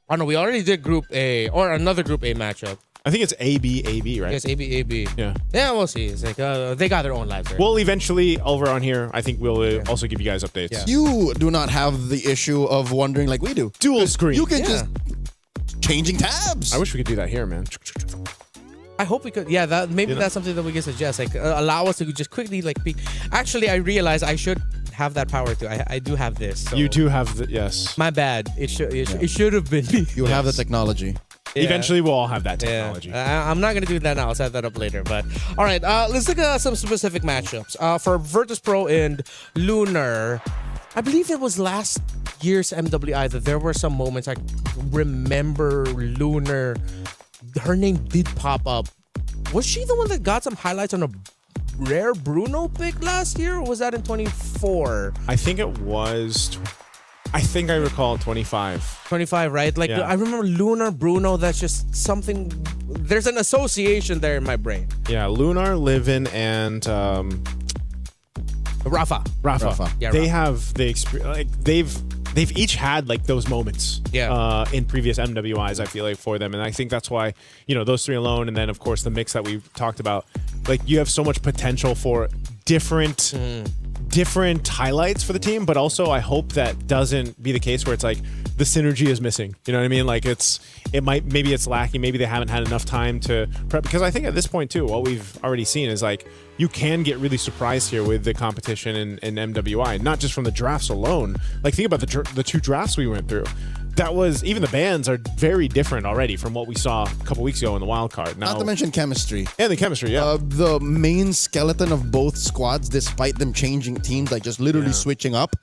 Oh no, we already did Group A or another Group A matchup. I think it's AB, right? Yes, AB. Yeah, we'll see. It's like they got their own lives. Right? Well, eventually over on here, I think we'll also give you guys updates. Yeah. You do not have the issue of wondering like we do. Dual screen. You can just changing tabs. I wish we could do that here, man. I hope we could. Yeah, that's something that we can suggest. Like allow us to just quickly peek. Actually, I realize I should have that power too. I do have this. So. You do have yes. My bad. It should have been me. You have the technology. Yeah. Eventually, we'll all have that technology. Yeah. I'm not going to do that now. I'll set that up later. But all right, let's look at some specific matchups. For Virtus Pro and Lunar, I believe it was last year's MWI that there were some moments I remember Lunar. Her name did pop up. Was she the one that got some highlights on a rare Bruno pick last year, or was that in 24? I think it was. I think I recall 25. 25, right? Like I remember Lunar Bruno. That's just something there's an association there in my brain. Yeah, Lunar, Livin, and Rafa. Yeah, they Rafa. have the experience. Like they've each had like those moments. In previous MWIs, I feel like for them, and I think that's why those three alone, and then of course the mix that we talked about. Like you have so much potential for different highlights for the team, but also I hope that doesn't be the case where it's like the synergy is missing. You know what I mean? Like maybe it's lacking. Maybe they haven't had enough time to prep. Because I think at this point too, what we've already seen is like you can get really surprised here with the competition in MWI, not just from the drafts alone. Like think about the two drafts we went through. That was, even the bands are very different already from what we saw a couple weeks ago in the wild card. Now, not to mention chemistry. And the chemistry, yeah. The main skeleton of both squads, despite them changing teams, like just literally switching up,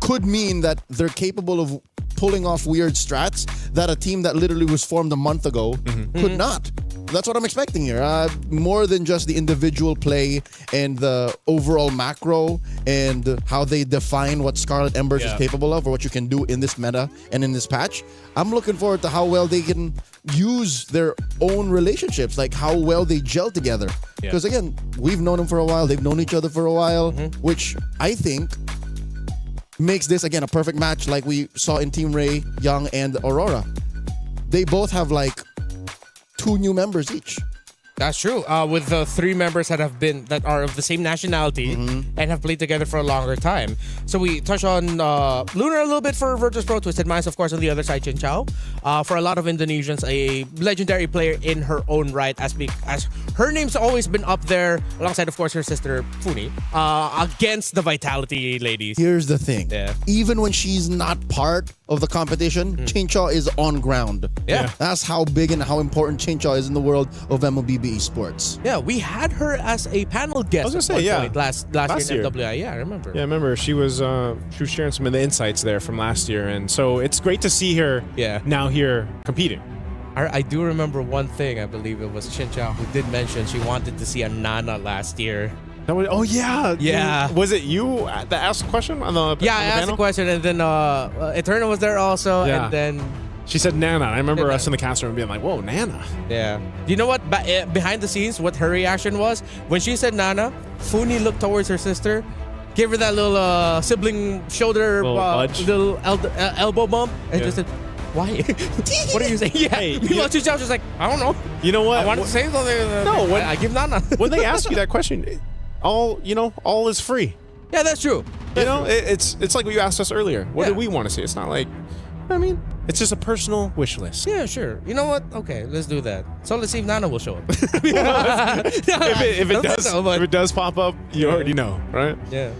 could mean that they're capable of pulling off weird strats that a team that literally was formed a month ago could not. That's what I'm expecting here. More than just the individual play and the overall macro and how they define what Scarlet Embers is capable of or what you can do in this meta and in this patch. I'm looking forward to how well they can use their own relationships, like how well they gel together. Because again, we've known them for a while. They've known each other for a while, which I think makes this, again, a perfect match like we saw in Team Ray, Young, and Aurora. They both have like 2 new members each. That's true. With the 3 members that are of the same nationality and have played together for a longer time. So we touch on Lunar a little bit for Virtus Pro, Twisted Minds, of course, on the other side, Chin Chow. For a lot of Indonesians, a legendary player in her own right, as her name's always been up there, alongside, of course, her sister Funi, against the Vitality ladies. Here's the thing. Even when she's not part of the competition, Chinchaw is on ground. That's how big and how important Chinchaw is in the world of MLBB esports. Yeah, we had her as a panel guest. I was gonna say, last year in MWI. Yeah, I remember. Yeah, I remember she was sharing some of the insights there from last year, and so it's great to see her now here competing. I do remember one thing. I believe it was Chincha who did mention she wanted to see a Nana last year. Yeah. Was it you that asked the question on the I asked the question, and then Eterna was there also, and then she said Nana. I remember us in the cast room being like, "Whoa, Nana!" Yeah. You know what? Behind the scenes, what her reaction was when she said Nana, Funi looked towards her sister, gave her that little sibling shoulder, little elbow bump, and just said, "Why? What are you saying?" Yeah. Hey, meanwhile, Chincha was just like, "I don't know. You know what? I wanted to say something. No, I give Nana." When they ask you that question, all is free. Yeah, that's true. It's like what you asked us earlier. What do we want to see? It's not like, it's just a personal wish list. Yeah, sure. You know what? Okay, let's do that. So let's see if Nana will show up. if it does pop up, you already know, right? Yeah.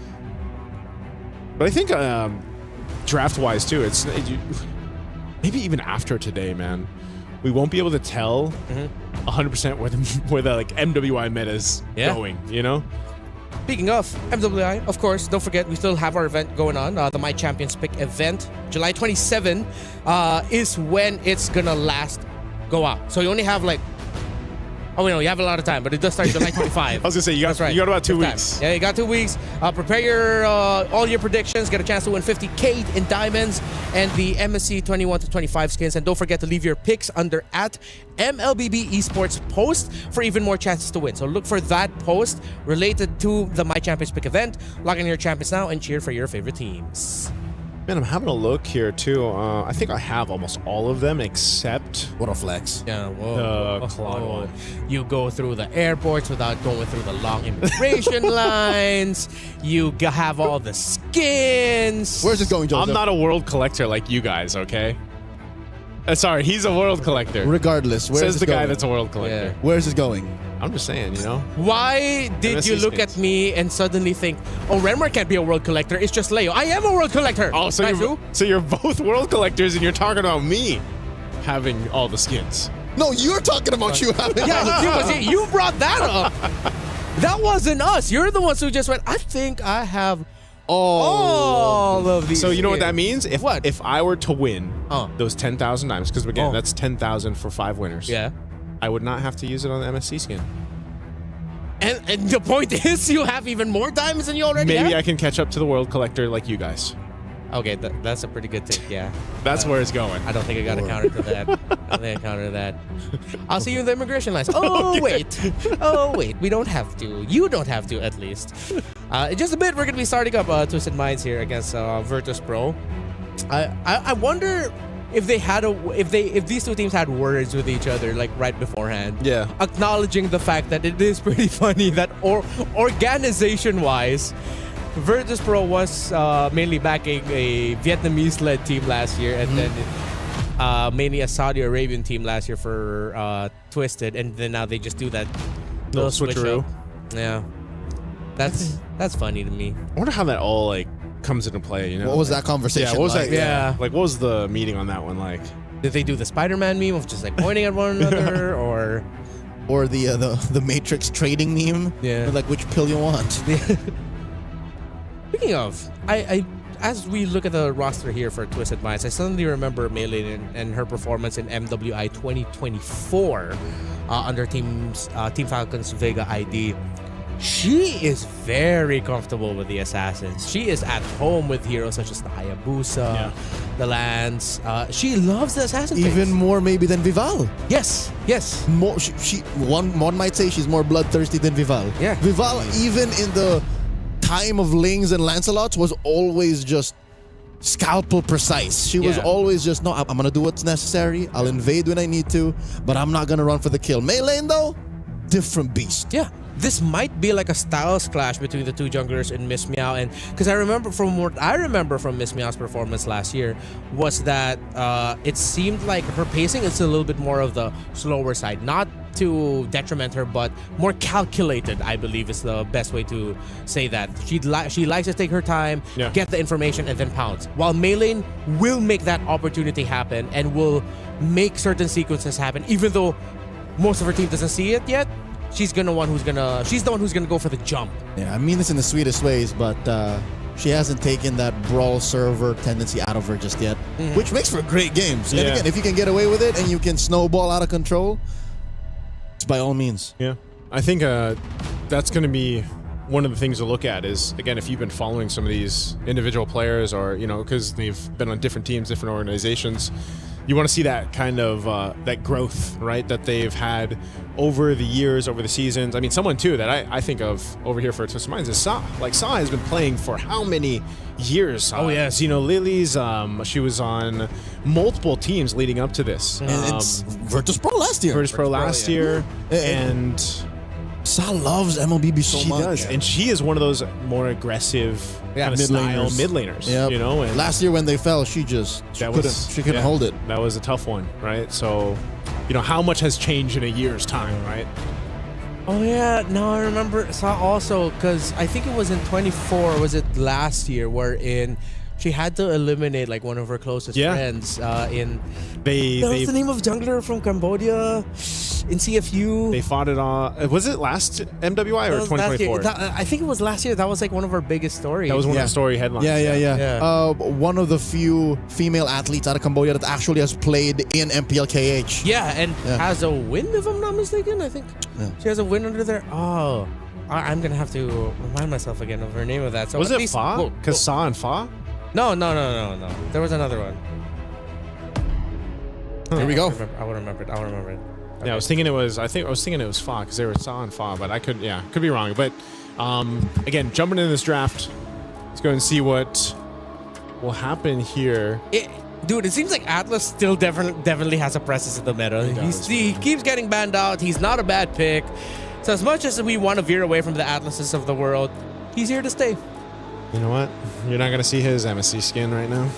But I think draft-wise too, it's maybe even after today, man, we won't be able to tell 100% where the like MWI meta is going. Speaking of MWI, of course, don't forget we still have our event going on, the My Champions Pick event. July 27 is when it's gonna go out. So you only have you have a lot of time, but it does start July 25. I was gonna say you got about 2 weeks. Yeah, you got 2 weeks. Prepare all your predictions. Get a chance to win 50K in diamonds and the MSC 21 to 25 skins. And don't forget to leave your picks under at MLBB Esports post for even more chances to win. So look for that post related to the My Champions Pick event. Log in your champions now and cheer for your favorite teams. Man, I'm having a look here too. I think I have almost all of them except what a flex. Yeah, the Claude one. You go through the airports without going through the long immigration lines. You have all the skins. Where's it going, Joseph? I'm not a world collector like you guys, okay? Sorry, he's a world collector. Regardless, says the guy that's a world collector. Yeah. Where's it going? I'm just saying, Why did you look at me and suddenly think, oh, Renmar can't be a world collector, it's just Leo. I am a world collector! Oh, so you're both world collectors and you're talking about me having all the skins. No, you're talking about you having all the skins. You brought that up. That wasn't us. You're the ones who just went, I think I have all of these. So you know what that means? If I were to win those 10,000 diamonds, because again, that's 10,000 for 5 winners. Yeah. I would not have to use it on the MSC skin. And the point is, you have even more diamonds than you already have? Maybe I can catch up to the world collector like you guys. Okay, that's a pretty good take, yeah. That's where it's going. I don't think I got a counter to that. How they encounter that. I'll see you in the immigration lines. Oh, wait. Oh, wait. We don't have to. You don't have to, at least. In just a bit, we're going to be starting up Twisted Minds here against Virtus Pro. I wonder if they had if these two teams had words with each other like right beforehand. Yeah. Acknowledging the fact that it is pretty funny that organization-wise, Virtus Pro was mainly backing a Vietnamese-led team last year, and then mainly a Saudi Arabian team last year for Twisted, and then now they just do that little switcheroo. Up. Yeah, that's funny to me. I wonder how that all like comes into play. You know, what was that conversation? Yeah, what was like? that? Yeah, like what was the meeting on that one like? Did they do the Spider-Man meme of just like pointing at one another, or the Matrix trading meme? Yeah, like which pill you want? Speaking of, I as we look at the roster here for Twisted Minds, I suddenly remember Melee and her performance in MWI 2024 under Team Falcon's Vega ID. She is very comfortable with the Assassins. She is at home with heroes such as the Hayabusa, the Lance. She loves the Assassin Even more maybe than Vival. Yes. More, one might say she's more bloodthirsty than Vival. Yeah. Vival, even in the time of Lings and Lancelots, was always just scalpel precise. She was always just, no, I'm going to do what's necessary. I'll invade when I need to, but I'm not going to run for the kill. Melee, though, different beast. Yeah. This might be like a styles clash between the two junglers in Miss Meow, and because I remember from Miss Meow's performance last year was that it seemed like her pacing is a little bit more of the slower side, not to detriment her, but more calculated, I believe is the best way to say that. She likes to take her time, get the information, and then pounce. While Melee will make that opportunity happen and will make certain sequences happen, even though most of her team doesn't see it yet. She's the one who's gonna go for the jump. Yeah, I mean this in the sweetest ways, but she hasn't taken that brawl server tendency out of her just yet, which makes for great games. And again, if you can get away with it and you can snowball out of control, it's by all means. Yeah, I think that's going to be one of the things to look at is, again, if you've been following some of these individual players or, because they've been on different teams, different organizations, you want to see that kind of that growth, right, that they've had over the years, over the seasons. I mean, someone too that I think of over here for Twisted Minds is Sa. Like, Sa has been playing for how many years? Oh yes, Lilies. She was on multiple teams leading up to this. And it's Virtus Pro last year. Virtus Pro last year, and Sa loves MLBB so much. She does, and she is one of those more aggressive kind of style mid laners. Yep. And last year when they fell, she couldn't hold it. That was a tough one, right? So, how much has changed in a year's time, right? Oh yeah, no, I remember Sa also, because I think it was in 24. Was it last year? Wherein she had to eliminate like one of her closest friends. What's the name of jungler from Cambodia? In CFU. They fought it on. Was it last MWI or 2024? I think it was last year. That was like one of our biggest stories. That was one of the story headlines. Yeah. One of the few female athletes out of Cambodia that actually has played in MPLKH. Yeah, and has a win, if I'm not mistaken. I think she has a win under there. Oh, I'm gonna have to remind myself again of her name of that. So was it Fa? Because Sa and Fa? No. There was another one. Here we go. I will remember it. Okay. Yeah, I was thinking it was Fa because they were Sa and Fa, but I could be wrong. But again, jumping into this draft, let's go and see what will happen here. Dude, it seems like Atlas still definitely has a presence in the meta. He keeps getting banned out. He's not a bad pick. So as much as we want to veer away from the Atlases of the world, he's here to stay. You know what? You're not going to see his MSC skin right now.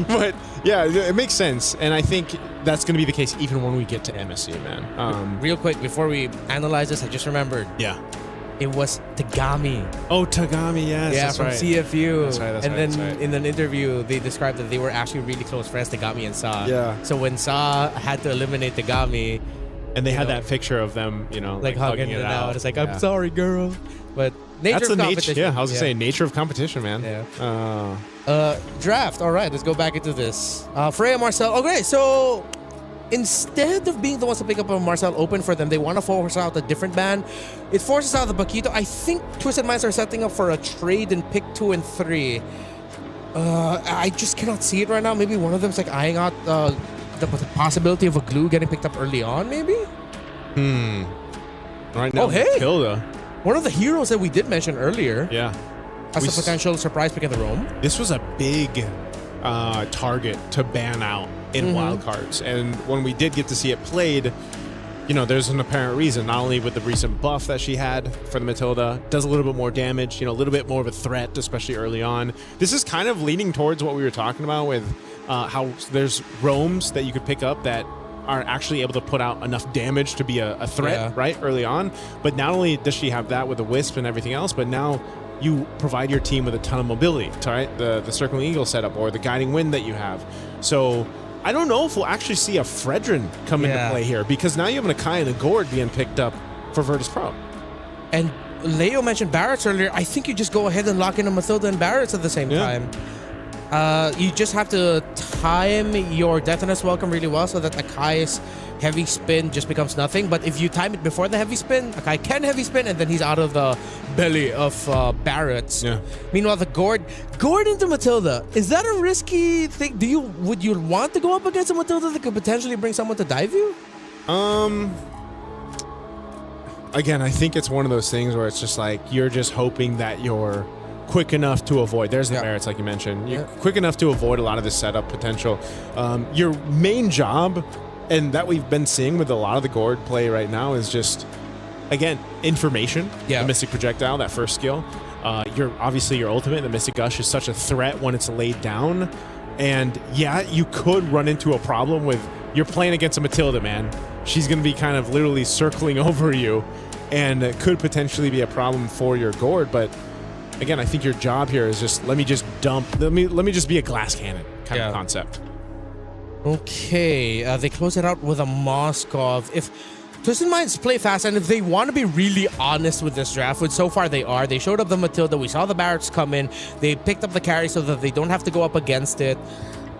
But yeah, it makes sense. And I think that's going to be the case even when we get to MSC, man. Real quick, before we analyze this, I just remembered. Yeah. It was Tagami. Oh, Tagami, yes. Yeah, from CFU. That's right. And then in an interview, they described that they were actually really close friends, Tagami and Sa. Yeah. So when Sa had to eliminate Tagami, and they had that picture of them, like hugging it out. It's like, I'm sorry, girl. But nature of competition. Yeah, I was going to say, nature of competition, man. Yeah. Draft. All right, let's go back into this. Freya, Marcel. Okay, so instead of being the ones to pick up a Marcel Open for them, they want to force out a different ban. It forces out the Paquito. I think Twisted Minds are setting up for a trade in pick 2 and 3. I just cannot see it right now. Maybe one of them's like eyeing out the possibility of a glue getting picked up early on, maybe? Right now, Oh, hey! Matilda. One of the heroes that we did mention earlier. Yeah. As a potential surprise pick of the Rome. This was a big target to ban out in wildcards. And when we did get to see it played, you know, there's an apparent reason, not only with the recent buff that she had for the Matilda, does a little bit more damage, you know, a little bit more of a threat, especially early on. This is kind of leaning towards what we were talking about with how there's roams that you could pick up that are actually able to put out enough damage to be a threat, right, early on. But not only does she have that with the Wisp and everything else, but now you provide your team with a ton of mobility, right? The Circling Eagle setup or the Guiding Wind that you have. So I don't know if we'll actually see a Fredrin come into play here, because now you have an Akai and a Gord being picked up for Virtus Pro. And Leo mentioned Barretts earlier. I think you just go ahead and lock in a Matilda and Barretts at the same time. You just have to time your Deathness Welcome really well so that Akai's heavy spin just becomes nothing. But if you time it before the heavy spin, Akai can heavy spin, and then he's out of the belly of Barretts. Meanwhile, the Gord into Matilda, is that a risky thing? Would you want to go up against a Matilda that could potentially bring someone to dive you? Again, I think it's one of those things where it's just like you're just hoping that you're quick enough to avoid. There's the merits, like you mentioned. You're quick enough to avoid a lot of the setup potential. Your main job, and that we've been seeing with a lot of the Gord play right now, is just, again, information. The Mystic Projectile, that first skill. Obviously your ultimate, the Mystic Gush, is such a threat when it's laid down. And yeah, you could run into a problem with, you're playing against a Matilda, man. She's going to be kind of literally circling over you, and it could potentially be a problem for your Gord. But again, I think your job here is just, let me just be a glass cannon kind of concept. Okay, they close it out with a Moskov. If Twisted Minds play fast, and if they want to be really honest with this draft, which so far they are, they showed up the Matilda, we saw the Barretts come in, they picked up the carry so that they don't have to go up against it.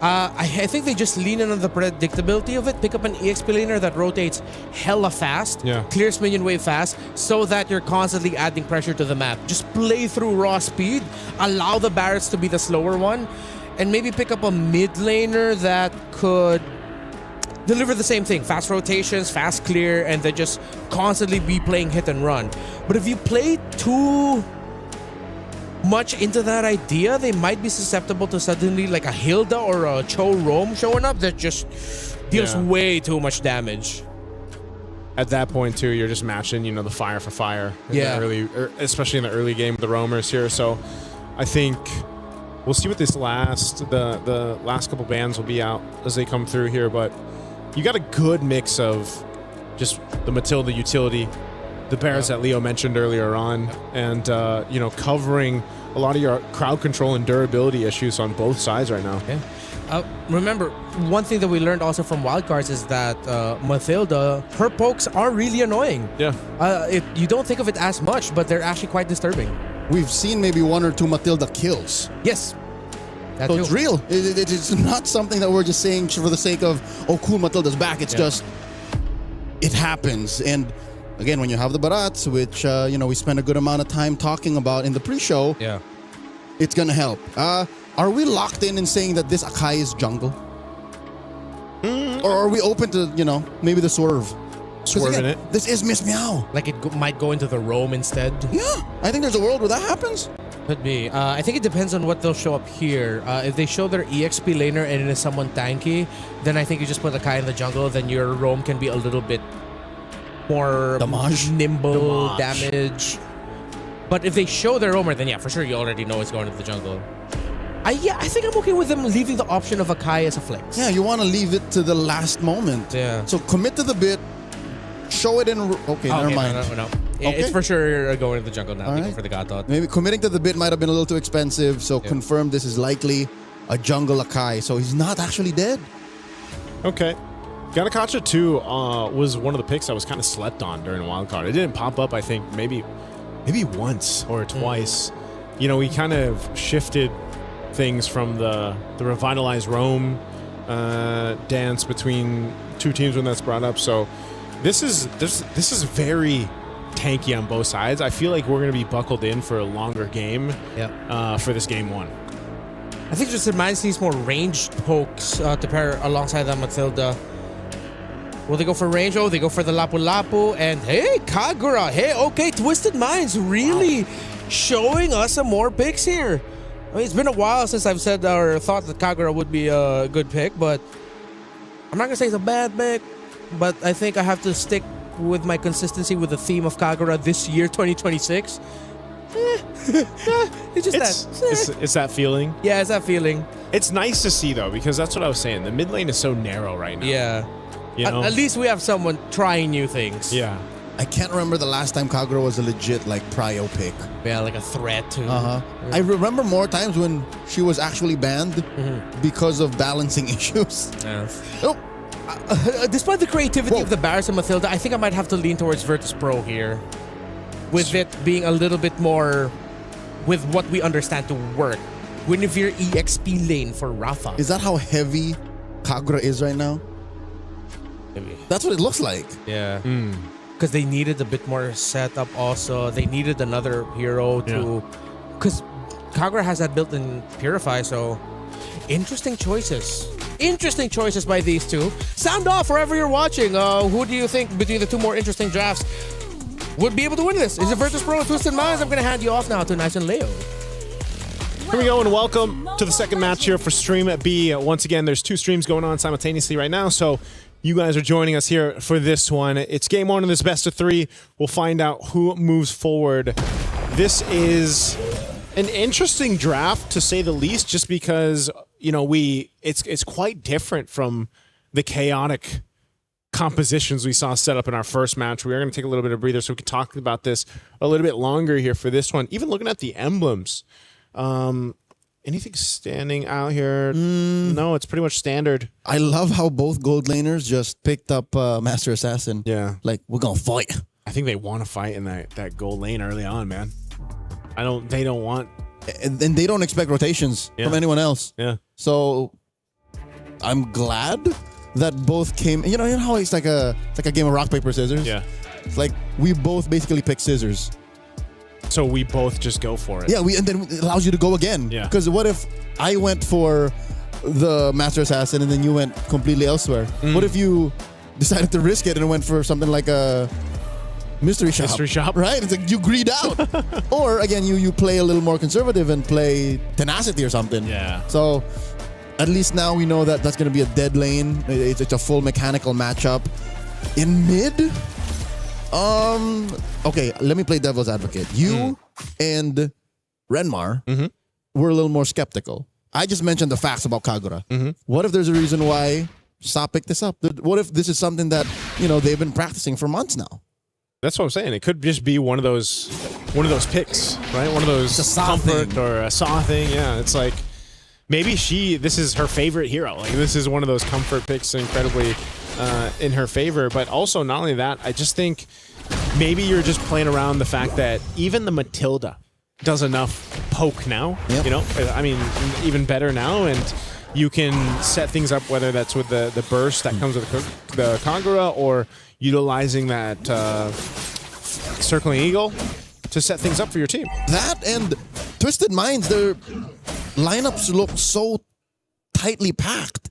I think they just lean in on the predictability of it, pick up an EXP laner that rotates hella fast, clears minion wave fast, so that you're constantly adding pressure to the map. Just play through raw speed, allow the Barretts to be the slower one, and maybe pick up a mid laner that could deliver the same thing. Fast rotations, fast clear, and then just constantly be playing hit and run. But if you play too much into that idea, they might be susceptible to suddenly like a Hilda or a Cho Roam showing up that just deals way too much damage. At that point too, you're just matching, you know, the fire for fire. Especially in the early game with the roamers here. So I think we'll see what this the last couple bans will be out as they come through here, but you got a good mix of just the Matilda utility, the Barretts that Leo mentioned earlier on, and you know, covering a lot of your crowd control and durability issues on both sides right now. Remember, one thing that we learned also from wildcards is that Matilda, her pokes are really annoying. You don't think of it as much, but they're actually quite disturbing. We've seen maybe 1 or 2 Matilda kills. Yes. So it's real. It's not something that we're just saying for the sake of, oh, cool, Matilda's back. It's just, it happens. And again, when you have the Barats, which you know, we spent a good amount of time talking about in the pre-show, it's gonna help. Are we locked in saying that this Akai is jungle? Or are we open to, you know, maybe the swerve? Swerving it. This is Miss Meow. Like it might go into the roam instead. Yeah, I think there's a world where that happens. Could be. I think it depends on what they'll show up here. If they show their EXP laner and it is someone tanky, then I think you just put Akai in the jungle, then your roam can be a little bit more nimble damage. But if they show their roamer, then yeah, for sure you already know it's going to the jungle. I think I'm okay with them leaving the option of Akai as a flex. Yeah, you want to leave it to the last moment. Yeah. So commit to the bit, show it in... Okay, never mind. No. Okay. It's for sure going to the jungle now, thinking for the God Thought. Maybe committing to the bit might have been a little too expensive, so confirm this is likely a jungle Akai. So he's not actually dead. Okay. Ganakacha 2 was one of the picks that was kind of slept on during Wildcard. It didn't pop up, I think, maybe once or twice. You know, we kind of shifted things from the revitalized Rome dance between two teams when that's brought up. So this is very tanky on both sides. I feel like we're going to be buckled in for a longer game for this game 1. I think Twisted Minds needs more ranged pokes to pair alongside that Matilda. Will they go for range? Oh, they go for the Lapu Lapu. And hey, Kagura. Hey, okay, Twisted Minds really showing us some more picks here. I mean, it's been a while since I've said or thought that Kagura would be a good pick, but I'm not going to say it's a bad pick, but I think I have to stick with my consistency with the theme of Kagura this year, 2026. It's that feeling. Yeah, it's that feeling. It's nice to see, though, because that's what I was saying. The mid lane is so narrow right now. Yeah. You know? At least we have someone trying new things. Yeah. I can't remember the last time Kagura was a legit like prio pick. Yeah, like a threat to. I remember more times when she was actually banned because of balancing issues. Yes. Oh. Despite the creativity of the Barris and Matilda, I think I might have to lean towards Virtus Pro here. With it being a little bit more with what we understand to work. Guinevere EXP lane for Rafa. Is that how heavy Kagura is right now? Maybe. That's what it looks like. Yeah. Because they needed a bit more setup also. They needed another hero to... Because Kagura has that built-in Purify, so... Interesting choices. Interesting choices by these two. Sound off wherever you're watching. Who do you think between the two more interesting drafts would be able to win this? Is it Virtus Pro or Twisted Minds? I'm going to hand you off now to Nice and Leo. Here we go, and welcome to the second match here for Stream B. Once again, there's two streams going on simultaneously right now, so you guys are joining us here for this one. It's game one of this best of three. We'll find out who moves forward. This is an interesting draft, to say the least, just because, you know, it's quite different from the chaotic compositions we saw set up in our first match. We are going to take a little bit of breather so we can talk about this a little bit longer here for this one. Even looking at the emblems. Anything standing out here? No, it's pretty much standard. I love how both gold laners just picked up Master Assassin. Yeah. Like, we're going to fight. I think they want to fight in that gold lane early on, man. They don't want... And they don't expect rotations from anyone else. Yeah. So, I'm glad that both came... You know how it's like a game of rock, paper, scissors? Yeah. It's like, we both basically pick scissors. So we both just go for it. Yeah, and then it allows you to go again. Yeah. Because what if I went for the Master Assassin and then you went completely elsewhere? What if you decided to risk it and went for something like a mystery shop? Mystery shop. Right? It's like you greed out. Or again, you play a little more conservative and play Tenacity or something. Yeah. So at least now we know that that's going to be a dead lane. It's a full mechanical matchup. In mid... Okay, let me play devil's advocate. You and Renmar were a little more skeptical. I just mentioned the facts about Kagura. What if there's a reason why Sa picked this up? What if this is something that, they've been practicing for months now? That's what I'm saying. It could just be one of those picks, right? One of those comfort or a Saw thing. Yeah, it's like maybe this is her favorite hero. Like this is one of those comfort picks, incredibly in her favor. But also, not only that, I just think maybe you're just playing around the fact that even the Matilda does enough poke now. Yep. I mean, even better now, and you can set things up, whether that's with the burst that comes with the Kagura or utilizing that circling eagle to set things up for your team. That and Twisted Minds, their lineups look so tightly packed.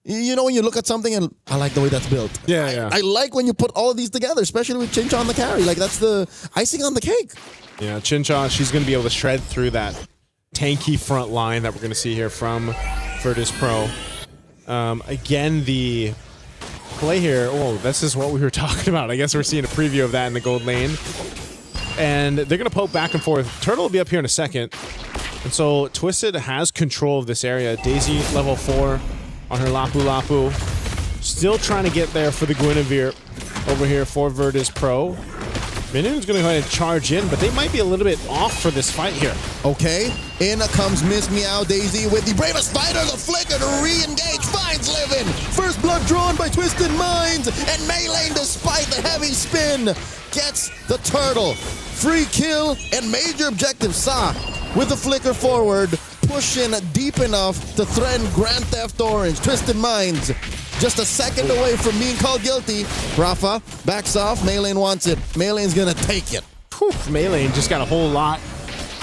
When you look at something and I like the way that's built. Yeah. I like when you put all of these together, especially with Chincha on the carry. Like, that's the icing on the cake. Yeah, Chincha, she's going to be able to shred through that tanky front line that we're going to see here from Virtus Pro. Again, the play here, this is what we were talking about. I guess we're seeing a preview of that in the gold lane. And they're going to poke back and forth. Turtle will be up here in a second. And so Twisted has control of this area. Daisy, level 4. On her Lapu Lapu. Still trying to get there for the Guinevere over here for Virtus Pro. Minion's going to go ahead and charge in, but they might be a little bit off for this fight here. Okay, in comes Miss Meow Daisy with the bravest fighter, the flicker to re-engage, finds Livin. First blood drawn by Twisted Minds, and Maylane, despite the heavy spin, gets the turtle. Free kill and major objective. Sa with the flicker forward, pushing deep enough to threaten Grand Theft Orange. Twisted Minds just a second away from being called guilty. Rafa backs off. Maylane wants it. Maylane's gonna take it. Maylane just got a whole lot.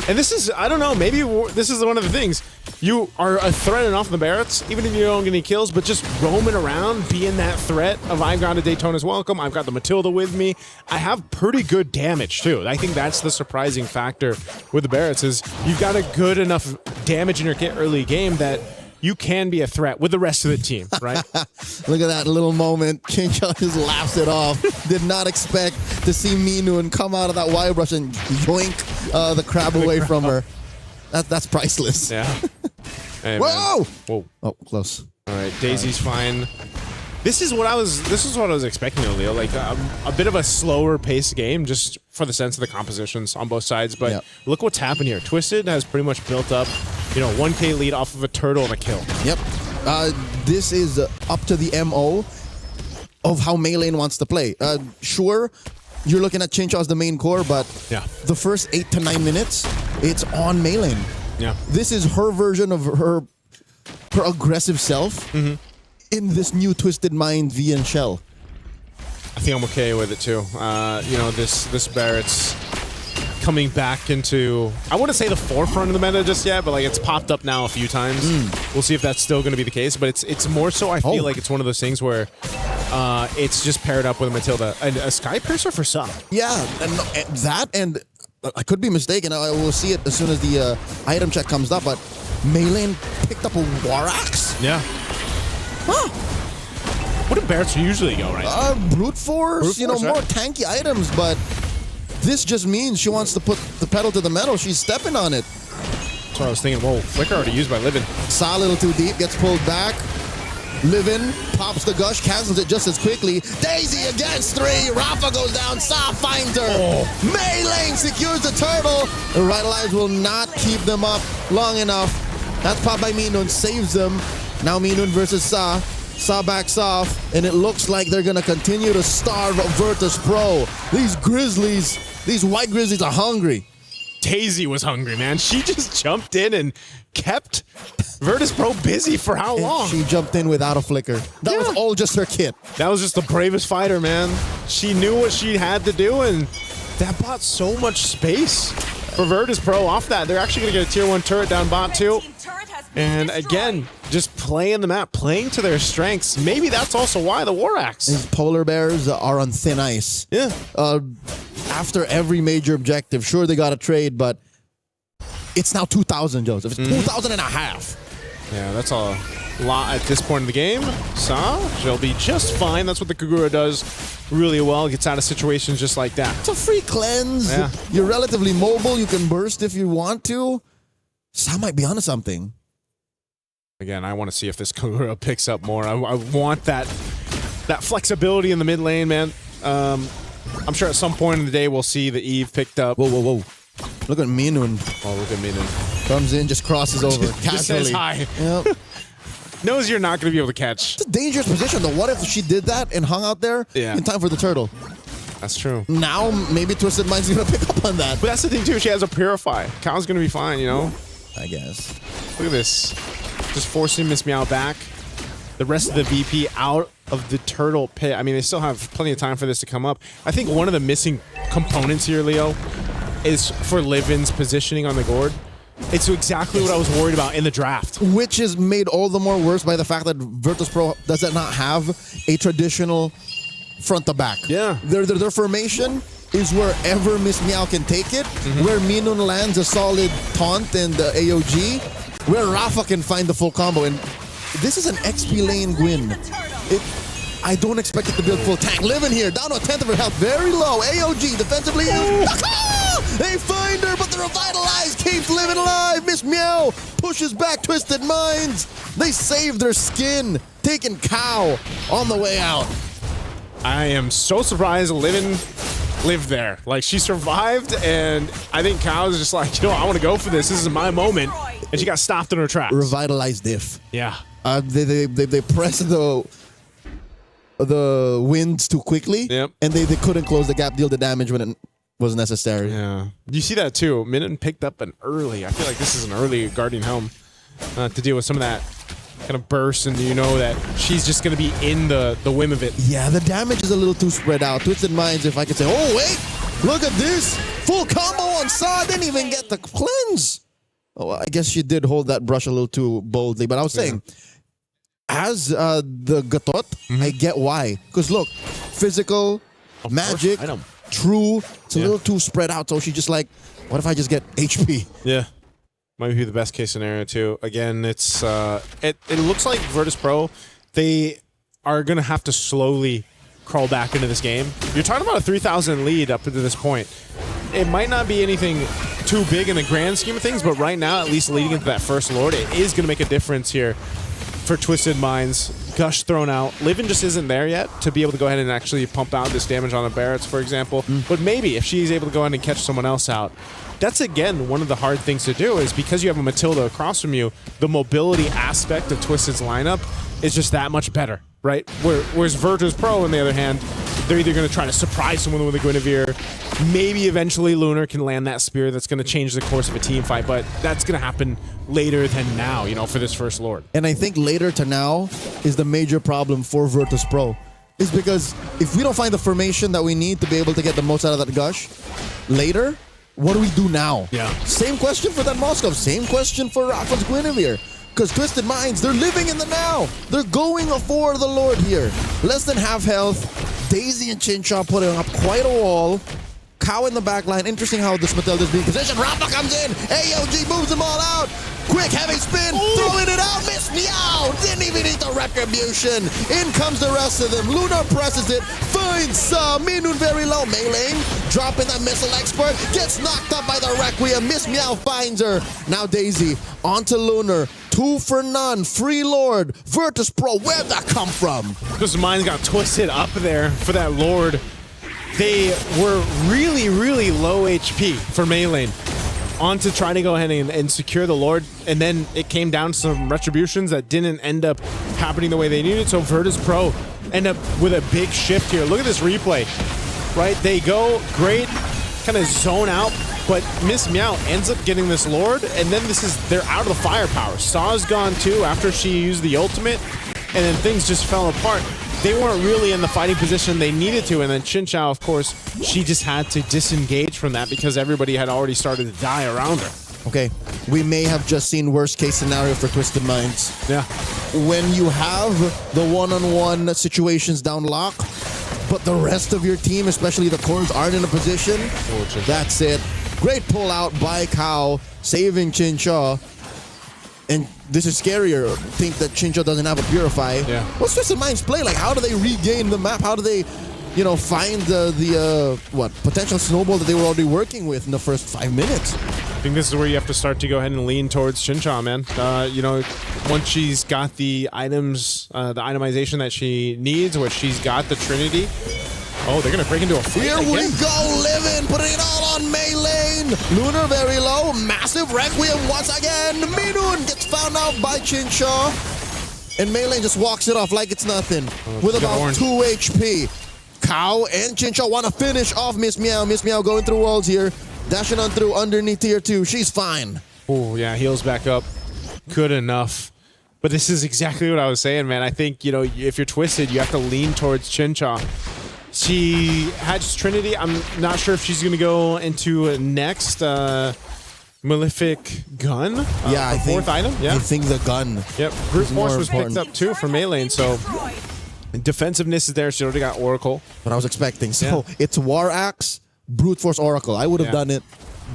And this is, I don't know, maybe this is one of the things. you are a threat enough in the Barretts, even if you don't get any kills, but just roaming around, being that threat of I've got a Daytona's Welcome, I've got the Matilda with me. I have pretty good damage too. I think that's the surprising factor with the Barretts is you've got a good enough damage in your early game that you can be a threat with the rest of the team, right? Look at that little moment. Chincha just laughs it off. Did not expect to see Minun come out of that wire brush and yoink the crab away from her. That's priceless. Yeah. Hey, whoa! Whoa! Oh, close. All right, Daisy's fine. This is what I was expecting, Leo. Like a bit of a slower paced game, just for the sense of the compositions on both sides. But look what's happened here. Twisted has pretty much built up, 1K lead off of a turtle and a kill. Yep. This is up to the MO of how Maylane wants to play. Sure, you're looking at Chincha as the main core, but the first 8 to 9 minutes, it's on Maylane. Yeah. This is her version of her aggressive self. In this new Twisted Mind V and Shell. I think I'm okay with it too. This Barrett's coming back into, I wouldn't say the forefront of the meta just yet, but like it's popped up now a few times. We'll see if that's still going to be the case, but it's more so I feel like it's one of those things where it's just paired up with Matilda. And a Sky Piercer for some. Yeah, and I could be mistaken. I will see it as soon as the item check comes up, but Maylane picked up a War Axe? Yeah. Huh. What do Barretts usually go, right? Brute force, more tanky items, but this just means she wants to put the pedal to the metal. She's stepping on it. That's what I was thinking. Whoa, Flicker already used by Livin. Saw a little too deep, gets pulled back. Livin pops the gush, cancels it just as quickly. Daisy against 3. Rafa goes down. Saw finds her. Maylane secures the turtle. The Revitalize will not keep them up long enough. That's popped by Minun, saves them. Now Minun versus Sa. Sa backs off, and it looks like they're going to continue to starve Virtus Pro. These Grizzlies, these white Grizzlies are hungry. Daisy was hungry, man. She just jumped in and kept Virtus Pro busy for how long? She jumped in without a flicker. That was all just her kit. That was just the bravest fighter, man. She knew what she had to do, and that bought so much space for Virtus Pro off that. They're actually going to get a tier 1 turret down bot too. And again, just playing the map, playing to their strengths. Maybe that's also why the War Axe. These polar bears are on thin ice. Yeah. After every major objective, sure they got a trade, but it's now 2,000, Joseph. It's 2,000 and a half. Yeah, that's a lot at this point in the game. Sa, she'll be just fine. That's what the Kagura does really well. Gets out of situations just like that. It's a free cleanse. Yeah. You're relatively mobile. You can burst if you want to. Sa might be onto something. Again, I want to see if this Kagura picks up more. I want that flexibility in the mid lane, man. I'm sure at some point in the day we'll see the Eve picked up. Whoa. Look at Minun. Oh, look at Minun. Comes in, just crosses over. Just says hi. Yep. Knows you're not going to be able to catch. It's a dangerous position, though. What if she did that and hung out there in time for the turtle? That's true. Now, maybe Twisted Mind's going to pick up on that. But that's the thing, too. She has a Purify. Cal's going to be fine, I guess. Look at this. Just forcing Miss Meow back. The rest of the VP out of the turtle pit. I mean, they still have plenty of time for this to come up. I think one of the missing components here, Leo, is for Livin's positioning on the board. It's exactly what I was worried about in the draft. Which is made all the more worse by the fact that Virtus Pro does not have a traditional front to back. Yeah. Their formation is wherever Miss Meow can take it, where Minun lands a solid taunt and AOG, where Rafa can find the full combo. And this is an XP lane win. I don't expect it to build full tank. Livin here, down to a 10th of her health, very low. AOG defensively used. They find her, but the Revitalize keeps Livin alive. Miss Meow pushes back Twisted Minds. They save their skin, taking Cow on the way out. I am so surprised Livin lived there. Like, she survived, and I think Cow's just like, I want to go for this. This is my moment. And she got stopped in her tracks. Revitalized diff. Yeah. They pressed the winds too quickly, and they couldn't close the gap, deal the damage when it was necessary. Yeah. You see that too. Minun picked up an early. I feel like this is an early Guardian Helm to deal with some of that kind of burst, and that she's just going to be in the whim of it. Yeah, the damage is a little too spread out. Twisted Minds, if I could say, oh, wait, look at this. Full combo on Sa, didn't even get the cleanse. Oh, I guess she did hold that brush a little too boldly, but I was saying, as the Gatot, I get why. Because look, physical, magic, true, it's a little too spread out. So she's just like, what if I just get HP? Yeah. Might be the best case scenario too. Again, it's it looks like Virtus Pro, they are gonna have to slowly crawl back into this game. You're talking about a 3,000 lead up to this point. It might not be anything too big in the grand scheme of things, but right now, at least leading into that first Lord, it is gonna make a difference here for Twisted Minds. Gush thrown out. Livin just isn't there yet to be able to go ahead and actually pump out this damage on the Barretts, for example. But maybe if she's able to go ahead and catch someone else out, that's again one of the hard things to do, is because you have a Matilda across from you, the mobility aspect of Twisted's lineup is just that much better, right? Whereas Virtus Pro, on the other hand, they're either going to try to surprise someone with a Guinevere, maybe eventually Lunar can land that spear that's going to change the course of a team fight, but that's going to happen later than now, you know, for this first Lord. And I think later to now is the major problem for Virtus Pro. Is because if we don't find the formation that we need to be able to get the most out of that Gush later, what do we do now? Yeah. Same question for that Moskov. Same question for Rafa's Guinevere. Because Twisted Minds, they're living in the now. They're going for the Lord here. Less than half health. Daisy and Chincha putting up quite a wall. Cow in the back line. Interesting how this Matilda is being positioned. Rafa comes in. AOG moves them all out. Quick, heavy spin. Throwing it out. Miss Meow. Didn't even need the retribution. In comes the rest of them. Luna presses it. Finds Minun very low. Melee dropping that missile expert. Gets knocked up by the Requiem. Miss Meow finds her. Now Daisy onto Lunar. 2 for none. Free Lord. Virtus Pro. Where'd that come from? Because mine got twisted up there for that Lord. They were really, really low HP for Melee. On to try to go ahead and secure the Lord, and then it came down to some retributions that didn't end up happening the way they needed, so Virtus Pro end up with a big shift here. Look at this replay, right? They go great, kind of zone out, but Miss Meow ends up getting this Lord, and then they're out of the firepower. Saw's gone too after she used the ultimate, and then things just fell apart. They weren't really in the fighting position they needed to, and then Chinchao, of course, she just had to disengage from that because everybody had already started to die around her. Okay, we may have just seen worst case scenario for Twisted Minds. Yeah. When you have the one-on-one situations down lock, but the rest of your team, especially the cores, aren't in a position, that's it. Great pull out by Cow, saving Chincha. And this is scarier. Think that Chincha doesn't have a Purify. Yeah. What's Twisted Minds play? Like, how do they regain the map? How do they, you know, find the potential snowball that they were already working with in the first 5 minutes? I think this is where you have to start to go ahead and lean towards Chincha, man. You know, once she's got the items, the itemization that she needs, where she's got the Trinity. Oh, they're going to break into a fight. Here we go, Livin, putting it all on Melee. Lunar very low, massive Requiem once again. Minun gets found out by Chincha. And Melee just walks it off like it's nothing with about 2 HP. Cow and Chincha want to finish off Miss Meow. Miss Meow going through walls here. Dashing on through underneath tier 2. She's fine. Oh, yeah, heals back up. Good enough. But this is exactly what I was saying, man. I think, you know, if you're Twisted, you have to lean towards Chincha. She has Trinity. I'm not sure if she's going to go into next Malefic Gun. Yeah, I think. 4th item. Yeah, I think the gun. Yep. Brute Force was picked up too for Melee, so defensiveness is there. She already got Oracle. What I was expecting. So it's War Axe, Brute Force Oracle. I would have done it.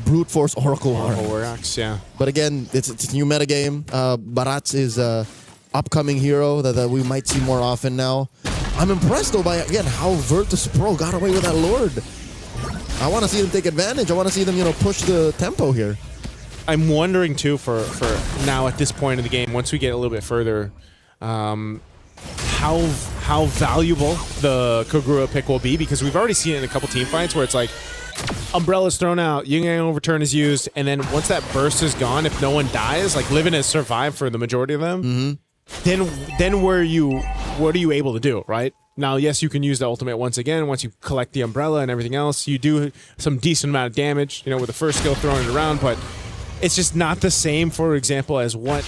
Brute Force Oracle War Axe, yeah. But again, it's a new metagame. Barats is a upcoming hero that we might see more often now. I'm impressed though by, again, how Virtus Pro got away with that Lord. I want to see them take advantage. I want to see them, you know, push the tempo here. I'm wondering too for now at this point in the game, once we get a little bit further, how valuable the Kogura pick will be, because we've already seen it in a couple team fights where it's like Umbrella's thrown out, Yin Yang Overturn is used, and then once that burst is gone, if no one dies, like Livin has survived for the majority of them, then what are you able to do, right? Now, yes, you can use the ultimate once again. Once you collect the umbrella and everything else, you do some decent amount of damage, you know, with the first skill throwing it around, but it's just not the same, for example, as what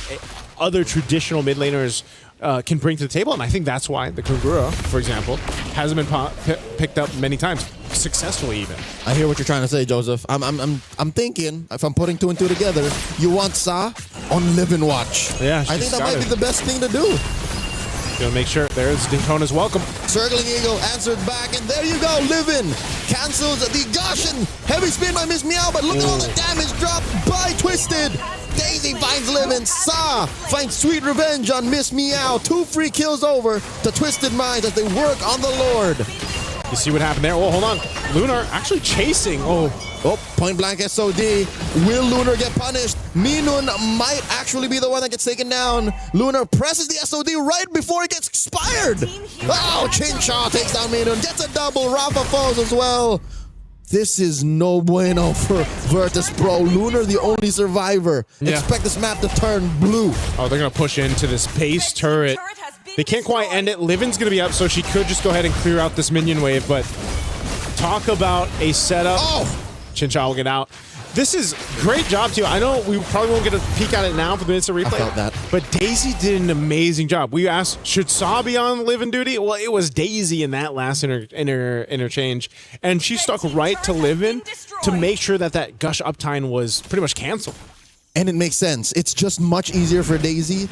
other traditional mid laners can bring to the table. And I think that's why the Kagura, for example, hasn't been picked up many times, successfully even. I hear what you're trying to say, Joseph. I'm thinking, if I'm putting two and two together, you want Sa on Live and Watch. Yeah, I think that might be the best thing to do. Gonna make sure there's Daytona's welcome. Circling Eagle answered back, and there you go. Livin cancels the Gush and heavy spin by Miss Meow, but look at all the damage dropped by Twisted. Daisy finds Livin. Sa finds Sweet Revenge on Miss Meow. 2 free kills over to Twisted Minds as they work on the Lord. You see what happened there? Oh, hold on. Lunar actually chasing. Oh, point blank SOD. Will Lunar get punished? Minun might actually be the one that gets taken down. Lunar presses the SOD right before it gets expired. Oh, Chinchaw takes down Minun. Gets a double. Rafa falls as well. This is no bueno for Virtus Pro. Lunar, the only survivor. Yeah. Expect this map to turn blue. Oh, they're going to push into this base turret. They can't quite end it. Livin's going to be up, so she could just go ahead and clear out this minion wave, but talk about a setup. Oh! Chincha will get out. This is great job, too. I know we probably won't get a peek at it now for the minutes of replay. I felt that. But Daisy did an amazing job. We asked, should Saw be on Livin duty? Well, it was Daisy in that last interchange. And she stuck right to Livin to make sure that that Gush uptime was pretty much canceled. And it makes sense. It's just much easier for Daisy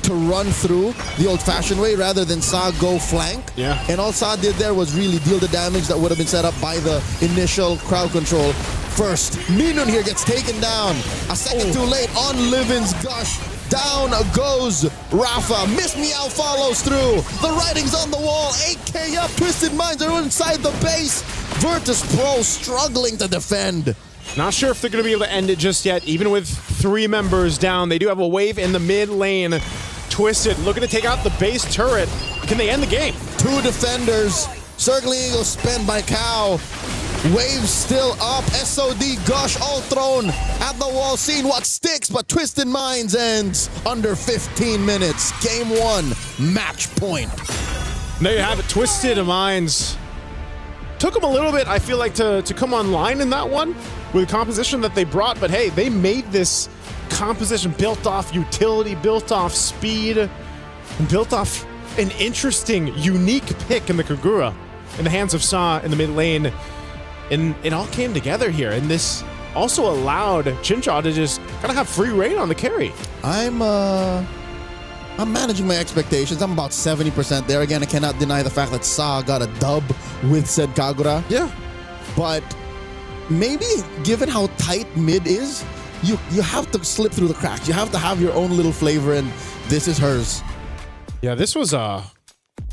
to run through the old-fashioned way rather than Sa go flank. Yeah. And all Sa did there was really deal the damage that would have been set up by the initial crowd control. First, Minun here gets taken down. A second too late on Livin's Gush. Down goes Rafa. Miss Meow follows through. The writing's on the wall. 8K up. Twisted Minds are inside the base. Virtus Pro struggling to defend. Not sure if they're going to be able to end it just yet. Even with 3 members down, they do have a wave in the mid lane. Twisted looking to take out the base turret. Can they end the game? 2 defenders. Circling Eagle spent by Cow. Wave still up. SOD Gush all thrown at the wall. Seeing what sticks, but Twisted Minds ends under 15 minutes. Game 1, match point. There you have it. Twisted Minds. Took them a little bit, I feel like, to come online in that one with the composition that they brought. But hey, they made this composition built off utility, built off speed, and built off an interesting, unique pick in the Kagura in the hands of Sa in the mid lane. And it all came together here. And this also allowed Chinchaw to just kind of have free reign on the carry. I'm managing my expectations. I'm about 70% there. Again, I cannot deny the fact that Sa got a dub with said Kagura. Yeah. But maybe given how tight mid is, you have to slip through the cracks. You have to have your own little flavor, and this is hers. Yeah, this was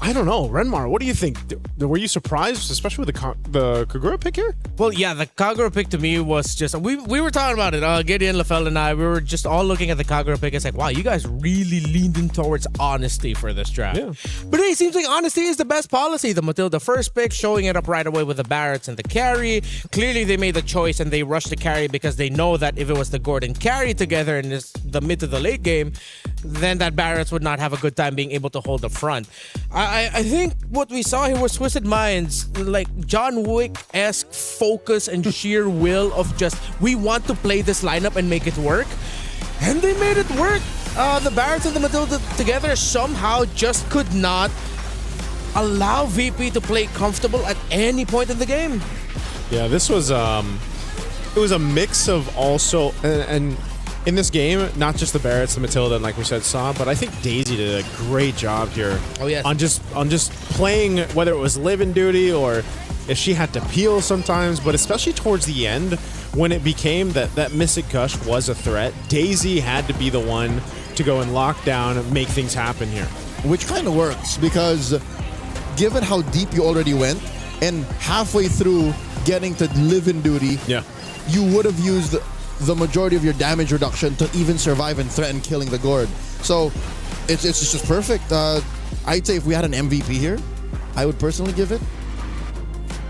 I don't know. Renmar, what do you think? Were you surprised, especially with the Kagura pick here? Well, yeah, the Kagura pick to me was just... We were talking about it. Gideon, Lafell, and I, we were just all looking at the Kagura pick. It's like, wow, you guys really leaned in towards honesty for this draft. Yeah. But it seems like honesty is the best policy. The Matilda first pick, showing it up right away with the Barretts and the carry. Clearly, they made the choice and they rushed the carry because they know that if it was the Gordon carry together in the mid to the late game, then that Barretts would not have a good time being able to hold the front. I think what we saw here was Twisted Minds, like John Wick-esque focus and sheer will of just, we want to play this lineup and make it work. And they made it work. The Barretts and the Matilda together somehow just could not allow VP to play comfortable at any point in the game. Yeah, this was it was a mix of also and in this game, not just the Barretts, the Matilda, and like we said, Sa, but I think Daisy did a great job here. Oh yes. On just playing, whether it was live-in duty or if she had to peel sometimes, but especially towards the end when it became that Mystic Gush was a threat, Daisy had to be the one to go and lock down and make things happen here. Which kind of works because given how deep you already went and halfway through getting to live-in duty, yeah, you would have used the majority of your damage reduction to even survive and threaten killing the Gord. So it's just perfect. I'd say if we had an MVP here, I would personally give it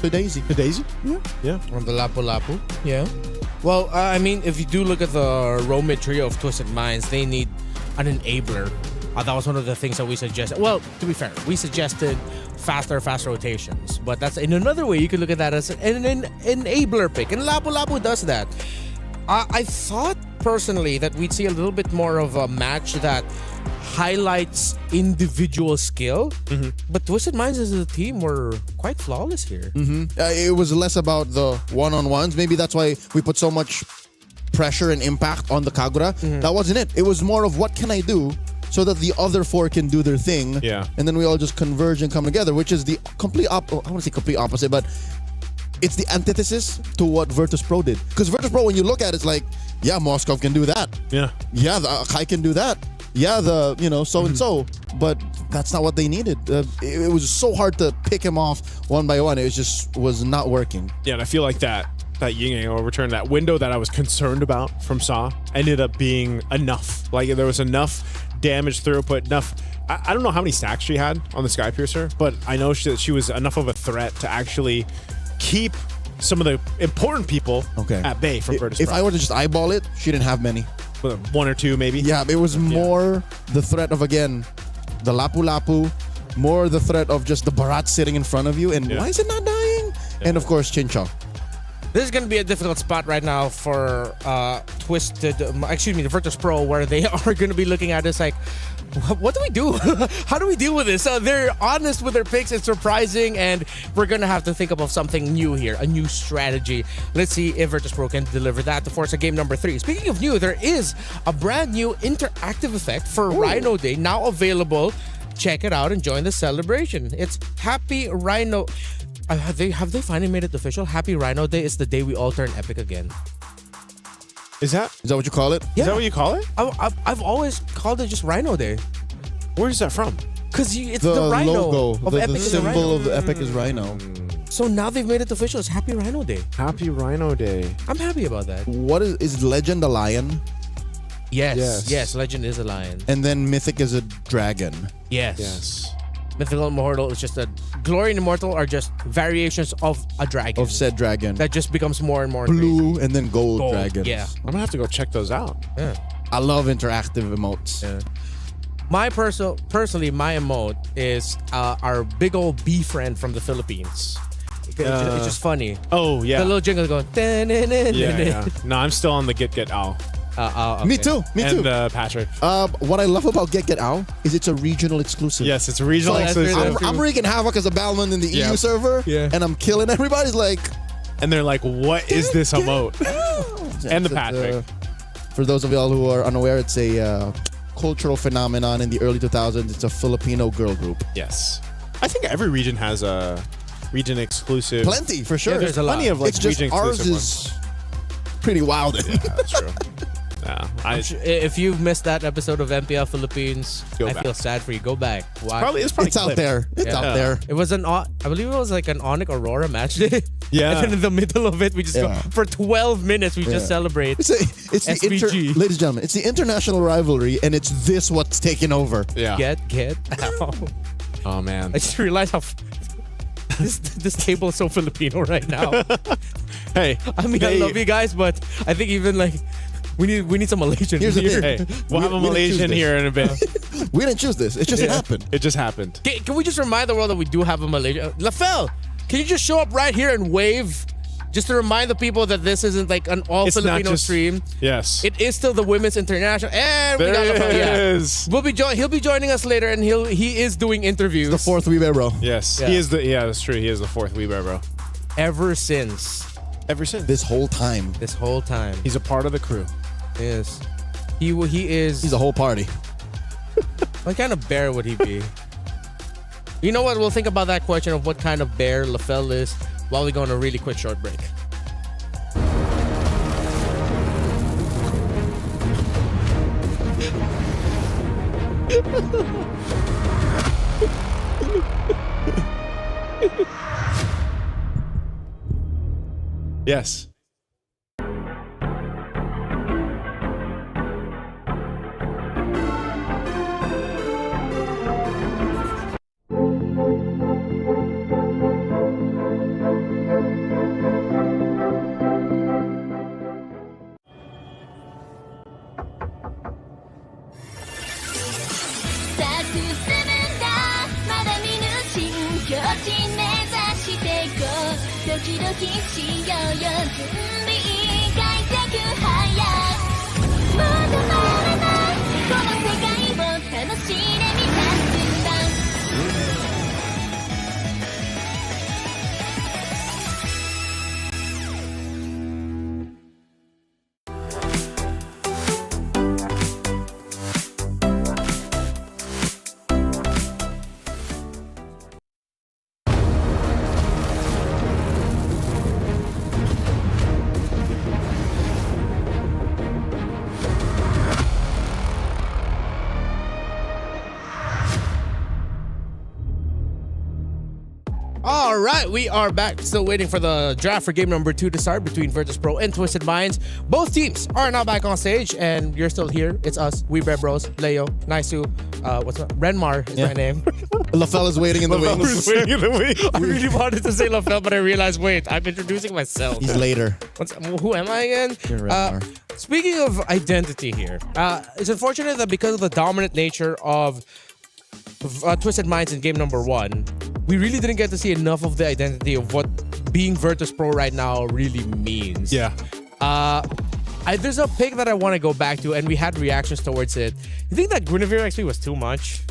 to Daisy. To Daisy? Yeah. Yeah. On the Lapu-Lapu. Yeah. Well, I mean, if you do look at the Roamid trio of Twisted Minds, they need an enabler. That was one of the things that we suggested. Well, to be fair, we suggested fast rotations. But that's in another way, you could look at that as an enabler pick. And Lapu-Lapu does that. I thought personally that we'd see a little bit more of a match that highlights individual skill, but Twisted Minds as a team were quite flawless here. It was less about the one-on-ones. Maybe that's why we put so much pressure and impact on the Kagura. That wasn't it. It was more of what can I do so that the other four can do their thing. Yeah. And then we all just converge and come together, which is the complete I want to say complete opposite, but it's the antithesis to what Virtus Pro did. Because Virtus Pro, when you look at it, it's like, yeah, Moskov can do that. Yeah. Yeah, the Akai can do that. Yeah, the, so-and-so. But that's not what they needed. It was so hard to pick him off one by one. It was not working. Yeah, and I feel like that yin yang overturn, that window that I was concerned about from Saw, ended up being enough. Like, there was enough damage throughput, enough. I don't know how many stacks she had on the Skypiercer, but I know she was enough of a threat to actually keep some of the important people at bay from Virtus If Pro. I were to just eyeball it, she didn't have many. One or two, maybe? Yeah, it was more the threat of, again, the Lapu-Lapu, more the threat of just the Barat sitting in front of you, and why is it not dying? And, of course, Chinchong. This is going to be a difficult spot right now for the Virtus Pro, where they are going to be looking at this like, what do we do? How do we deal with this? They're honest with their picks. It's surprising, and we're going to have to think of something new here, a new strategy. Let's see if Virtus Pro can deliver that to Forza game number 3. Speaking of new, there is a brand new interactive effect for Rhino Day now available. Check it out and join the celebration. It's Happy Rhino. Have they finally made it official? Happy Rhino Day is the day we all turn epic again. Is that what you call it? Yeah. Is that what you call it? I've always called it just Rhino Day. Where is that from? Because it's the Rhino logo, of the Epic. the symbol of the Epic is Rhino. So now they've made it official. It's Happy Rhino Day. Happy Rhino Day. I'm happy about that. What is Legend a lion? Yes. Legend is a lion. And then Mythic is a dragon. Yes. Mythical and Immortal is just Glory and Immortal are just variations of a dragon. Of said dragon. That just becomes more and more blue crazy. and then gold dragons. Yeah. I'm gonna have to go check those out. Yeah. I love interactive emotes. Yeah. My personally, my emote is our big old bee friend from the Philippines. It's just funny. Oh yeah. The little jingle going. Yeah. No, I'm still on the Get Owl. Okay. Me too. And Patrick. What I love about Get Owl is it's a regional exclusive. Yes, it's a regional exclusive. I'm wreaking havoc as a Balman in the EU server, and I'm killing everybody's like. And they're like, "What is this emote?" And the Patrick. For those of y'all who are unaware, it's a cultural phenomenon in the early 2000s. It's a Filipino girl group. Yes, I think every region has a region exclusive. Plenty for sure. Yeah, there's plenty of like it's just region ours exclusive is ones. pretty wild. Yeah, that's true. Yeah, if you've missed that episode of MPL Philippines, Go I back. feel sad for you. Go back. Why? It's probably out there. It's out there. It was I believe it was like an Onyx Aurora match day. Yeah. And then in the middle of it, we just go for 12 minutes. We just celebrate. It's the SVG. ladies and gentlemen, it's the international rivalry, and it's this what's taking over. Yeah. Get out. Oh man. I just realized how this table is so Filipino right now. Hey, I mean, I love you guys, but I think even like we need some Malaysian. Here's the here. thing. Hey, we'll have a we didn't choose Malaysian this. here in a bit. We didn't choose this. It just happened. It just happened. Can we just remind the world that we do have a Malaysian? Lafel, can you just show up right here and wave? Just to remind the people that this isn't like an all It's not Filipino just- stream. Yes. It is still the Women's International. And we got There Lafel. it Yeah. is. He'll be joining us later, and he is doing interviews. The fourth we bear, bro. Yes. Yeah. He is that's true. He is the fourth Weebear, bro. Ever since This whole time. He's a part of the crew. Yes. He is. He's a whole party. What kind of bear would he be? You know what? We'll think about that question of what kind of bear Lafel is while we go on a really quick short break. Yes. All right, we are back. Still waiting for the draft for game number 2 to start between Virtus Pro and Twisted Minds. Both teams are now back on stage, and you're still here. It's us, We Bear Bros, Leo, Naisu, Renmar is my name. LaFell is waiting in the wings. I really wanted to say LaFell, but I realized, wait, I'm introducing myself. He's later. Who am I again? You're Renmar. Speaking of identity here, it's unfortunate that because of the dominant nature of Twisted Minds in game number 1, we really didn't get to see enough of the identity of what being Virtus Pro right now really means. Yeah. There's a pick that I want to go back to, and we had reactions towards it. You think that Guinevere XP was too much?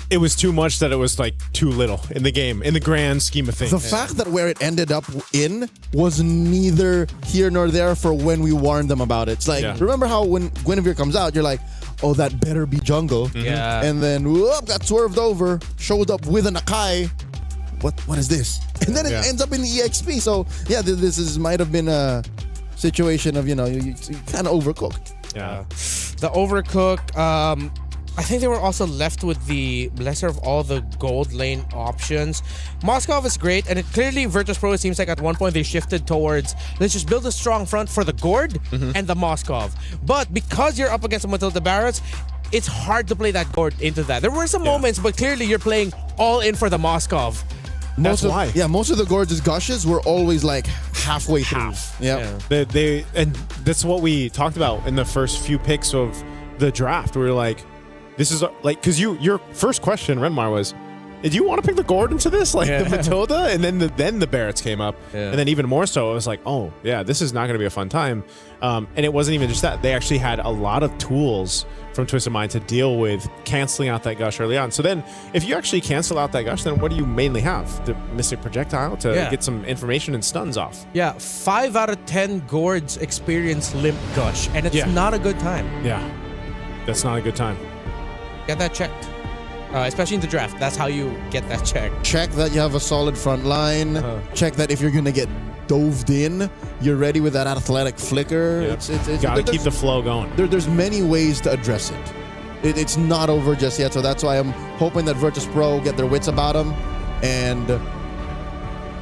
It was too much that it was like too little in the game, in the grand scheme of things. The fact that where it ended up in was neither here nor there for when we warned them about it. It's like, remember how when Guinevere comes out, you're like, oh, that better be jungle. Yeah. And then, whoop, got swerved over, showed up with an Akai. What is this? And then it ends up in the EXP. So, yeah, this might have been a situation of, you kind of overcooked. Yeah. The overcook, I think they were also left with the lesser of all the gold lane options. Moskov is great, and clearly Virtus Pro, it seems like at one point they shifted towards, let's just build a strong front for the Gord and the Moskov. But because you're up against the Matilda Barretts, it's hard to play that Gord into that. There were some moments, but clearly you're playing all in for the Moskov. Most of the Gorge's gushes were always like halfway through. Yeah. And that's what we talked about in the first few picks of the draft. We were like, this is like, because your first question, Renmar, was, did you want to pick the Gord into this? Like the Matilda? And then the Barretts came up. Yeah. And then even more so, I was like, oh, yeah, this is not going to be a fun time. And it wasn't even just that. They actually had a lot of tools from Twisted Mind to deal with canceling out that gush early on. So then if you actually cancel out that gush, then what do you mainly have? The Mystic Projectile to get some information and stuns off. Yeah, 5 out of 10 Gords experience Limp Gush, and it's not a good time. Yeah, that's not a good time. Get that checked. Especially in the draft. That's how you get that checked. Check that you have a solid front line. Check that if you're going to get doved in, you're ready with that athletic flicker. It's gotta keep the flow going. There's many ways to address it. It's not over just yet, so that's why I'm hoping that Virtus Pro get their wits about them and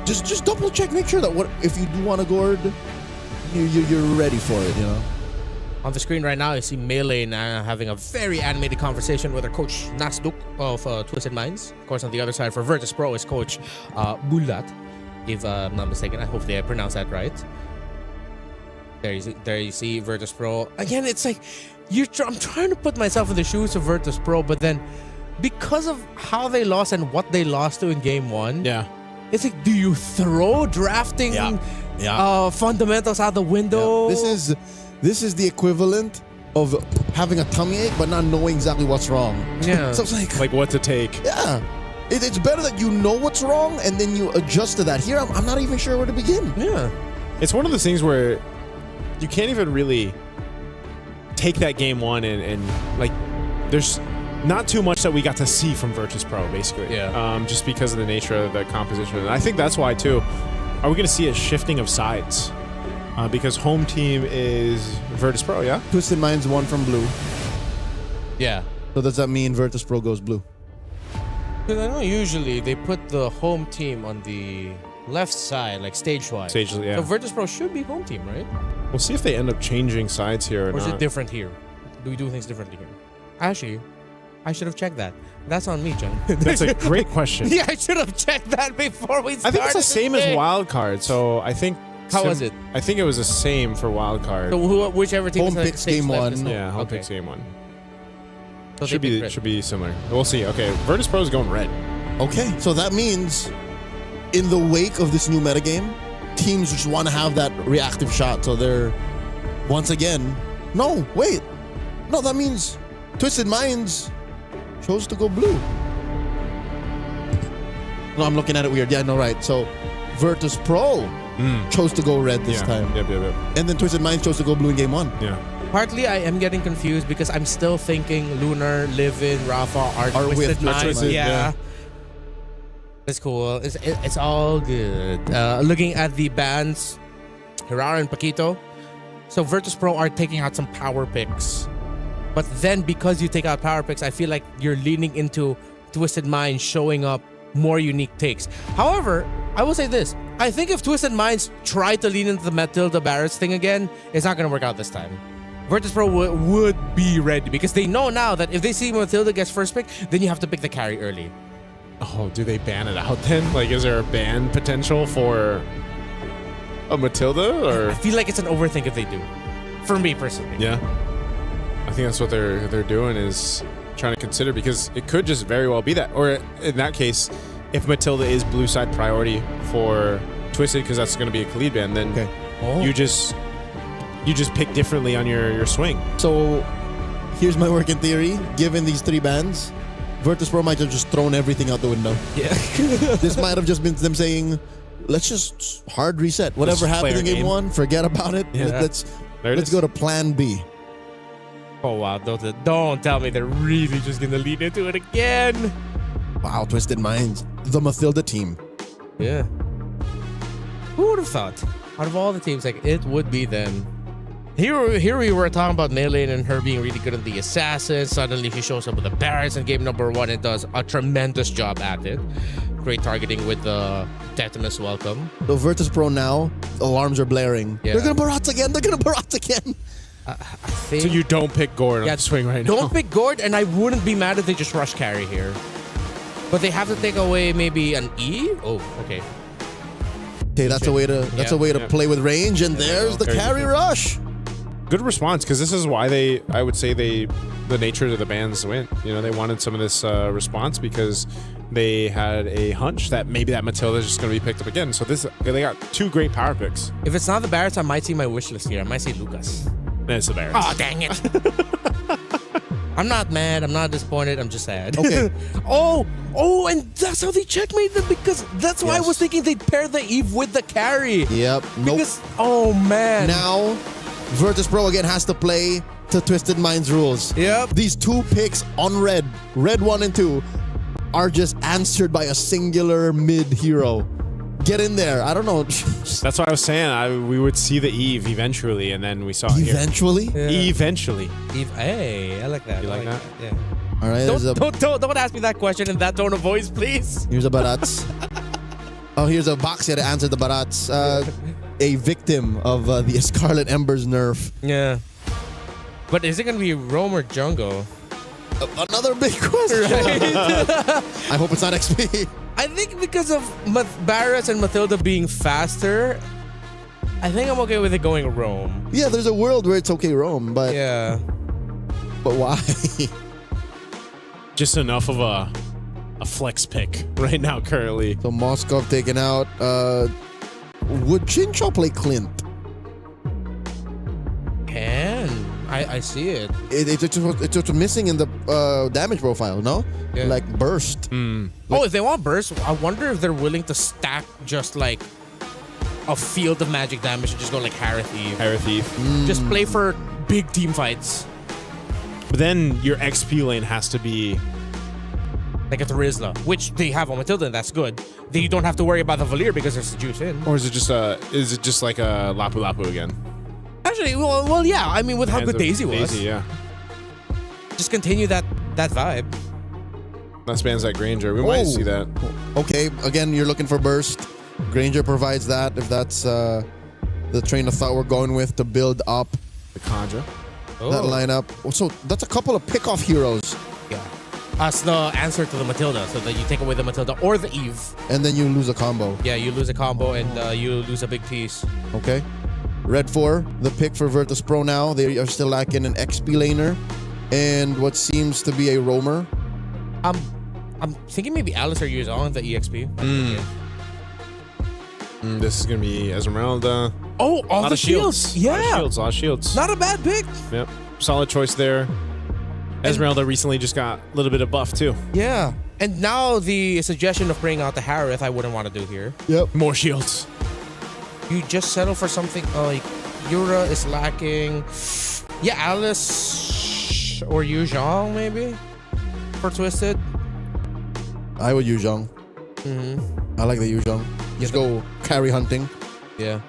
just double check, make sure that if you do want to Gord, you're ready for it, On the screen right now, you see Melee having a very animated conversation with her coach Nasduk of Twisted Minds. Of course, on the other side for Virtus Pro is coach Bulat, if I'm not mistaken. I hope they pronounce that right. There you see Virtus Pro. Again, it's like, I'm trying to put myself in the shoes of Virtus Pro, but then because of how they lost and what they lost to in game 1, it's like, do you throw drafting fundamentals out the window? This is the equivalent of having a tummy ache but not knowing exactly what's wrong. Yeah. So it's like what to take. Yeah. It's better that you know what's wrong and then you adjust to that. Here, I'm not even sure where to begin. Yeah. It's one of those things where you can't even really take that game 1 and like, there's not too much that we got to see from Virtus Pro, basically. Yeah. Just because of the nature of the composition. And I think that's why, too, are we going to see a shifting of sides? Because home team is Virtus Pro, yeah? Twisted Minds won from blue. Yeah. So does that mean Virtus Pro goes blue? Because I know usually they put the home team on the left side, like stage-wise. Yeah. So Virtus Pro should be home team, right? We'll see if they end up changing sides here or is not. it different here? Do we do things differently here? Actually, I should have checked that. That's on me, John. That's a great question. Yeah, I should have checked that before we started. I think it's the same as wildcard, so I think... How was it? I think it was the same for wildcard. So whichever team home picks game 1. Yeah, home picks game 1. So should be similar. We'll see. Okay, Virtus Pro is going red. Okay, so that means in the wake of this new metagame, teams just want to have that reactive shot. So they're once again, that means Twisted Minds chose to go blue. No, I'm looking at it weird. Yeah, no, right. So Virtus Pro chose to go red this time. Yep. And then Twisted Minds chose to go blue in game 1. Yeah. Partly, I am getting confused because I'm still thinking Lunar, Livin, Rafa are Twisted Minds. Yeah. It's cool. It's all good. Looking at the bans, Hirara and Paquito. So Virtus Pro are taking out some power picks. But then because you take out power picks, I feel like you're leaning into Twisted Minds showing up more unique takes. However, I will say this. I think if Twisted Minds try to lean into the Matilda Barrett's thing again, it's not going to work out this time. Virtus.pro would be ready because they know now that if they see Matilda gets first pick, then you have to pick the carry early. Oh, do they ban it out then? Like, is there a ban potential for a Matilda? Or I feel like it's an overthink if they do. For me personally. Yeah. I think that's what they're doing, is trying to consider, because it could just very well be that. Or in that case, if Matilda is blue side priority for Twisted, because that's going to be a Khalid ban, then you just pick differently on your swing. So here's my working theory. Given these 3 bans, Virtus.pro might have just thrown everything out the window. Yeah. This might have just been them saying, let's just hard reset. Whatever happened in game 1, forget about it. Yeah. Let's go to plan B. Oh, wow. Don't tell me they're really just going to lean into it again. Wow, Twisted Minds. The Matilda team. Yeah. Who would have thought? Out of all the teams, like, it would be them. Here we were talking about Melee and her being really good at the Assassin. Suddenly she shows up with the Barracks in game number 1 and does a tremendous job at it. Great targeting with the Tetanus Welcome. So Virtus.pro now, alarms are blaring. Yeah. They're going to Barats again. They're going to Barats again. I think So you don't pick Gord on the swing right now. Don't pick Gord, and I wouldn't be mad if they just rush carry here. But they have to take away maybe an E? Oh, okay. Okay, that's a way to play with range, and there's the carry rush. Good response, because this is why the nature of the bans went. You know, they wanted some of this response because they had a hunch that maybe that Matilda is just going to be picked up again. So they got 2 great power picks. If it's not the Barretts, I might see my wish list here. I might say Lucas. Then it's the Barretts. Oh, dang it. I'm not mad. I'm not disappointed. I'm just sad. Okay. Oh, and that's how they checkmate them, because that's why I was thinking they'd pair the Eve with the carry. Yep. Because, oh, man. Now, Virtus.pro again has to play to Twisted Minds rules. Yep. These 2 picks on red 1 and 2, are just answered by a singular mid hero. Get in there. I don't know. That's what I was saying. We would see the Eve eventually, and then we saw it here. Eventually? Yeah. Eventually. Hey, I like that. You like that? Yeah. All right. Don't ask me that question in that tone of voice, please. Here's a Barats. Here's a box here to answer the Barats. A victim of the Scarlet Embers nerf. Yeah. But is it going to be Rome or Jungle? Another big question. Right? I hope it's not XP. I think because of Barretts and Matilda being faster, I think I'm okay with it going Rome. Yeah, there's a world where it's okay Rome, but yeah. But why? Just enough of a flex pick right now currently. So Moskov taken out. Would Chincho play Clint? I see it. It's just missing in the damage profile, no? Yeah. Like burst. If they want burst, I wonder if they're willing to stack just like a field of magic damage and just go like Harith Eve. Just play for big team fights. But then your XP lane has to be like a Terizla, which they have on Matilda, and that's good. Then you don't have to worry about the Valir because there's the juice in. Or is it just like a Lapu Lapu again? Actually, well, yeah. I mean, with how good Daisy was. Daisy, yeah. Just continue that vibe. That spans that Granger. We might see that. Okay, again, you're looking for burst. Granger provides that, if that's the train of thought we're going with to build up the Kanja. That lineup. So that's a couple of pick-off heroes. Yeah. That's the answer to the Matilda, so that you take away the Matilda or the Eve. And then you lose a combo. Yeah, you lose a combo and you lose a big piece. Okay. Red 4, the pick for Virtus.pro now. They are still lacking an XP laner and what seems to be a roamer. I'm thinking maybe Alice or Yuzong, the EXP. This is going to be Esmeralda. Oh, all the shields. Yeah. A lot of shields. Not a bad pick. Yep. Solid choice there. Esmeralda recently just got a little bit of buff too. Yeah. And now the suggestion of bringing out the Harith, I wouldn't want to do here. Yep. More shields. You just settle for something like Yura is lacking. Yeah, Alice or Yuzhong maybe for Twisted. I would Yuzhong. I like the Yuzhong. Just go carry hunting. Yeah.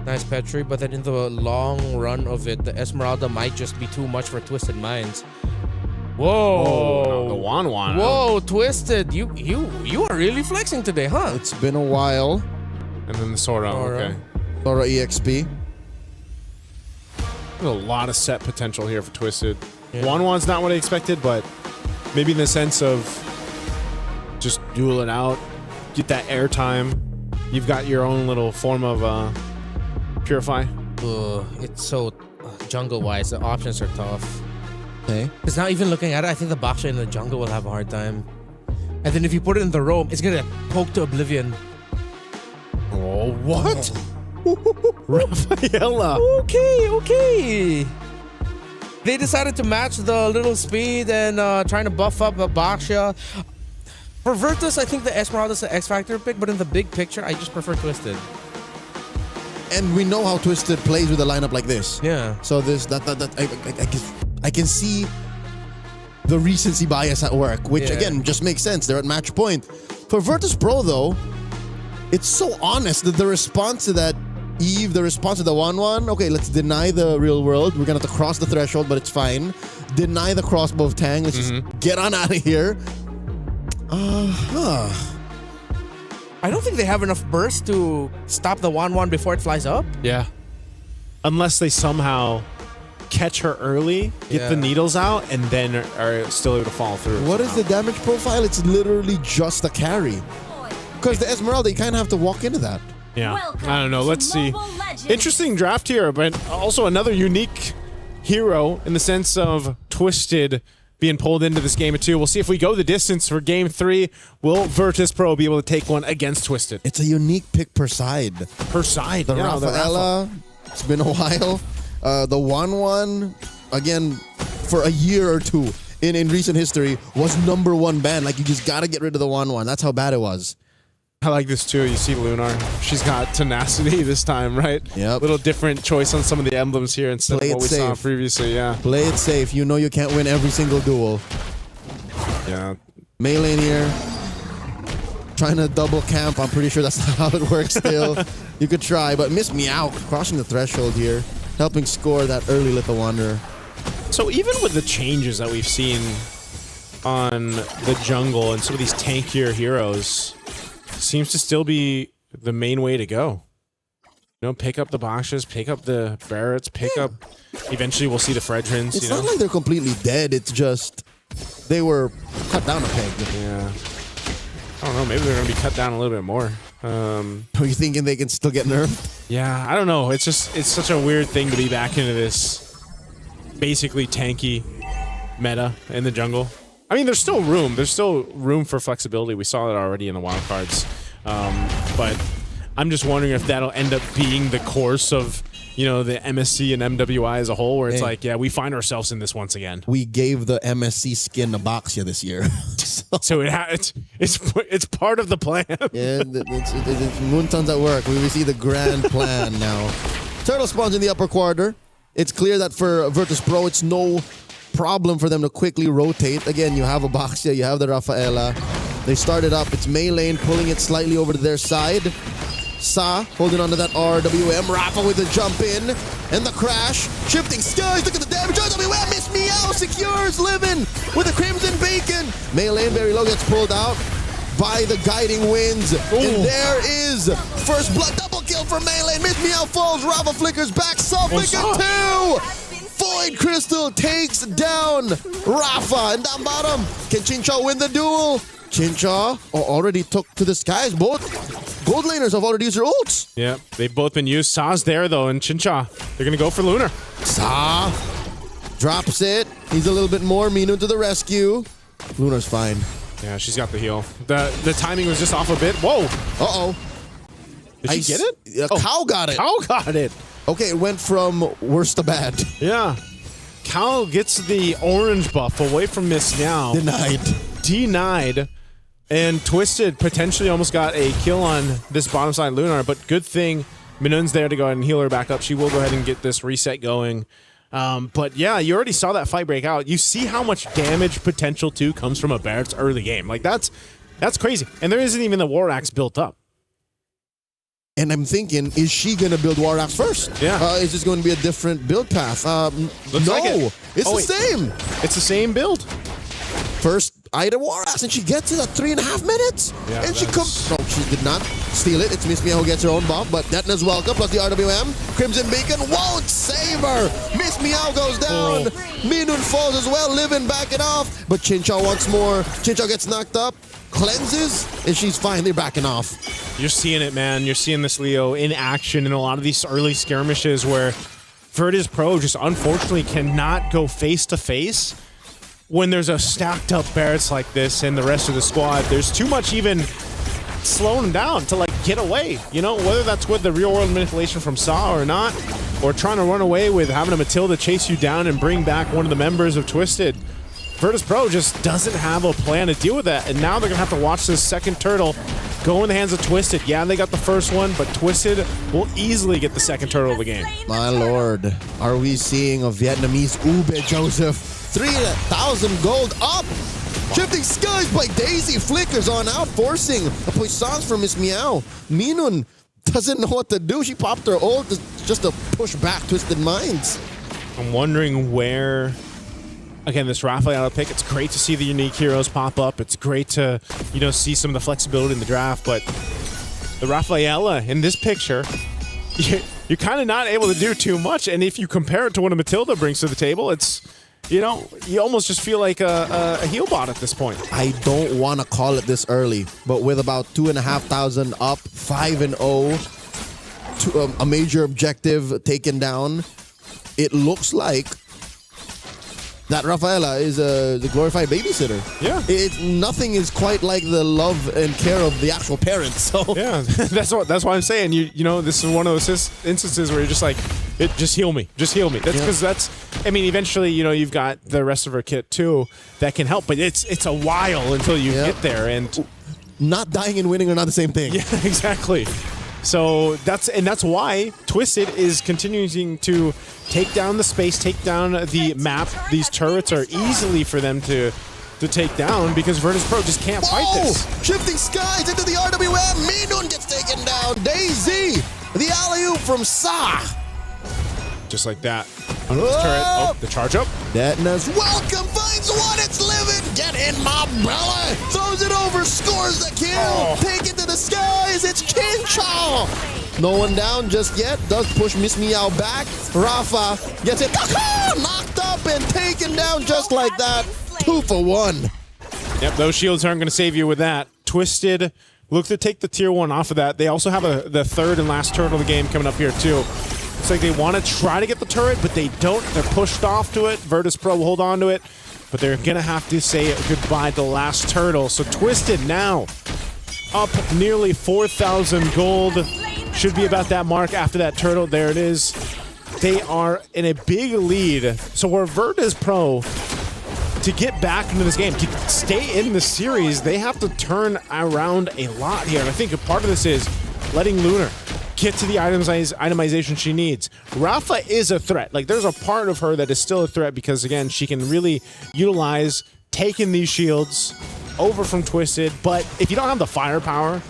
Nice Petri, but then in the long run of it, the Esmeralda might just be too much for Twisted Minds. Whoa. The Wan. Whoa, Twisted. You are really flexing today, huh? It's been a while. And then the Sora. Okay. Sora EXP. There's a lot of set potential here for Twisted. Yeah. Wan's not what I expected, but maybe in the sense of just duel it out, get that airtime. You've got your own little form of Purify. It's so jungle-wise, the options are tough. Okay. Because now even looking at it, I think the Baksha in the jungle will have a hard time. And then if you put it in the roam, it's gonna poke to oblivion. Oh, what? Rafaela. Okay. They decided to match the little speed and trying to buff up the Baksha. For Virtus, I think the Esmeralda's the X-Factor pick, but in the big picture, I just prefer Twisted. And we know how Twisted plays with a lineup like this. Yeah. So I can see the recency bias at work, which again just makes sense. They're at match point. For Virtus Pro though, it's so honest that the response to that Eve, the response to the 1-1, okay, let's deny the real world. We're gonna have to cross the threshold, but it's fine. Deny the crossbow of Tang. Let's just get on out of here. I don't think they have enough burst to stop the 1-1 before it flies up. Yeah. Unless they somehow catch her early, get the needles out, and then are still able to follow through. What is the damage profile? It's literally just a carry. Because the Esmeralda, you kind of have to walk into that. Yeah. I don't know. Let's see. Interesting draft here, but also another unique hero in the sense of Twisted being pulled into this game of 2. We'll see if we go the distance for game 3. Will Virtus Pro be able to take one against Twisted? It's a unique pick per side. The Rafaela, it's been a while. The 1-1, again, for a year or two in recent history, was #1 ban. Like, you just got to get rid of the 1-1. That's how bad it was. I like this too. You see Lunar. She's got tenacity this time, right? Yep. Little different choice on some of the emblems here instead of what we saw previously, yeah. Play it safe. You know you can't win every single duel. Yeah. Melee here. Trying to double camp. I'm pretty sure that's not how it works still. You could try, but Miss Meow crossing the threshold here. Helping score that early Little Wanderer. So even with the changes that we've seen on the jungle and some of these tankier heroes, seems to still be the main way to go. You know, pick up the Bakshas, pick up the Barretts, pick up... Eventually we'll see the Fredrins, It's not like they're completely dead. It's just they were cut down a peg. Yeah. I don't know. Maybe they're going to be cut down a little bit more. Are you thinking they can still get nerfed? Yeah, I don't know. It's such a weird thing to be back into this basically tanky meta in the jungle. I mean, there's still room. There's still room for flexibility. We saw it already in the wild cards. But I'm just wondering if that'll end up being the course of, you know, the MSC and MWI as a whole, where it's like, yeah, we find ourselves in this once again. We gave the MSC skin to Boxia this year. So it's part of the plan. Yeah, it's Moonton's at work. We see the grand plan now. Turtle spawns in the upper quarter. It's clear that for Virtus Pro, it's no problem for them to quickly rotate. Again, you have a Baksha, you have the Rafaela. They started up. It's Mei Lane pulling it slightly over to their side. Sa holding onto that RWM. Rafa with the jump in. And the crash. Shifting skies. Look at the damage. RWM. Miss Meow secures Living with the Crimson Bacon. Mei Lane very low gets pulled out by the guiding winds. And there is first blood. Double kill for Mei Lane. Miss Meow falls. Rafa flickers back. Sa flicker 2. Void Crystal takes down Rafa. And down bottom, can Chincha win the duel? Chincha already took to the skies. Both gold laners have already used their ults. Yeah, they've both been used. Sa's there, though, and Chincha, they're going to go for Lunar. Sa drops it. He's a little bit more. Minu to the rescue. Lunar's fine. Yeah, she's got the heal. The timing was just off a bit. Whoa. Uh-oh. Did she get it? Cow got it. Cow got it. Okay, it went from worse to bad. Yeah. Cow gets the orange buff away from Miss Meow. Denied. And Twisted potentially almost got a kill on this bottom side Lunar, but good thing Minun's there to go ahead and heal her back up. She will go ahead and get this reset going. But yeah, you already saw that fight break out. You see how much damage potential too comes from a Barrett's early game. Like that's crazy. And there isn't even the War Axe built up. And I'm thinking, is she going to build War Axe first? Yeah. Is this going to be a different build path? Looks no. like it. It's the same. It's the same build. First item war ass, and she gets it at 3.5 minutes. Yeah, and she comes. No, she did not steal it. It's Miss Meow who gets her own buff, but Detna's welcome plus the RWM. Crimson Beacon won't save her. Miss Meow goes down. Minun falls as well, living backing off. But Chinchao once more. Chinchao gets knocked up, cleanses, and she's finally backing off. You're seeing it, man. You're seeing this Leo in action in a lot of these early skirmishes where Virtus Pro just unfortunately cannot go face to face. When there's a stacked up Barretts like this and the rest of the squad, there's too much even slowing them down to like get away. You know, whether that's with the real world manipulation from Saw or not, or trying to run away with having a Matilda chase you down and bring back one of the members of Twisted. Virtus Pro just doesn't have a plan to deal with that, and now they're gonna have to watch this second turtle go in the hands of Twisted. Yeah, they got the first one, but Twisted will easily get the second turtle of the game. My lord, are we seeing a Vietnamese Ube, Joseph? 3,000 gold up. Shifting Skies by Daisy flickers on out, forcing a puissance from Miss Meow. Minun doesn't know what to do. She popped her ult just to push back Twisted Minds. I'm wondering where, again, this Rafaela pick, it's great to see the unique heroes pop up. It's great to, you know, see some of the flexibility in the draft, but the Rafaela in this picture, you're kind of not able to do too much. And if you compare it to what a Matilda brings to the table, it's, you know, you almost just feel like a heal bot at this point. I don't want to call it this early, but with about 2,500 up, 5-0, a major objective taken down, it looks like that Rafaela is the glorified babysitter. Yeah. Nothing is quite like the love and care of the actual parents. So yeah, that's why I'm saying, you know, this is one of those instances where you're just like, just heal me. Just heal me. That's because I mean, eventually, you know, you've got the rest of her kit too that can help, but it's a while until you get there, and not dying and winning are not the same thing. Yeah, exactly. So that's why Twisted is continuing to take down the space, take down the map. These turrets are easily for them to take down because Virtus Pro just can't fight this. Shifting Skies into the RWM. Minun gets taken down. Daisy, the alley-oop from Sa. Just like that. On this turret. Oh, the charge up. Detna's welcome, finds one, it's living. Get in my belly. Throws it over, scores the kill. Take it to the skies, it's Chinchao. No one down just yet. Does push Miss Meow back. Rafa gets it. Knocked up and taken down just like that. 2 for 1. Yep, those shields aren't going to save you with that. Twisted look to take the tier 1 off of that. They also have the third and last turret of the game coming up here too. It's like they want to try to get the turret, but they don't. They're pushed off to it. Virtus Pro will hold on to it, but they're going to have to say goodbye to the last turtle. So Twisted now up nearly 4,000 gold. Should be about that mark after that turtle. There it is. They are in a big lead. So where Virtus Pro, to get back into this game, to stay in the series, they have to turn around a lot here. And I think a part of this is letting Lunar get to the itemization she needs. Rafa is a threat. Like, there's a part of her that is still a threat because, again, she can really utilize taking these shields over from Twisted. But if you don't have the firepower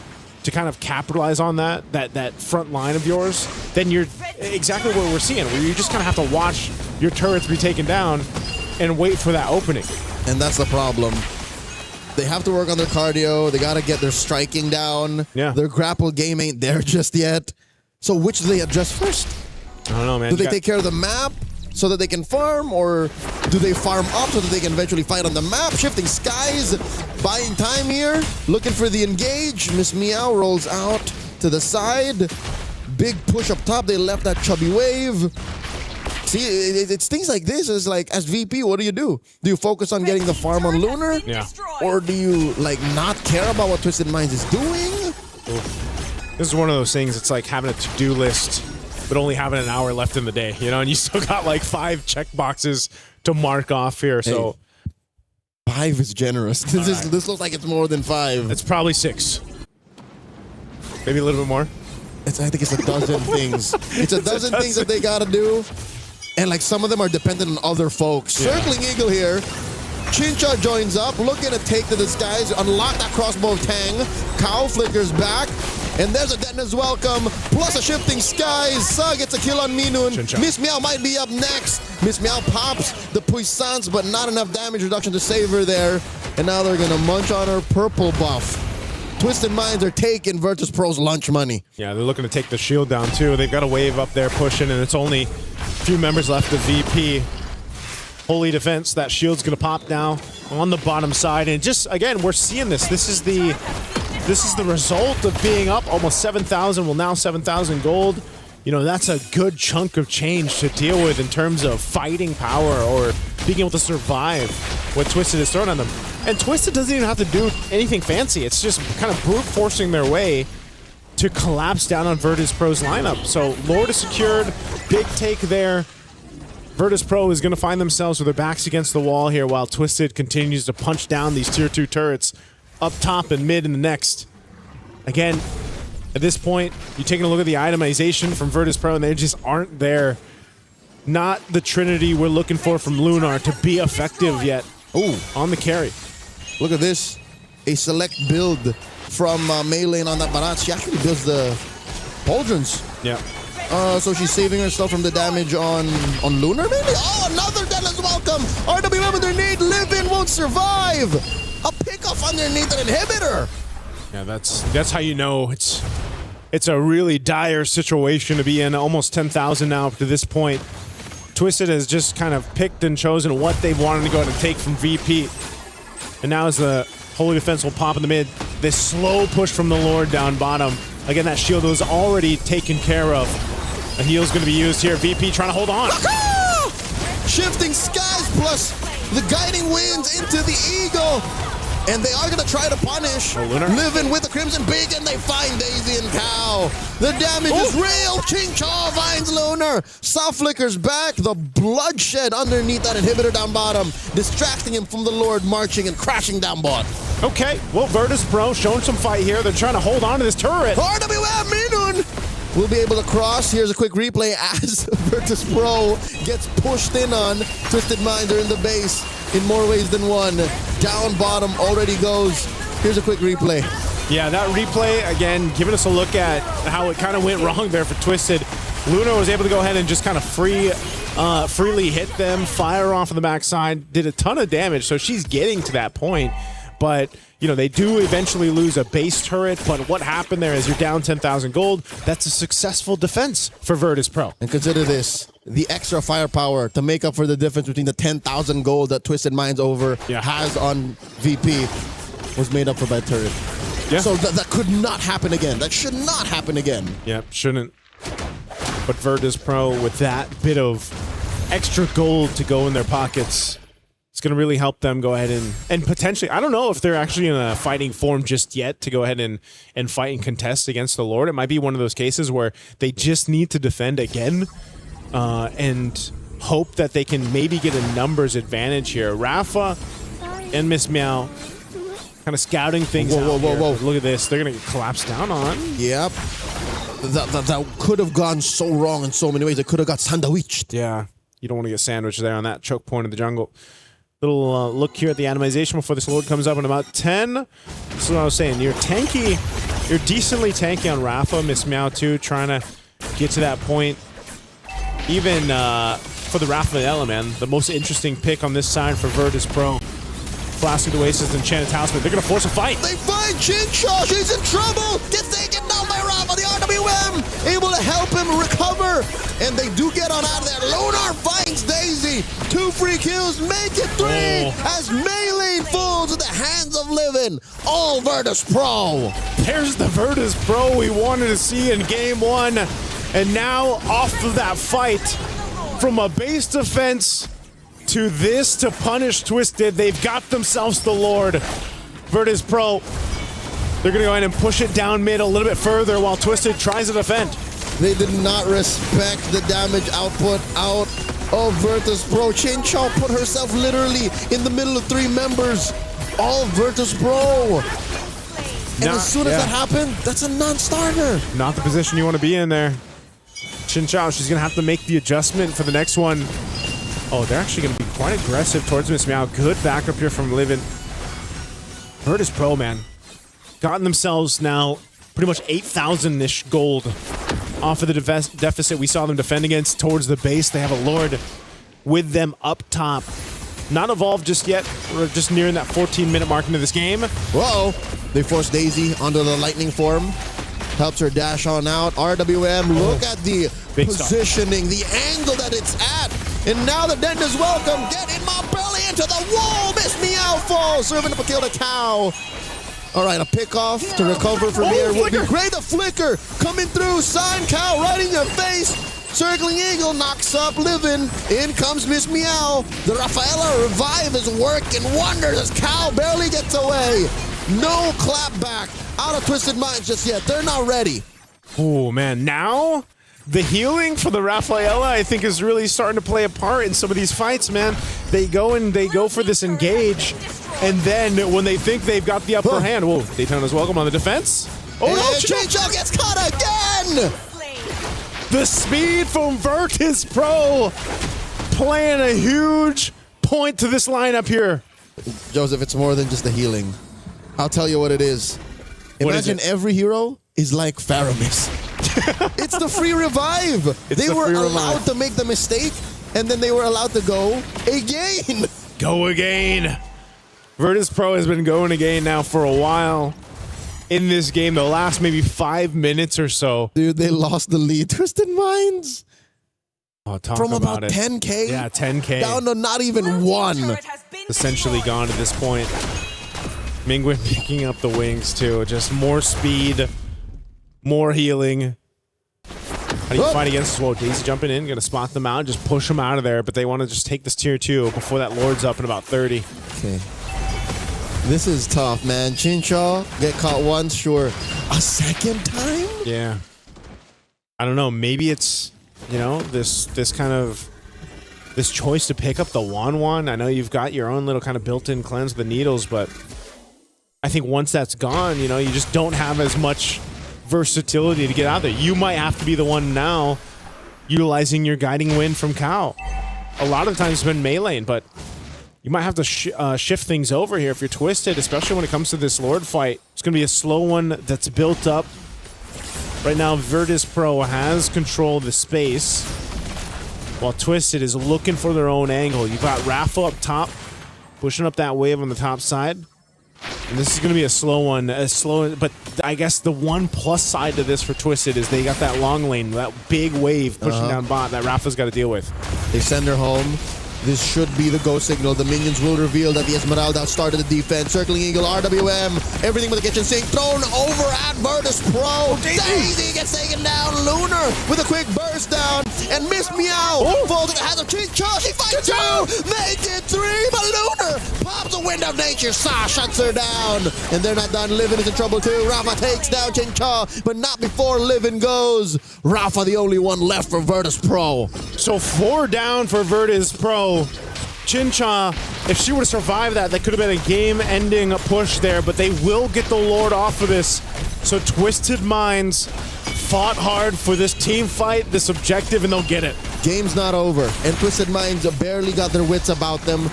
to kind of capitalize on that front line of yours, then you're exactly what we're seeing, where you just kind of have to watch your turrets be taken down and wait for that opening. And that's the problem. They have to work on their cardio. They got to get their striking down. Yeah. Their grapple game ain't there just yet. So which do they address first? I don't know, man. Do they take care of the map so that they can farm, or do they farm up so that they can eventually fight on the map? Shifting Skies, buying time here, looking for the engage. Miss Meow rolls out to the side. Big push up top. They left that chubby wave. See, it's things like this. Is like, as VP, what do? Do you focus on getting the farm on Lunar? Yeah. Or do you, like, not care about what Twisted Minds is doing? Oof. This is one of those things, it's like having a to-do list, but only having an hour left in the day, you know, and you still got like 5 check boxes to mark off here, so. Hey, 5 is generous. This looks like it's more than 5. It's probably 6. Maybe a little bit more. I think it's a dozen things. It's a dozen things that they gotta do. And like some of them are dependent on other folks. Yeah. Circling Eagle here. Chincha joins up, looking to take to the skies, unlock that crossbow of Tang. Cow flickers back. And there's a Dennis welcome, plus a shifting skies. Sa gets a kill on Minun. Miss Meow might be up next. Miss Meow pops the puissance, but not enough damage reduction to save her there. And now they're gonna munch on her purple buff. Twisted Minds are taking Virtus Pro's lunch money. Yeah, they're looking to take the shield down too. They've got a wave up there pushing, and it's only a few members left of VP. Holy Defense, that shield's gonna pop now on the bottom side. And just, again, we're seeing this. This is the result of being up almost 7,000, well now 7,000 gold. You know, that's a good chunk of change to deal with in terms of fighting power or being able to survive what Twisted is throwing on them. And Twisted doesn't even have to do anything fancy. It's just kind of brute forcing their way to collapse down on Virtus Pro's lineup. So Lord is secured, big take there. Virtus Pro is going to find themselves with their backs against the wall here while Twisted continues to punch down these tier 2 turrets up top and mid in the next. Again, at this point, you're taking a look at the itemization from Virtus Pro and they just aren't there. Not the trinity we're looking for from Lunar to be effective yet. Ooh, on the carry. Look at this. A select build from Melee on that Barat. She actually builds the pauldrons. Yeah. So she's saving herself from the damage on Lunar, maybe? Oh, another Dennis welcome! RWM underneath, Livin won't survive! A pickoff underneath an inhibitor! Yeah, that's how you know it's a really dire situation to be in. Almost 10,000 now up to this point. Twisted has just kind of picked and chosen what they wanted to go ahead and take from VP. And now as the Holy Defense will pop in the mid, this slow push from the Lord down bottom. Again, that shield was already taken care of. A heal's going to be used here. VP trying to hold on. Shifting skies plus the guiding winds into the eagle. And they are going to try to punish Livin with the Crimson Beak, and they find Daisy and Cow. The damage is real. Ching Chaw finds Lunar. Soft flickers back. The bloodshed underneath that inhibitor down bottom, distracting him from the Lord marching and crashing down bot. Okay, well, Virtus Pro showing some fight here. They're trying to hold on to this turret. RWM Minun will be able to cross. Here's a quick replay as Virtus Pro gets pushed in on. Twisted Minds are in the base in more ways than one. Down bottom already goes. Here's a quick replay. Yeah, that replay, again, giving us a look at how it kind of went wrong there for Twisted. Luna was able to go ahead and just kind of freely hit them, fire off on the backside, did a ton of damage, so she's getting to that point. But, you know, they do eventually lose a base turret, but what happened there is you're down 10,000 gold. That's a successful defense for Virtus Pro. And consider this, the extra firepower to make up for the difference between the 10,000 gold that Twisted Minds has on VP was made up for by turret. Yeah. So that could not happen again. That should not happen again. Yep, shouldn't. But Virtus Pro, with that bit of extra gold to go in their pockets, it's going to really help them go ahead and potentially, I don't know if they're actually in a fighting form just yet to go ahead and fight and contest against the Lord. It might be one of those cases where they just need to defend again and hope that they can maybe get a numbers advantage here. Rafa and Miss Meow kind of scouting things out here. Look at this. They're going to get collapsed down on. Yep. That could have gone so wrong in so many ways. It could have got sandwiched. Yeah. You don't want to get sandwiched there on that choke point of the jungle. Little look here at the animation before this Lord comes up in about 10. This is what I was saying. You're tanky. You're decently tanky on Rafa. Miss Meow too, trying to get to that point. Even for the Rafaela, man, the most interesting pick on this side for Virtus Pro. Flask of the Oasis and Enchanted Talisman. They're going to force a fight. They find Chinshaw. She's in trouble. Gets taken down by Rafa. The RWM able to help him recover. And they do get on out of there. Lunar finds Daisy. 2 free kills. Make it 3 as Melee falls in the hands of Livin. All Virtus Pro. There's the Virtus Pro we wanted to see in game 1. And now off of that fight from a base defense to this to punish Twisted. They've got themselves the Lord. Virtus Pro, they're going to go ahead and push it down mid a little bit further while Twisted tries to defend. They did not respect the damage output out of Virtus Pro. Chinshaw put herself literally in the middle of 3 members. All Virtus Pro. And as soon as that happened, that's a non-starter. Not the position you want to be in there. Chinshaw, she's going to have to make the adjustment for the next one. Oh, they're actually going to be quite aggressive towards Miss Meow. Good backup here from Livin. Virtus Pro, man. Gotten themselves now pretty much 8,000-ish gold off of the deficit we saw them defend against towards the base. They have a Lord with them up top. Not evolved just yet. We're just nearing that 14-minute mark into this game. Whoa! They force Daisy onto the lightning form. Helps her dash on out. RWM, look at the positioning, the angle that it's at. And now the Dent is welcome. Get in my belly into the wall. Miss me out, fall. Serving up a kill to Cow. All right, a pick off to recover from here would be great. The flicker coming through. Sign Cow right in your face. Circling Eagle knocks up Livin. In comes Miss Meow. The Rafaela revive is working wonders as Cow barely gets away. No clap back out of Twisted Minds just yet. They're not ready. Oh, man. Now, the healing for the Rafaela, I think, is really starting to play a part in some of these fights, man. They go for this engage, and then when they think they've got the upper hand, whoa, Daytona's welcome on the defense. Oh, no, Chincho gets caught again! The speed from Virtus Pro playing a huge point to this lineup here. Joseph, it's more than just the healing. I'll tell you what it is. Imagine every hero is like Faramis. It's the free revive. They were allowed to make the mistake, and then they were allowed to go again. Go again. Virtus Pro has been going again now for a while. In this game, the last maybe 5 minutes or so. Dude, they lost the lead. Twisted Minds. Oh, talk From about about it. 10K? Yeah, 10K. Down to not even one. Essentially gone at this point. Mingwen picking up the wings, too. Just more speed, more healing. How do you fight against this? Whoa, Daisy jumping in, going to spot them out, just push them out of there, but they want to just take this tier 2 before that Lord's up in about 30. Okay. This is tough, man. Chinchaw, get caught once, sure. A second time? Yeah. I don't know. Maybe it's, you know, this choice to pick up the Wan. I know you've got your own little kind of built-in cleanse of the needles, but I think once that's gone, you know, you just don't have as much versatility to get out there. You might have to be the one now utilizing your guiding wind from Cow. A lot of the times it's been meleeing, but you might have to shift things over here if you're Twisted, especially when it comes to this Lord fight. It's going to be a slow one that's built up. Right now, Virtus Pro has control of the space, while Twisted is looking for their own angle. You've got Rafa up top, pushing up that wave on the top side. And this is going to be a slow one. But I guess the one plus side to this for Twisted is they got that long lane, that big wave pushing down bot that Rafa's got to deal with. They send her home. This should be the go signal. The minions will reveal that the Esmeralda started the defense. Circling Eagle, RWM, everything but the kitchen sink. Thrown over at Virtus Pro. Daisy gets taken down. Lunar with a quick burst down. And Miss Meow falls in the hands of Chincho. She fights 2. Make it 3. But Lunar pops the wind of nature. Sa shuts her down. And they're not done. Livin is in trouble too. Rafa takes down Chincho, but not before Livin goes. Rafa the only one left for Virtus Pro. So 4 down for Virtus Pro. Chincha, if she were to survive that could have been a game-ending push there, but they will get the Lord off of this. So Twisted Minds fought hard for this team fight, this objective, and they'll get it. Game's not over, and Twisted Minds barely got their wits about them,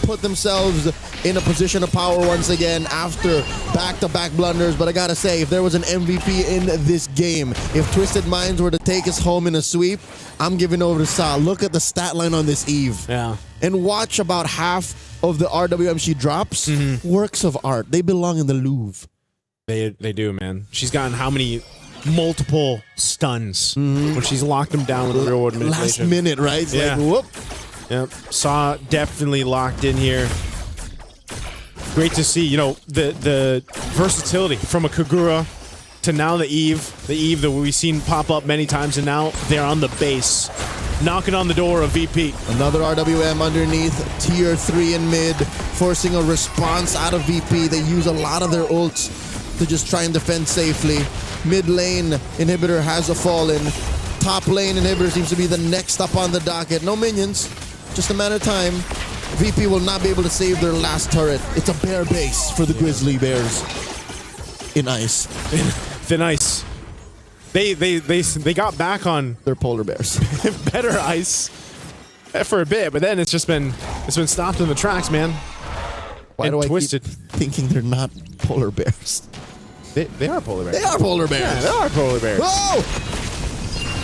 put themselves in a position of power once again after back-to-back blunders. But I gotta say, if there was an MVP in this game, if Twisted Minds were to take us home in a sweep, I'm giving over to Sa. Look at the stat line on this Eve. Yeah. And watch about half of the RWM she drops. Works of art. They belong in the Louvre. They do, man. She's gotten how many multiple stuns when she's locked them down with real world manipulation. Last minute, right? It's yeah. like, whoop. Yep. Saw definitely locked in here. Great to see, you know, the versatility from a Kagura to now the Eve that we've seen pop up many times, and now they're on the base, knocking on the door of VP. Another RWM underneath, tier 3 in mid, forcing a response out of VP. They use a lot of their ults to just try and defend safely. Mid lane inhibitor has fallen. Top lane inhibitor seems to be the next up on the docket. No minions, just a matter of time. VP will not be able to save their last turret. It's a bear base for the Grizzly Bears. In ice. Thin ice. They got back on their polar bears. Better ice for a bit, but then it's been stopped in the tracks, man. Why do I keep thinking they're not polar bears? They are polar bears. They are polar bears. Yeah, they are polar bears. Whoa!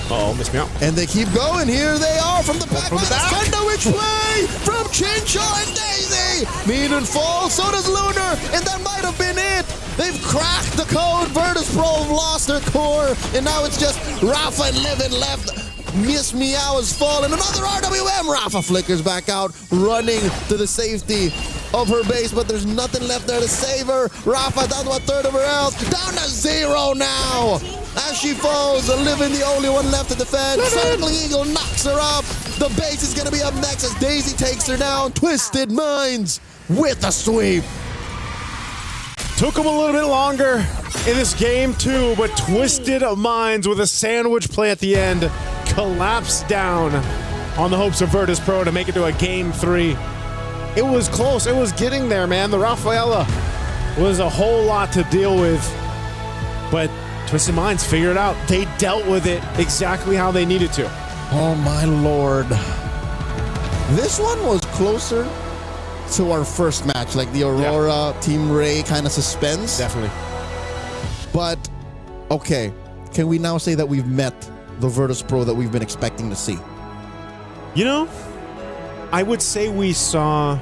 Uh-oh, missed me out. And they keep going. Here they are from the back. From the back. Thunder which way? From Chincho and Daisy. Meaden falls. So does Lunar. And that might have been it. They've cracked the code. Virtus Pro have lost their core. And now it's just Rafa and Levin left. Miss Meow has fallen. Another RWM. Rafa flickers back out, running to the safety of her base, but there's nothing left there to save her. Rafa down to a third of her health. Down to 0 now. As she falls, Livin the only one left to defend. Circling Eagle knocks her up. The base is going to be up next as Daisy takes her down. Twisted Minds with a sweep. Took them a little bit longer in this game too, but Twisted Minds with a sandwich play at the end collapsed down on the hopes of Virtus Pro to make it to a game 3. It was close. It was getting there, man. The Rafaela was a whole lot to deal with, but Twisted Minds figured it out. They dealt with it exactly how they needed to. Oh my lord. This one was closer to our first match, like the Aurora Team Ray kind of suspense. Definitely. But, okay, can we now say that we've met the Virtus Pro that we've been expecting to see? You know, I would say we saw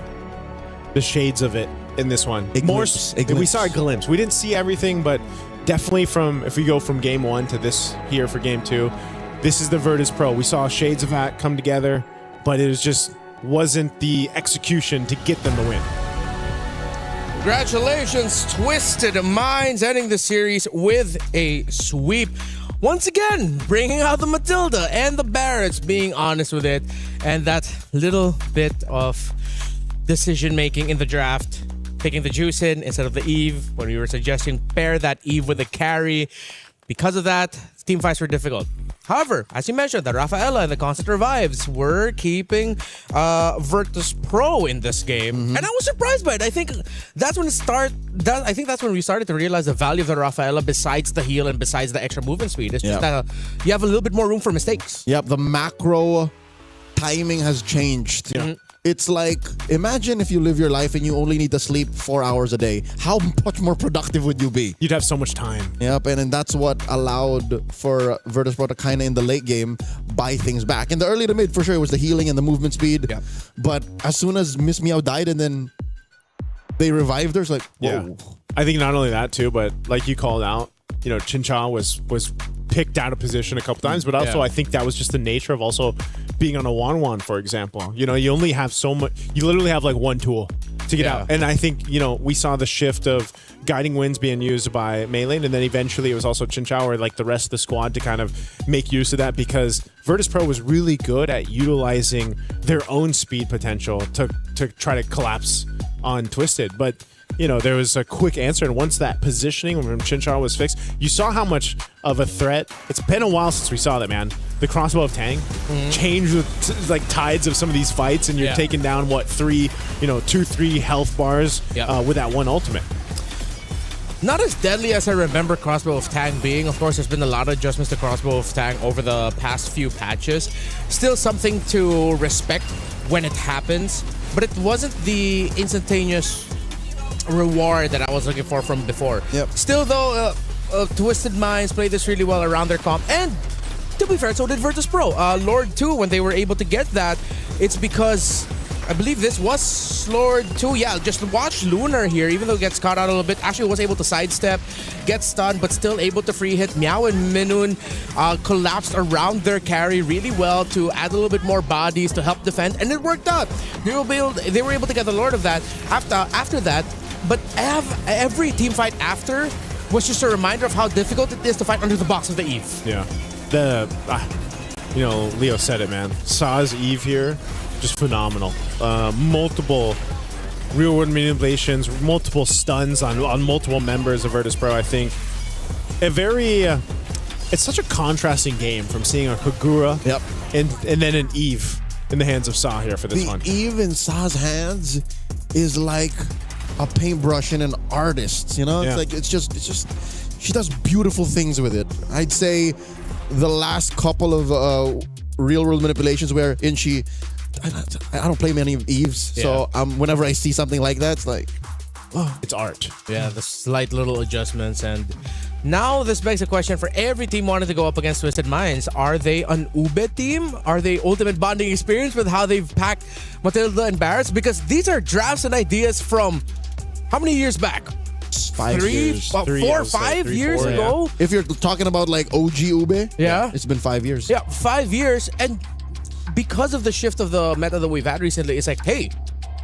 the shades of it in this one. We saw a glimpse. We didn't see everything, but definitely if we go from game 1 to this here for game 2, this is the Virtus Pro. We saw shades of that come together, but it wasn't the execution to get them the win. Congratulations, Twisted Minds, ending the series with a sweep. Once again, bringing out the Matilda and the Barretts, being honest with it, and that little bit of decision-making in the draft, picking the Juice in instead of the Eve, when we were suggesting pair that Eve with a carry. Because of that, team fights were difficult. However, as you mentioned, the Rafaela and the Constant Revives were keeping Virtus Pro in this game. And I was surprised by it. I think that's when that's when we started to realize the value of the Rafaela besides the heal and besides the extra movement speed. It's just that you have a little bit more room for mistakes. Yep, the macro timing has changed. It's like, imagine if you live your life and you only need to sleep 4 hours a day. How much more productive would you be? You'd have so much time. Yep, and that's what allowed for Virtus Pro to kind of in the late game buy things back. In the early to mid, for sure, it was the healing and the movement speed. Yep. But as soon as Miss Meow died and then they revived her, it's like, whoa. Yeah. I think not only that too, but like you called out, Chincha was picked out of position a couple times, but also I think that was just the nature of also being on a 1-1, for example. You only have so much, you literally have like one tool to get out. And I think, we saw the shift of guiding winds being used by Melee, and then eventually it was also Chinchao or like the rest of the squad to kind of make use of that, because Virtus Pro was really good at utilizing their own speed potential to try to collapse on Twisted. But there was a quick answer, and once that positioning from Chinchar was fixed, you saw how much of a threat. It's been a while since we saw that, man. The crossbow of Tang changed with like tides of some of these fights, and you're taking down 2-3 health bars with that one ultimate. Not as deadly as I remember Crossbow of Tang being. Of course, there's been a lot of adjustments to Crossbow of Tang over the past few patches. Still something to respect when it happens, but it wasn't the instantaneous reward that I was looking for from before. Still though, Twisted Minds played this really well around their comp, and to be fair, so did Virtus Pro. Lord 2, when they were able to get that, it's because I believe this was Lord 2. Yeah, just watch Lunar here, even though it gets caught out a little bit, actually was able to sidestep, get stunned, but still able to free hit. Meow and Minun collapsed around their carry really well to add a little bit more bodies to help defend, and it worked out. They were able to get the Lord of that after that. But every team fight after was just a reminder of how difficult it is to fight under the box of the Eve. Yeah. Leo said it, man. Saw's Eve here, just phenomenal. Multiple real-world manipulations, multiple stuns on multiple members of Virtus Pro, I think. It's such a contrasting game from seeing a Kagura and then an Eve in the hands of Saw here for this one. The Eve in Saw's hands is like a paintbrush and an artist, It's just she does beautiful things with it. I'd say the last couple of real world manipulations I don't play many Eves, so whenever I see something like that, it's like it's art. Yeah, the slight little adjustments. And now this begs a question for every team wanting to go up against Twisted Minds. Are they an Ube team? Are they ultimate bonding experience with how they've packed Matilda and Barretts? Because these are drafts and ideas from how many years back? 5 years. 4 or 5 years ago? If you're talking about like OG Ube, Yeah. it's been 5 years. Yeah, 5 years. And because of the shift of the meta that we've had recently, it's like, hey,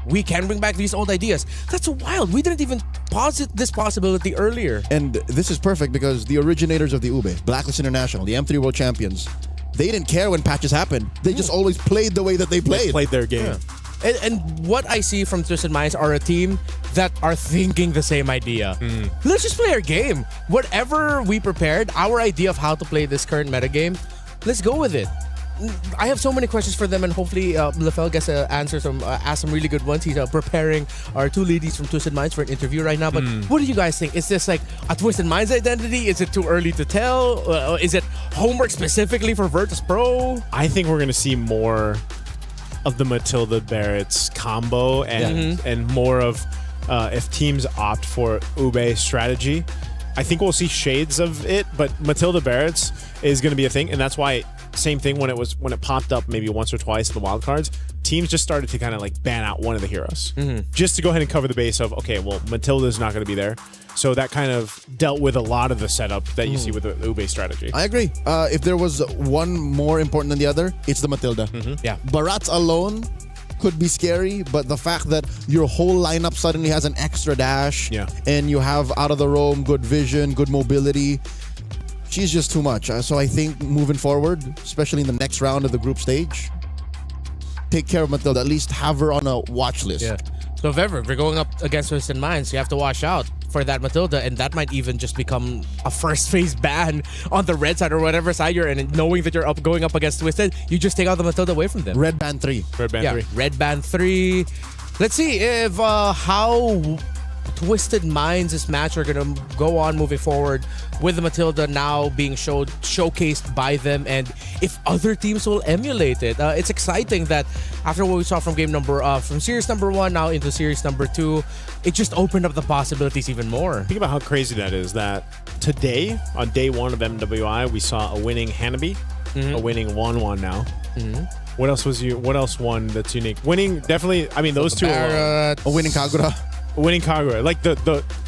we can bring back these old ideas. That's wild. We didn't even posit this possibility earlier. And this is perfect because the originators of the Ube, Blacklist International, the M3 World Champions, they didn't care when patches happened. They just always played the way that they played. They played their game. Yeah. And what I see from Twisted Minds are a team that are thinking the same idea. Let's just play our game. Whatever we prepared, our idea of how to play this current metagame, let's go with it. I have so many questions for them, and hopefully Lefel gets to answer ask some really good ones. He's preparing our two ladies from Twisted Minds for an interview right now. But what do you guys think? Is this like a Twisted Minds identity? Is it too early to tell? Is it homework specifically for Virtus Pro? I think we're going to see more of the Matilda Barretts combo and more of if teams opt for Ube strategy. I think we'll see shades of it, but Matilda Barretts is going to be a thing, and that's why same thing when it popped up maybe once or twice in the wildcards, teams just started to kind of like ban out one of the heroes just to go ahead and cover the base of, okay, well, Matilda's not going to be there. So that kind of dealt with a lot of the setup that you see with the Ube strategy. I agree. If there was one more important than the other, it's the Matilda. Yeah. Barretts alone could be scary, but the fact that your whole lineup suddenly has an extra dash and you have out of the roam, good vision, good mobility, she's just too much. So I think moving forward, especially in the next round of the group stage, take care of Matilda. At least have her on a watch list. Yeah. So if ever we're going up against Twisted Minds, you have to watch out for that Matilda, and that might even just become a first phase ban on the red side or whatever side you're in. And knowing that you're going up against Twisted, you just take out the Matilda away from them. Red band 3. Red band 3. Red band 3. Let's see if how Twisted Minds' match are going to go on moving forward with the Matilda now being showcased by them, and if other teams will emulate it. It's exciting that after what we saw from from series number 1 now into series number 2, it just opened up the possibilities even more. Think about how crazy that is, that today, on day 1 of MWI, we saw a winning Hanabi, a winning 1-1 now. What else won that's unique? Winning, definitely, I mean, those two are a winning Kagura. Winning Kagura. Like the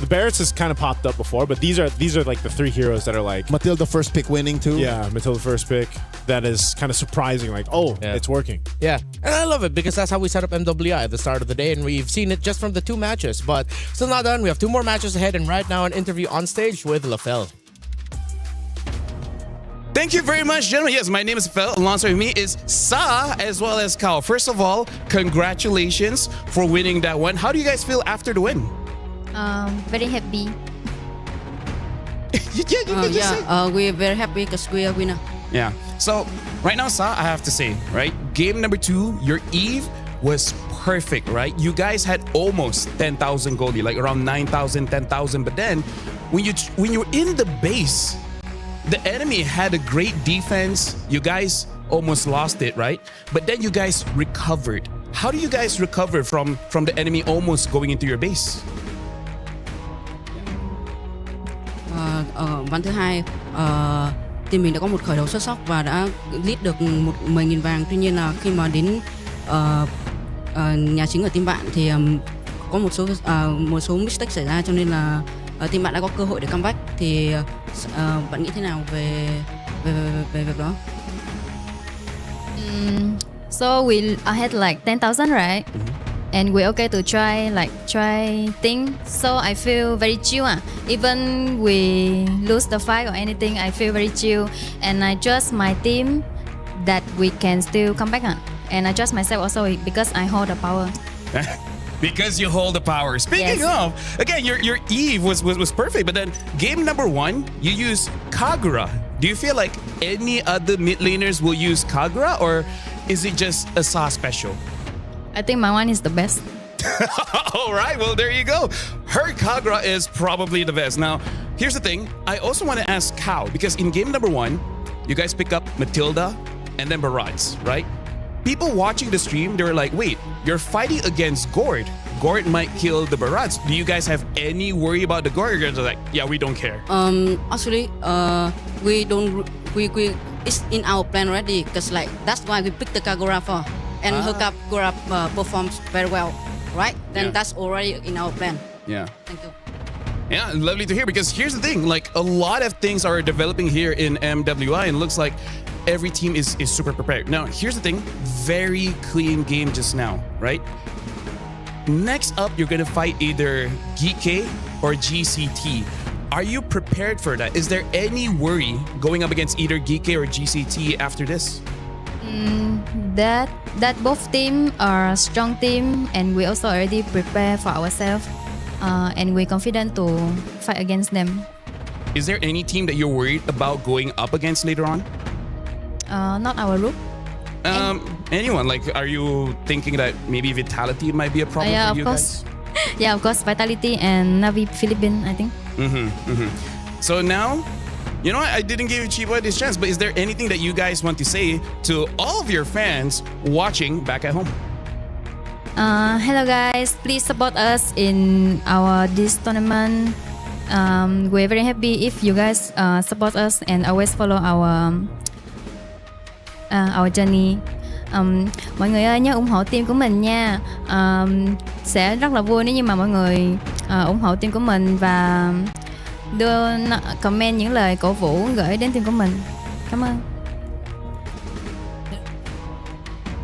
Barretts has kind of popped up before, but these are like the 3 heroes that are like Matilda first pick winning too. Yeah, Matilda first pick. That is kind of surprising. Like, it's working. Yeah, and I love it because that's how we set up MWI at the start of the day, and we've seen it just from the 2 matches. But still not done. We have 2 more matches ahead, and right now an interview on stage with Lefel. Thank you very much, gentlemen. Yes, my name is Fel. Alongside me is Sa as well as Kao. First of all, congratulations for winning that one. How do you guys feel after the win? Very happy. We're very happy because we are winner. Yeah. So right now, Sa, I have to say, right? Game number 2, your Eve was perfect, right? You guys had almost 10,000 goldie, like around 9,000, 10,000. But then when you're in the base, the enemy had a great defense. You guys almost lost it, right? But then you guys recovered. How do you guys recover from the enemy almost going into your base? Ván thứ hai, team mình đã có một khởi đầu xuất sắc và đã lead được 10.000 vàng. Tuy nhiên là khi mà đến nhà chính ở team bạn thì có một số mistake xảy ra, cho nên là team bạn đã có cơ hội để comeback. Thì bạn nghĩ thế nào về việc đó? So we had like 10,000, right? And we're okay to try things. So I feel very chill. Even we lose the fight or anything, I feel very chill. And I trust my team that we can still come back. And I trust myself also because I hold the power. Because you hold the power. Speaking of, again, your Eve was perfect, but then game number 1, you use Kagura. Do you feel like any other mid laners will use Kagura, or is it just a Sa special? I think my one is the best. All right, well, there you go. Her Kagura is probably the best. Now, here's the thing. I also want to ask Kao, because in game number 1, you guys pick up Matilda and then Barretts, right? People watching the stream, they were like, wait, you're fighting against Gord. Gort might kill the Barats. Do you guys have any worry about the Gort? Or you're just like, yeah, we don't care. Actually, we don't. We it's in our plan already. Cause like that's why we picked the Kagura for, and Kagura performs very well, right? Then that's already in our plan. Yeah. Thank you. Yeah, lovely to hear, because here's the thing, like a lot of things are developing here in MWI and it looks like every team is super prepared. Now, here's the thing, very clean game just now, right? Next up, you're gonna fight either GK or GCT. Are you prepared for that? Is there any worry going up against either GK or GCT after this? That both team are strong team, and we also already prepare for ourselves, and we're confident to fight against them. Is there any team that you're worried about going up against later on? Not our group. Anyone? Like, are you thinking that maybe Vitality might be a problem Yeah, for you of course. guys? Yeah, of course. Vitality and Navi Philippines, I think. So now, you know what? I didn't give Chiba this chance, but is there anything that you guys want to say to all of your fans watching back at home? Hello guys, please support us in our this tournament. We're very happy if you guys support us and always follow our journey. Mọi người ơi, nhớ ủng hộ team của mình nha. Sẽ rất là vui nếu như mà mọi người ủng hộ team của mình và đưa comment những lời cổ vũ gửi đến team của mình. Cảm ơn.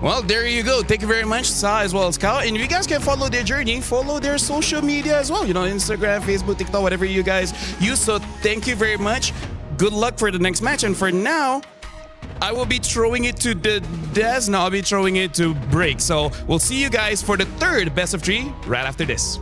Well, there you go. Thank you very much, Sa, as well as Kao. And you guys can follow their journey, follow their social media as well. You know, Instagram, Facebook, TikTok, whatever you guys use. So thank you very much. Good luck for the next match. And for now, I will be throwing it to the Des. Now I'll be throwing it to Break. So we'll see you guys for the third best of 3 right after this.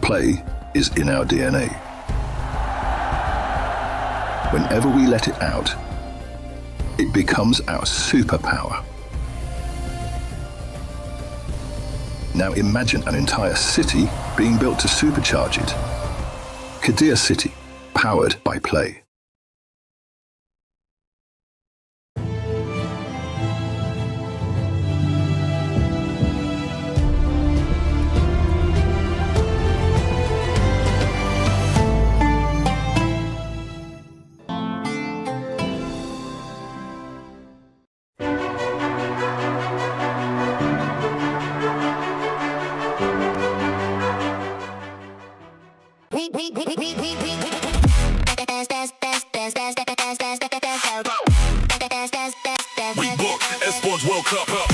Play is in our DNA. Whenever we let it out, it becomes our superpower. Now imagine an entire city being built to supercharge it. Qiddiya City, powered by play. We book Esports World Cup up.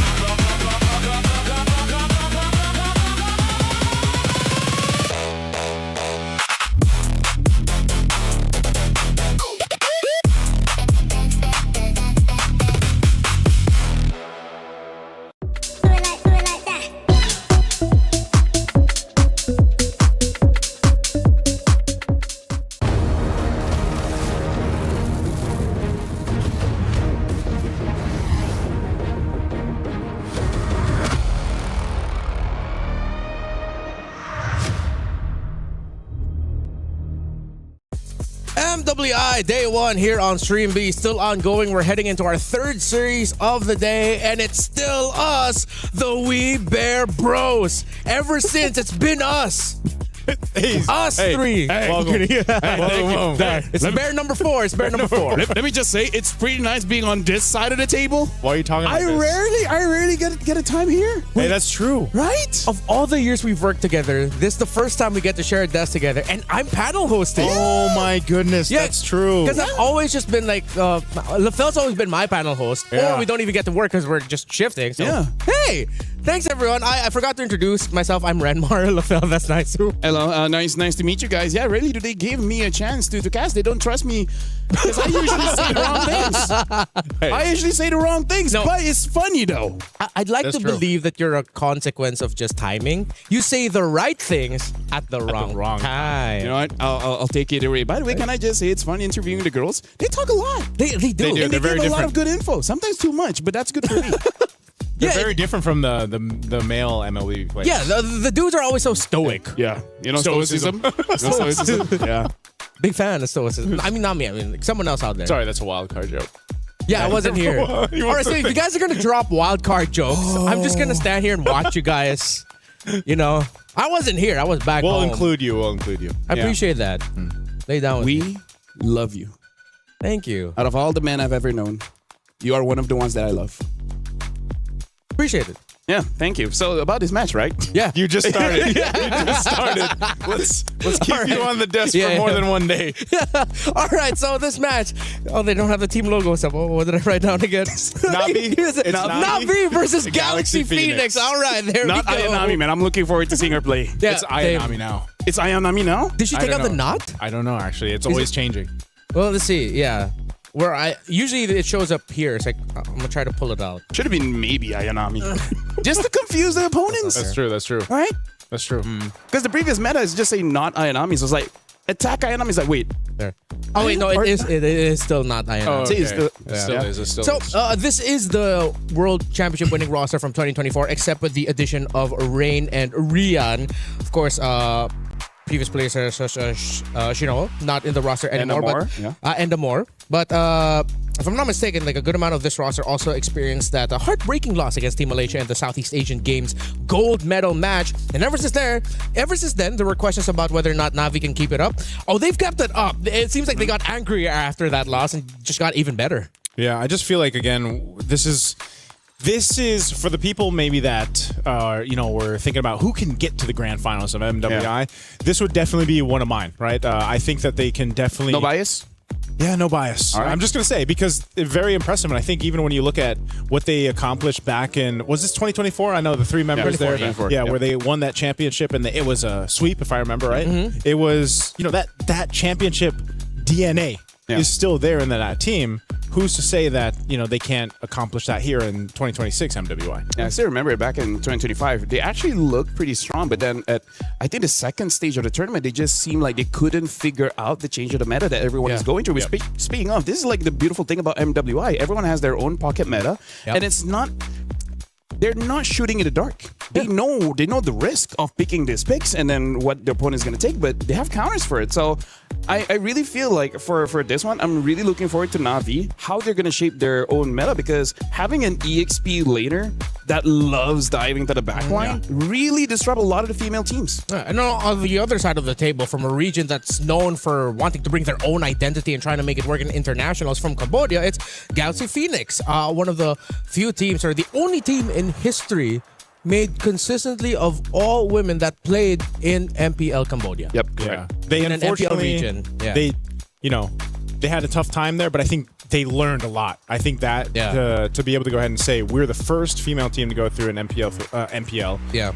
MWI Day 1 here on Stream B, still ongoing. We're heading into our third series of the day, and it's still us, the We Bear Bros. Ever since, it's been us. Us three. Welcome. Thank you. It's bear number 4. It's bear number 4. Let me just say, it's pretty nice being on this side of the table. Why are you talking about I rarely get a time here. Hey, that's true. Right? Of all the years we've worked together, this is the first time we get to share a desk together, and I'm panel hosting. Oh my goodness, that's true. Because I've always just been like, LaFell's always been my panel host, or we don't even get to work because we're just shifting. So, hey, thanks everyone. I forgot to introduce myself. I'm Renmar. LaFell, that's nice too. Hello, nice to meet you guys. Yeah, really, do they give me a chance to cast? They don't trust me because I usually say the wrong things. I usually say the wrong things, but it's funny though. I'd like to believe that you're a consequence of just timing. You say the right things at the wrong time. You know what? I'll take it away. By the way, can I just say it's fun interviewing the girls? They talk a lot. They do. And they give a lot of good info. Sometimes too much, but that's good for me. They're very different from the male MLBB players. Yeah, the dudes are always so stoic. Yeah, you know stoicism. Stoicism. Yeah, big fan of stoicism. I mean, not me. I mean, like someone else out there. Sorry, that's a wild card joke. Yeah, I wasn't here. All right, so if you guys are gonna drop wild card jokes, I'm just gonna stand here and watch you guys. You know, I wasn't here. I was back home. We'll include you. I appreciate that. Lay down with me. We love you. Thank you. Out of all the men I've ever known, you are one of the ones that I love. Appreciate it. Yeah, thank you. So about this match, right? Yeah, you just started. You just started. Let's keep you on the desk for more than one day. All right, so this match. Oh, they don't have the team logo. So what did I write down again? Navi. It's Navi versus Galaxy Phoenix. All right, there Not we go. Ayanami, man. I'm looking forward to seeing her play. Yeah, it's Ayanami now. It's Ayanami now? Did she take out the knot? I don't know, actually. It's always changing. Well, let's see. Yeah. Where usually it shows up here. It's like I'm gonna try to pull it out. Should have been maybe Ayanami. Just to confuse the opponents. That's true. All right? That's true. Because the previous meta is just saying not Ayanami. So it's like, attack Ayanami. It's like, wait. There. Oh, wait, no, it is still not Ayanami. Oh, okay. It still is. So this is the World Championship winning roster from 2024, except with the addition of Rain and Rian. Of course, previous players such as Shino, not in the roster anymore. But if I'm not mistaken, like a good amount of this roster also experienced that heartbreaking loss against Team Malaysia in the Southeast Asian Games gold medal match. And ever since then, there were questions about whether or not Navi can keep it up. Oh, they've kept it up. It seems like they got angrier after that loss and just got even better. Yeah, I just feel like, again, this is for the people maybe that were thinking about who can get to the grand finals of MWI. Yeah. This would definitely be one of mine, right? I think that they can definitely... No bias? Yeah, no bias. Right. I'm just going to say, because it's very impressive, and I think even when you look at what they accomplished back in... Was this 2024? I know the three members there. Where they won that championship, and it was a sweep, if I remember right. Mm-hmm. It was, that championship DNA is still there in that team. who's to say that they can't accomplish that here in 2026 MWI? Yeah, I still remember back in 2025, they actually looked pretty strong, but then at I think the second stage of the tournament, they just seemed like they couldn't figure out the change of the meta that everyone is going through. Speaking of, this is like the beautiful thing about MWI. Everyone has their own pocket meta, and it's not. They're not shooting in the dark. They know the risk of picking these picks and then what the opponent is going to take, but they have counters for it. So I really feel like for this one, I'm really looking forward to Na'Vi, how they're going to shape their own meta, because having an EXP laner that loves diving to the backline really disrupt a lot of the female teams. And on the other side of the table, from a region that's known for wanting to bring their own identity and trying to make it work in internationals from Cambodia, it's Galaxy Phoenix, one of the few teams, or the only team in history made consistently of all women that played in MPL Cambodia. Yep. Yeah. They in an MPL unfortunately, region. Yeah. They had a tough time there, but I think they learned a lot. I think that to be able to go ahead and say we're the first female team to go through an MPL. Yeah.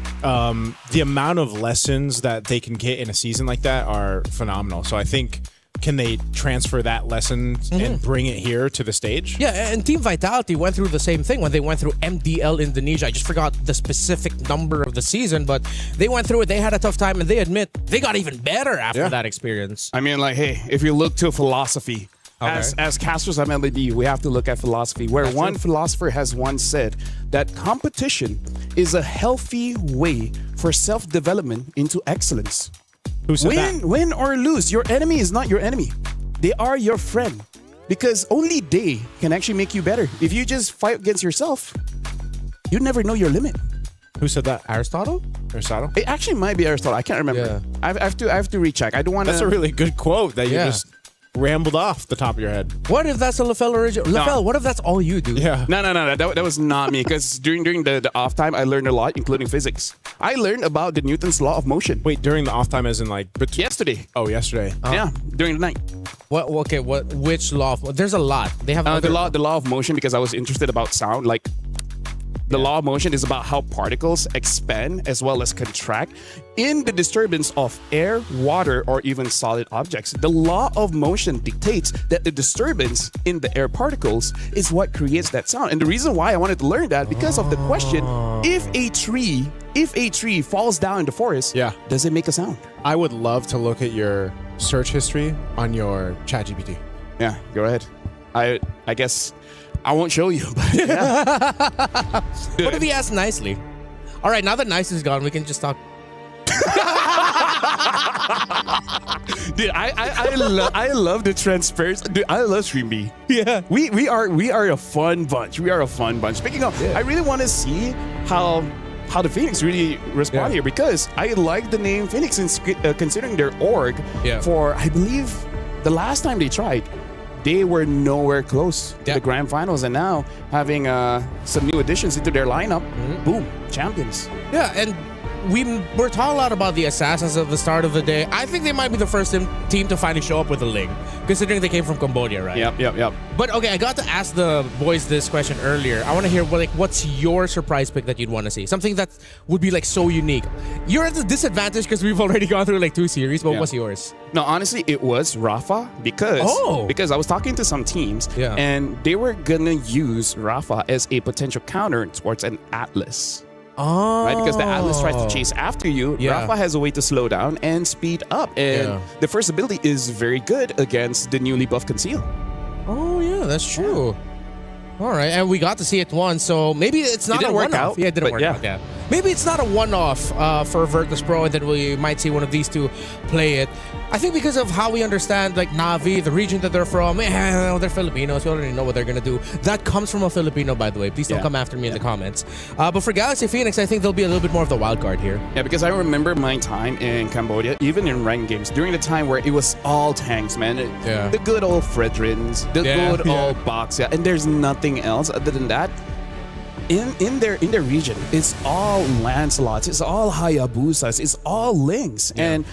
The amount of lessons that they can get in a season like that are phenomenal. So I think, can they transfer that lesson and bring it here to the stage? Yeah, and Team Vitality went through the same thing when they went through MDL Indonesia. I just forgot the specific number of the season, but they went through it. They had a tough time, and they admit they got even better after that experience. I mean, like, hey, if you look to philosophy, as casters of MLBB, we have to look at philosophy, where one philosopher has once said that competition is a healthy way for self-development into excellence. Who said that? Win or lose, your enemy is not your enemy. They are your friend, because only they can actually make you better. If you just fight against yourself, you never know your limit. Who said that? Aristotle? It actually might be Aristotle. I can't remember. Yeah. I have to recheck. I don't want to. That's a really good quote that you just rambled off the top of your head. What if that's a LaFell original? LaFell, what if that's all you do? Yeah. No. That was not me, because during the off time, I learned a lot, including physics. I learned about the Newton's law of motion. Wait, during the off time as in like... yesterday. Oh, yesterday. Yeah, during the night. What? Okay, which law? There's a lot. They have the law of motion, because I was interested about sound. Like, the law of motion is about how particles expand as well as contract in the disturbance of air, water, or even solid objects. The law of motion dictates that the disturbance in the air particles is what creates that sound. And the reason why I wanted to learn that, because of the question, if a tree falls down in the forest, does it make a sound? I would love to look at your search history on your ChatGPT. Yeah, go ahead. I guess I won't show you, but yeah. What if he asked nicely? All right, now that nice is gone, we can just talk. Dude, I love the transparency. Dude, I love Stream B. Yeah, we are a fun bunch. We are a fun bunch. Speaking of, I really want to see how the Phoenix really respond here, because I like the name Phoenix, considering their org. For I believe the last time they tried, they were nowhere close to the grand finals, and now having some new additions into their lineup, boom, champions. Yeah, and we're talking a lot about the Assassins at the start of the day. I think they might be the first team to finally show up with a Ling, considering they came from Cambodia, right? Yep. But okay, I got to ask the boys this question earlier. I want to hear what's your surprise pick that you'd want to see? Something that would be like so unique. You're at a disadvantage because we've already gone through like 2 series, but what's yours? No, honestly, it was Rafa, because I was talking to some teams, and they were gonna use Rafa as a potential counter towards an Atlas. Oh. Right, because the Atlas tries to chase after you. Rafa has a way to slow down and speed up, and the first ability is very good against the newly buffed Conceal. Oh yeah, that's true. All right, and we got to see it once, so maybe it's not a one-off. Yeah, it didn't work out. Yeah, maybe it's not a one-off for Virtus Pro, and then we might see one of these two play it. I think because of how we understand like Na'Vi, the region that they're from, they're Filipinos. We already know what they're gonna do. That comes from a Filipino, by the way. Please don't come after me in the comments. But for Galaxy Phoenix, I think they'll be a little bit more of the wild card here. Yeah, because I remember my time in Cambodia, even in ranked games, during the time where it was all tanks, man. The good old Fredrins, the good old Box, and there's nothing else other than that. In their region, it's all Lancelots, it's all Hayabusas, it's all Lings. And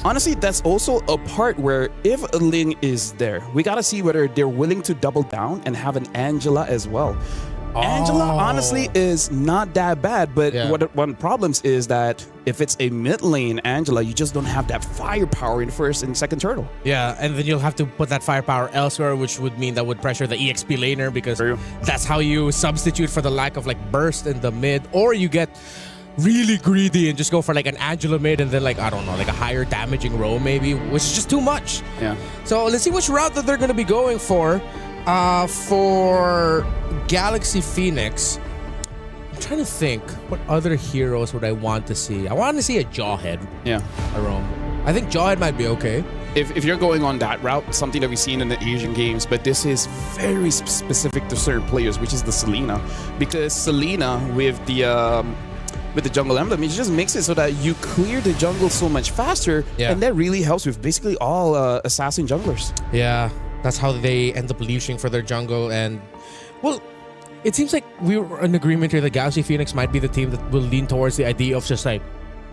honestly, that's also a part where if a Ling is there, we gotta see whether they're willing to double down and have an Angela as well. Angela honestly is not that bad, but one of the problems is that if it's a mid lane Angela, you just don't have that firepower in first and second turtle. Yeah, and then you'll have to put that firepower elsewhere, which would mean that would pressure the EXP laner, because that's how you substitute for the lack of like burst in the mid, or you get really greedy and just go for like an Angela mid and then like, I don't know, like a higher damaging row maybe, which is just too much. Yeah. So let's see which route that they're going to be going for. For Galaxy Phoenix, I'm trying to think, what other heroes would I want to see? I want to see a Jawhead. Yeah. Around. I think Jawhead might be okay. If you're going on that route, something that we've seen in the Asian games, but this is very specific to certain players, which is the Selena. Because Selena with the jungle emblem, it just makes it so that you clear the jungle so much faster, and that really helps with basically all assassin junglers. Yeah, that's how they end up leashing for their jungle. And well, it seems like we were in agreement here that Galaxy Phoenix might be the team that will lean towards the idea of just like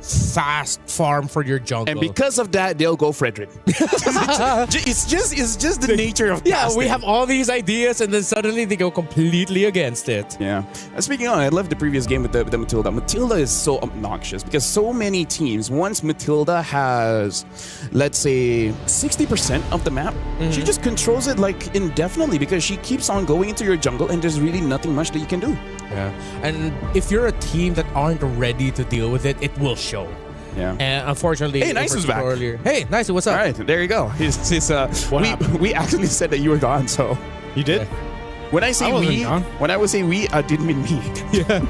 fast farm for your jungle. And because of that, they'll go Frederick. it's just the nature of casting. We have all these ideas and then suddenly they go completely against it. Yeah. Speaking of, I love the previous game with the Matilda. Matilda is so obnoxious because so many teams, once Matilda has, let's say, 60% of the map, she just controls it like indefinitely because she keeps on going into your jungle and there's really nothing much that you can do. Yeah. And if you're a team that aren't ready to deal with it, it will show. Yeah. And unfortunately, hey, Nice was back earlier. Hey, Nice, what's up? All right, there you go. We actually said that you were gone, so you did. When I say when I would say we, I didn't mean me. Yeah.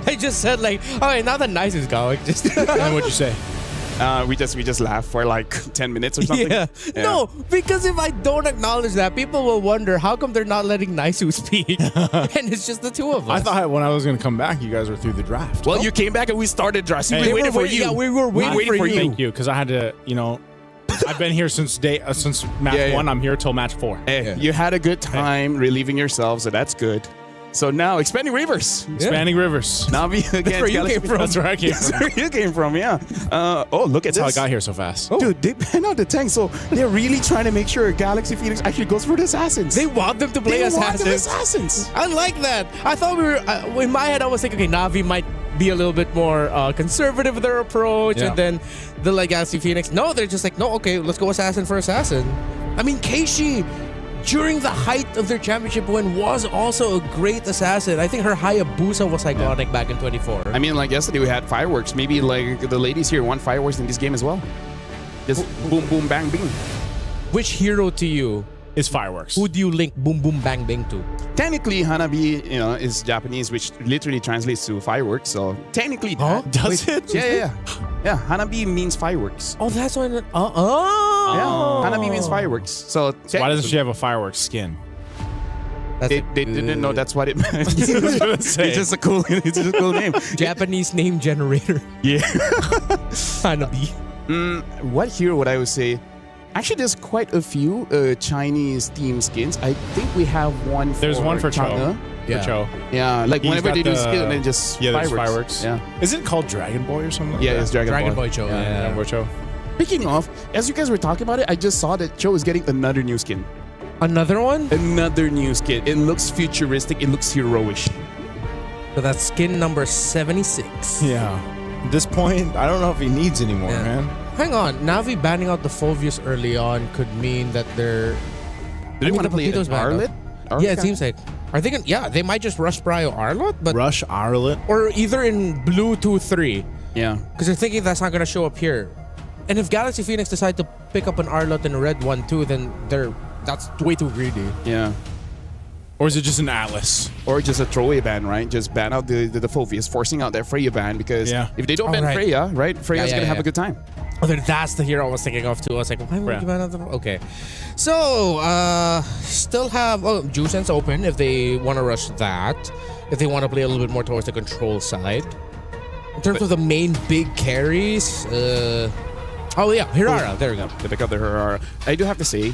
I just said like, all right, now that Nice is going, just. And what'd you say? We just laughed for like 10 minutes or something. Yeah. No, because if I don't acknowledge that, people will wonder how come they're not letting Naisu speak, and it's just the two of us. I thought when I was going to come back, you guys were through the draft. Well, you came back and we started draft. Hey, we waited for you. Yeah, we were waiting for you. Thank you, because I had to, I've been here since match 1. I'm here till match 4. Hey, you had a good time relieving yourself, so that's good. So now, Expanding Rivers. Expanding Rivers. Navi against That's where you came from. That's where I came from. That's where you came from, yeah. Look at That's how I this. got here so fast. Dude, they ban out the tank, so they're really trying to make sure Galaxy Phoenix actually goes for the assassins. They want them to play assassins. I like that. I thought we were, in my head, I was thinking, okay, Navi might be a little bit more conservative with their approach, and then the Galaxy Phoenix, no, they're just like, no, okay, let's go assassin for assassin. I mean, Keishi, during the height of their championship win, was also a great assassin. I think her Hayabusa was iconic back in 24. I mean, like yesterday we had fireworks. Maybe like the ladies here want fireworks in this game as well. Just boom, boom, bang, bing. Which hero to you is fireworks? Who do you link boom, boom, bang, bing to? Technically, Hanabi, is Japanese, which literally translates to fireworks. So technically, does it? Yeah. Hanabi means fireworks. Oh, that's why. Yeah, Hanabi means fireworks. So why doesn't she have a fireworks skin? They didn't know that's what it meant. It's just a cool name. Japanese name generator. Yeah. Hanabi. What hero would I would say? Actually, there's quite a few Chinese theme skins. I think we have one. There's one for Cho. Yeah, like whenever they do skill, and then just fireworks. Yeah. Isn't it called Dragon Boy or something? Yeah, it's Dragon Boy Cho. Yeah, Dragon Boy Cho. Speaking of, as you guys were talking about it, I just saw that Cho is getting another new skin. Another one? Another new skin. It looks futuristic. It looks heroish. So that's skin number 76. Yeah. At this point, I don't know if he needs any more, man. Hang on. Navi banning out the Phoveus early on could mean that they're... Do they want to play an Arlet? Yeah, it seems like. Are they gonna, yeah, they might just rush Brio Arlet, but... Rush Arlet? Or either in blue 2-3. Yeah. Because they're thinking that's not going to show up here. And if Galaxy Phoenix decide to pick up an Arlet in a red 1-2, then that's way too greedy. Yeah. Or is it just an Atlas? Or just a throwaway ban, right? Just ban out the Phoveus, forcing out that Freya ban, because if they don't ban Freya, right, Freya's going to have a good time. Oh, then that's the hero I was thinking of too. I was like, why would you ban out the... Okay. So, still have Jusen's open if they want to rush that. If they want to play a little bit more towards the control side. In terms of the main big carries, Hirara. There we go. They pick up the Hirara. I do have to say,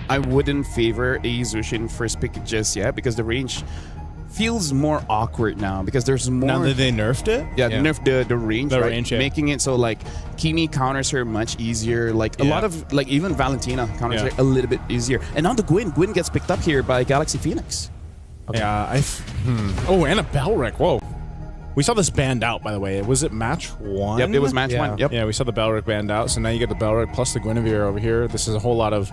I wouldn't favor a Zushin first pick just yet because the range feels more awkward now because there's more. Now that they nerfed it? Yeah, nerfed the range, The right? range, yeah. Making it so like Kimi counters her much easier. Like a lot of like even Valentina counters her a little bit easier. And now the Gwyn gets picked up here by Galaxy Phoenix. Okay. Yeah, Oh, and a Balric. Whoa. We saw this banned out, by the way. Was it match 1? Yep, it was match 1. Yep. Yeah, we saw the Balric banned out. So now you get the Balric plus the Guinevere over here. This is a whole lot of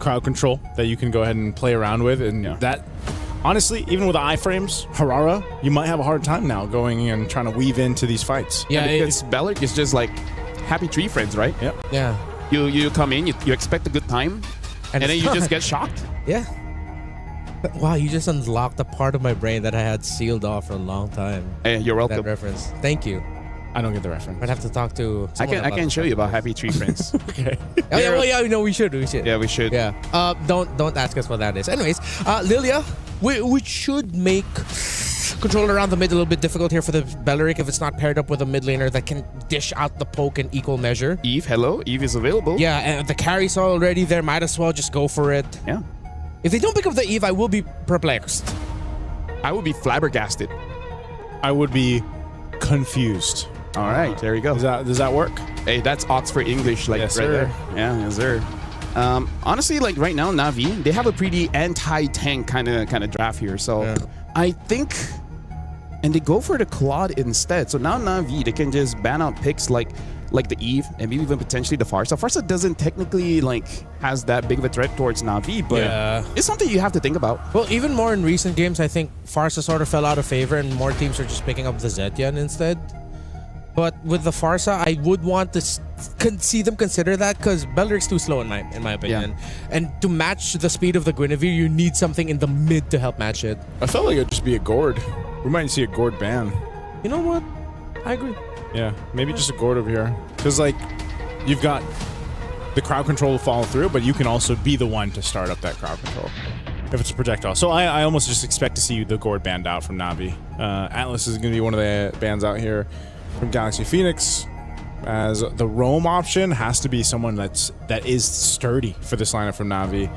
crowd control that you can go ahead and play around with. And that, honestly, even with the iframes, Harara, you might have a hard time now going and trying to weave into these fights. Yeah, because Balric is just like happy tree friends, right? Yep. Yeah. You come in, you expect a good time, and then you just get shocked. Yeah. Wow, you just unlocked a part of my brain that I had sealed off for a long time. Hey, you're welcome. That reference. Thank you. I don't get the reference. I'd have to talk to I can show you about happy tree friends. Okay. Oh yeah, well, yeah, no, we should. Yeah, we should. Yeah. Don't ask us what that is. Anyways, Lilia, we should make control around the mid a little bit difficult here for the Beleric if it's not paired up with a mid laner that can dish out the poke in equal measure. Eve, hello. Eve is available. Yeah, and the carry's already there. Might as well just go for it. Yeah. If they don't pick up the Eve, I will be perplexed. I would be flabbergasted. I would be confused. All right, there you go. Does that work? Hey, that's Oxford English, like Yes, right sir. there. Yeah, yes, sir. Honestly, like right now, Na'Vi, they have a pretty anti-tank kind of draft here. So I think, and they go for the Claude instead. So now Na'Vi, they can just ban out picks like the Eve and maybe even potentially the Farsa. Farsa doesn't technically like has that big of a threat towards Na'Vi, but it's something you have to think about. Well, even more in recent games, I think Farsa sort of fell out of favor and more teams are just picking up the Zetian instead. But with the Farsa, I would want to see them consider that because Beleric's too slow in my opinion. Yeah. And to match the speed of the Guinevere, you need something in the mid to help match it. I felt like it would just be a Gord. We might see a Gord ban. You know what? I agree. Yeah, maybe just a Gord over here. Because, like, you've got the crowd control to follow through, but you can also be the one to start up that crowd control if it's a projectile. So I almost just expect to see the Gord banned out from Na'Vi. Atlas is going to be one of the bans out here from Galaxy Phoenix, as the roam option has to be someone that is sturdy for this lineup from Na'Vi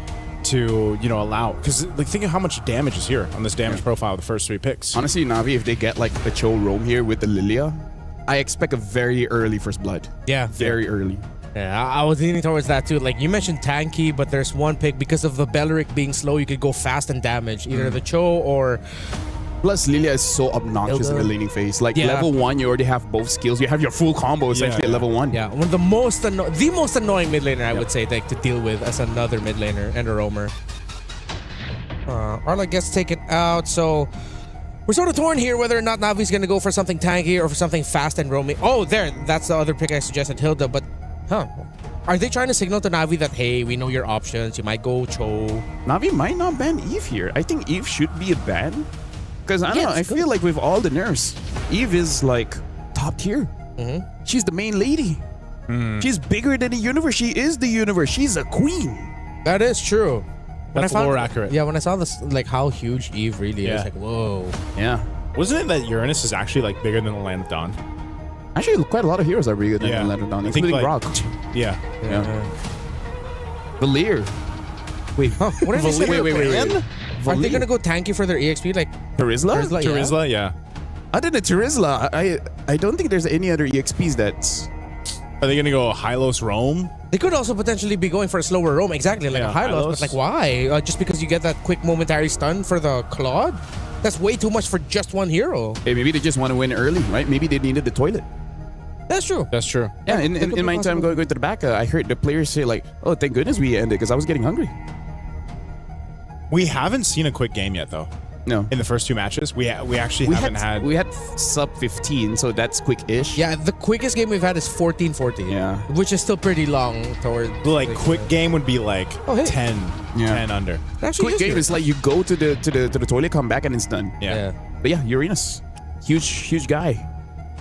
to, you know, allow, because like think of how much damage is here on this damage profile of the first 3 picks. Honestly, Na'Vi, if they get like a Cho roam here with the Lilia, I expect a very early first blood. Yeah. Very early. Yeah, I was leaning towards that too. Like you mentioned tanky, but there's one pick because of the Beleric being slow, you could go fast and damage either the Cho or... Plus, Lilia is so obnoxious in the laning phase. Like level 1, you already have both skills. You have your full combo essentially at level 1. Yeah, one of the most annoying mid laner I would say like to deal with as another mid laner and a roamer. Arla gets taken out, so we're sort of torn here whether or not Navi's gonna go for something tanky or for something fast and roaming. Oh, that's the other pick I suggested, Hilda. But are they trying to signal to Na'Vi that hey, we know your options? You might go Cho. Na'Vi might not ban Eve here. I think Eve should be a ban. Because I don't know, I feel like with all the nerfs, Eve is like top tier. She's the main lady. She's bigger than the universe. She is the universe. She's a queen. That is true. That's more accurate. Yeah, when I saw this, like how huge Eve really is, like whoa. Yeah. Wasn't it that Uranus is actually like bigger than the Land of Dawn? Actually, quite a lot of heroes are bigger than the Land of Dawn, including like, Rock. Yeah. Valir. Wait, what did you say? Wait. Are they gonna go tanky for their EXP like Terizla? Terizla, yeah. Other than Terizla, I don't think there's any other EXPs that's... Are they gonna go Hylos roam? They could also potentially be going for a slower roam, exactly like a Hylos, but like why? Just because you get that quick momentary stun for the Claude? That's way too much for just one hero. Hey, maybe they just want to win early, right? Maybe they needed the toilet. That's true. That's true. Yeah, in my time going to the back, I heard the players say like, oh, thank goodness we ended because I was getting hungry. We haven't seen a quick game yet, though. No. In the first 2 matches, we actually haven't had... We had sub 15, so that's quick-ish. Yeah, the quickest game we've had is 14-14. Yeah. Which is still pretty long towards... Like, quick game would be like 10 under. Quick game is like you go to the toilet, come back, and it's done. Yeah. But yeah, Uranus. Huge guy.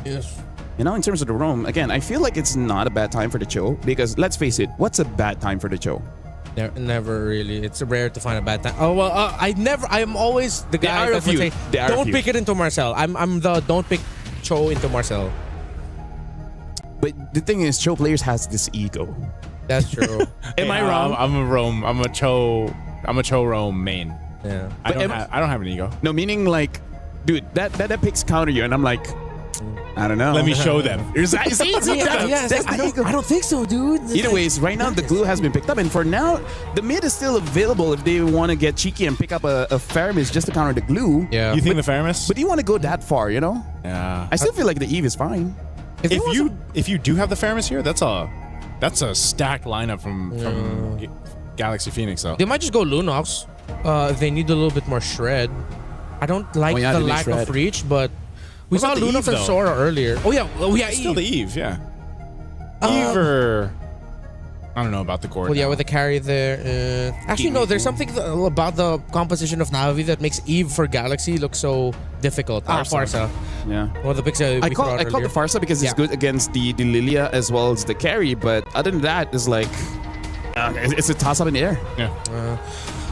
Yes. You know, in terms of the roam, again, I feel like it's not a bad time for the Cho because, let's face it, what's a bad time for the Cho? Never really. It's rare to find a bad time. Oh well, I'm always the guy that would say, "Don't pick it into Marcel." I'm the don't pick Cho into Marcel. But the thing is, Cho players has this ego. That's true. Am I wrong? I'm a Cho roam main. Yeah. I don't have an ego. No, meaning like, dude, that picks counter you, and I'm like, I don't know. Let me show them. I don't think so, dude. Either ways, right now the glue has been picked up, and for now the mid is still available if they want to get cheeky and pick up a Faramis just to counter the glue. Yeah. You think the Faramis? But do you want to go that far, you know? Yeah. I still feel like the Eve is fine. If you do have the Faramis here, that's a stacked lineup from Galaxy Phoenix though. They might just go Lunox. They need a little bit more shred. I don't like the lack of reach, but we saw Lunox and Sora earlier. Oh yeah, still Eve. the Eve, yeah. Eve or I don't know about the Gord. Well, yeah, with the carry there. Actually, no, there's something about the composition of Navi that makes Eve for Galaxy look so difficult. Farsa. Yeah. One of the picks I call the Farsa because it's good against the Lilia as well as the carry, but other than that, it's like it's a toss up in the air. Yeah.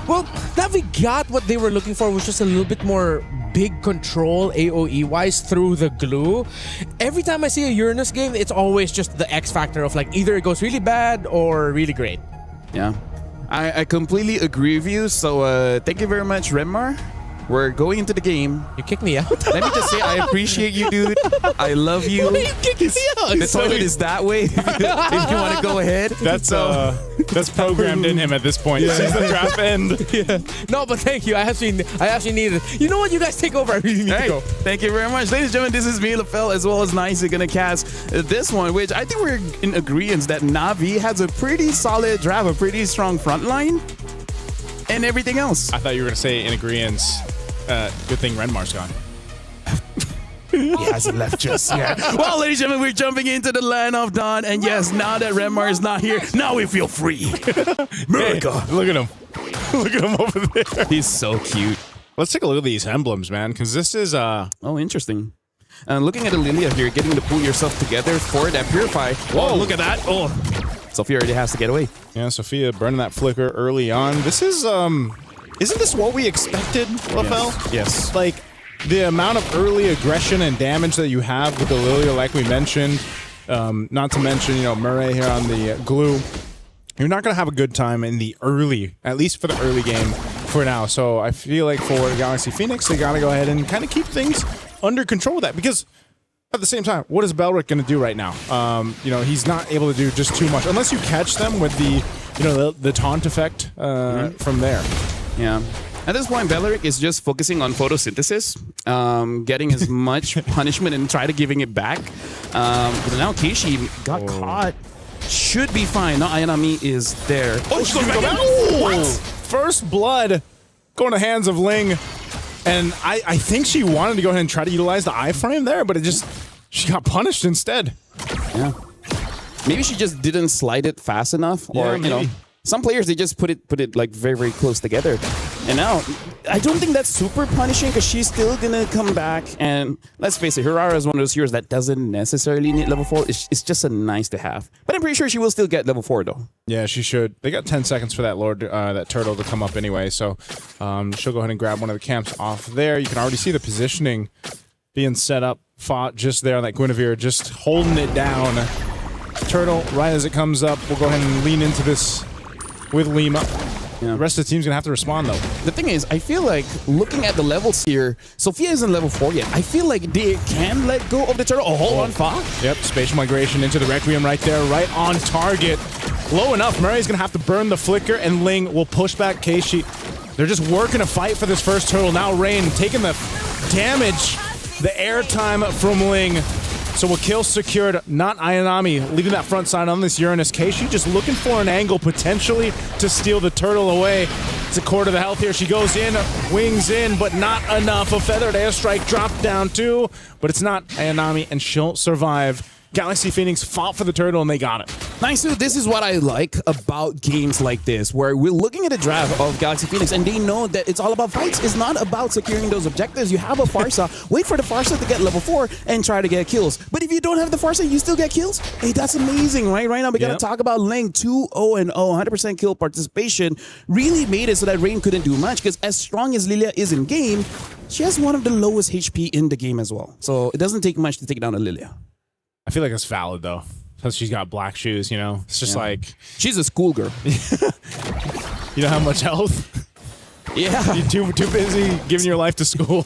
Well, Navi got what they were looking for, was just a little bit more big control AoE-wise through the glue. Every time I see a Uranus game, it's always just the X factor of like either it goes really bad or really great. Yeah. I completely agree with you. So thank you very much, Renmar. We're going into the game. You kicked me out. Let me just say, I appreciate you, dude. I love you. Why are you kicking me out? The toilet is that way. If you want to go ahead. That's programmed in him at this point. Yeah. Sees the draft end. Yeah. No, but thank you. I actually need it. You know what? You guys take over. I really need to go. Thank you very much. Ladies and gentlemen, this is me, LaFell, as well as Nice. Are going to cast this one, which I think we're in agreement that Navi has a pretty solid draft, a pretty strong front line, and everything else. I thought you were going to say in agreement. Good thing Renmar's gone. He hasn't left just yet. Well, ladies and gentlemen, we're jumping into the land of Dawn. And yes, now that Renmar is not here, now we feel free. America. Hey, look at him. Look at him over there. He's so cute. Let's take a look at these emblems, man, because this is... Oh, interesting. Looking at the Lilia here, getting to pull yourself together for that Purify. Whoa, look at that. Oh, Sophia already has to get away. Yeah, Sophia burning that flicker early on. This is... Isn't this what we expected, LaFell? Yes. Like, the amount of early aggression and damage that you have with the Lilia, like we mentioned, not to mention, Murray here on the glue, you're not going to have a good time in the early, at least for the early game for now. So I feel like for Galaxy Phoenix, they got to go ahead and kind of keep things under control with that, because at the same time, what is Belric going to do right now? He's not able to do just too much, unless you catch them with the taunt effect from there. Yeah. At this point, Belric is just focusing on photosynthesis, getting as much punishment and try to giving it back. But now Keishi got caught. Should be fine. Now Ayanami is there. Oh, she's going to go back. What? First blood going to hands of Ling. And I think she wanted to go ahead and try to utilize the iframe there, but she got punished instead. Yeah. Maybe she just didn't slide it fast enough, or some players, they just put it like very, very close together. And now, I don't think that's super punishing, because she's still gonna come back. And let's face it, Hirara is one of those heroes that doesn't necessarily need level 4. It's just a nice to have. But I'm pretty sure she will still get level 4 though. Yeah, she should. They got 10 seconds for that turtle to come up anyway. So she'll go ahead and grab one of the camps off there. You can already see the positioning being set up. Fought just there on that Guinevere, just holding it down. Turtle, right as it comes up, we'll go ahead and lean into this with Lima. Yeah. The rest of the team's gonna have to respond though. The thing is, I feel like looking at the levels here, Sophia isn't level 4 yet. I feel like they can let go of the turtle. Oh, hold on, Fa. Yep, spatial migration into the Requiem right there, right on target. Low enough, Murray's gonna have to burn the flicker, and Ling will push back Keishi. They're just working a fight for this first turtle. Now Rain taking the damage, the airtime from Ling. So a kill secured, not Ayanami, leaving that front side on this Uranus. Keishi just looking for an angle potentially to steal the turtle away. It's a quarter of the health here. She goes in, wings in, but not enough. A feathered airstrike dropped down too, but it's not Ayanami, and she'll survive. Galaxy Phoenix fought for the turtle, and they got it. Nice, dude. This is what I like about games like this, where we're looking at a draft of Galaxy Phoenix, and they know that it's all about fights. It's not about securing those objectives. You have a Farsa, wait for the Farsa to get level 4 and try to get kills. But if you don't have the Farsa, you still get kills? Hey, that's amazing, right? Right now, we gotta talk about Ling 2-0-0, 100% kill participation. Really made it so that Rain couldn't do much, because as strong as Lilia is in game, she has one of the lowest HP in the game as well. So it doesn't take much to take down a Lilia. I feel like that's valid though, because she's got black shoes, It's just like... She's a schoolgirl. You know how much health? Yeah. You're too busy giving your life to school.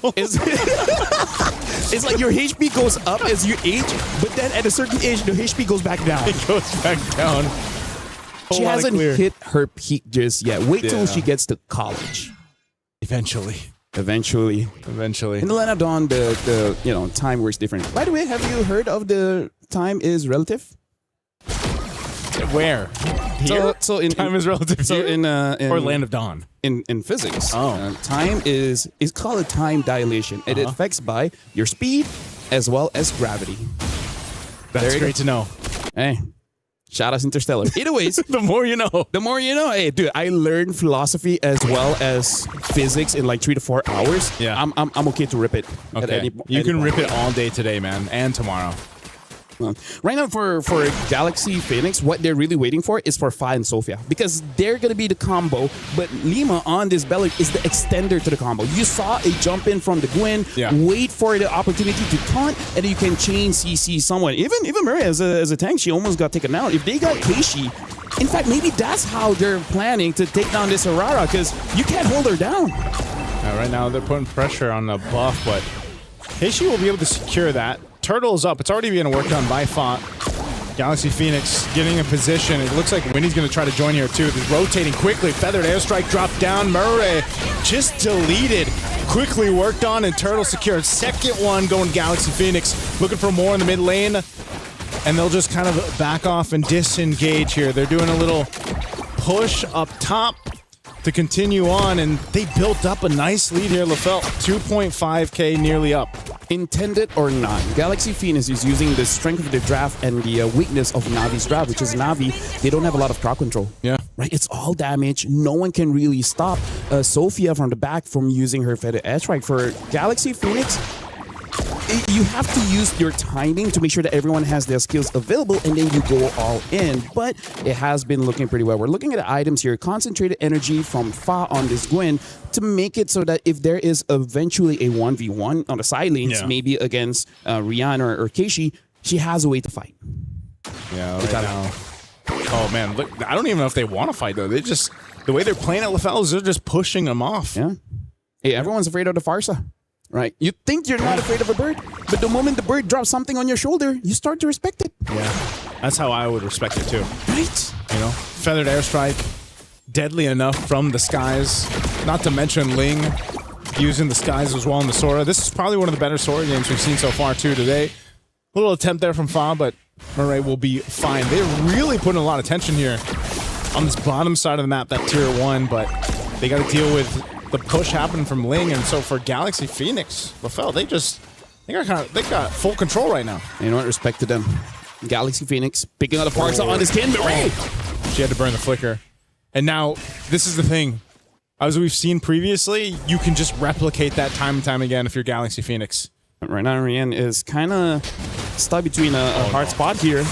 It's like your HP goes up as you age, but then at a certain age, the HP goes back down. It goes back down. She hasn't hit her peak just yet. Wait till she gets to college. Eventually. In the Lena Dawn, the time works different. By the way, have you heard of the time is relative? Where? Here? So in time is relative. So here? in or Land of Dawn. In physics, time is called a time dilation. It affects by your speed as well as gravity. That's great to know. Hey, shout out Interstellar. Either ways, the more you know. The more you know. Hey, dude, I learned philosophy as well as physics in like 3 to 4 hours. Yeah, I'm okay to rip it. Okay, you can rip it all day today, man, and tomorrow. Right now for Galaxy Phoenix, what they're really waiting for is for Fa and Sophia, because they're going to be the combo, but Lima on this Bellic is the extender to the combo. You saw a jump in from the Gwen, wait for the opportunity to taunt, and then you can chain CC someone. Even Murray as a tank, she almost got taken out. If they got Keishi, in fact, maybe that's how they're planning to take down this Aurora, because you can't hold her down. Right now they're putting pressure on the buff, but Keishi will be able to secure that. Turtle's up. It's already being worked on by Font. Galaxy Phoenix getting in position. It looks like Winnie's going to try to join here too. They're rotating quickly. Feathered airstrike dropped down. Murray just deleted. Quickly worked on, and Turtle secured. Second one going Galaxy Phoenix. Looking for more in the mid lane. And they'll just kind of back off and disengage here. They're doing a little push up top to continue on, and they built up a nice lead here, LaFell. 2.5k nearly up. Intended or not, Galaxy Phoenix is using the strength of the draft and the weakness of Navi's draft, which is Navi. They don't have a lot of crowd control. Yeah. Right? It's all damage. No one can really stop Sophia from the back from using her feather airstrike. For Galaxy Phoenix, you have to use your timing to make sure that everyone has their skills available, and then you go all in. But it has been looking pretty well. We're looking at the items here. Concentrated energy from Fa on this Gwen to make it so that if there is eventually a 1v1 on the side lanes, maybe against Rian or Keishi, she has a way to fight. Yeah, right now. Oh, man. Look, I don't even know if they want to fight, though. They just, the way they're playing at LaFell is they're just pushing them off. Yeah. Hey, everyone's afraid of the Farsa. Right? You think you're not afraid of a bird, but the moment the bird drops something on your shoulder, you start to respect it. Yeah. That's how I would respect it too. Right? You know, feathered airstrike, deadly enough from the skies. Not to mention Ling using the skies as well in the Sora. This is probably one of the better Sora games we've seen so far too today. A little attempt there from Fa, but Murray will be fine. They're really putting a lot of tension here on this bottom side of the map, that tier 1, but they got to deal with the push happening from Ling, and so for Galaxy Phoenix, LaFell, they got full control right now. You know what? Respect to them. Galaxy Phoenix picking out the parts on his kin, but she had to burn the flicker. And now, this is the thing. As we've seen previously, you can just replicate that time and time again if you're Galaxy Phoenix. Right now, Rian is kind of stuck between a hard spot here.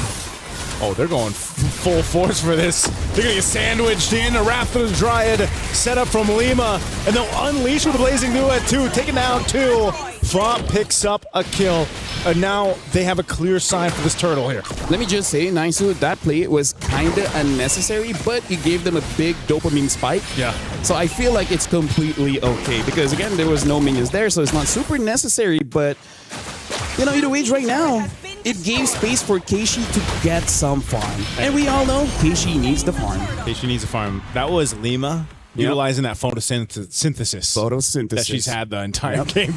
Oh, they're going full force for this. They're going to get sandwiched in. A Wrath of the Dryad set up from Lima. And they'll unleash with a Blazing Duet, 2. Taking down 2. Fa picks up a kill. And now they have a clear sign for this turtle here. Let me just say, Nisu, that play was kind of unnecessary, but it gave them a big dopamine spike. Yeah. So I feel like it's completely okay. Because, again, there was no minions there, so it's not super necessary. But, you know, either way, right now, it gave space for Keishi to get some farm. And we all know Keishi needs the farm. Keishi needs a farm. That was Lima utilizing that photosynthesis that she's had the entire game.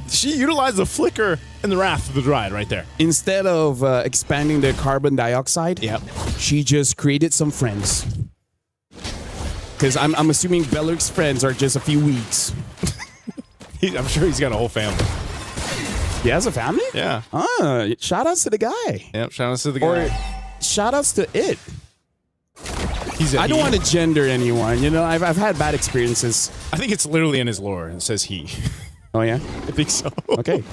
She utilized the flicker and the Wrath of the Dryad right there. Instead of expanding the carbon dioxide, she just created some friends. Because I'm assuming Beller's friends are just a few weeks. I'm sure he's got a whole family. He has a family? Yeah. Shout outs to the guy. Yep, shout outs to the guy. Or shout outs to it. I don't want to gender anyone. You know, I've had bad experiences. I think it's literally in his lore. It says he. Oh, yeah? I think so. Okay.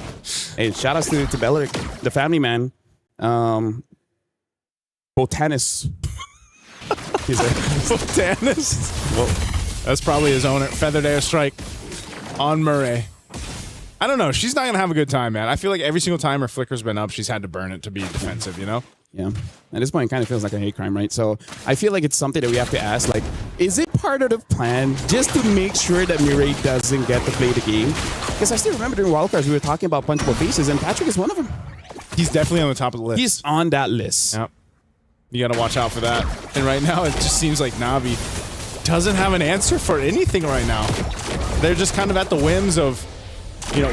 Hey, shout outs to Beller, the family man. Botanist. He's a botanist? Well, that's probably his owner. Feathered airstrike on Murray. I don't know. She's not going to have a good time, man. I feel like every single time her flicker's been up, she's had to burn it to be defensive, you know? Yeah. At this point, it kind of feels like a hate crime, right? So I feel like it's something that we have to ask, like, is it part of the plan just to make sure that Mireille doesn't get to play the game? Because I still remember during wildcards we were talking about punchable faces, and Patrick is one of them. He's definitely on the top of the list. He's on that list. Yep. You got to watch out for that. And right now, it just seems like Na'Vi doesn't have an answer for anything right now. They're just kind of at the whims of,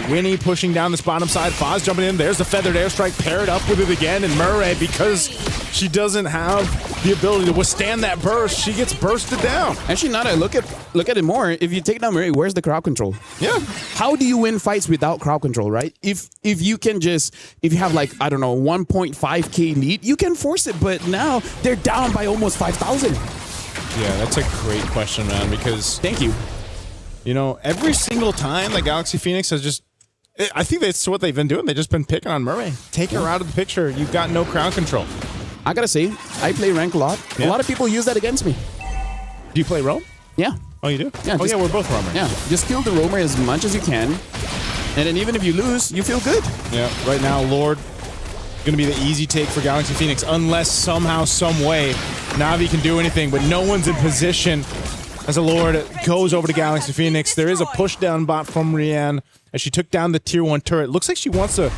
Winnie pushing down this bottom side. Foz jumping in. There's the feathered airstrike paired up with it again. And Murray, because she doesn't have the ability to withstand that burst, she gets bursted down. Actually, now that I look at it more, if you take down Murray, where's the crowd control? Yeah. How do you win fights without crowd control, right? If you have like, I don't know, 1.5K lead, you can force it. But now they're down by almost 5,000. Yeah, that's a great question, man, because... Thank you. Every single time that Galaxy Phoenix has just... I think that's what they've been doing. They've just been picking on Murray. Take her out of the picture. You've got no crowd control. I gotta say, I play rank a lot. Yeah. A lot of people use that against me. Do you play roam? Yeah. Oh, you do? Yeah. We're both roamers. Yeah. Just kill the roamer as much as you can. And then even if you lose, you feel good. Yeah. Right now, Lord, going to be the easy take for Galaxy Phoenix, unless somehow, some way, Na'Vi can do anything. But no one's in position as a Lord goes over to Galaxy Phoenix. There is a push down bot from Rianne as she took down the tier 1 turret. Looks like she wants to...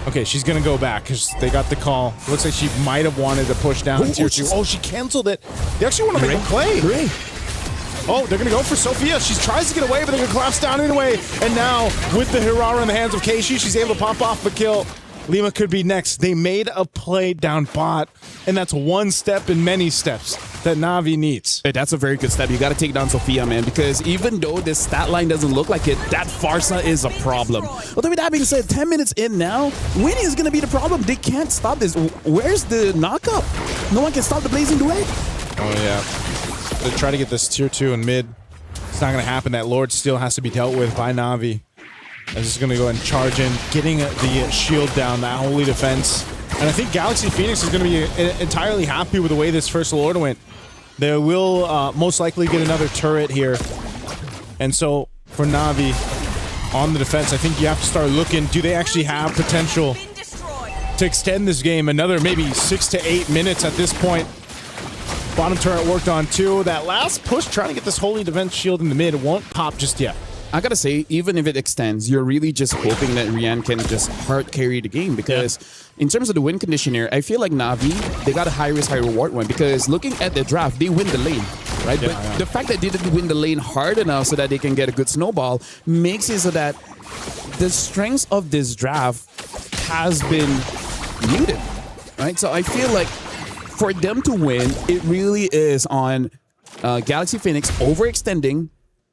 Okay, she's going to go back because they got the call. Looks like she might have wanted to push down tier 2. Oh, she canceled it. They actually want to make a play. Hooray. Oh, they're going to go for Sophia. She tries to get away, but they're going to collapse down anyway. And now, with the Hirara in the hands of Keishi, she's able to pop off the kill. Lima could be next. They made a play down bot, and that's one step in many steps that Na'Vi needs. Hey, that's a very good step. You got to take down Sophia, man, because even though this stat line doesn't look like it, that Farsa is a problem. But with that being said, 10 minutes in now, Winnie is going to be the problem. They can't stop this. Where's the knockup? No one can stop the Blazing Duet. Oh, yeah. They try to get this tier 2 in mid. It's not going to happen. That Lord still has to be dealt with by Na'Vi. I'm just going to go ahead and charge in, getting the shield down, that holy defense. And I think Galaxy Phoenix is going to be entirely happy with the way this first Lord went. They will most likely get another turret here. And so for Na'Vi on the defense, I think you have to start looking, do they actually have potential to extend this game another maybe 6 to 8 minutes at this point? Bottom turret worked on too. That last push trying to get this holy defense shield in the mid won't pop just yet. I gotta say, even if it extends, you're really just hoping that Rianne can just hard carry the game because in terms of the win condition here, I feel like Na'Vi, they got a high risk, high reward one because looking at the draft, they win the lane, right? Yeah, but the fact that they didn't win the lane hard enough so that they can get a good snowball makes it so that the strength of this draft has been muted, right? So I feel like for them to win, it really is on Galaxy Phoenix overextending,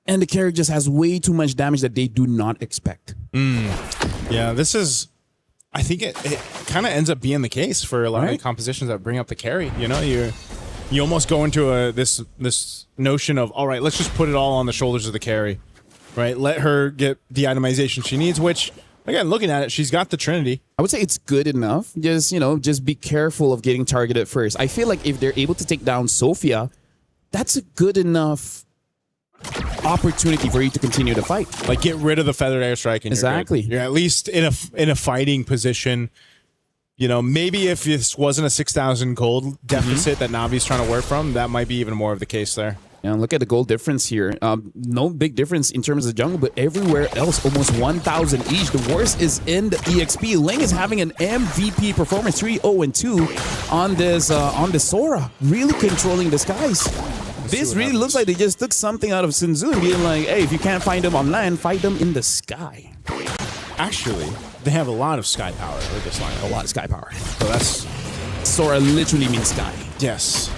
and the carry just has way too much damage that they do not expect. Yeah, this is... I think it kind of ends up being the case for a lot of the compositions that bring up the carry. You almost go into this notion of, all right, let's just put it all on the shoulders of the carry, right? Let her get the itemization she needs, which, again, looking at it, she's got the Trinity. I would say it's good enough. Just be careful of getting targeted first. I feel like if they're able to take down Sophia, that's a good enough opportunity for you to continue the fight. Like, get rid of the feathered airstrike and exactly. You're at least in a fighting position. Maybe if this wasn't a 6,000 gold deficit that Na'Vi's trying to work from, that might be even more of the case there. Yeah, look at the gold difference here. No big difference in terms of the jungle, but everywhere else, almost 1,000 each. The worst is in the EXP. Ling is having an MVP performance, 3-0-2 on this Sora, really controlling the skies. This really looks like they just took something out of Sun Tzu and being like, hey, if you can't find them on land, fight them in the sky. Actually, they have a lot of sky power with this line. A lot of sky power. So that's... Sora literally means sky. Yes.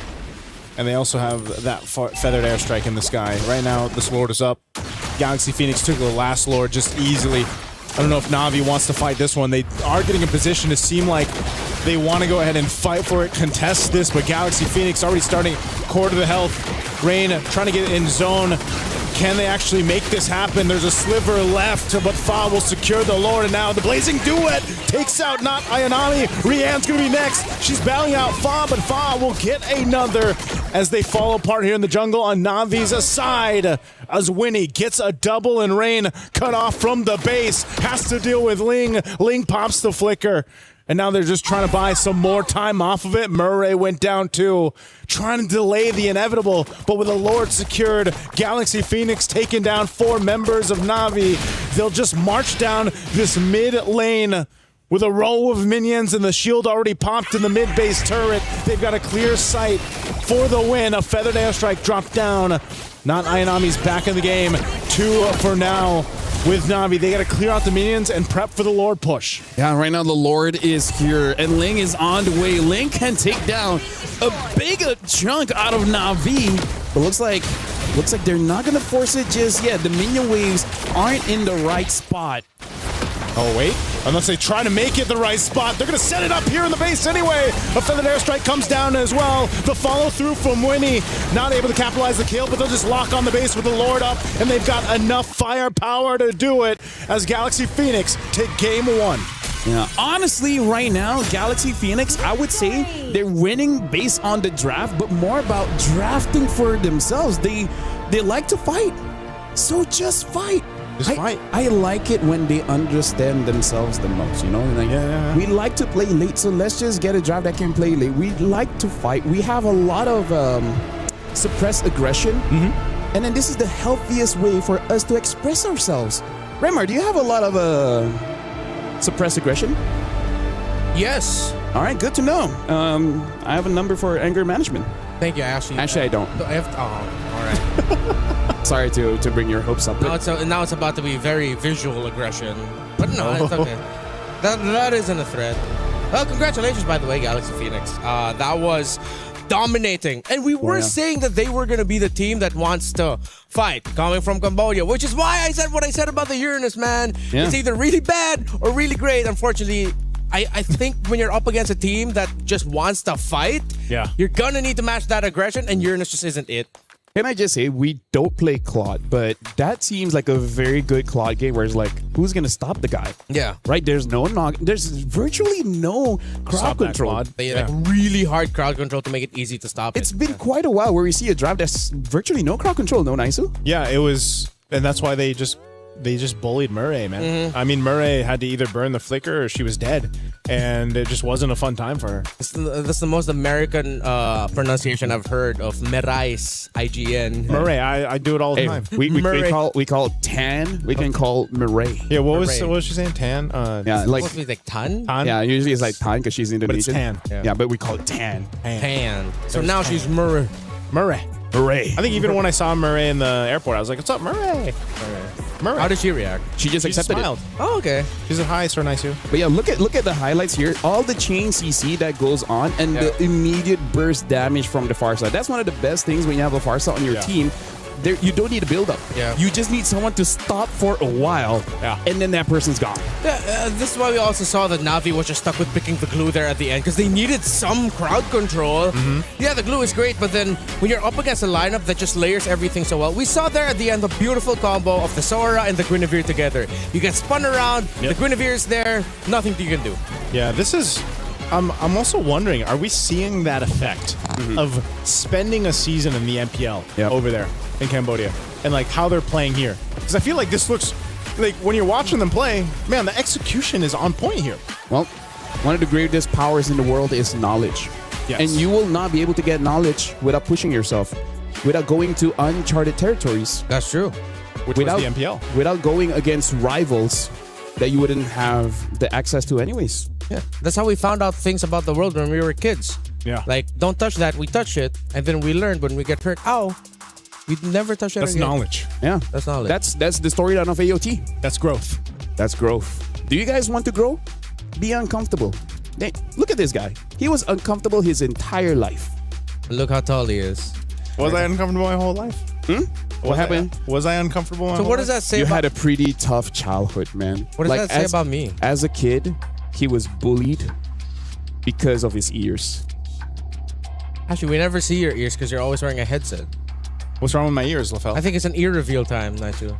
And they also have that feathered airstrike in the sky. Right now, this Lord is up. Galaxy Phoenix took the last Lord just easily. I don't know if Na'Vi wants to fight this one. They are getting in position to seem like they want to go ahead and fight for it, contest this, but Galaxy Phoenix already starting quarter of the health. Rain trying to get in zone. Can they actually make this happen? There's a sliver left, but Fa will secure the Lord, and now the Blazing Duet takes out not Ayanami. Rianne's going to be next. She's battling out Fa, but Fa will get another as they fall apart here in the jungle on Na'Vi's side. as Winnie gets a double and rain cut off from the base. Has to deal with Ling. Ling pops the flicker. And now they're just trying to buy some more time off of it. Murray went down too, trying to delay the inevitable, but with a Lord secured, Galaxy Phoenix taking down 4 members of Na'Vi. They'll just march down this mid lane with a row of minions and the shield already popped in the mid base turret. They've got a clear sight for the win. A feathered airstrike dropped down. Not Ayanami's back in the game. 2 for now. With Na'Vi, they got to clear out the minions and prep for the Lord push. Yeah, right now the Lord is here, and Ling is on the way. Ling can take down a big chunk out of Na'Vi, but looks like they're not gonna force it just yet. The minion waves aren't in the right spot. Oh, wait. Unless they try to make it the right spot. They're going to set it up here in the base anyway. A feathered airstrike comes down as well. The follow through from Winnie. Not able to capitalize the kill, but they'll just lock on the base with the Lord up, and they've got enough firepower to do it as Galaxy Phoenix take game 1. Yeah, honestly, right now, Galaxy Phoenix, I would say they're winning based on the draft, but more about drafting for themselves. They like to fight, so just fight. I like it when they understand themselves the most, you know? Like, we like to play late, so let's just get a draft that can play late. We like to fight. We have a lot of suppressed aggression, and then this is the healthiest way for us to express ourselves. Remar, do you have a lot of suppressed aggression? Yes. All right, good to know. I have a number for anger management. Thank you. Actually, I don't. I have to, all right. Sorry to bring your hopes up. Now it's about to be very visual aggression. But no, it's okay. That isn't a threat. Well, congratulations, by the way, Galaxy Phoenix. That was dominating. And we were saying that they were going to be the team that wants to fight, coming from Cambodia, which is why I said what I said about the Uranus, man. Yeah. It's either really bad or really great. Unfortunately, I think when you're up against a team that just wants to fight, you're going to need to match that aggression, and Uranus just isn't it. Can I just say, we don't play Claude, but that seems like a very good Claude game where it's like, who's going to stop the guy? Yeah. Right? There's virtually no crowd control. They like really hard crowd control to make it easy to stop it. It's been quite a while where we see a draft that's virtually no crowd control, no, Naisu? Yeah, it was, and that's why they just bullied Murray, man. I mean, Murray had to either burn the flicker or she was dead, and it just wasn't a fun time for her. That's the most American pronunciation I've heard of Mirai's IGN. Murray, I do it all the time. We call Tan. We can call Murray. Yeah, what was she saying? Tan? Yeah, like supposed to be like Tan. Yeah, usually it's like Tan because she's Indonesian. But it's Tan. Yeah, but we call it Tan. Tan. So now she's Murray. Murray. Murray. I think even when I saw Murray in the airport, I was like, "What's up, Murray?" Murray. How did she react? She just accepted smiled. it. Oh, okay. She said, "Hi, Sir Nice." But yeah, look at the highlights here. All the chain CC that goes on and the immediate burst damage from the far side. That's one of the best things when you have a far side on your team. You don't need a build up. Yeah. You just need someone to stop for a while. Yeah. And then that person's gone. Yeah, this is why we also saw that Na'Vi was just stuck with picking the glue there at the end because they needed some crowd control. Yeah, the glue is great, but then when you're up against a lineup that just layers everything so well, we saw there at the end the beautiful combo of the Sora and the Guinevere together. You get spun around, the Guinevere's there, nothing you can do. Yeah, this is. I'm also wondering, are we seeing that effect of spending a season in the MPL over there in Cambodia and like how they're playing here? Because I feel like this looks like when you're watching them play, man, the execution is on point here. Well, one of the greatest powers in the world is knowledge. Yes. And you will not be able to get knowledge without pushing yourself, without going to uncharted territories. That's true. Which was the MPL. Without going against rivals that you wouldn't have the access to anyways. Yeah, that's how we found out things about the world when we were kids. Yeah. Like, don't touch that, we touch it, and then we learned when we get hurt, ow, we'd never touch it That's again. knowledge. Yeah. That's knowledge. That's the storyline of AOT. That's growth. That's growth. Do you guys want to grow? Be uncomfortable. Hey, look at this guy. He was uncomfortable his entire life. Look how tall he is. Was I uncomfortable my whole life? What happened? Was I uncomfortable? So what does that say You about... had a pretty tough childhood, man. What does that say about me? As a kid, he was bullied because of his ears. Actually, we never see your ears because you're always wearing a headset. What's wrong with my ears, LaFell? I think it's an ear reveal time, Nigel.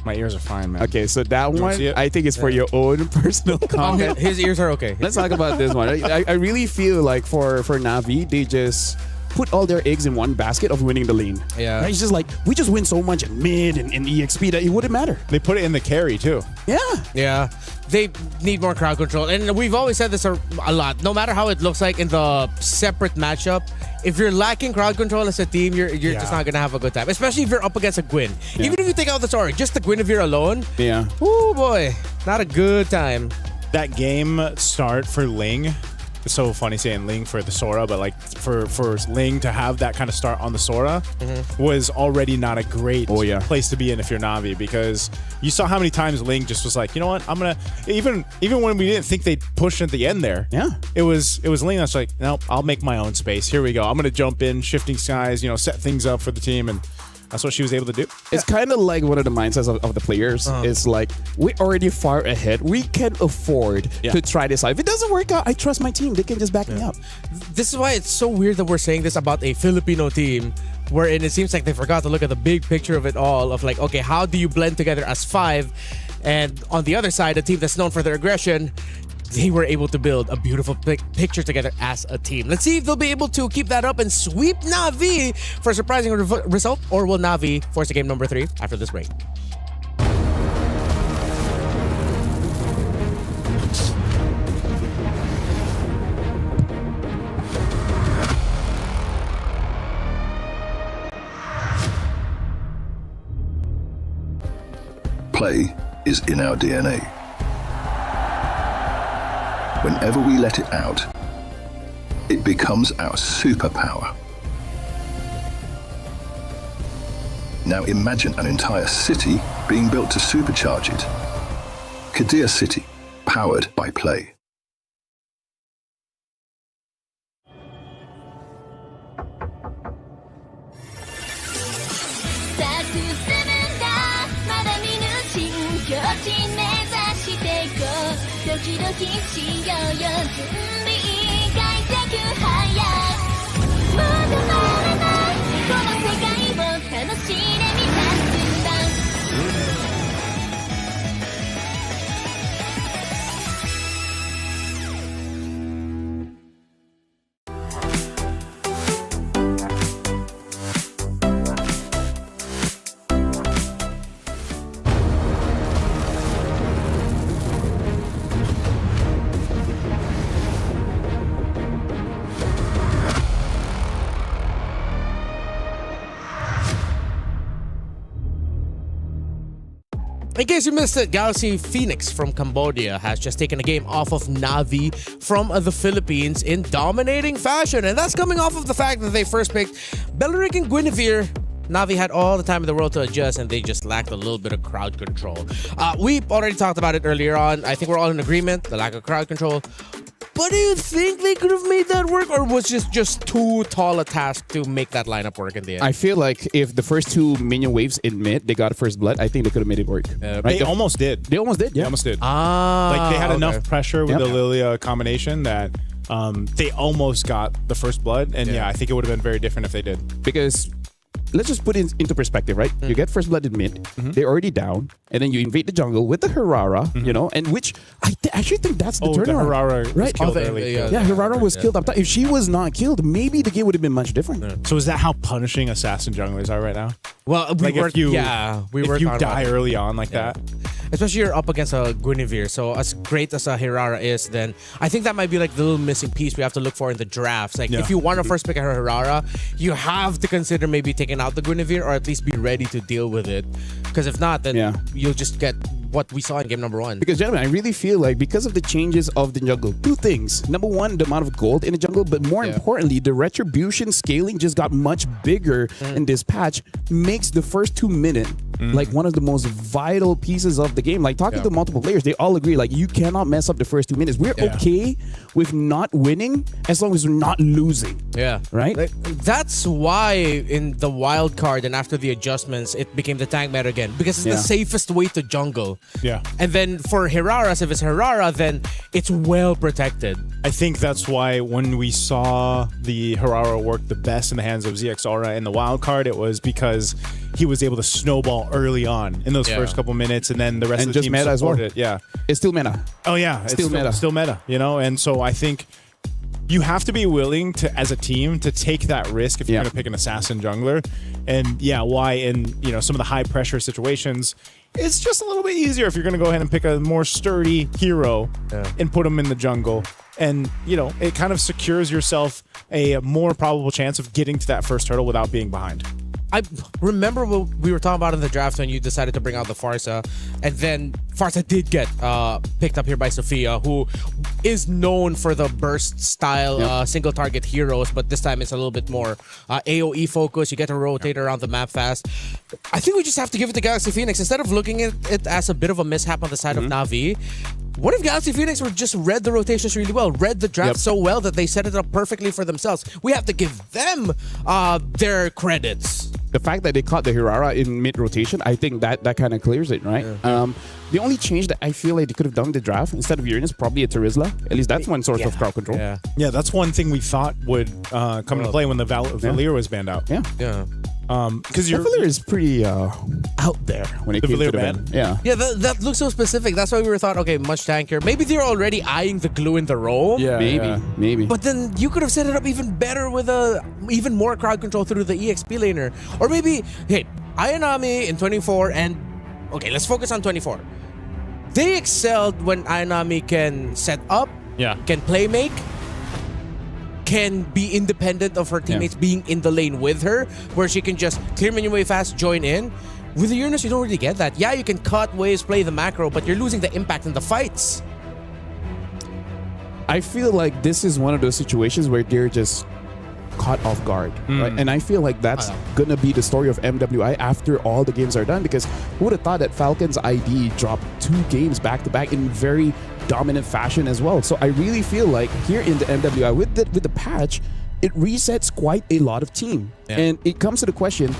My ears are fine, man. Okay, so that You wanna one, see it? I think it's for your own personal comment. Okay, his ears are okay. Let's talk about this one. I really feel like for Na'Vi, they just put all their eggs in one basket of winning the lane. Yeah. Right? It's just like, we just win so much in mid and in EXP that it wouldn't matter. They put it in the carry too. Yeah. Yeah. They need more crowd control. And we've always said this a lot. No matter how it looks like in the separate matchup, if you're lacking crowd control as a team, you're just not going to have a good time. Especially if you're up against a Gwyn. Yeah. Even if you take out the story, just the Guinevere alone. Yeah. Oh boy. Not a good time. That game start for Ling. It's so funny saying Ling for the Sora, but like for Ling to have that kind of start on the Sora was already not a great place to be in if you're Na'Vi, because you saw how many times Ling just was like, you know what, I'm gonna even when we didn't think they'd push at the end there. Yeah. It was Ling that's like, nope, I'll make my own space. Here we go. I'm gonna jump in, shifting skies, set things up for the team, and that's what she was able to do. It's kind of like one of the mindsets of the players. It's like, we're already far ahead. We can afford to try this out. If it doesn't work out, I trust my team. They can just back me up. This is why it's so weird that we're saying this about a Filipino team, wherein it seems like they forgot to look at the big picture of it all, of like, okay, how do you blend together as five? And on the other side, a team that's known for their aggression, they were able to build a beautiful picture together as a team. Let's see if they'll be able to keep that up and sweep Na'Vi for a surprising result, or will Na'Vi force a game number 3 after this break? Play is in our DNA. Whenever we let it out, it becomes our superpower. Now imagine an entire city being built to supercharge it. Kadir City, powered by play. In case you missed it, Galaxy Phoenix from Cambodia has just taken a game off of Na'Vi from the Philippines in dominating fashion. And that's coming off of the fact that they first picked Belleric and Guinevere. Na'Vi had all the time in the world to adjust, and they just lacked a little bit of crowd control. We already talked about it earlier on. I think we're all in agreement, the lack of crowd control. But do you think they could have made that work, or was it just too tall a task to make that lineup work in the end? I feel like if the first two minion waves in mid, they got first blood, I think they could have made it work. Right? They almost did. They almost did, yeah. They almost did. Like they had enough pressure with the Lilia combination that they almost got the first blood. And I think it would have been very different if they did. Because let's just put it into perspective, right? You get first blood in mid, they're already down, and then you invade the jungle with the Hirara, and which I actually think that's the turnaround. The Hirara was killed early. Yeah, Hirara was killed up top. If she was not killed, maybe the game would have been much different. So is that how punishing assassin junglers are right now? Well, if you die early on like that. Especially you're up against a Guinevere, so as great as a Hirara is, then I think that might be like the little missing piece we have to look for in the drafts. Like if you want to first pick a Hirara, you have to consider maybe taking out the Guinevere, or at least be ready to deal with it. Because if not, then you'll just get what we saw in game number 1. Because gentlemen, I really feel like because of the changes of the jungle, two things. Number one, the amount of gold in the jungle, but more importantly, the retribution scaling just got much bigger in this patch, makes the first 2 minutes like one of the most vital pieces of the game. Like talking to multiple players, they all agree like you cannot mess up the first 2 minutes. We're okay with not winning as long as we're not losing. Yeah. Right? That's why in the wild card and after the adjustments, it became the tank meta again. Because it's the safest way to jungle. Yeah. And then for Hiraras, if it's Hirara, then it's well protected. I think that's why when we saw the Hirara work the best in the hands of ZX Aura in the wild card, it was because he was able to snowball early on in those first couple minutes, and then the rest of the just team meta supported as it. Yeah. It's still meta. Oh yeah, it's still meta, and so I think you have to be willing to, as a team, to take that risk if you're going to pick an assassin jungler. And yeah, why in some of the high pressure situations, it's just a little bit easier if you're going to go ahead and pick a more sturdy hero and put him in the jungle. And it kind of secures yourself a more probable chance of getting to that first turtle without being behind. I remember what we were talking about in the draft when you decided to bring out the Farsa, and then Farsa did get picked up here by Sophia, who is known for the burst style single target heroes, but this time it's a little bit more AoE focused. You get to rotate around the map fast. I think we just have to give it to Galaxy Phoenix. Instead of looking at it as a bit of a mishap on the side of Na'Vi, what if Galaxy Phoenix were just read the rotations really well, read the draft so well that they set it up perfectly for themselves? We have to give them their credits. The fact that they caught the Hirara in mid-rotation, I think that kind of clears it, right? The only change that I feel like they could have done with the draft, instead of Uranus, probably a Terizla. At least that's one source of crowd control. Yeah, that's one thing we thought would come into play when the Valir was banned out. Yeah. Because your Valir is pretty out there when it came to the ban. Yeah. Yeah, that looks so specific. That's why we were thought, okay, much tankier. Maybe they're already eyeing the glue in the roam. Yeah, maybe. But then you could have set it up even better with even more crowd control through the EXP laner. Or maybe, hey, Ayanami in 24 and... Okay, let's focus on 24. They excelled when Ayanami can set up, can play make, can be independent of her teammates being in the lane with her, where she can just clear minion wave fast, join in. With the Uranus, you don't really get that. Yeah, you can cut waves, play the macro, but you're losing the impact in the fights. I feel like this is one of those situations where they're just caught off guard. Right? And I feel like that's going to be the story of MWI after all the games are done, because who would have thought that Falcon's ID dropped 2 games back-to-back in very dominant fashion as well. So I really feel like here in the MWI, with the patch, it resets quite a lot of team. And it comes to the question,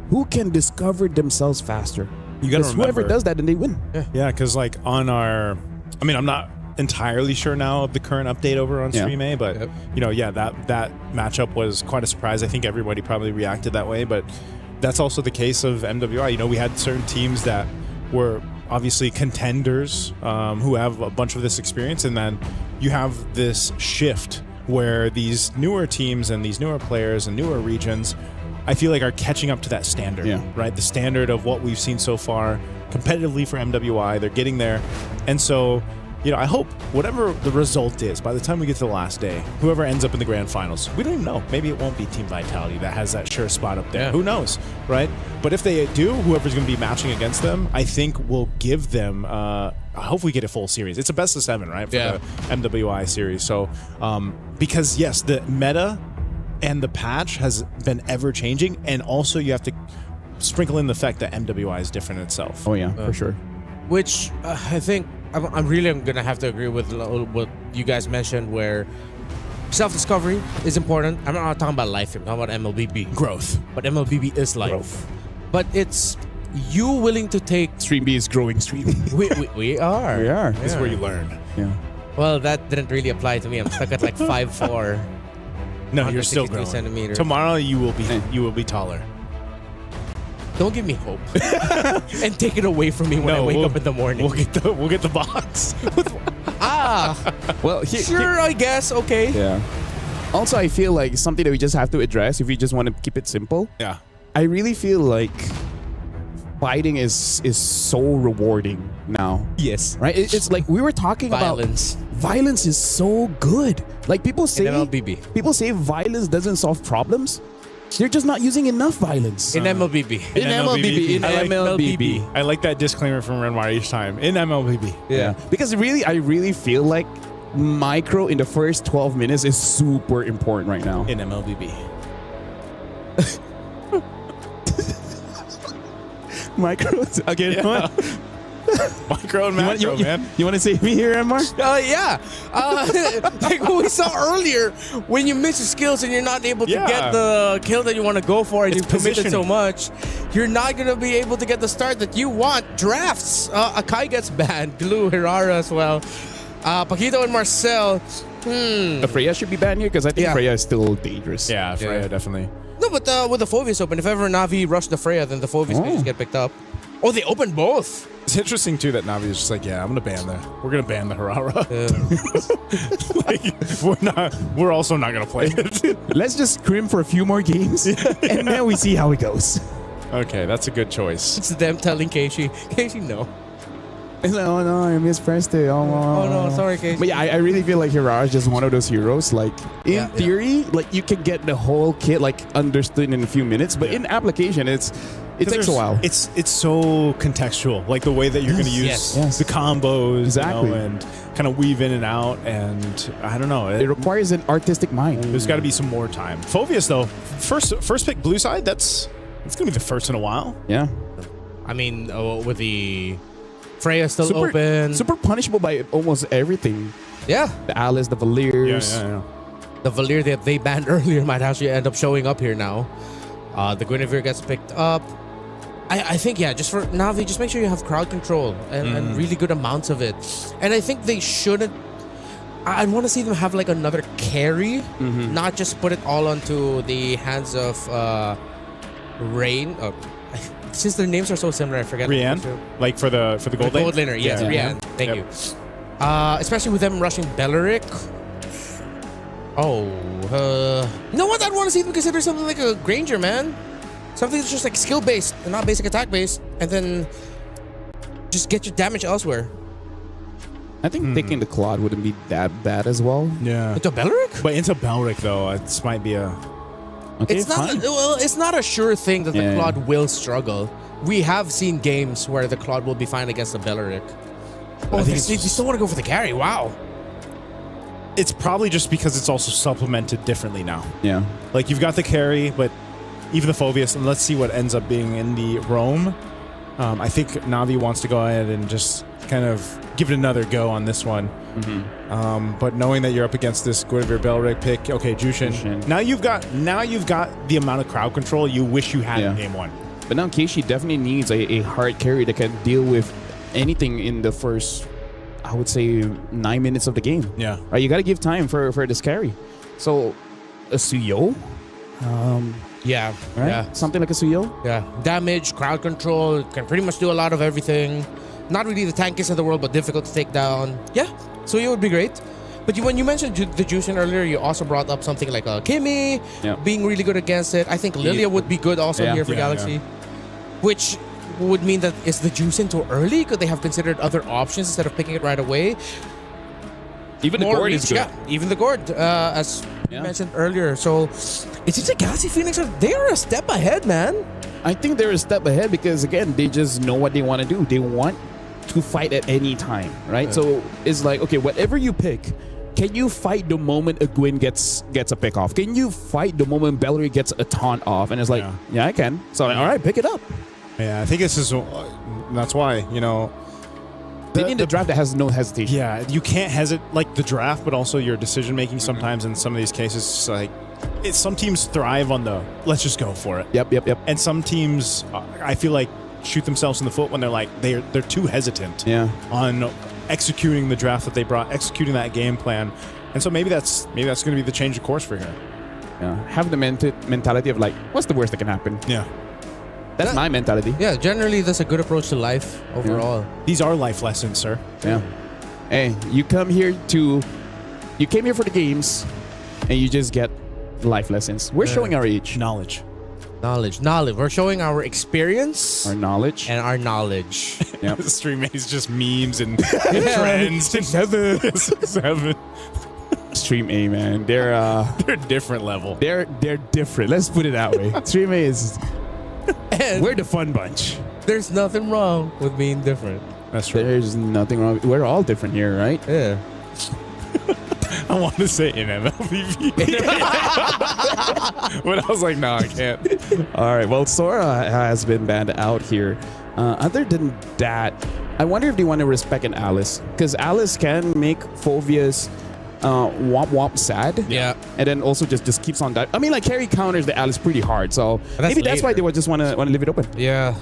who can discover themselves faster? You got to remember, whoever does that, then they win. Yeah, because like on our... I mean, I'm not entirely sure now of the current update over on Stream A, but that matchup was quite a surprise. I think everybody probably reacted that way, but that's also the case of MWI. We had certain teams that were obviously contenders who have a bunch of this experience, and then you have this shift where these newer teams and these newer players and newer regions, I feel like, are catching up to that standard, right? The standard of what we've seen so far competitively for MWI. They're getting there, and so I hope whatever the result is, by the time we get to the last day, whoever ends up in the grand finals, we don't even know. Maybe it won't be Team Vitality that has that sure spot up there. Who knows, right? But if they do, whoever's going to be matching against them, I think will give them, hopefully get a full series. It's a best of 7, right? For the MWI series. So, because yes, the meta and the patch has been ever changing, and also you have to sprinkle in the fact that MWI is different itself. Oh yeah, for sure. Which I think I'm really going to have to agree with what you guys mentioned, where self-discovery is important. I'm not talking about life here, I'm talking about MLBB. Growth. But MLBB is life. Growth. But it's you willing to take... Stream B is growing stream. We are. We are. This is where you learn. Yeah. Well, that didn't really apply to me. I'm stuck at like 5'4". No, you're still growing. Centimeters. Tomorrow you will be taller. Don't give me hope and take it away from me when I wake up in the morning. We'll get the box. Well, I guess. Okay. Yeah. Also, I feel like something that we just have to address if we just want to keep it simple. Yeah. I really feel like fighting is so rewarding now. Yes. Right? It's like we were talking violence. About violence is so good. Like people say violence doesn't solve problems. They're just not using enough violence. In MLBB. In MLBB. I like that disclaimer from Renmar each time. In MLBB. Yeah. Because I really feel like micro in the first 12 minutes is super important right now. In MLBB. Micro again. Yeah. Micro and macro, man. You want to save me here, Emar? Yeah. Like what we saw earlier, when you miss your skills and you're not able to get the kill that you want to go for, and you committed so much, you're not going to be able to get the start that you want. Drafts. Akai gets banned. Glue, Hirara as well. Paquito and Marcel. Freya should be banned here because I think Freya is still dangerous. Yeah, Freya definitely. No, but with the Phoveus open, if ever Na'Vi rush the Freya, then the Phoveus can just get picked up. Oh, they opened both. It's interesting too that Navi is just like, yeah, we're gonna ban the Harara. We're also not gonna play it. Let's just scrim for a few more games, and then we see how it goes. Okay, that's a good choice. It's them telling Casey, no. It's like, oh no, I mispressed it. Oh no, sorry, Casey. But yeah, I really feel like Hirara is just one of those heroes. Like in theory, like you can get the whole kit like understood in a few minutes, but in application, it takes a while. It's so contextual, like the way that you're going to use the combos, Exactly. and kind of weave in and out. And I don't know, it requires an artistic mind. There's got to be some more time. Phoveus though, first pick blue side. It's going to be the first in a while. Yeah. I mean, with the Freya still open. Super punishable by almost everything. Yeah. The Alice, the Valiers. Yeah. The Valir that they banned earlier might actually end up showing up here now. The Guinevere gets picked up. I think, just for Navi, just make sure you have crowd control and really good amounts of it. And I think they shouldn't. I want to see them have like another carry, not just put it all onto the hands of Rain. Since their names are so similar, I forget. Rianne, like for the gold lane? Gold laner, yes, Rianne. Thank you. Especially with them rushing Belleric. You know what? I'd want to see them consider something like a Granger, man. Something that's just like skill based and not basic attack based, and then just get your damage elsewhere. I think taking the Claude wouldn't be that bad as well. Yeah. Into Belleric? But into Belleric though, this might be a. Okay, it's not a sure thing that the Claude will struggle. We have seen games where the Claude will be fine against the Belleric. They still want to go for the carry. Wow. It's probably just because it's also supplemented differently now. Yeah. Like you've got the carry, but even the Phoveus, and let's see what ends up being in the Roam. I think Navi wants to go ahead and just kind of give it another go on this one. But knowing that you're up against this Guinevere Belleric pick, okay, Jushin. Now you've got the amount of crowd control you wish you had in game one. But now Keishi definitely needs a hard carry that can deal with anything in the first, I would say, 9 minutes of the game. Yeah. Right, you got to give time for this carry. So a Suyo. Yeah. Right? Yeah. Something like a Suyo. Yeah. Damage, crowd control, can pretty much do a lot of everything. Not really the tankiest in the world, but difficult to take down. Yeah. So it would be great. But when you mentioned the Jushin earlier, you also brought up something like Kimmy being really good against it. I think Lilia would be good also here for Galaxy. Which would mean that is the Jushin too early? Could they have considered other options instead of picking it right away? Even the Gord is good. Yeah, even the Gord, as you mentioned earlier. So it seems like Galaxy Phoenix they're a step ahead, man. I think they're a step ahead because, again, they just know what they want to do. They want to fight at any time, right? Yeah. So it's like, okay, whatever you pick, can you fight the moment a Gwyn gets a pick off? Can you fight the moment Belleric gets a taunt off? And it's like, yeah I can. So, all right, pick it up. Yeah, I think this is, that's why, They need a draft that has no hesitation. Yeah, you can't hesitate, like the draft, but also your decision making sometimes in some of these cases, like, some teams thrive on the, let's just go for it. Yep. And some teams, I feel like, shoot themselves in the foot when they're like, they're too hesitant on executing the draft that they brought, executing that game plan. And so maybe that's going to be the change of course for here. Yeah, have the mentality of like, what's the worst that can happen? Yeah. That's my mentality. Yeah, generally that's a good approach to life overall. These are life lessons, sir. Yeah. Hey, you came here for the games, and you just get life lessons. We're showing our age. Knowledge. We're showing our experience. Our knowledge. And our knowledge. Yep. The stream is just memes and trends. 6-7. Stream A, man. They're different level. They're different. Let's put it that way. Stream A is... And we're the fun bunch. There's nothing wrong with being different. That's true. There's nothing wrong. We're all different here, right? Yeah. I want to say in MLBB. But I was like, no, I can't. All right. Well, Sora has been banned out here. Other than that, I wonder if they want to respect an Alice. Because Alice can make Phoveus womp sad. Yeah. And then also just keeps on that. I mean, like, carry counters the Alice pretty hard. So maybe that's why they would just want to leave it open. Yeah.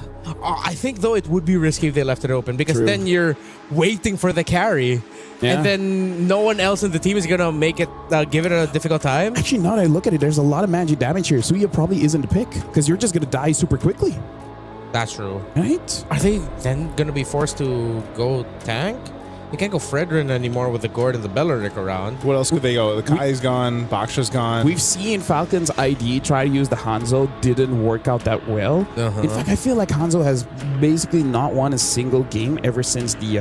I think, though, it would be risky if they left it open. Because then you're waiting for the carry. Yeah. And then no one else in the team is going to make it, give it a difficult time. Actually, now that I look at it, there's a lot of magic damage here. Suya probably isn't the pick because you're just going to die super quickly. That's true. Right? Are they then gonna be forced to go tank? You can't go Fredrin anymore with the Gord and the Belleric around. What else could they go? The Kai's gone, Baksha's gone. We've seen Falcons ID try to use the Hanzo, didn't work out that well. In fact, I feel like Hanzo has basically not won a single game ever since the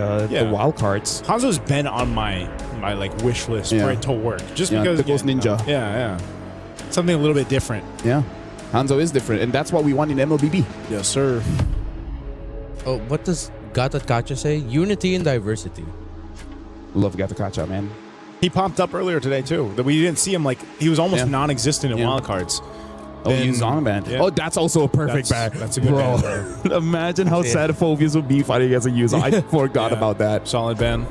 wild cards. Hanzo's been on my like wish list for it to work, just because the Ghost Ninja. Something a little bit different. Yeah, Hanzo is different, and that's what we want in MLBB. Yes, sir. Oh, what does Gata Kacha say? Unity and diversity. Love Gata Kacha, man. He popped up earlier today too. That we didn't see him, like he was almost non-existent in wild cards. Oh, you Zong band. Yeah. Oh, that's also a perfect band. That's a good band. Bro. Imagine how sad Phobias would be fighting against a user. I forgot about that. Solid band.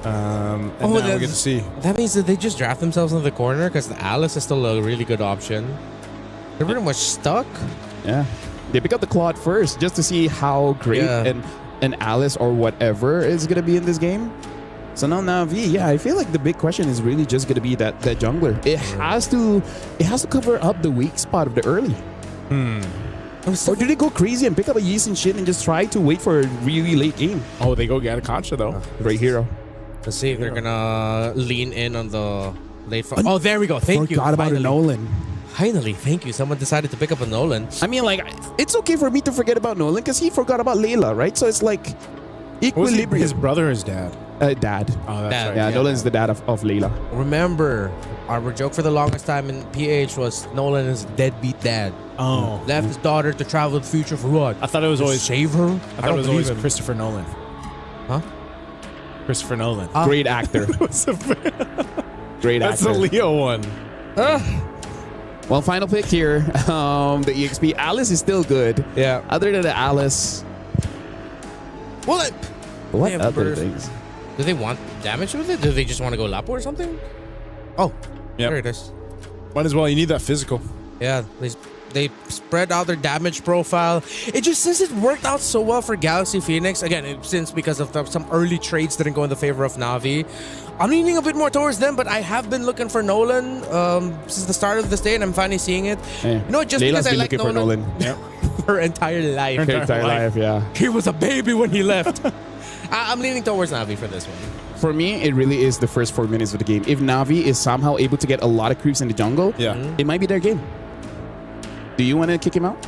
And now we get to see. That means that they just draft themselves in the corner because the Alice is still a really good option. They're pretty much stuck. Yeah. They pick up the Claude first just to see how great an Alice or whatever is going to be in this game. So now Na'Vi, I feel like the big question is really just going to be that jungler. It has to cover up the weak spot of the early. Or do they go crazy and pick up a Yeast and shit and just try to wait for a really late game? Oh, they go get a Concha though. Great hero. Let's see if they're gonna lean in on the late. Oh, there we go. Thank you. Forgot about a Nolan. Finally, thank you. Someone decided to pick up a Nolan. I mean, like, it's okay for me to forget about Nolan because he forgot about Layla, right? So it's like equilibrium. His brother or his dad? Dad. Oh, that's right. Yeah, Nolan's the dad of Layla. Remember, our joke for the longest time in PH was Nolan is a deadbeat dad. Oh. Left his daughter to travel the future for what? I thought it was To always save her. I thought it was always Christopher Nolan. Huh? Christopher Nolan. Great actor. Great That's actor. the Leo one. Well, final pick here. The EXP. Alice is still good. Yeah. Other than the Alice. What? What They have other burst. things? Do they want damage with it? Do they just want to go Lapo or something? Oh, there it is. Might as well. You need that physical. Yeah, they spread out their damage profile. It just, since it worked out so well for Galaxy Phoenix, again, since because of some early trades didn't go in the favor of Na'Vi, I'm leaning a bit more towards them, but I have been looking for Nolan since the start of this day, and I'm finally seeing it. Yeah. You know, just Layla's because I been like looking Nolan, for Nolan. her entire life. Her entire life, yeah. He was a baby when he left. I'm leaning towards Na'Vi for this one. For me, it really is the first 4 minutes of the game. If Na'Vi is somehow able to get a lot of creeps in the jungle, it might be their game. Do you want to kick him out?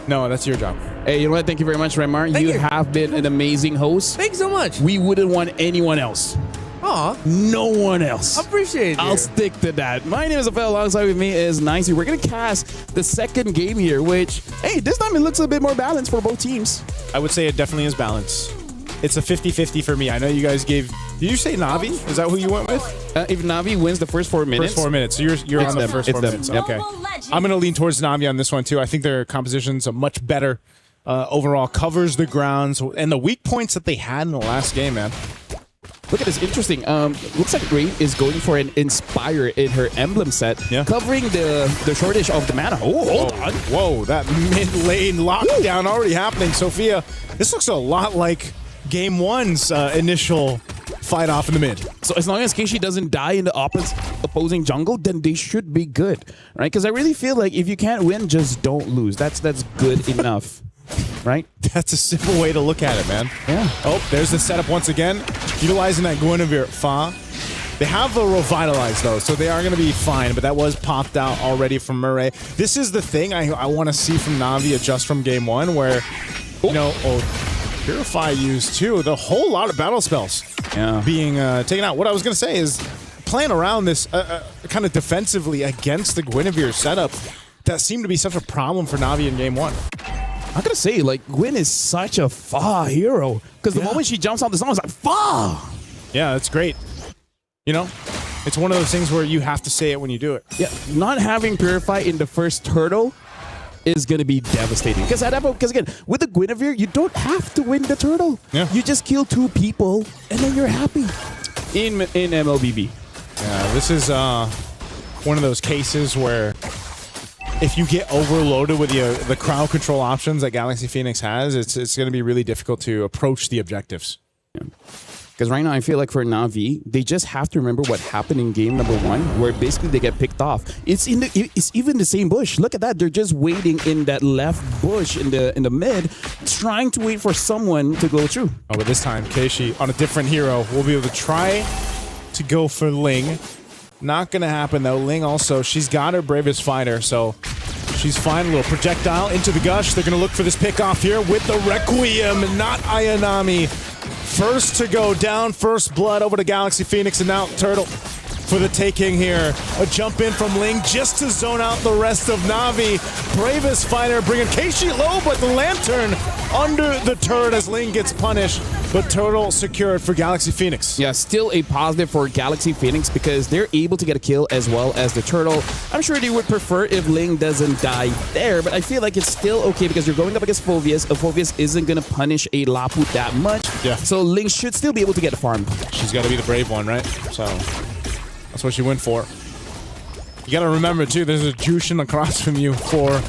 No, that's your job. Hey, you know what? Thank you very much, Remar. Thank you. have been an amazing host. Thanks so much. We wouldn't want anyone else. Aw. No one else. Appreciate it. I'll stick to that. My name is Afel. Alongside with me is Nicey. We're going to cast the second game here, which, hey, this time it looks a bit more balanced for both teams. I would say it definitely is balanced. It's a 50-50 for me. I know you guys gave... Did you say Na'Vi? Is that who you went with? If Na'Vi wins the first 4 minutes... First 4 minutes. So you're on the first 4 minutes. Yep. Okay. I'm going to lean towards Na'Vi on this one, too. I think their composition's a much better overall. Covers the grounds. And the weak points that they had in the last game, man. Look at this. Interesting. Looks like Ray is going for an Inspire in her emblem set, covering the shortage of the mana. Oh, hold on. Whoa, that mid-lane lockdown already happening. Sophia, this looks a lot like Game 1's initial fight off in the mid. So as long as Keishi doesn't die in the opposing jungle, then they should be good, right? Because I really feel like if you can't win, just don't lose. That's good enough, right? That's a simple way to look at it, man. Yeah. Oh, there's the setup once again. Utilizing that Guinevere Fa. They have a Revitalize, though, so they are going to be fine, but that was popped out already from Murray. This is the thing I want to see from Na'Vi adjust from Game 1, where, you know, Purify used, too. The whole lot of battle spells being taken out. What I was going to say is playing around this kind of defensively against the Guinevere setup that seemed to be such a problem for Na'Vi in Game 1. I gotta say, like, Gwen is such a Fa hero. Because the moment she jumps out the song, it's like, Fa! Yeah, that's great. You know, it's one of those things where you have to say it when you do it. Yeah, not having Purify in the first turtle is gonna be devastating. Because again, with the Guinevere, you don't have to win the turtle. Yeah. You just kill 2 people, and then you're happy. In MLBB. Yeah, this is one of those cases where if you get overloaded with the crowd control options that Galaxy Phoenix has, it's going to be really difficult to approach the objectives. Because Because right now, I feel like for Na'Vi, they just have to remember what happened in game number 1, where basically they get picked off. It's even the same bush. Look at that. They're just waiting in that left bush in the mid, trying to wait for someone to go through. Oh, but this time, Keishi on a different hero will be able to try to go for Ling. Not going to happen, though. Ling also, she's got her Bravest Fighter, so she's fine. A little projectile into the gush. They're going to look for this pickoff here with the Requiem, not Ayanami. First to go down, first blood over to Galaxy Phoenix, and now Turtle for the taking here. A jump in from Ling just to zone out the rest of Na'Vi. Bravest Fighter bringing Keishi low, but the Lantern under the turret as Ling gets punished. But Turtle secured for Galaxy Phoenix. Yeah, still a positive for Galaxy Phoenix because they're able to get a kill as well as the Turtle. I'm sure they would prefer if Ling doesn't die there, but I feel like it's still okay because you're going up against Phoveus. Phoveus isn't going to punish a Lapu that much. Yeah. So Ling should still be able to get the farm. She's got to be the brave one, right? So that's what she went for. You got to remember, too, there's a Jushin across from you for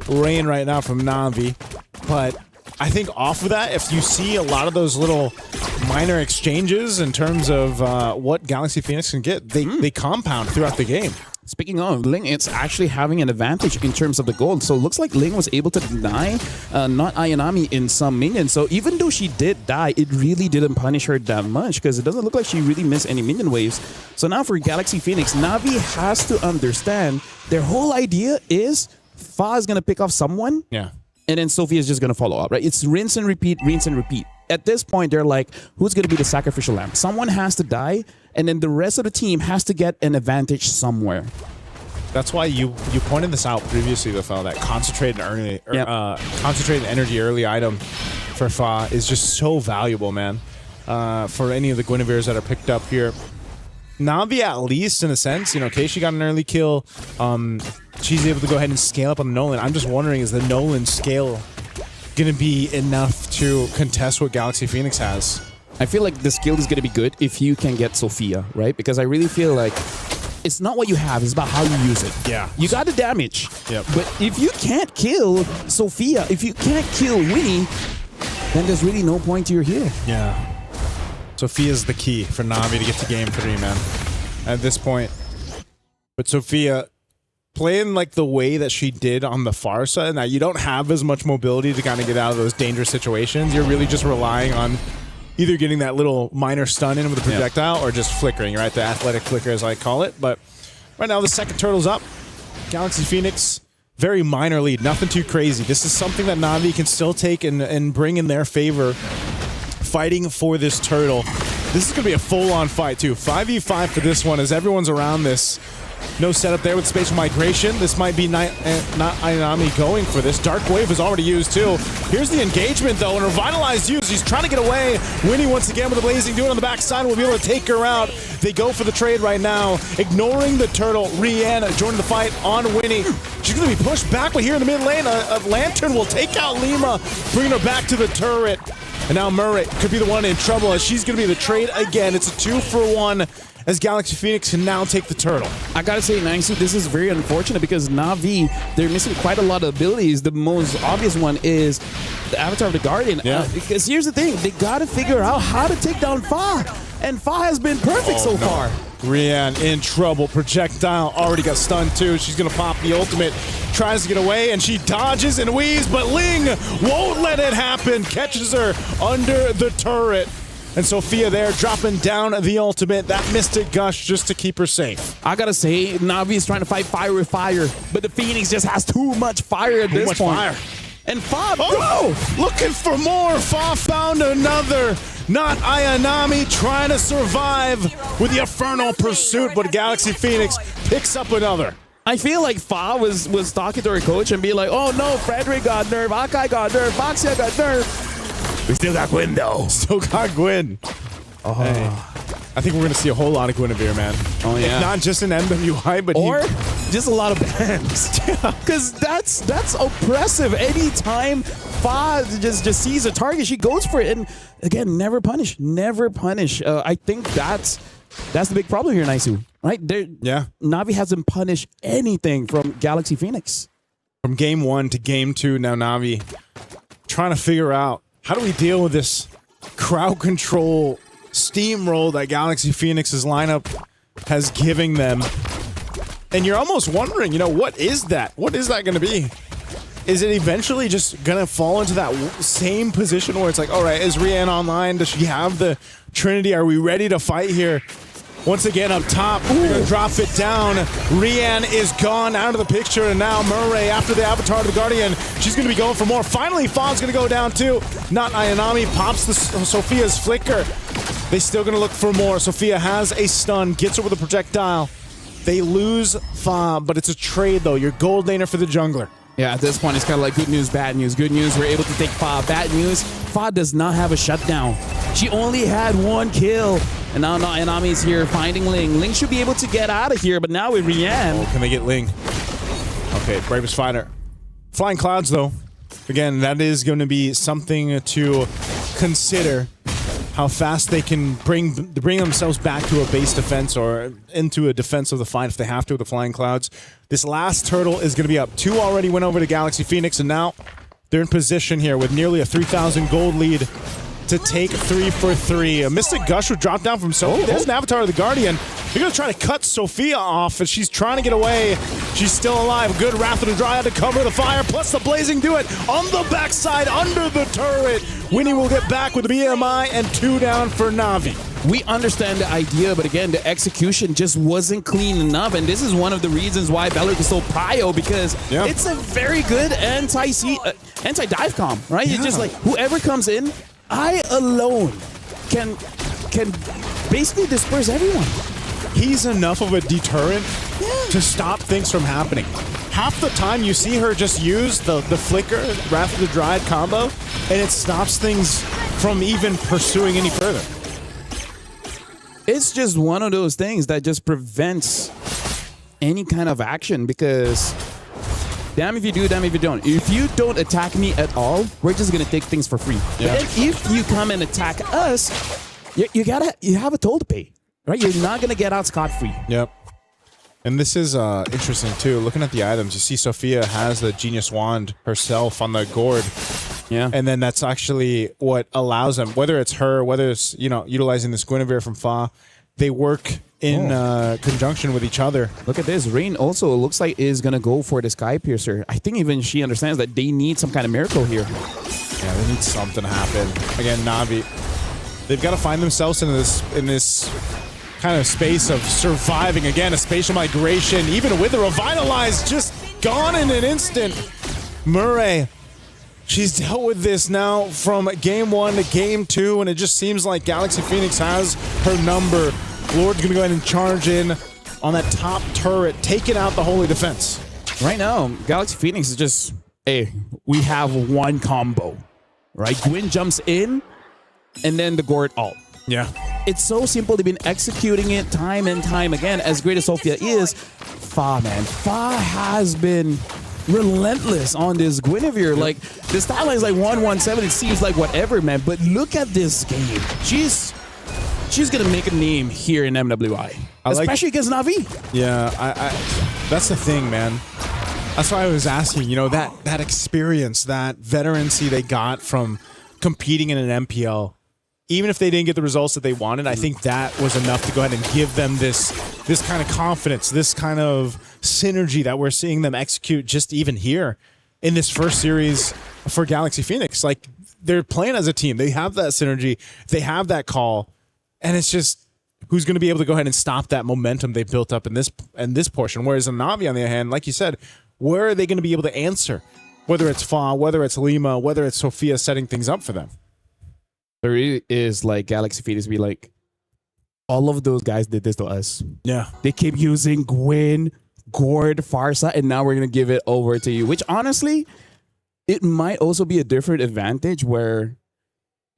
Rain right now from Na'Vi. But I think off of that, if you see a lot of those little minor exchanges in terms of what Galaxy Phoenix can get, they compound throughout the game. Speaking of, Ling, it's actually having an advantage in terms of the gold. So it looks like Ling was able to deny not Ayanami in some minions. So even though she did die, it really didn't punish her that much because it doesn't look like she really missed any minion waves. So now for Galaxy Phoenix, Na'Vi has to understand their whole idea is Fa is going to pick off someone. Yeah. And then Sophia is just going to follow up, right? It's rinse and repeat, rinse and repeat. At this point, they're like, who's going to be the sacrificial lamb? Someone has to die, and then the rest of the team has to get an advantage somewhere. That's why you pointed this out previously, Lefel, that concentrated energy early item for Fa is just so valuable, man. For any of the Guinevere's that are picked up here. Na'Vi, at least, in a sense, Keishi got an early kill. She's able to go ahead and scale up on the Nolan. I'm just wondering, is the Nolan scale going to be enough to contest what Galaxy Phoenix has? I feel like the skill is going to be good if you can get Sophia, right? Because I really feel like it's not what you have, it's about how you use it. Yeah. You got the damage. Yep. But if you can't kill Sophia, if you can't kill Winnie, then there's really no point to your hero. Yeah. Sophia's the key for Na'Vi to get to game 3, man. At this point. But Sophia, playing like the way that she did on the far side, now you don't have as much mobility to kind of get out of those dangerous situations. You're really just relying on either getting that little minor stun in with a projectile or just flickering, right? The athletic flicker, as I call it. But right now, the second turtle's up. Galaxy Phoenix, very minor lead. Nothing too crazy. This is something that Na'Vi can still take and bring in their favor. Fighting for this turtle. This is going to be a full-on fight, too. 5v5 for this one as everyone's around this. No setup there with spatial migration. This might be not Ayanami going for this. Dark Wave is already used, too. Here's the engagement, though, and Revitalized used. He's trying to get away. Winnie once again with the Blazing Dude on the backside. Will be able to take her out. They go for the trade right now, ignoring the turtle. Rihanna joining the fight on Winnie. She's going to be pushed back, but here in the mid lane, a Lantern will take out Lima, bringing her back to the turret. And now Murray could be the one in trouble as she's going to be the trade again. It's a 2-for-1 as Galaxy Phoenix can now take the turtle. I gotta say, Nangsu, this is very unfortunate because Na'Vi, they're missing quite a lot of abilities. The most obvious one is the Avatar of the Guardian. Yeah. Because here's the thing, they gotta figure out how to take down Fa. And Fa has been perfect so far. Rian in trouble. Projectile already got stunned too. She's going to pop the ultimate. Tries to get away and she dodges and weaves, but Ling won't let it happen. Catches her under the turret. And Sophia there dropping down the ultimate. That Mystic Gush just to keep her safe. I gotta say, Na'Vi is trying to fight fire with fire, but the Phoenix just has too much fire at this point. Fire. And Fa, looking for more. Fa found another. Not Ayanami trying to survive with the Infernal Pursuit, but Galaxy Phoenix picks up another. I feel like Fa was talking to her coach and be like, oh no, Frederick got nerfed, Akai got nerfed, Baxia got nerfed. We still got Gwyn though. Still got Gwyn. Oh. Hey. I think we're going to see a whole lot of Guinevere, man. Oh, yeah. If not just in MWI, but just a lot of bans. Because that's oppressive. Anytime Fa just sees a target, she goes for it. And again, never punish. Never punish. I think that's the big problem here, Naisu. Right? Yeah. Na'Vi hasn't punished anything from Galaxy Phoenix. From game 1 to game 2, now Na'Vi trying to figure out how do we deal with this crowd control steamroll that Galaxy Phoenix's lineup has given them. And you're almost wondering, you know, what is that? What is that going to be? Is it eventually just going to fall into that same position where it's like, all right, is Rian online? Does she have the Trinity? Are we ready to fight here? Once again up top, they're going to drop it down. Rian is gone out of the picture, and now Murray, after the Avatar of the Guardian, she's going to be going for more. Finally, Fawn's going to go down too. Not Ayanami, pops the Sophia's flicker. They still going to look for more. Sophia has a stun, gets her with a projectile. They lose Fa, but it's a trade though. Your gold laner for the jungler. Yeah, at this point, it's kind of like good news, bad news. Good news, we're able to take Fa. Bad news, Fa does not have a shutdown. She only had 1 kill. And now Ayanami is here finding Ling. Ling should be able to get out of here, but now with Rian. Oh, can they get Ling? Okay, Bravest Fighter. Flying Clouds, though. Again, that is going to be something to consider. How fast they can bring themselves back to a base defense or into a defense of the fight if they have to with the Flying Clouds. This last turtle is going to be up. 2 already went over to Galaxy Phoenix, and now they're in position here with nearly a 3,000 gold lead to take 3 for 3. A Mystic Gush would drop down from Sophia. There's an Avatar of the Guardian. They're going to try to cut Sophia off as she's trying to get away. She's still alive. Good Wrath of the Dryad to cover the fire, plus the Blazing Duet on the backside under the turret. Winnie will get back with the BMI and 2 down for Na'Vi. We understand the idea, but again, the execution just wasn't clean enough, and this is one of the reasons why Beleric is so prio, because it's a very good anti-dive comp, right? It's just like, whoever comes in, I alone can basically disperse everyone. He's enough of a deterrent to stop things from happening. Half the time you see her just use the flicker, Wrath of the Dryad combo, and it stops things from even pursuing any further. It's just one of those things that just prevents any kind of action, because damn if you do, damn if you don't. If you don't attack me at all, we're just gonna take things for free. Yeah. But then if you come and attack us, you have a toll to pay, right? You're not gonna get out scot-free. Yep. And this is interesting too. Looking at the items, you see Sophia has the Genius Wand herself on the gourd. Yeah. And then that's actually what allows them, whether it's her, whether it's, you know, utilizing this Guinevere from Fa, they work in conjunction with each other. Look at this. Rain also looks like is going to go for the Sky Piercer. I think even she understands that they need some kind of miracle here. Yeah, they need something to happen. Again, Na'Vi, they've got to find themselves in this kind of space of surviving. Again, a spatial migration, even with the Revitalize, just gone in an instant. Murray, she's dealt with this now from game 1 to game 2, and it just seems like Galaxy Phoenix has her number. Lord's going to go ahead and charge in on that top turret, taking out the Holy Defense. Right now, Galaxy Phoenix is just, hey, we have one combo, right? Gwyn jumps in, and then the Gourd ult. Yeah. It's so simple. They've been executing it time and time again. As great as Sophia is, Fa has been relentless on this Guinevere. Like, the stat line is like 117. It seems like whatever, man. But look at this game. She's gonna make a name here in MWI, especially against Na'Vi. Yeah, I that's the thing, man. That's why I was asking. You know, that experience, that veterancy they got from competing in an MPL. Even if they didn't get the results that they wanted, I think that was enough to go ahead and give them this kind of confidence, this kind of synergy that we're seeing them execute just even here in this first series for Galaxy Phoenix. Like, they're playing as a team. They have that synergy. They have that call. And it's just, who's going to be able to go ahead and stop that momentum they built up in this portion? Whereas in Na'Vi, on the other hand, like you said, where are they going to be able to answer? Whether it's Fa, whether it's Lima, whether it's Sophia setting things up for them. There is like Galaxy Phoenix be like, all of those guys did this to us. Yeah. They keep using Gwyn, Gourd, Farsa, and now we're going to give it over to you. Which honestly, it might also be a different advantage where,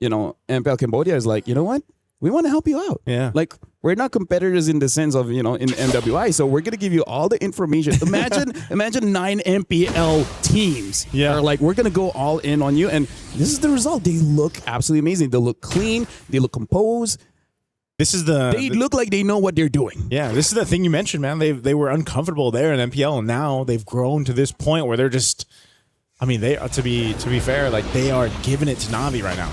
you know, MPL Cambodia is like, you know what? We want to help you out. Yeah. Like, we're not competitors in the sense of, you know, in MWI. So we're going to give you all the information. Imagine 9 MPL teams. Yeah. Are like, we're going to go all in on you. And this is the result. They look absolutely amazing. They look clean. They look composed. This is They look like they know what they're doing. Yeah, this is the thing you mentioned, man. They were uncomfortable there in MPL, and now they've grown to this point where they're just, I mean, they are, to be fair, like, they are giving it to Na'Vi right now.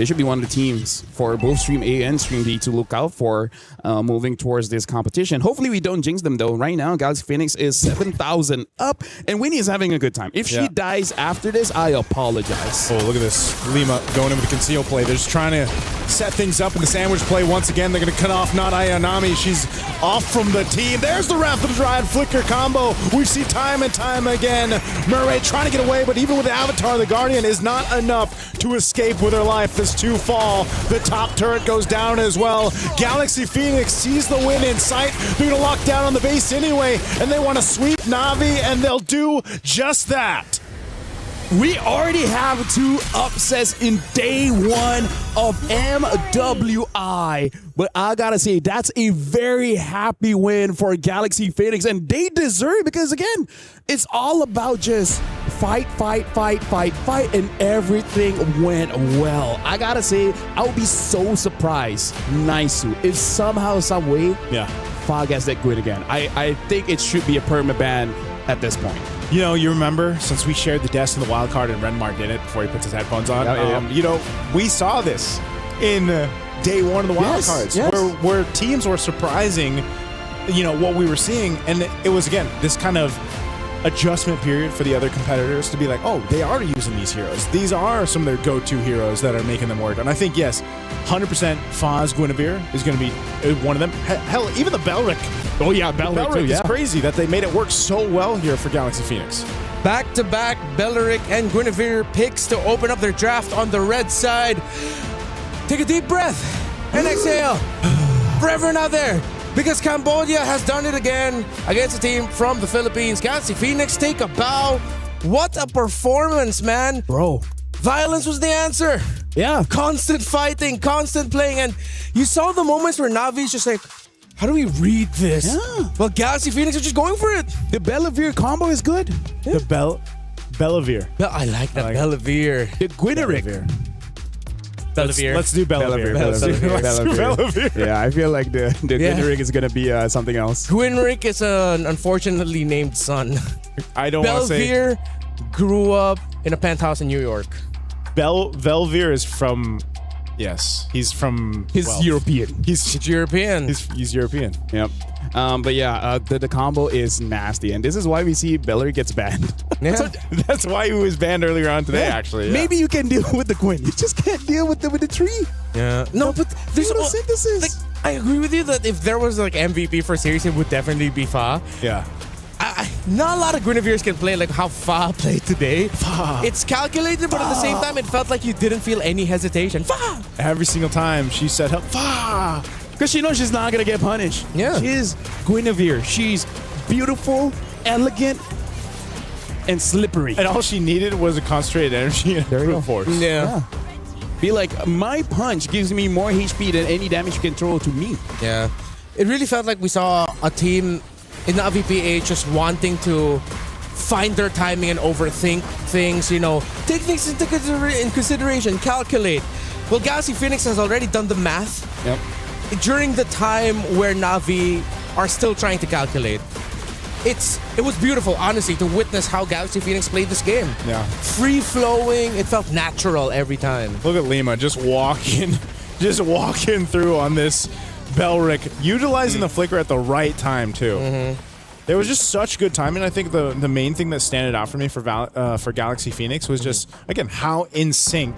they should be one of the teams for both Stream A and Stream B to look out for moving towards this competition. Hopefully we don't jinx them though. Right now, Galaxy Phoenix is 7,000 up, and Winnie is having a good time. If she dies after this, I apologize. Oh, look at this. Lima going in with the conceal play. They're just trying to set things up in the sandwich play once again. They're going to cut off not Ayanami. She's off from the team. There's the Wrath of the Dryad flicker combo. We see time and time again. Murray trying to get away, but even with the Avatar, the Guardian is not enough to escape with her life. As two fall, the top turret goes down as well. Galaxy Phoenix sees the win in sight. They're going to lock down on the base anyway, and they want to sweep Na'Vi, and they'll do just that. We already have 2 upsets in day 1 of MWI. But I gotta say, that's a very happy win for Galaxy Phoenix. And they deserve it because, again, it's all about just fight, and everything went well. I gotta say, I would be so surprised, Naisu, if somehow, some way, Fa gets that good again. I think it should be a permaban at this point. You know, you remember, since we shared the desk in the wild card and Renmark did it before he puts his headphones on, you know, we saw this in day 1 of the wild cards, where teams were surprising, you know, what we were seeing. And it was, again, this kind of adjustment period for the other competitors to be like, oh, they are using these heroes. These are some of their go-to heroes that are making them work. And I think, yes, 100% Faz Guinevere is going to be one of them. Hell, even the Belric. Oh, yeah, Belric too, is crazy that they made it work so well here for Galaxy Phoenix. Back-to-back Belric and Guinevere picks to open up their draft on the red side. Take a deep breath and exhale for everyone out there. Because Cambodia has done it again against a team from the Philippines. Galaxy Phoenix take a bow. What a performance, man. Bro. Violence was the answer. Yeah. Constant fighting, constant playing. And you saw the moments where Navi's just like, how do we read this? Yeah. Well, Galaxy Phoenix are just going for it. The Bellavere combo is good. Yeah. The Bellavere. I like that Bellavere. The Guineric. Bellavere. Let's do Bellavere. Bellavere. Yeah, I feel like the Guineric is going to be something else. Guineric is an unfortunately named son. I don't want to say. Bellavere grew up in a penthouse in New York. Bellavere is from... Yes, he's from... He's European. He's European. He's European. Yep. But yeah, the combo is nasty, and this is why we see Bellery gets banned. Yeah. That's why he was banned earlier on today, actually. Yeah. Maybe you can deal with the Gwen. You just can't deal with the tree. Yeah. No, but there's no synthesis. Like, I agree with you that if there was like MVP for series, it would definitely be Fa. Yeah. Not a lot of Guineveres can play like how Fa played today. Fa. It's calculated, but at the same time, it felt like you didn't feel any hesitation. Fa! Every single time she said, Fa! Because she knows she's not going to get punished. Yeah. She's Guinevere. She's beautiful, elegant, and slippery. And all she needed was a concentrated energy and brute force. Yeah. Be like, my punch gives me more HP than any damage you can throw to me. Yeah. It really felt like we saw a team in the VPA just wanting to find their timing and overthink things, you know, take things into consideration, calculate. Well, Galaxy Phoenix has already done the math. Yep. During the time where Na'Vi are still trying to calculate. It was beautiful, honestly, to witness how Galaxy Phoenix played this game. Yeah. Free-flowing, it felt natural every time. Look at Lima just walking through on this Belric, utilizing the flicker at the right time, too. Mm-hmm. There was just such good timing. I think the main thing that stood out for me for Galaxy Phoenix was just, again, how in sync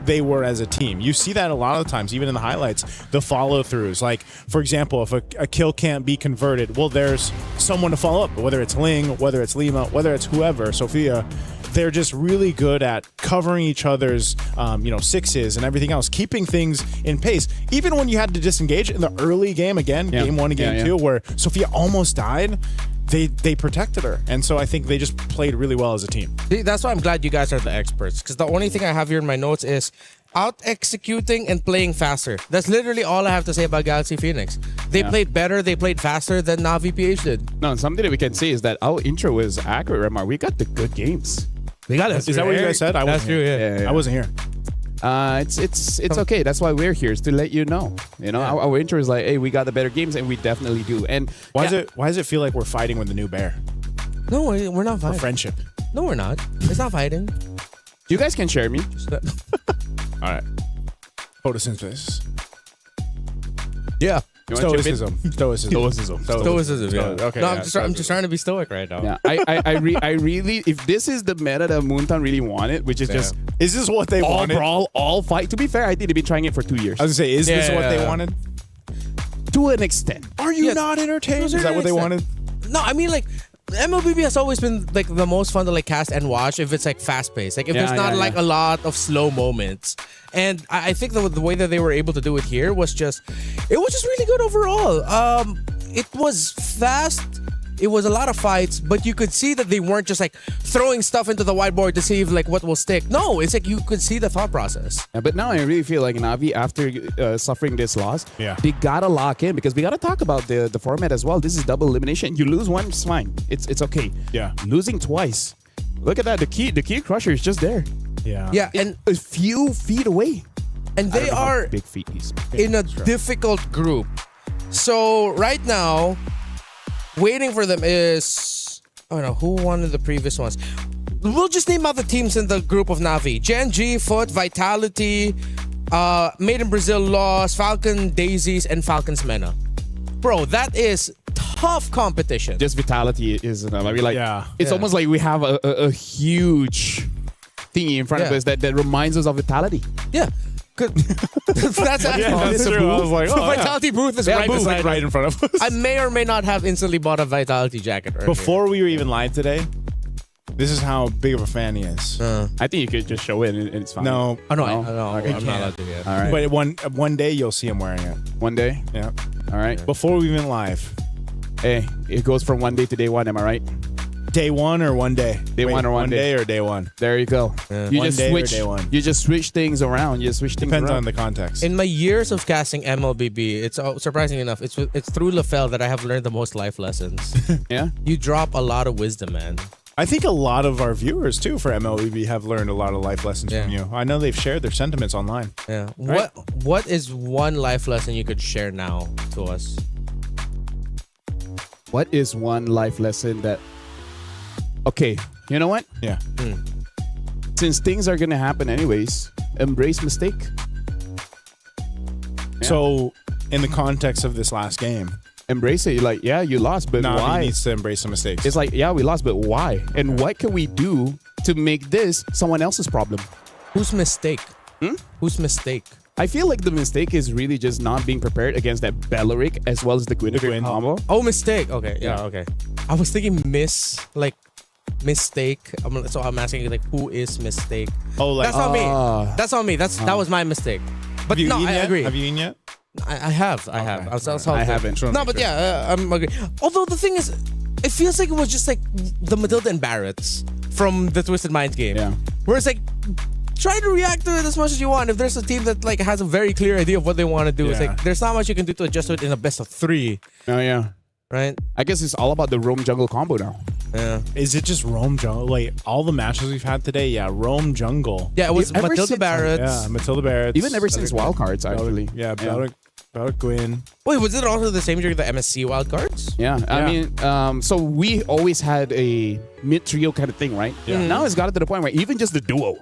they were as a team. You see that a lot of the times, even in the highlights, the follow-throughs. Like, for example, if a kill can't be converted, well, there's someone to follow up, whether it's Ling, whether it's Lima, whether it's whoever, Sophia. They're just really good at covering each other's, sixes and everything else, keeping things in pace. Even when you had to disengage in the early game, again, game 1 and game 2, where Sophia almost died, they protected her. And so I think they just played really well as a team. See, that's why I'm glad you guys are the experts, because the only thing I have here in my notes is out-executing and playing faster. That's literally all I have to say about Galaxy Phoenix. They played better, they played faster than Na'Vi PH did. No, something that we can say is that our intro was accurate, Remar. We got the good games. We got it. Is that what you guys said? That's true, yeah. I wasn't here. It's okay. That's why we're here, is to let you know. You know, our intro is like, hey, we got the better games, and we definitely do. And why does it feel like we're fighting with the new bear? No, we're not fighting. For friendship. No, we're not. It's not fighting. You guys can share me. All right. Photosynthesis. Yeah. Stoicism. Stoicism. Yeah. Okay. No, yeah, I'm just trying to be stoic right now. Yeah, I really, if this is the meta that Moontown really wanted, which is just Is this what they all wanted? brawl, all fight. To be fair, I think they've been trying it for 2 years. I was gonna say, is this what they Yeah. wanted? To an extent. Are you not entertained? Is that what they wanted? No, I mean like MLBB has always been like the most fun to like cast and watch if it's like fast paced. Like if there's not like a lot of slow moments. And I think the way that they were able to do it here was just really good overall. It was fast. It was a lot of fights, but you could see that they weren't just like throwing stuff into the whiteboard to see if like what will stick. No, it's like you could see the thought process. Yeah, but now I really feel like Navi, after suffering this loss, Yeah. they gotta lock in because we gotta talk about the format as well. This is double elimination. You lose one, it's fine. It's okay. Yeah. Losing twice. Look at that. The key crusher is just there. Yeah. Yeah, and A few feet away. and I they don't know how are big feet he's. in a difficult group. So right now, waiting for them is I don't know who won in the previous ones. We'll just name out the teams in the group of Navi: Gen G, Foot, Vitality, Made in Brazil lost, Falcon Daisies, and Falcons Mena. Bro, that is tough competition. Just Vitality is I mean, like it's Yeah. almost like we have a huge thingy in front of Yeah. us that reminds us of Vitality. Yeah. That's actually that's true. I was like, the oh, yeah. Vitality booth is Yeah, right booth beside right in front of us. I may or may not have instantly bought a Vitality jacket earlier. Before we were even live today, this is how big of a fan he is. I think you could just show it and it's fine. No. Oh, no, No? I'm not allowed to yet. All right. But one day you'll see him wearing it. One day. Yeah. All right. Before we even live. Hey, it goes from one day to day one. Am I right? Day one or one day? Day one or one day. or day one? There you go. You One just day or switch. day one? You just switch things around. You just switch things Depends around. on the context. In my years of casting MLBB, it's surprising enough, it's through LaFell that I have learned the most life lessons. Yeah. You drop a lot of wisdom, man. I think a lot of our viewers too for MLBB have learned a lot of life lessons from you. I know they've shared their sentiments online. Yeah. Right? What is one life lesson you could share now to us? What is one life lesson that? Okay, you know what? Yeah. Since things are gonna happen anyways, embrace mistake. So, in the context of this last game, embrace it. You're like, yeah, you lost, but Navi why? needs to embrace the mistakes. It's like, yeah, we lost, but why? And what can we do to make this someone else's problem? Whose mistake? Whose mistake? I feel like the mistake is really just not being prepared against that Belleric as well as the Gwyn combo. Oh, mistake. Okay, yeah, okay. I was thinking mistake. So I'm asking you, like, who is mistake? Oh, like that's on me. That's on me. That was my mistake. But no, I agree. Have you eaten yet? I have. I have. I haven't. No, but yeah, I'm agree. Although the thing is, it feels like it was just like the Matilda and Barretts from the Twisted Minds game. Yeah. Where it's like, try to react to it as much as you want. If there's a team that like has a very clear idea of what they want to do, it's Yeah. like there's not much you can do to adjust to it in a best of 3. Oh yeah. Right? I guess it's all about the roam jungle combo now. Yeah. Is it just roam jungle? Like all the matches we've had today, yeah, roam jungle. Yeah, it was Ever Matilda since- Barretts. Yeah, Matilda Barretts. Even ever since wildcards, actually. Yeah, Belleric Gwyn. Wait, was it also the same during the MSC wildcards? Yeah, I mean, so we always had a mid trio kind of thing, right? Yeah. Now it's gotten to the point where even just the duo,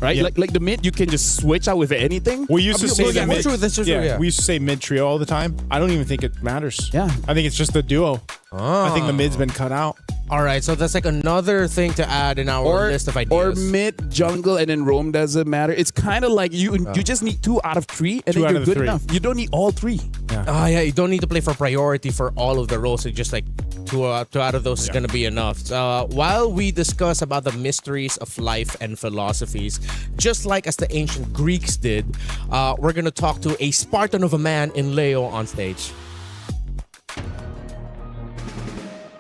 right? Yeah. Like the mid, you can just switch out with anything. We used to say yeah, the that's mid. true, that's true, yeah. We used to say mid trio all the time. I don't even think it matters. Yeah. I think it's just the duo. I think the mid's been cut out. All right, so that's like another thing to add in our list of Or ideas. mid jungle and then roam doesn't matter. It's kind of like you just need 2 out of 3 and 2 then out you're of the good 3. enough. You don't need all 3. Yeah, you don't need to play for priority for all of the roles. It's just like two out of those is gonna be enough. While we discuss about the mysteries of life and philosophies, just like as the ancient Greeks did, we're gonna talk to a Spartan of a man in Leo on stage.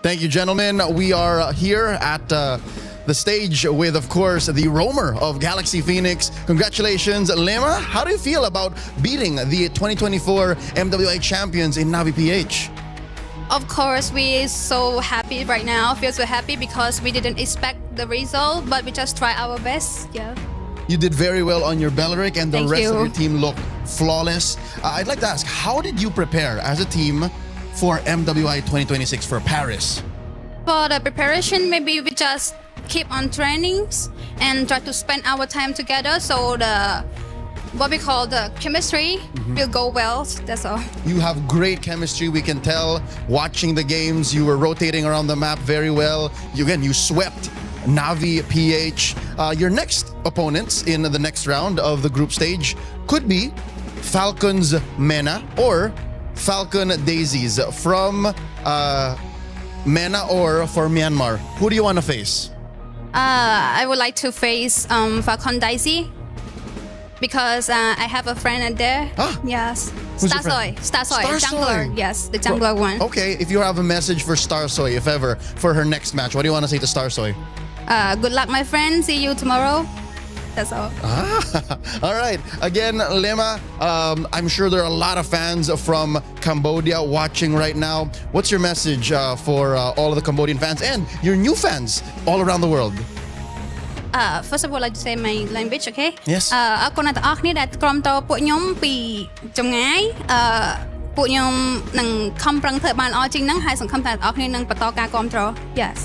Thank you, gentlemen. We are here at the stage with, of course, the roamer of Galaxy Phoenix. Congratulations, Lema. How do you feel about beating the 2024 MWI champions in Navi PH? Of course, we so happy right now. Feel so happy because we didn't expect the result, but we just try our best. Yeah. You did very well on your Belleric, and the Thank rest of you. your team looked flawless. I'd like to ask, how did you prepare as a team for MWI 2026 for Paris? For the preparation, maybe we just keep on trainings and try to spend our time together. So what we call the chemistry will go well. That's all. You have great chemistry, we can tell. Watching the games, you were rotating around the map very well. You swept Navi PH. Your next opponents in the next round of the group stage could be Falcons MENA or Falcon Daisies from MENA or for Myanmar. Who do you want to face? I would like to face Falcon Daisy because I have a friend there. Yes. Who's your Starsoy. friend? Starsoy. Starsoy. Jungler. Yes, the jungler one. Okay, if you have a message for Starsoy, if ever, for her next match, what do you want to say to Starsoy? Good luck, my friend. See you tomorrow. That's all. All right. Again, Lema, I'm sure there are a lot of fans from Cambodia watching right now. What's your message for all of the Cambodian fans and your new fans all around the world? First of all, I'd like to say my language, okay? Yes. អរគុណអ្នកទាំងអស់គ្នាដែលក្រុមតពួកខ្ញុំពីចម្ងាយពួកខ្ញុំនឹងខំប្រឹងធ្វើបានល្អជាងហ្នឹងហើយសង្ឃឹមថាអ្នកទាំងអស់គ្នានឹងបន្តការគាំទ្រ Yes.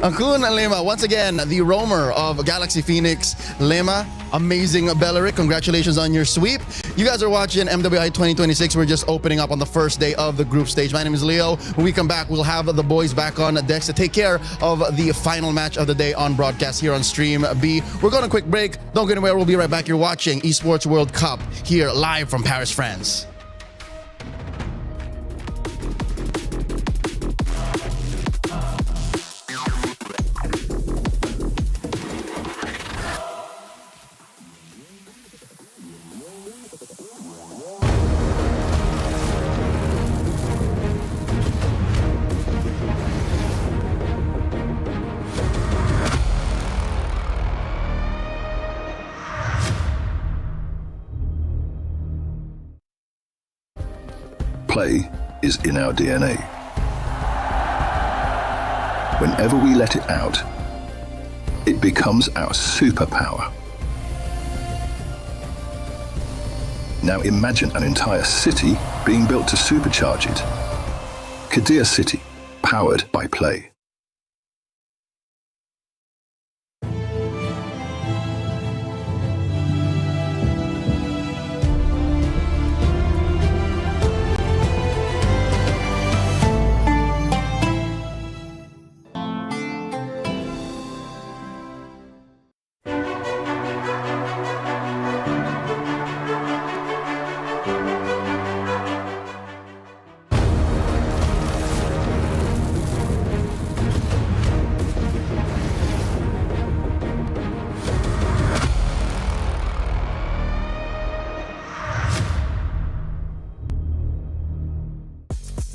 Akun Lema, once again, the roamer of Galaxy Phoenix, Lema, amazing Belleric. Congratulations on your sweep. You guys are watching MWI 2026. We're just opening up on the first day of the group stage. My name is Leo. When we come back, we'll have the boys back on decks to take care of the final match of the day on broadcast here on Stream B. We're going to quick break. Don't go anywhere. We'll be right back. You're watching Esports World Cup here live from Paris, France. Play is in our DNA. Whenever we let it out, it becomes our superpower. Now imagine an entire city being built to supercharge it. Kadir City, powered by Play.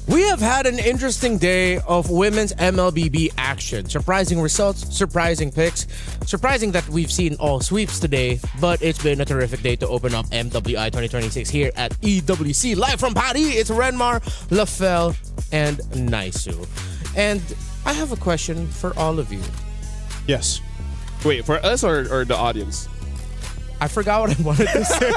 We have had an interesting day of women's MLBB action. Surprising results, surprising picks, surprising that we've seen all sweeps today, but it's been a terrific day to open up MWI 2026 here at EWC. Live from Paris, it's Renmar, Lafell, and Naisu. And I have a question for all of you. Yes. Wait, for us or the audience? I forgot what I wanted to say.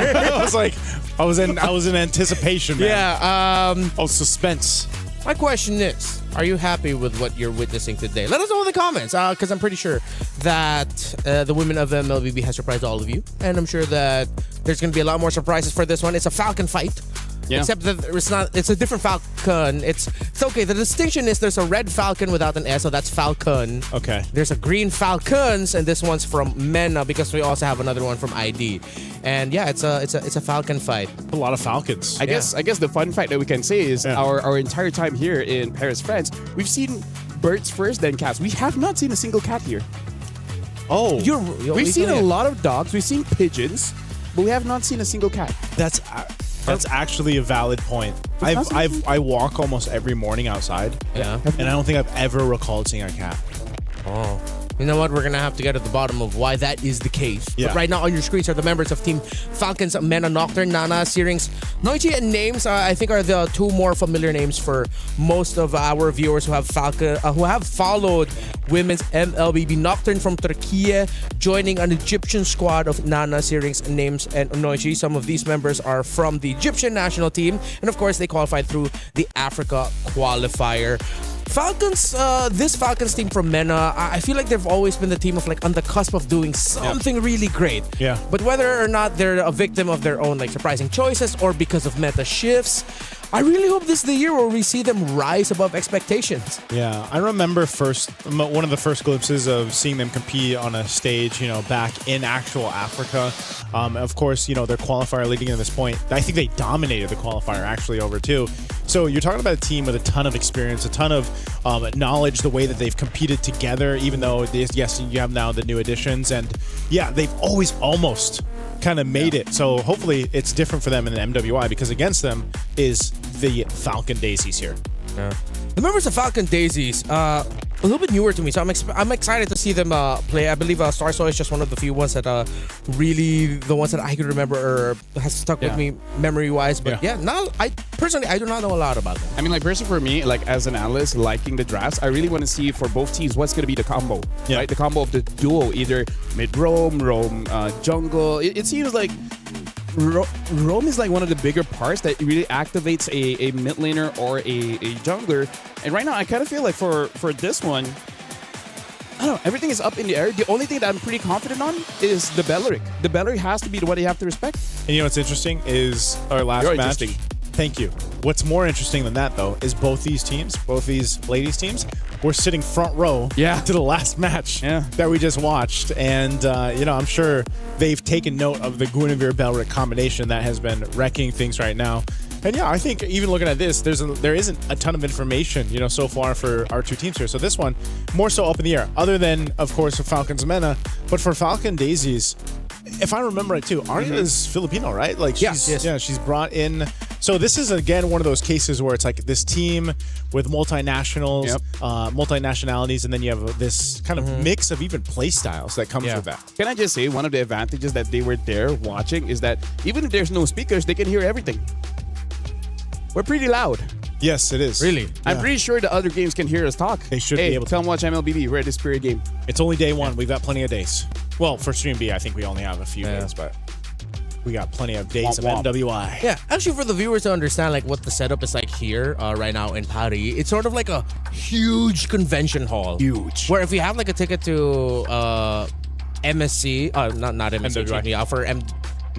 I was in anticipation, man. Yeah. Suspense. My question is, are you happy with what you're witnessing today? Let us know in the comments, because I'm pretty sure that the women of MLBB has surprised all of you. And I'm sure that there's going to be a lot more surprises for this one. It's a Falcon fight. Yeah. Except that it's a different Falcon. It's okay. The distinction is there's a red Falcon without an S, so that's Falcon. Okay. There's a green Falcons, and this one's from MENA because we also have another one from ID. And yeah, it's a Falcon fight. A lot of Falcons. I guess the fun fact that we can say is our entire time here in Paris, France, we've seen birds first, then cats. We have not seen a single cat here. Oh, we've seen a lot of dogs. We've seen pigeons, but we have not seen a single cat. That's actually a valid point. I walk almost every morning outside. Yeah. And I don't think I've ever recalled seeing a cat. Oh. You know what? We're going to have to get to the bottom of why that is the case. Yeah. But right now on your screens are the members of Team Falcons, MENA, Nocturne, Nana, Searings, Noichi, and Names. I think are the two more familiar names for most of our viewers who have followed women's MLBB. Nocturne from Turkey joining an Egyptian squad of Nana, Searings, Names, and Noichi. Some of these members are from the Egyptian national team. And of course, they qualified through the Africa qualifier. Falcons, this Falcons team from MENA, I feel like they've always been the team of like on the cusp of doing something really great. Yeah. But whether or not they're a victim of their own like surprising choices or because of meta shifts, I really hope this is the year where we see them rise above expectations. Yeah, I remember one of the first glimpses of seeing them compete on a stage, back in actual Africa. Of course, their qualifier leading to this point, I think they dominated the qualifier actually over too. So you're talking about a team with a ton of experience, a ton of knowledge, the way that they've competed together, even though, yes, you have now the new additions. And yeah, they've always almost kind of made it. So hopefully it's different for them in the MWI because against them is the Falcon Daisies here. Yeah. The members of Falcon Daisies, a little bit newer to me, so I'm excited to see them play. I believe Star Soul is just one of the few ones that really the ones that I can remember or has stuck with me memory-wise. But now I do not know a lot about them. I mean, like personally for me, like as an analyst, liking the drafts, I really want to see for both teams what's going to be the combo, right? The combo of the duo, either mid roam, jungle. It seems like roam is like one of the bigger parts that really activates a mid laner or a jungler. And right now, I kind of feel like for this one, I don't know, everything is up in the air. The only thing that I'm pretty confident on is the Belleric. The Belleric has to be the one you have to respect. And you know what's interesting is our last match. Thank you. What's more interesting than that, though, is both these ladies' teams, were sitting front row to the last match that we just watched. And, I'm sure they've taken note of the Guinevere-Belleric combination that has been wrecking things right now. And yeah, I think even looking at this, there isn't a ton of information, so far for our two teams here. So this one, more so up in the air, other than, of course, for Falcons MENA. But for Falcon Daisies, if I remember right too, Arya is Filipino, right? Like she's brought in. So this is again one of those cases where it's like this team with multinationals, multinationalities, and then you have this kind of mix of even play styles that comes with that. Can I just say one of the advantages that they were there watching is that even if there's no speakers, they can hear everything. We're pretty loud. Yes, it is. Really? I'm pretty sure the other games can hear us talk. They should be able to. Come watch MLBB. We're at this period game. It's only day one. We've got plenty of days. Well, for Stream B, I think we only have a few days, but we got plenty of days of MWI. Yeah, actually, for the viewers to understand like what the setup is like here right now in Paris, it's sort of like a huge convention hall. Huge. Where if you have like a ticket to MSC, not MSC, excuse me, for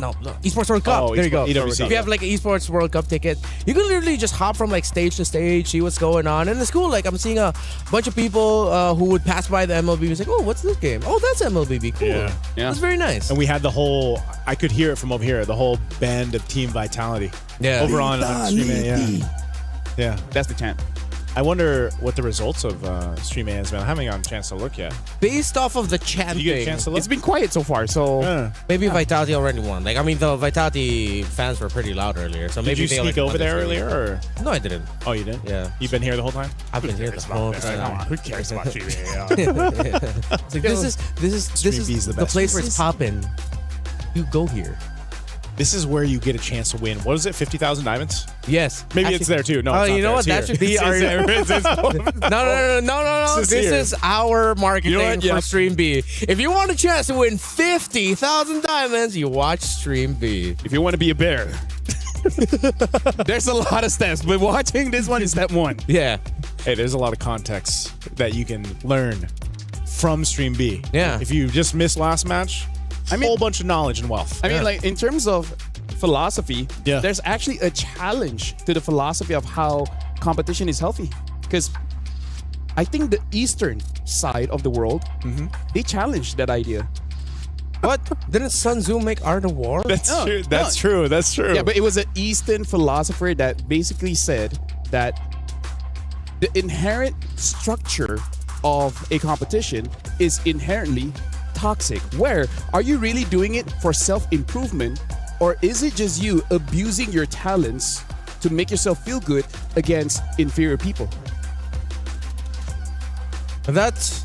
Esports World Cup. There you go. EWC. If you have like an Esports World Cup ticket, you can literally just hop from like stage to stage, see what's going on. And it's cool. Like I'm seeing a bunch of people who would pass by the MLBB. It's like, oh, what's this game? Oh, that's MLBB. Cool. Yeah. It's very nice. And we had the whole, I could hear it from over here, the whole band of Team Vitality. Yeah. Over on Stream. Yeah. That's the chant. I wonder what the results of Stream A has been. I haven't gotten a chance to look yet. Based off of the chanting, Did you get a chance to look? It's been quiet so far, so maybe Vitality already won. Like, I mean, the Vitality fans were pretty loud earlier, so maybe Did you sneak over there earlier, or no? I didn't. Oh, you didn't? Yeah. You've been here the whole time? I've been here the whole time. Who cares about Stream A? It's like, this is the place where it's popping. You go here. This is where you get a chance to win. What is it? 50,000 diamonds? Yes. Maybe Actually, it's there too. No, it's you know not what? there. That should be our. No. This is our marketing for Stream B. If you want a chance to win 50,000 diamonds, you watch Stream B. If you want to be a bear, there's a lot of steps, but watching this one is step one. Yeah. Hey, there's a lot of context that you can learn from Stream B. Yeah. If you just missed last match, a whole bunch of knowledge and wealth. I mean, like in terms of philosophy, there's actually a challenge to the philosophy of how competition is healthy. Because I think the eastern side of the world, they challenged that idea. What? Didn't Sun Tzu make Art of War? That's true. That's true. That's true. Yeah, but it was an Eastern philosopher that basically said that the inherent structure of a competition is inherently toxic. Where are you really doing it for self-improvement, or is it just you abusing your talents to make yourself feel good against inferior people? It's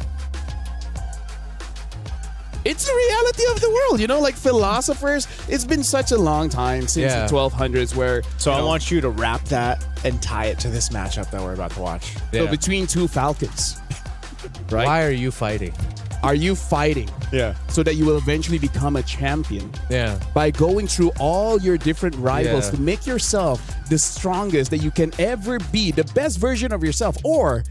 the reality of the world, like philosophers. It's been such a long time since the 1200s where. So I want you to wrap that and tie it to this matchup that we're about to watch. So between two falcons, right? Why are you fighting? Are you fighting? Yeah. So that you will eventually become a champion. Yeah. By going through all your different rivals to make yourself the strongest that you can ever be, the best version of yourself, or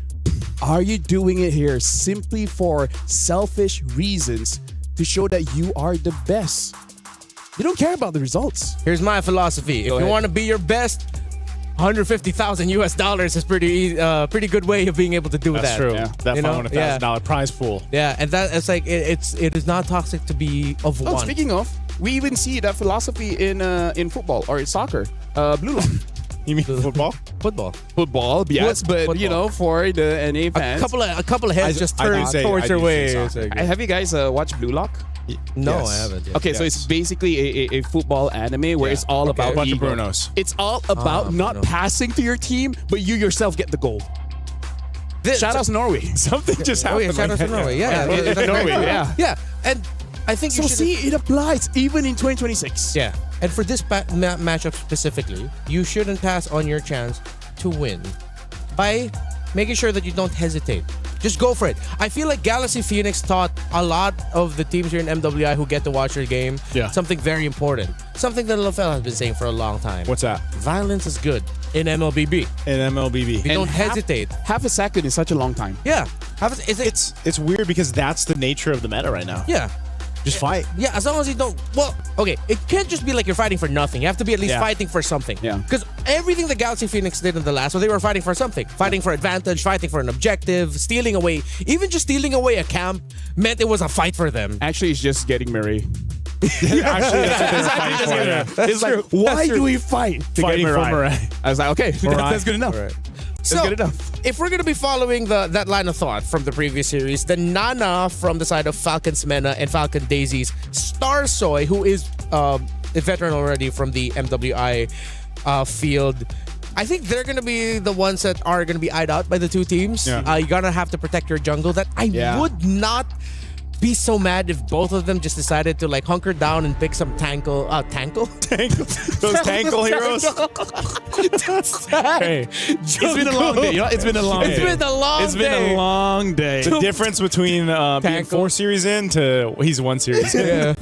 Are you doing it here simply for selfish reasons to show that you are the best? You don't care about the results. Here's my philosophy. If you want to be your best, $150,000 is pretty good way of being able to do that. That's true. Yeah. That $500,000 prize pool. Yeah, and that it's like it is not toxic to be of one. Speaking of, we even see that philosophy in football or in soccer. Blue Lock. You mean football? Football, yes, but football. you know, for the NA fans, a couple of heads just turned towards your way. Have you guys watched Blue Lock? No, I haven't. Yet. Okay, so it's basically a football anime where it's all about a bunch ego. of Brunos. It's all about not passing to your team, but you yourself get the goal. Shout out to Norway. Something just happened. Shout out to Norway. Yeah, Norway. Yeah, yeah, and I think so. See, it applies even in 2026. Yeah, and for this matchup specifically, you shouldn't pass on your chance to win by making sure that you don't hesitate. Just go for it. I feel like Galaxy Phoenix taught a lot of the teams here in MWI who get to watch their game something very important. Something that LaFell has been saying for a long time. What's that? Violence is good in MLBB. You don't hesitate. Half a second is such a long time. Yeah. It's weird because that's the nature of the meta right now. Yeah. Just fight. Yeah, as long as you don't. Well, okay, it can't just be like you're fighting for nothing. You have to be at least fighting for something. Yeah. Because everything the Galaxy Phoenix did in the last, they were fighting for something. Fighting for advantage, fighting for an objective, stealing away. Even just stealing away a camp meant it was a fight for them. Actually, it's just getting Marie. Actually, that's what they're fighting for. Yeah. It's like, why do we fight? Fighting for Mirai. I was like, okay, that's good enough. Right. That's good enough. If we're going to be following that line of thought from the previous series, then Nana from the side of Falcon's Mena and Falcon Daisy's Star Soy, who is a veteran already from the MWI field, I think they're going to be the ones that are going to be eyed out by the two teams. Yeah. You're going to have to protect your jungle. That I would not be so mad if both of them just decided to like hunker down and pick some tankle. Those tankle heroes. Hey, it's been a long day. You know, it's been a long day. It's been a long day. The difference between being 4 series in to he's 1 series in. Yeah.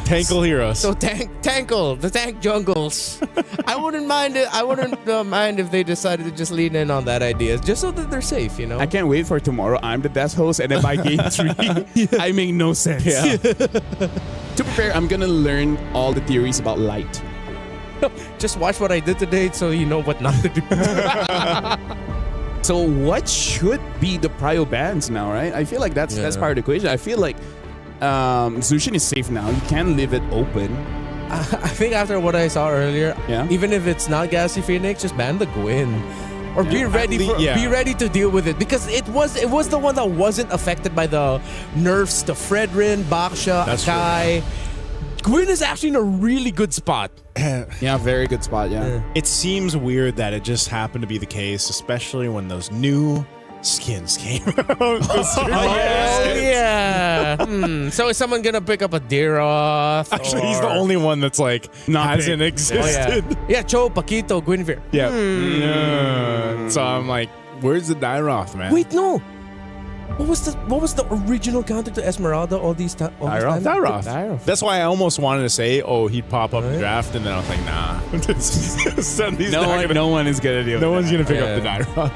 Tankle heroes. So tankle, the tank jungles. I wouldn't mind it. I wouldn't mind if they decided to just lean in on that idea, just so that they're safe. You know. I can't wait for tomorrow. I'm the desk host, and then by game 3, I make no sense. Yeah. To prepare, I'm gonna learn all the theories about light. Just watch what I did today, so you know what not to do. So what should be the prio bans now, right? I feel like that's part of the equation. I feel like Zushin is safe now. You can leave it open. I think after what I saw earlier, even if it's not Galaxy Phoenix, just ban the Gwyn. Or be ready be ready to deal with it, because it was the one that wasn't affected by the nerfs to Fredrin, Baksha, Akai. Gwyn is actually in a really good spot. Yeah, very good spot, It seems weird that it just happened to be the case, especially when those new skins came out. So is someone gonna pick up a Deeroth? Actually, he's the only one that's like hasn't existed. Yeah, Cho, Paquito, Guinevere. Yeah. So I'm like, where's the Dyroth, man? Wait, no. What was the original counter to Esmeralda all these times? Dyroth. That's why I almost wanted to say, he'd pop up in the draft, and then I was like, nah. No one is gonna do. No one's gonna pick up the Dyroth.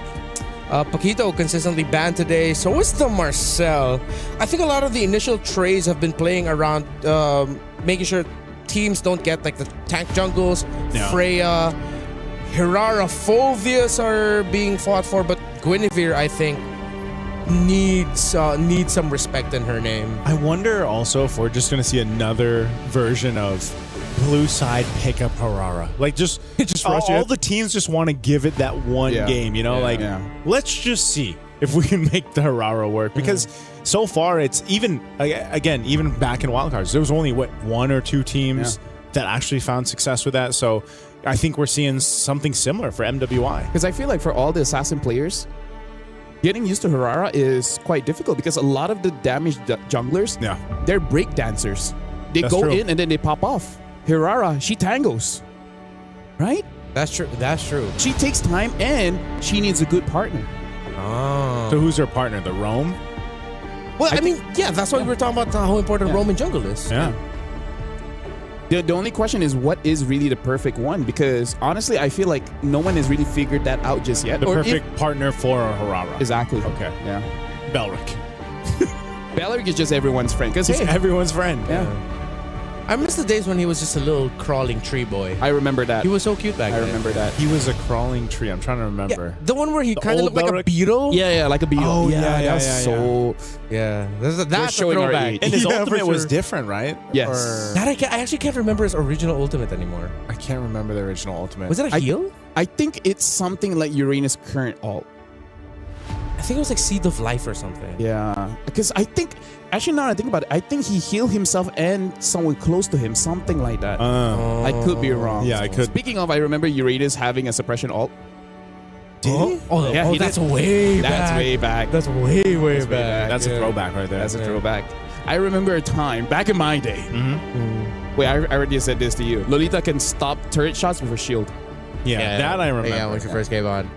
Paquito consistently banned today. So is the Marcel. I think a lot of the initial trays have been playing around making sure teams don't get like the tank jungles. Freya, Hirara, Phovius are being fought for, but Guinevere, I think, needs some respect in her name. I wonder also if we're just going to see another version of blue side pick up Harara. Like just all the teams just want to give it that one game, you know? Let's just see if we can make the Harara work, because so far it's even back in wildcards, there was only 1 or 2 teams that actually found success with that. So I think we're seeing something similar for MWI. Because I feel like for all the assassin players, getting used to Harara is quite difficult, because a lot of the damaged junglers, they're break dancers. They go in and then they pop off. Hirara, she tangos, right? That's true. She takes time and she needs a good partner. So who's her partner? The Roam? Well, I mean, that's why we were talking about how important Roam in jungle is. Yeah. The only question is what is really the perfect one? Because honestly, I feel like no one has really figured that out just yet. The perfect partner for Harara. Exactly. Okay. Yeah. Belric. Belric is just everyone's friend. Because He's everyone's friend. Yeah. I miss the days when he was just a little crawling tree boy. I remember that. He was so cute back then. I remember that. He was a crawling tree. I'm trying to remember. The one where he The kind of old looked like a Belric? beetle. Yeah, like a beetle. Oh, yeah, that was yeah, so. Yeah, that's a showing our throwback. age. And his Yeah, for ultimate was sure. different, right? Yes. Or- That I actually can't remember his original ultimate anymore. I can't remember the original ultimate. Was it a heal? I think it's something like Uranus' current alt. I think it was like Seed of Life or something. Yeah, because I think actually now that I think about it, I think he healed himself and someone close to him, something like that. I could be wrong. Yeah, I could. Speaking of, I remember Uranus having a suppression alt. Did he? Oh, Yeah, he that's did. way back. That's way back. That's way back. That's a throwback right there. That's a throwback. I remember a time back in my day. Wait, I already said this to you. Lolita can stop turret shots with her shield. Yeah, that I remember. Yeah, when she first came on.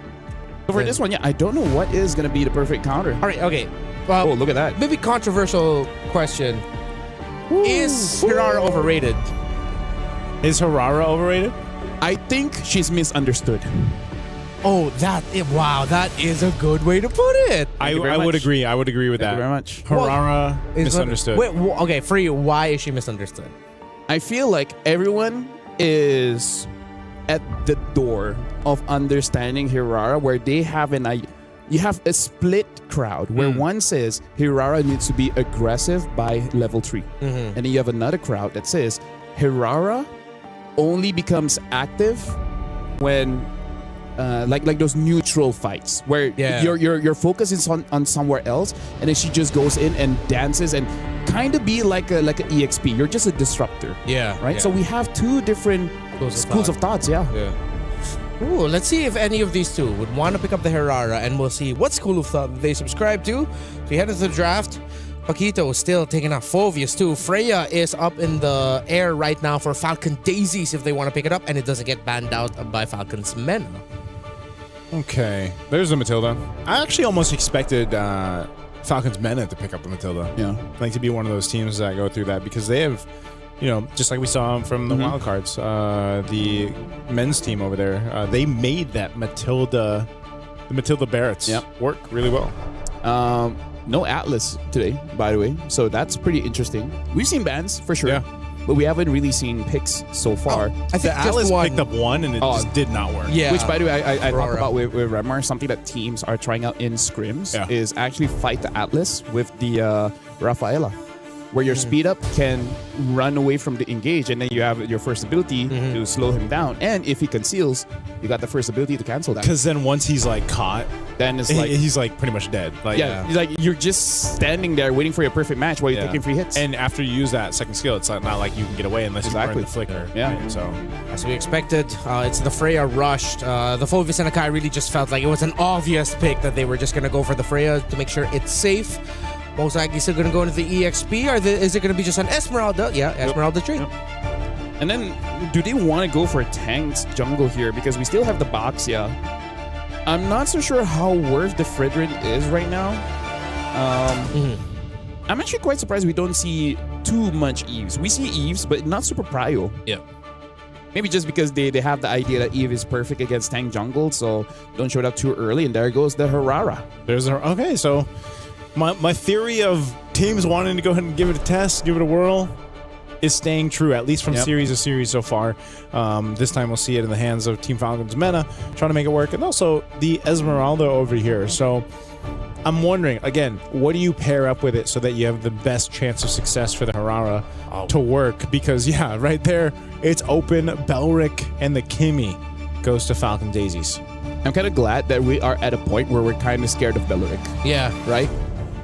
So for this one, yeah, I don't know what is gonna be the perfect counter. All right, okay. Well, Oh, look at that. maybe controversial question. Is Hirara overrated? Is Harara overrated? I think she's misunderstood. Oh, wow, that is a good way to put it. I you very would much. agree. I would agree with Thank that. you very much. Harara Is misunderstood. Wait, okay, for you, why is she misunderstood? I feel like everyone is at the door of understanding Hirara, where they have you have a split crowd where one says Hirara needs to be aggressive by level 3. And then you have another crowd that says Hirara only becomes active when like those neutral fights where your focus is on somewhere else, and then she just goes in and dances and kind of be like an EXP. You're just a disruptor. Yeah. Right? yeah. So we have two different schools of thoughts, yeah. Ooh, let's see if any of these two would want to pick up the Hirara, and we'll see what school of thought they subscribe to. So we head into the draft. Paquito is still taking out Phovius too. Freya is up in the air right now for Falcon Daisies if they want to pick it up, and it doesn't get banned out by Falcon's men. Okay, there's a Matilda. I actually almost expected Falcon's Men to pick up the Matilda. Yeah. Like to be one of those teams that go through that because they have, just like we saw from the wild cards, the men's team over there, they made that Matilda, the Matilda Barretts work really well. No Atlas today, by the way. So that's pretty interesting. We've seen bans for sure. But we haven't really seen picks so far. I think Atlas picked up one and it just did not work. Yeah. Which, by the way, I talked about with Remar, something that teams are trying out in scrims is actually fight the Atlas with the Rafaela, where your speed up can run away from the engage, and then you have your first ability to slow him down. And if he conceals, you got the first ability to cancel that. Because then once he's like caught, then it's like he's like pretty much dead. Like, he's like you're just standing there waiting for your perfect match while you're taking free hits. And after you use that second skill, it's not like you can get away unless you burn the flicker. Yeah. Right? So as we expected, it's the Freya rushed. The Phovius and Akai really just felt like it was an obvious pick that they were just going to go for the Freya to make sure it's safe. Most likely still going to go into the EXP, or is it going to be just an Esmeralda? Yeah, Esmeralda tree. And then, do they want to go for a tanked jungle here? Because we still have the box, I'm not so sure how worth the Fredrin is right now. I'm actually quite surprised we don't see too much Eves. We see Eves, but not super prio. Yeah. Maybe just because they have the idea that Eve is perfect against tank jungle, so don't show it up too early, and there goes the Harara. Okay, so my theory of teams wanting to go ahead and give it a test, give it a whirl, is staying true, at least from series to series so far. This time we'll see it in the hands of Team Falcon's Mena, trying to make it work, and also the Esmeralda over here. So I'm wondering, again, what do you pair up with it so that you have the best chance of success for the Harara to work? Because, right there, it's open. Belric and the Kimmy goes to Falcon Daisies. I'm kind of glad that we are at a point where we're kind of scared of Belric. Yeah. Right?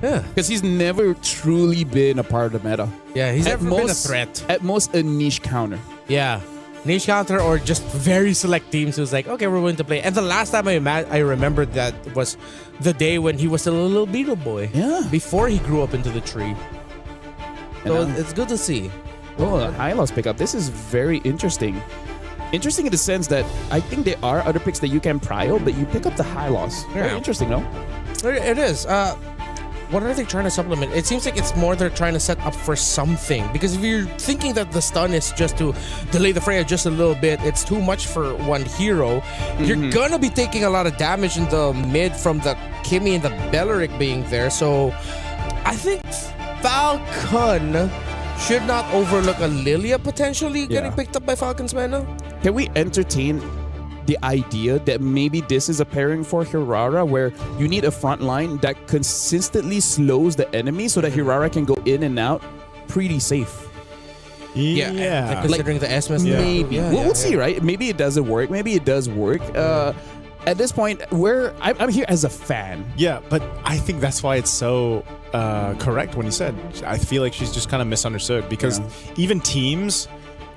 Yeah. Because he's never truly been a part of the meta. Yeah, he's never been a threat. At most, a niche counter. Yeah. Niche counter or just very select teams who's like, okay, we're willing to play. And the last time I remembered that was the day when he was still a little beetle boy. Yeah. Before he grew up into the tree. So it's good to see. Oh, a Hylos pickup. This is very interesting. Interesting in the sense that I think there are other picks that you can prio, but you pick up the Hylos. Very interesting, no? It is. what are they trying to supplement? It seems like it's more they're trying to set up for something. Because if you're thinking that the stun is just to delay the Freya just a little bit, it's too much for one hero. You're gonna be taking a lot of damage in the mid from the Kimmy and the Belleric being there. So I think Falcon should not overlook a Lilia potentially getting picked up by Falcon's mana. Can we entertain the idea that maybe this is a pairing for Hirara where you need a front line that consistently slows the enemy so that Hirara can go in and out pretty safe? Yeah. Like considering the S-Mess. Maybe. Yeah, we'll see, right? Maybe it doesn't work. Maybe it does work. At this point, I'm here as a fan. Yeah, but I think that's why it's so correct when you said, I feel like she's just kind of misunderstood because even teams,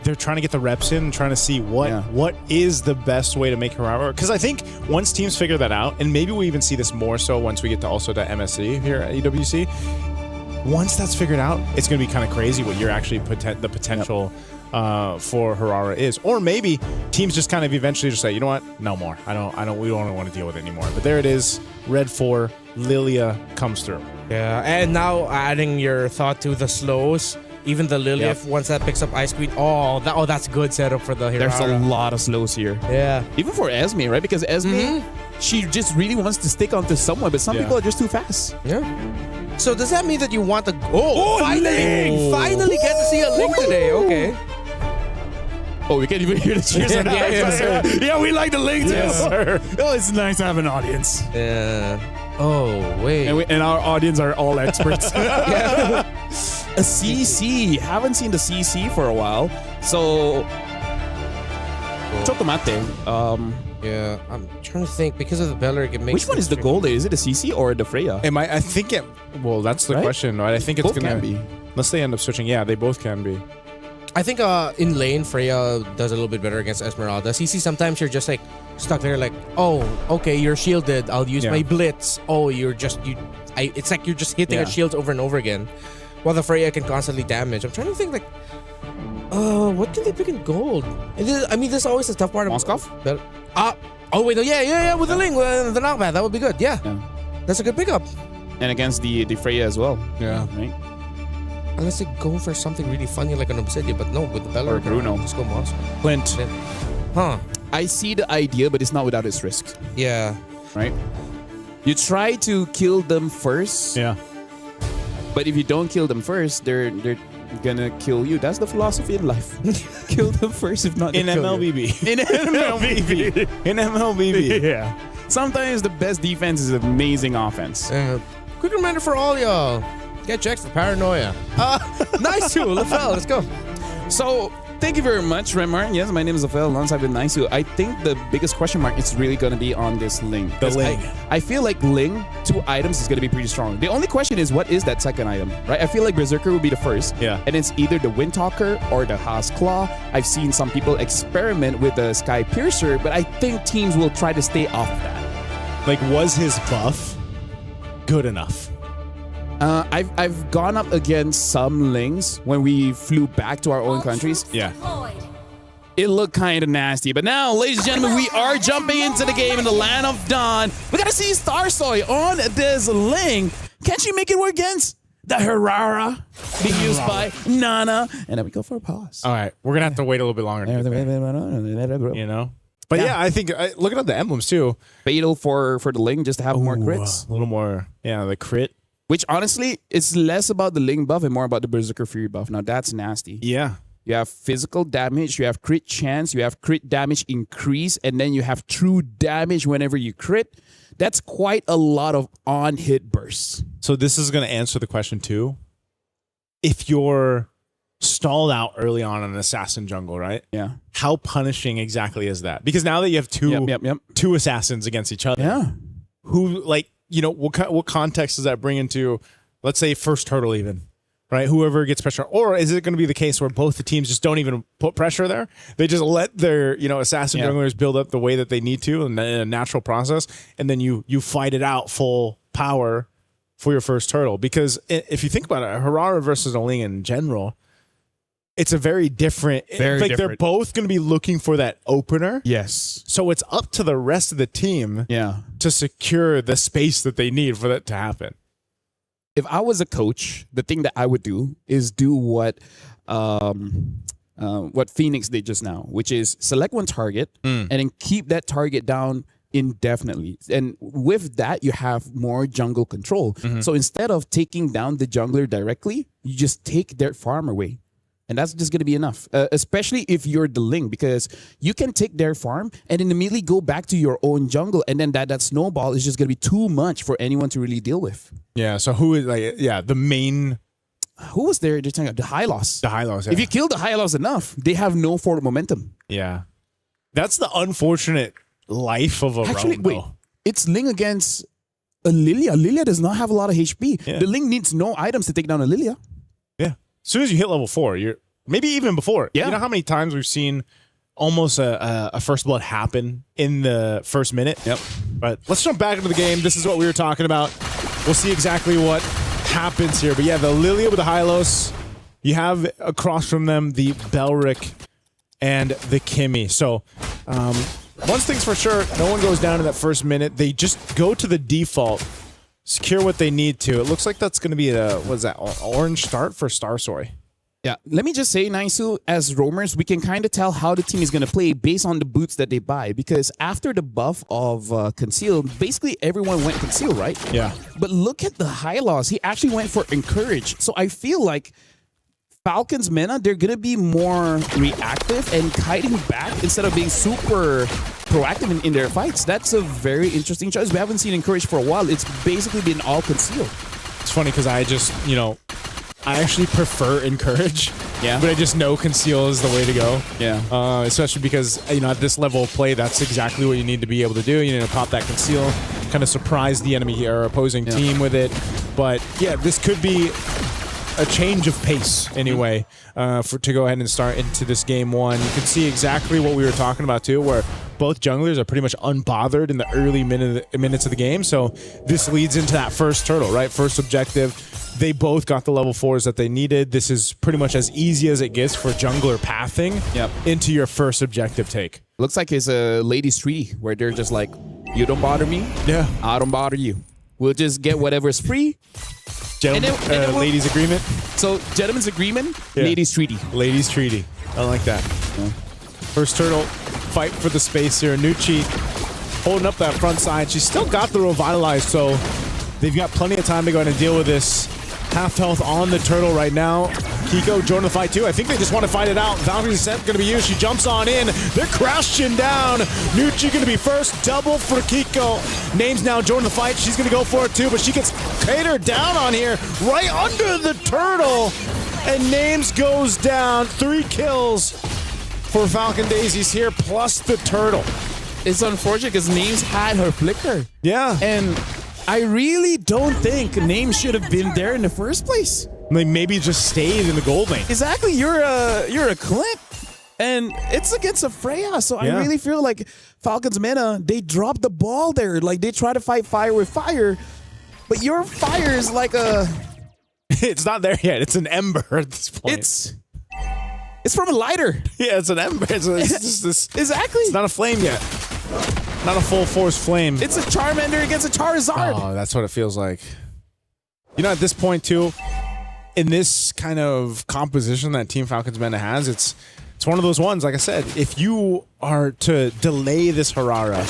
they're trying to get the reps in, trying to see what is the best way to make Hirara. Because I think once teams figure that out, and maybe we even see this more so once we get to also to MSC here at EWC, once that's figured out, it's going to be kind of crazy what you're actually the potential for Hirara is. Or maybe teams just kind of eventually just say, you know what, no more. We don't want to deal with it anymore. But there it is, Red 4, Lilia comes through. Yeah, and now adding your thought to the slows, even the Lilia, once that picks up Ice Queen, that's good setup for the Hirara. There's a lot of slows here. Yeah. Even for Esme, right? Because Esme, she just really wants to stick onto someone, but some people are just too fast. Yeah. So does that mean that you want to... finally get to see a Link today. Okay. Oh, we can't even hear the cheers. Yeah, we like the Link too. Yes, sir. Oh, it's nice to have an audience. Yeah. Oh, wait. And our audience are all experts. A CC. Haven't seen the CC for a while. So, Chotomate. Yeah, I'm trying to think because of the Belleric. It makes which one is the gold? Is it the CC or the Freya? I think it. Well, that's the question, right? I think it's both gonna be. Unless they end up switching. Yeah, they both can be. I think in lane Freya does a little bit better against Esmeralda. CC sometimes you're just like stuck there, like, oh, okay, you're shielded. I'll use my blitz. Oh, it's like you're just hitting a shield over and over again, while the Freya can constantly damage. I'm trying to think like. What can they pick in gold? This is always the tough part of Moskov? Oh wait, with the Ling, the knockback, that would be good. Yeah. That's a good pickup. And against the Freya as well. Yeah. Right? Unless they go for something really funny like an Obsidian, but no, with the Bella or Bruno. Just go Moskov. Clint. Huh. I see the idea, but it's not without its risks. Yeah. Right? You try to kill them first. Yeah. But if you don't kill them first, they're gonna kill you. That's the philosophy in life. Kill them first, if not in MLBB. In MLBB. In MLBB. Yeah. Sometimes the best defense is amazing offense. Quick reminder for all y'all. Get checked for paranoia. Nice too, LaFell. Let's go. So, thank you very much, Remar. Yes, my name is LaFell. Alongside with Nice. I think the biggest question mark is really going to be on this Ling. The Ling. I feel like Ling, 2 items is going to be pretty strong. The only question is, what is that second item, right? I feel like Berserker will be the first. Yeah. And it's either the Windtalker or the Haas Claw. I've seen some people experiment with the Sky Piercer, but I think teams will try to stay off that. Like, was his buff good enough? I've gone up against some Lings when we flew back to our own countries. Yeah. It looked kind of nasty. But now, ladies and gentlemen, we are jumping into the game in the Land of Dawn. We got to see Starsoy on this Ling. Can she make it work against the Hirara being used by Nana? And then we go for a pause. All right. We're going to have to wait a little bit longer. You know? But yeah, I think, looking at the emblems too. Fatal for the Ling just to have more crits. A little more, the crit. Which honestly, it's less about the Ling buff and more about the Berserker Fury buff. Now that's nasty. Yeah. You have physical damage, you have crit chance, you have crit damage increase, and then you have true damage whenever you crit. That's quite a lot of on-hit bursts. So this is going to answer the question too. If you're stalled out early on an assassin jungle, right? Yeah. How punishing exactly is that? Because now that you have two assassins against each other. Yeah. Who, like, what context does that bring into, let's say, first turtle even, right? Whoever gets pressure. Or is it going to be the case where both the teams just don't even put pressure there? They just let their, assassin junglers build up the way that they need to in a natural process, and then you fight it out full power for your first turtle. Because if you think about it, Hirara versus a Ling in general, it's a very different. They're both going to be looking for that opener. Yes. So it's up to the rest of the team to secure the space that they need for that to happen. if I was a coach, the thing that I would do is do what Phoenix did just now, which is select one target and then keep that target down indefinitely. And with that, you have more jungle control. So instead of taking down the jungler directly, you just take their farm away. And that's just going to be enough, especially if you're the Ling, because you can take their farm and then immediately go back to your own jungle. And then that snowball is just going to be too much for anyone to really deal with. Yeah, so who is the main... Who was there? The Hylos. The Hylos, yeah. If you kill the Hylos enough, they have no forward momentum. Yeah. That's the unfortunate life of a roam, wait. It's Ling against a Lilia. Lilia does not have a lot of HP. Yeah. The Ling needs no items to take down a Lilia. Yeah. As soon as you hit level 4, you're maybe even before. Yeah. You know how many times we've seen almost a first blood happen in the first minute? Yep. But let's jump back into the game. This is what we were talking about. We'll see exactly what happens here. But yeah, the Lilia with the Hylos. You have across from them the Belric and the Kimmy. So one thing's for sure, no one goes down in that first minute. They just go to the default, secure what they need to. It looks like that's going to be orange start for Starsoy. Yeah, let me just say, Naisu, as roamers, we can kind of tell how the team is going to play based on the boots that they buy. Because after the buff of Conceal, basically everyone went Conceal, right? Yeah. But look at the Hylos. He actually went for Encourage. So I feel like Falcons Mena, they're going to be more reactive and kiting back instead of being super proactive in their fights. That's a very interesting choice. We haven't seen Encourage for a while. It's basically been all Conceal. It's funny because I just, I actually prefer Encourage. Yeah. But I just know Conceal is the way to go. Yeah. Especially because, at this level of play, that's exactly what you need to be able to do. You need to pop that Conceal, kind of surprise the enemy or opposing team with it. But yeah, this could be a change of pace anyway to go ahead and start into this game one. You can see exactly what we were talking about too, where both junglers are pretty much unbothered in the early minutes of the game. So this leads into that first turtle, right? First objective. They both got the level 4s that they needed. This is pretty much as easy as it gets for jungler pathing into your first objective take. Looks like it's a ladies' tree where they're just like, you don't bother me, I don't bother you. We'll just get whatever's free. Ladies' agreement. So, gentlemen's agreement, ladies' treaty. Ladies' treaty. I like that. Yeah. First turtle, fight for the space here. Nucci holding up that front side. She's still got the revitalize, so they've got plenty of time to go ahead and deal with this. Half health on the turtle right now. Kiko joining the fight too. I think they just want to fight it out. Valkyrie's set going to be used. She jumps on in. They're crashing down. Nucci going to be first. Double for Kiko. Name's now joining the fight. She's going to go for it too, but she gets catered down on here right under the turtle. And Names goes down. 3 kills for Falcon Daisies here, plus the turtle. It's unfortunate because Names had her flicker. Yeah. And I really don't think Names should have been there in the first place. They maybe just stayed in the gold lane. Exactly. You're a Clint, and it's against a Freya. So I really feel like Falcons Mena, they dropped the ball there. Like they try to fight fire with fire, but your fire is like a... It's not there yet. It's an ember at this point. It's from a lighter. Yeah, it's an ember. It's just this. Exactly. It's not a flame yet. Not a full force flame. It's a Charmander against a Charizard. Oh, that's what it feels like. At this point too, in this kind of composition that Team Falcons Mena has, it's one of those ones, like I said, if you are to delay this Harara,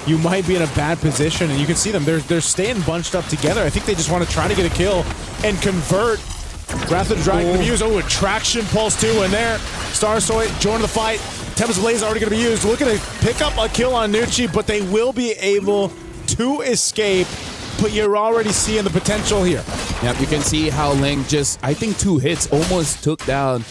you might be in a bad position, and you can see them. They're staying bunched up together. I think they just want to try to get a kill and convert. Wrath of the Dragon going to be used. Oh, Attraction Pulse too in there. Starsoy joining the fight. Tempest Blaze already going to be used. Looking to pick up a kill on Nucci, but they will be able to escape. But you're already seeing the potential here. Yep, you can see how Ling just, I think 2 hits almost took down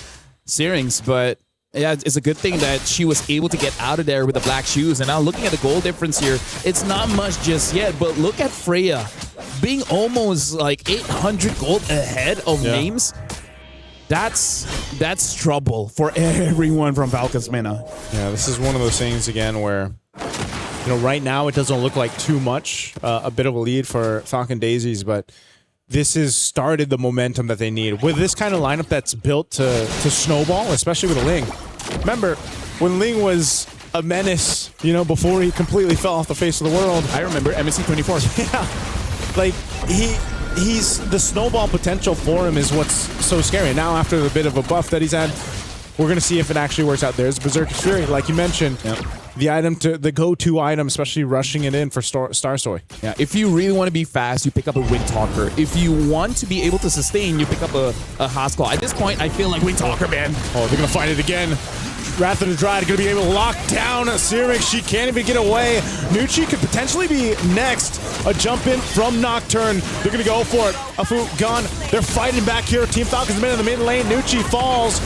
Syrinx, but yeah, it's a good thing that she was able to get out of there with the black shoes. And now looking at the goal difference here, it's not much just yet, but look at Freya being almost like 800 gold ahead of Names. That's trouble for everyone from Falcons Mena. Yeah, this is one of those things again where, right now it doesn't look like too much, a bit of a lead for Falcon Daisies, but this has started the momentum that they need. With this kind of lineup that's built to snowball, especially with Ling. Remember, when Ling was a menace, before he completely fell off the face of the world. I remember MSC 24. Yeah. Like, the snowball potential for him is what's so scary. Now, after the bit of a buff that he's had, we're going to see if it actually works out. There's Berserker's Fury, like you mentioned. The go-to item, especially rushing it in for Star Soy. Yeah, if you really want to be fast, you pick up a Wind Talker. If you want to be able to sustain, you pick up a Haskell. At this point, I feel like Wind Talker, man. Oh, they're going to find it again. Wrath of the Dryad going to be able to lock down Syrinx. She can't even get away. Nucci could potentially be next. A jump in from Nocturne. They're going to go for it. Afu gone. They're fighting back here. Team Falcons men in the mid lane. Nucci falls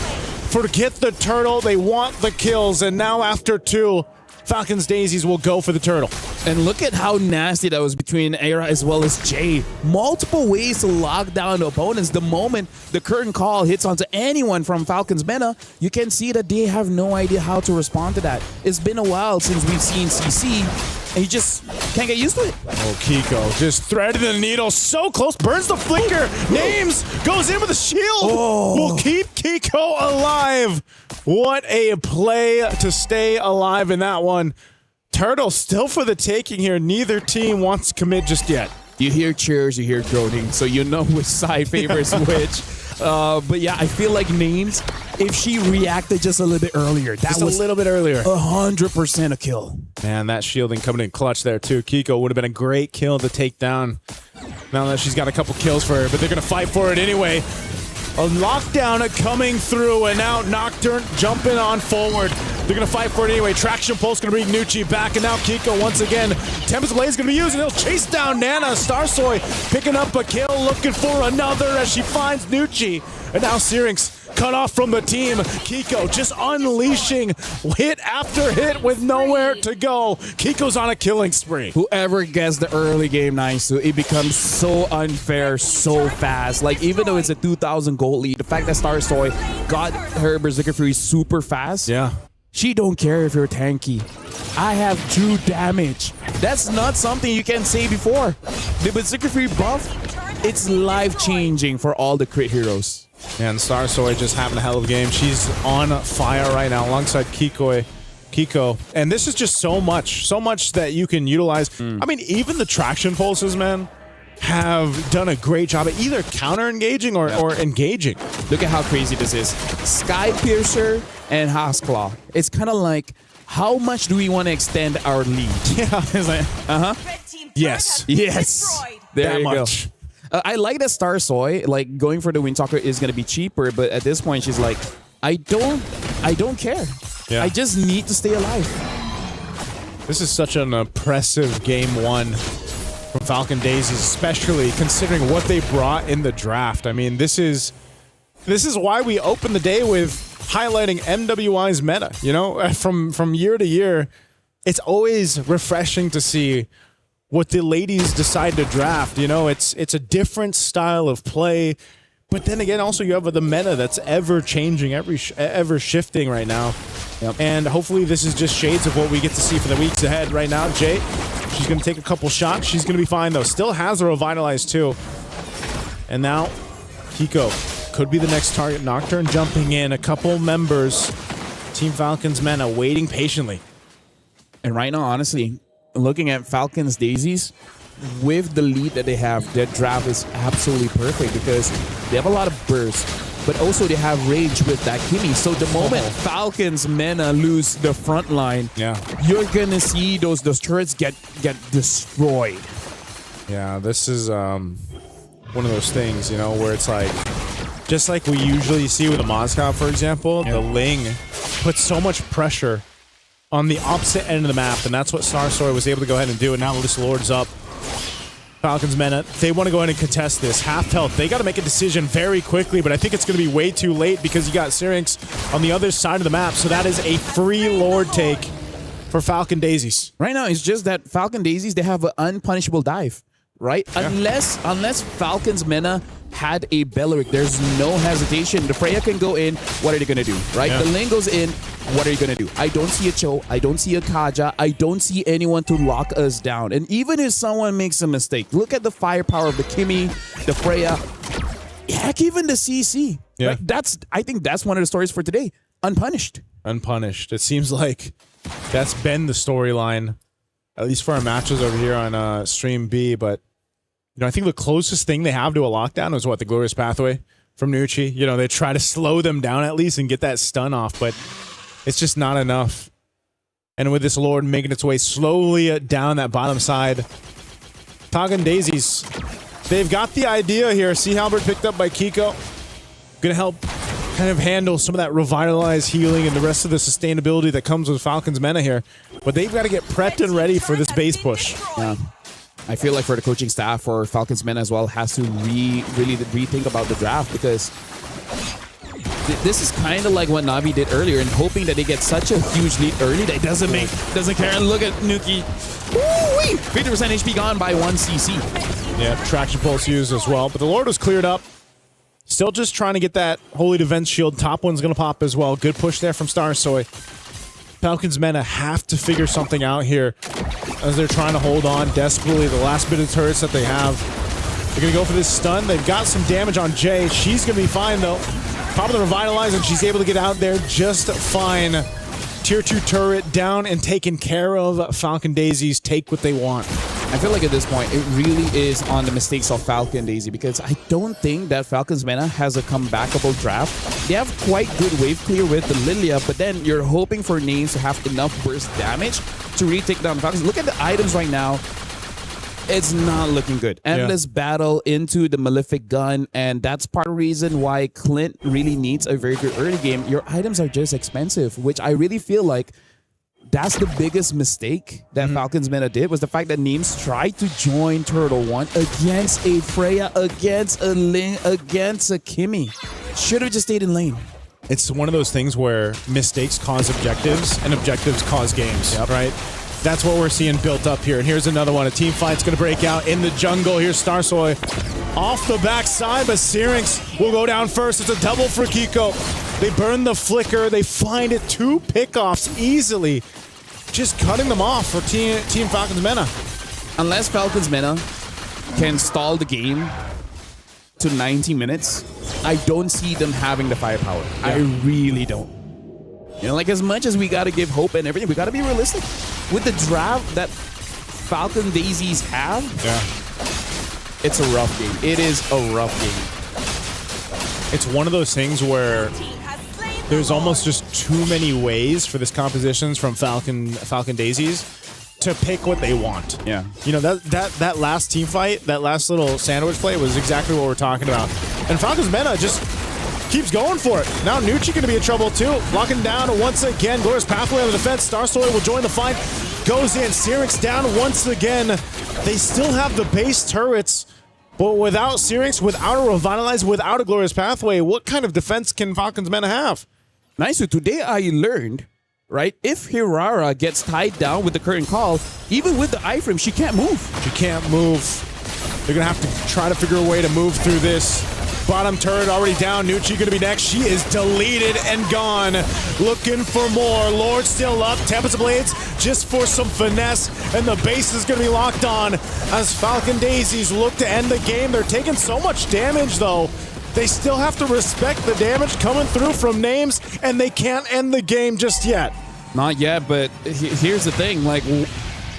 to get the turtle. They want the kills. And now after 2, Falcons Daisies will go for the turtle. And look at how nasty that was between Era as well as Jay. Multiple ways to lock down the opponents. The moment the curtain call hits onto anyone from Falcons meta, you can see that they have no idea how to respond to that. It's been a while since we've seen CC, and you just can't get used to it. Oh, Kiko just threading the needle so close. Burns the flicker. Names goes in with a shield. Will keep Kiko alive. What a play to stay alive in that one. Turtle still for the taking here. Neither team wants to commit just yet. You hear cheers, you hear groaning, so you know which side favors which. But yeah, I feel like Names, if she reacted just a little bit earlier, that was a little bit earlier. 100% a kill. Man, that shielding coming in clutch there too. Kiko would have been a great kill to take down. Now that she's got a couple kills for her, but they're going to fight for it anyway. A lockdown coming through, and now Nocturne jumping on forward. They're going to fight for it anyway. Traction Pulse going to bring Nucci back, and now Kiko once again. Tempest Blaze going to be used, and he'll chase down Nana. Starsoy picking up a kill, looking for another as she finds Nucci. And now Syrinx cut off from the team. Kiko just unleashing hit after hit with nowhere to go. Kiko's on a killing spree. Whoever gets the early game nice, it becomes so unfair so fast. Like, even though it's a 2,000 gold lead, the fact that Starsoy got her Berserker Fury super fast, she don't care if you're tanky. I have 2 damage. That's not something you can say before. The Berserker Fury buff, it's life-changing for all the crit heroes. And Starsoy just having a hell of a game. She's on fire right now alongside Kiko. And this is just so much that you can utilize. I mean, even the traction pulses, man, have done a great job at either counter-engaging or engaging. Look at how crazy this is. Sky Piercer and Haskell. It's kind of like, how much do we want to extend our lead? Yeah. It's like, Yes. There that you much. go. I like that Starsoy, like, going for the Wind Talker is going to be cheaper, but at this point she's like, I don't care. Yeah. I just need to stay alive. This is such an impressive game 1 from Falcon Daisies, especially considering what they brought in the draft. I mean, this is why we open the day with highlighting MWI's meta. You know, from year to year, it's always refreshing to see what the ladies decide to draft. You know, it's a different style of play, but then again, also you have the meta that's ever changing, ever shifting right now. And hopefully this is just shades of what we get to see for the weeks ahead. Right now, Jay, she's going to take a couple shots. She's going to be fine though. Still has a Revitalize too. And now Kiko could be the next target. Nocturne jumping in. A couple members, Team Falcons meta, waiting patiently. And right now, honestly, looking at Falcons Daisies, with the lead that they have, their draft is absolutely perfect because they have a lot of burst, but also they have range with that Kimi. So the moment Falcons Mena lose the front line, you're gonna see those turrets get destroyed. Yeah, this is one of those things, you know, where it's like, just like we usually see with a Moscow, for example, the Ling puts so much pressure on the opposite end of the map, and that's what Starsoy was able to go ahead and do, and now this Lord's up. Falcons Mena, they want to go ahead and contest this. Half health. They got to make a decision very quickly, but I think it's going to be way too late because you got Syrinx on the other side of the map, so that is a free Lord take for Falcon Daisies. Right now, it's just that Falcon Daisies, they have an unpunishable dive, right? Yeah. Unless Falcons Mena had a Belleric, there's no hesitation. The Freya can go in. What are they going to do, right? The Ling goes in. What are you going to do? I don't see a Cho. I don't see a Kaja. I don't see anyone to lock us down. And even if someone makes a mistake, look at the firepower of the Kimi, the Freya, heck, even the CC. Yeah. Right? I think that's one of the stories for today. Unpunished. Unpunished. It seems like that's been the storyline, at least for our matches over here on Stream B, but I think the closest thing they have to a lockdown is what, the Glorious Pathway from Nucci. They try to slow them down at least and get that stun off, but it's just not enough. And with this Lord making its way slowly down that bottom side, Falcon Daisies, they've got the idea here. Sea Halberd picked up by Kiko. Gonna help kind of handle some of that revitalized healing and the rest of the sustainability that comes with Falcon's Mena here. But they've got to get prepped and ready for this base push. Yeah. I feel like for the coaching staff for Falcons Mena as well has to really rethink about the draft, because this is kind of like what Navi did earlier, and hoping that they get such a huge lead early that it doesn't care. And look at Nuki. Woo-wee! 50% HP gone by 1 CC. Yeah, traction pulse used as well. But the Lord was cleared up. Still just trying to get that Holy Defense Shield. Top one's going to pop as well. Good push there from Starsoy. Falcons Mena have to figure something out here as they're trying to hold on desperately. The last bit of turrets that they have. They're going to go for this stun. They've got some damage on Jay. She's going to be fine, though. Popping the Revitalize, and she's able to get out there just fine. Tier 2 turret down and taken care of. Falcon Daisies take what they want. I feel like at this point, it really is on the mistakes of Falcon Daisy, because I don't think that Falcon's Mena has a comebackable draft. They have quite good wave clear with the Lilia, but then you're hoping for names to have enough burst damage to really take down Falcons. Look at the items right now. It's not looking good. Endless battle into the Malefic Gun, and that's part of the reason why Clint really needs a very good early game. Your items are just expensive, which I really feel like that's the biggest mistake that Falcons Mena did, was the fact that Names tried to join Turtle 1 against a Freya, against a Ling, against a Kimmy. Should have just stayed in lane. It's one of those things where mistakes cause objectives and objectives cause games, right? That's what we're seeing built up here. And here's another one. A team fight's going to break out in the jungle. Here's Starsoy off the backside, but Syrinx will go down first. It's a double for Kiko. They burn the flicker. They find it. 2 pickoffs easily. Just cutting them off for Team Falcons Mena. Unless Falcons Mena can stall the game to 90 minutes, I don't see them having the firepower. Yeah. I really don't. Like, as much as we got to give hope and everything, we got to be realistic. With the draft that Falcon Daisies have, it's a rough game. It is a rough game. It's one of those things where there's almost just too many ways for this compositions from Falcon Daisies to pick what they want. Yeah. That last team fight, that last little sandwich play was exactly what we're talking about. And Falcons Mena just keeps going for it. Now Nucci going to be in trouble too. Locking down once again. Glorious Pathway on the defense. Starsoy will join the fight. Goes in. Syrinx down once again. They still have the base turrets, but without Syrinx, without a Revitalize, without a Glorious Pathway, what kind of defense can Falcons Mena have? Nice. So today I learned, right, if Hirara gets tied down with the current call, even with the iframe, she can't move. She can't move. They're going to have to try to figure a way to move through this. Bottom turret already down. Nucci going to be next. She is deleted and gone. Looking for more. Lord still up. Tempest Blades just for some finesse. And the base is going to be locked on as Falcon Daisies look to end the game. They're taking so much damage, though. They still have to respect the damage coming through from Names, and they can't end the game just yet. Not yet, but here's the thing. Like,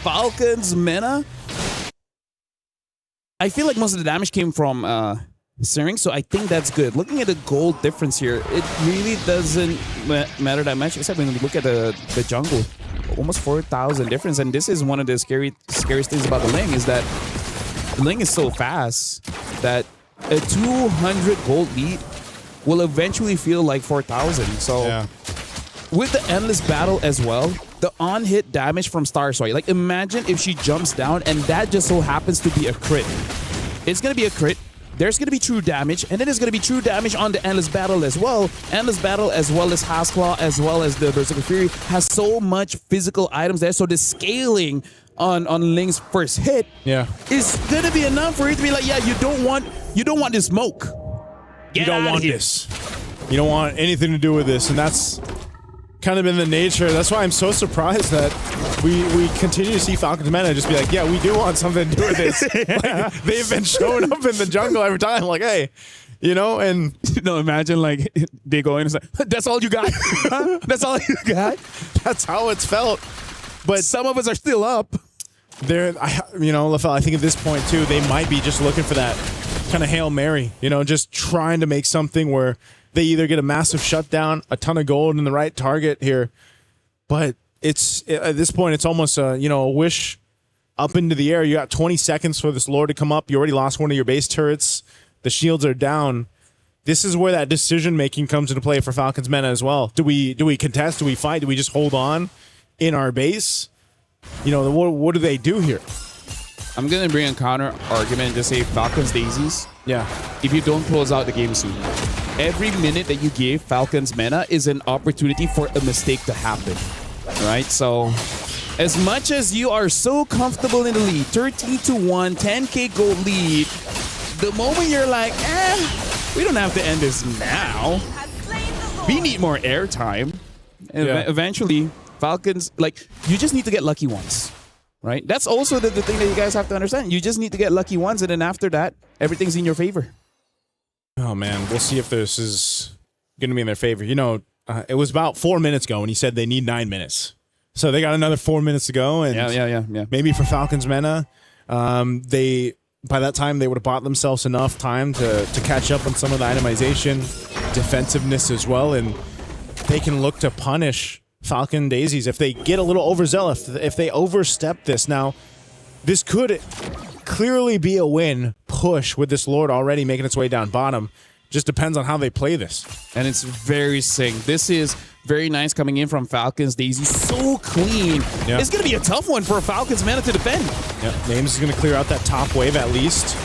Falcons Mena, I feel like most of the damage came from Syrinx, so I think that's good. Looking at the gold difference here, it really doesn't matter that much, except when you look at the jungle. Almost 4,000 difference, and this is one of the scariest things about the Ling, is that the Ling is so fast that a 200 gold lead will eventually feel like 4,000. So with the endless battle as well, the on-hit damage from Starsoy, like, imagine if she jumps down and that just so happens to be a crit. It's going to be a crit. There's going to be true damage, and then there's going to be true damage on the Endless Battle as well. Endless Battle, as well as Hasclaw, as well as the Berserker Fury, has so much physical items there, so the scaling on Ling's first hit is going to be enough for it to be like, yeah, you don't want this smoke. You don't want this. You don't want anything to do with this, and that's kind of been the nature. That's why I'm so surprised that we continue to see Falcons Mena just be like, yeah, we do want something to do with this. Like, they've been showing up in the jungle every time, like, hey, and imagine like they go in and say, that's all you got? That's all you got? That's how it's felt. But some of us are still up. LaFell, I think at this point too, they might be just looking for that kind of Hail Mary, just trying to make something where they either get a massive shutdown, a ton of gold, and the right target here. But at this point, it's almost a wish up into the air. You got 20 seconds for this Lord to come up. You already lost one of your base turrets. The shields are down. This is where that decision-making comes into play for Falcons Mena as well. Do we contest? Do we fight? Do we just hold on in our base? What do they do here? I'm going to bring a counter argument to say Falcons Daisies. Yeah. If you don't close out the game soon. Every minute that you give Falcons Mena is an opportunity for a mistake to happen. Right? So, as much as you are so comfortable in the lead, 13-1, 10K gold lead, the moment you're like, we don't have to end this now. We need more airtime. And eventually, Falcons, you just need to get lucky once. Right? That's also the thing that you guys have to understand. You just need to get lucky once, and then after that, everything's in your favor. Oh, man. We'll see if this is going to be in their favor. It was about 4 minutes ago when he said they need 9 minutes. So they got another 4 minutes to go. And yeah. Maybe for Falcons Mena, by that time, they would have bought themselves enough time to catch up on some of the itemization, defensiveness as well, and they can look to punish Falcon Daisies if they get a little overzealous, if they overstep this. Now, this could clearly be a win push with this Lord already making its way down bottom. Just depends on how they play this. And it's very synced. This is very nice coming in from Falcons Daisy. So clean. Yeah. It's going to be a tough one for Falcons Mena to defend. Yeah, Names is going to clear out that top wave at least.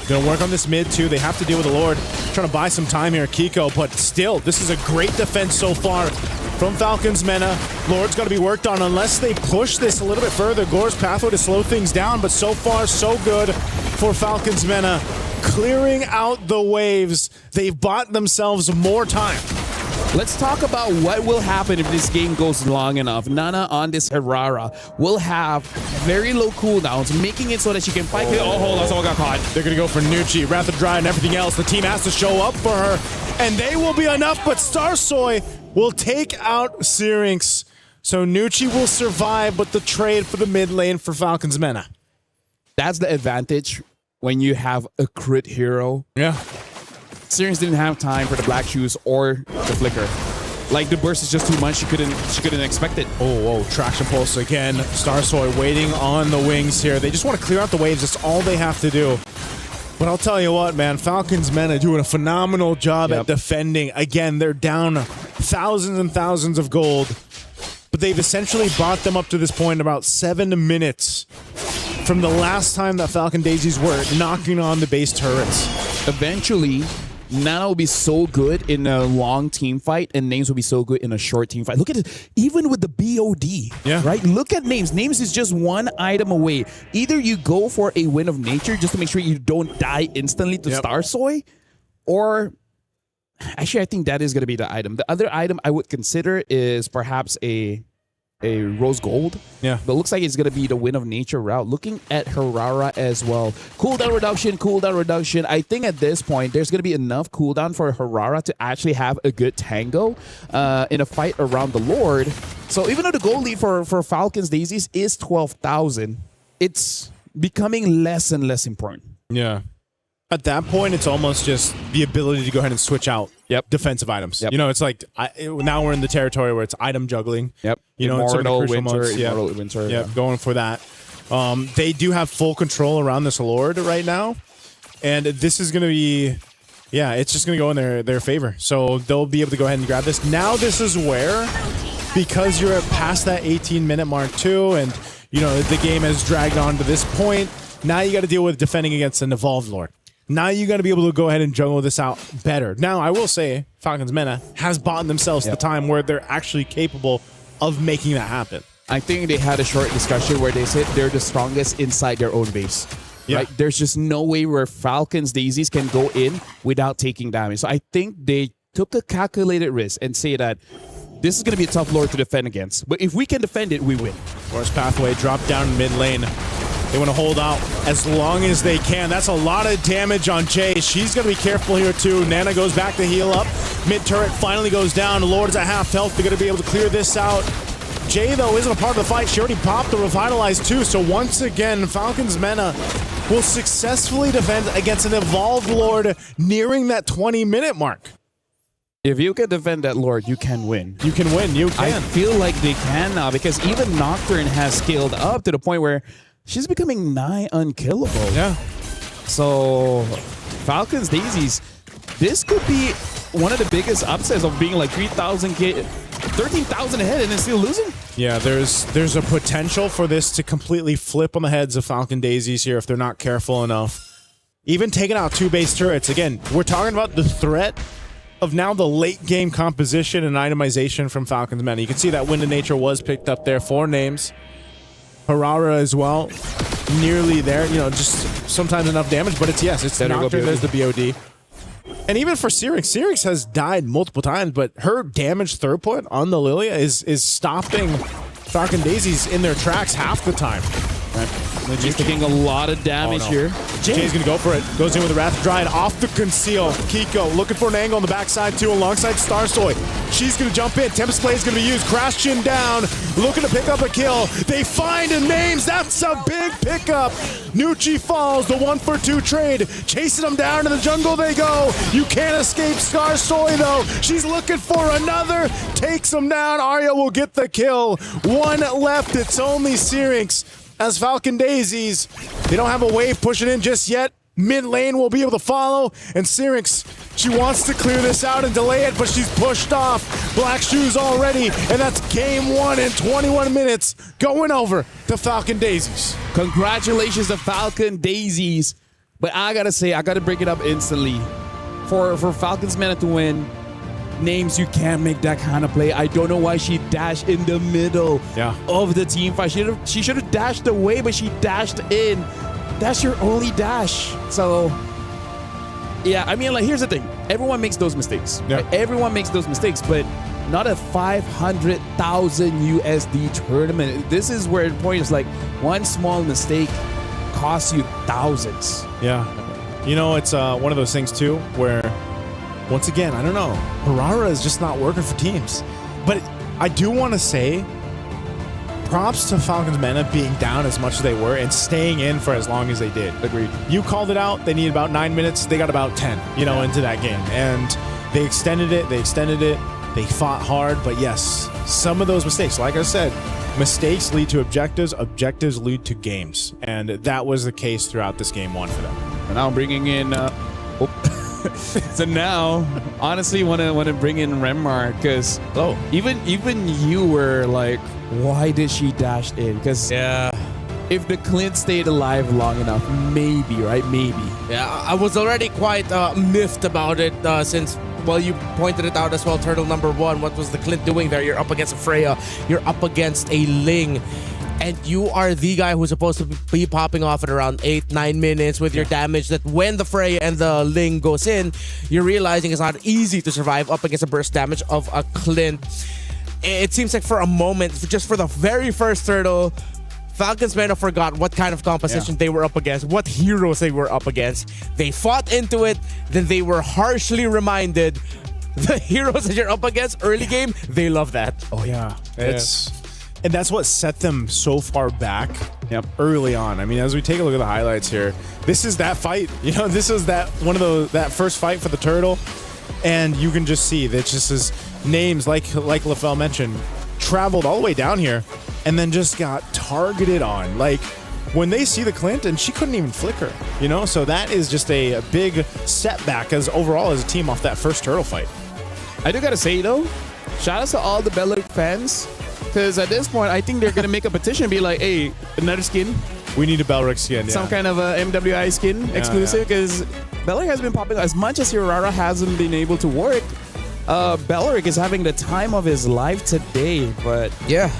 Going to work on this mid too. They have to deal with the Lord. Trying to buy some time here, Kiko. But still, this is a great defense so far from Falcons Mena. Lord's got to be worked on unless they push this a little bit further. Gore's pathway to slow things down. But so far, so good for Falcons Mena. Clearing out the waves. They've bought themselves more time. Let's talk about what will happen if this game goes long enough. Nana on this Herrera will have very low cooldowns, making it so that she can fight. Oh, hold on, someone got caught. They're going to go for Nucci, Wrath of Dry, and everything else. The team has to show up for her, and they will be enough, but Starsoy will take out Syrinx. So Nucci will survive, but the trade for the mid lane for Falcons Mena. That's the advantage when you have a crit hero. Yeah. Syrinx didn't have time for the black shoes or the flicker. The burst is just too much. She couldn't expect it. Oh, traction pulse again. Starsoy waiting on the wings here. They just want to clear out the waves. That's all they have to do. But I'll tell you what, man. Falcons Mena doing a phenomenal job at defending. Again, they're down thousands and thousands of gold. But they've essentially brought them up to this point in about 7 minutes from the last time that Falcon Daisies were knocking on the base turrets. Eventually, Nana will be so good in a long team fight, and Names will be so good in a short team fight. Look at it, even with the BOD, right? Look at Names. Names is just one item away. Either you go for a win of nature just to make sure you don't die instantly to Starsoy, or actually, I think that is going to be the item. The other item I would consider is perhaps a rose gold. Yeah. But looks like it's going to be the win of nature route. Looking at Herrera as well. Cooldown reduction. I think at this point, there's going to be enough cooldown for Herrera to actually have a good tango in a fight around the Lord. So even though the goal lead for Falcons Daisies is 12,000, it's becoming less and less important. Yeah. At that point, it's almost just the ability to go ahead and switch out defensive items. Yep. It's like now we're in the territory where it's item juggling. Yep. Immortal, Winter. Yeah, going for that. They do have full control around this Lord right now. And this is going to be, it's just going to go in their favor. So they'll be able to go ahead and grab this. Now this is where, because you're past that 18-minute mark too, and the game has dragged on to this point, now you got to deal with defending against an evolved Lord. Now you got to be able to go ahead and juggle this out better. Now, I will say, Falcons Mena has bought themselves the time where they're actually capable of making that happen. I think they had a short discussion where they said they're the strongest inside their own base. Yeah. Right? There's just no way where Falcons Daisies can go in without taking damage. So I think they took a calculated risk and say that this is going to be a tough Lord to defend against. But if we can defend it, we win. Force pathway, drop down mid lane. They want to hold out as long as they can. That's a lot of damage on Jay. She's going to be careful here too. Nana goes back to heal up. Mid turret finally goes down. Lord's at half health. They're going to be able to clear this out. Jay, though, isn't a part of the fight. She already popped the Revitalize too. So once again, Falcons Mena will successfully defend against an Evolved Lord nearing that 20-minute mark. If you can defend that Lord, you can win. You can win. You can. I feel like they can now because even Nocturne has scaled up to the point where she's becoming nigh unkillable. Yeah. So Falcons Daisies, this could be one of the biggest upsets of being like 13,000 ahead and then still losing. Yeah, there's a potential for this to completely flip on the heads of Falcon Daisies here if they're not careful enough. Even taking out 2 base turrets. Again, we're talking about the threat of now the late game composition and itemization from Falcons Mena. You can see that Wind of Nature was picked up there. 4 names. Harara as well. Nearly there. You know, just sometimes enough damage, but it's the Nocturne, there's the BOD. And even for Syrinx has died multiple times, but her damage throughput on the Lilia is stopping Falcon Daisies in their tracks half the time. She's taking a lot of damage here. Jay's going to go for it. Goes in with the Wrath Dryad off the conceal. Kiko looking for an angle on the backside too alongside Starsoy. She's going to jump in. Tempest Blade is going to be used. Crash Chin down. Looking to pick up a kill. They find a names. That's a big pickup. Nucci falls. The 1-for-2 trade. Chasing them down to the jungle they go. You can't escape Starsoy though. She's looking for another. Takes them down. Arya will get the kill. 1 left. It's only Syrinx. As Falcon Daisies, they don't have a wave pushing in just yet. Mid lane will be able to follow. And Syrinx, she wants to clear this out and delay it, but she's pushed off. Black Shoes already, and that's game 1 in 21 minutes. Going over to Falcon Daisies. Congratulations to Falcon Daisies. But I gotta say, I gotta bring it up instantly. For Falcons Mena to win, names, you can't make that kind of play. I don't know why she dashed in the middle of the team fight. She should have dashed away, but she dashed in. That's your only dash. So, yeah, I mean, like, here's the thing. Everyone makes those mistakes. Yeah. Right? Everyone makes those mistakes, but not a 500,000 USD tournament. This is where the point is like one small mistake costs you thousands. Yeah. You know, it's one of those things, too, where once again, I don't know. Harara is just not working for teams. But I do want to say props to Falcons Mena being down as much as they were and staying in for as long as they did. Agreed. You called it out. They needed about 9 minutes. They got about 10, into that game. And they extended it. They fought hard. But yes, some of those mistakes, like I said, mistakes lead to objectives. Objectives lead to games. And that was the case throughout this game 1 for them. And now I'm bringing in... So now, honestly, want to bring in Remar because even you were like, why did she dash in? Because if the Clint stayed alive long enough, maybe, right? Maybe. Yeah, I was already quite miffed about it since, well, you pointed it out as well, Turtle number 1. What was the Clint doing there? You're up against a Freya. You're up against a Ling. And you are the guy who's supposed to be popping off at around 8-9 minutes with your damage that when the Freya and the Ling goes in, you're realizing it's not easy to survive up against a burst damage of a Clint. It seems like for a moment, just for the very first Turtle, Falcons Mena forgot what kind of composition they were up against, what heroes they were up against. They fought into it, then they were harshly reminded the heroes that you're up against early game, they love that. Oh, yeah. And that's what set them so far back early on. I mean, as we take a look at the highlights here, this is that fight. This is that first fight for the Turtle. And you can just see that just his names, like LaFell mentioned, traveled all the way down here and then just got targeted on. Like, when they see the Clint, and she couldn't even flicker, So that is just a big setback overall as a team off that first Turtle fight. I do gotta say, though, shout out to all the Beleric fans. Because at this point, I think they're going to make a petition and be like, hey, another skin. We need a Beleric skin, Some kind of a MWI skin exclusive. Because Beleric has been popping as much as Hirara hasn't been able to work. Beleric is having the time of his life today. But yeah,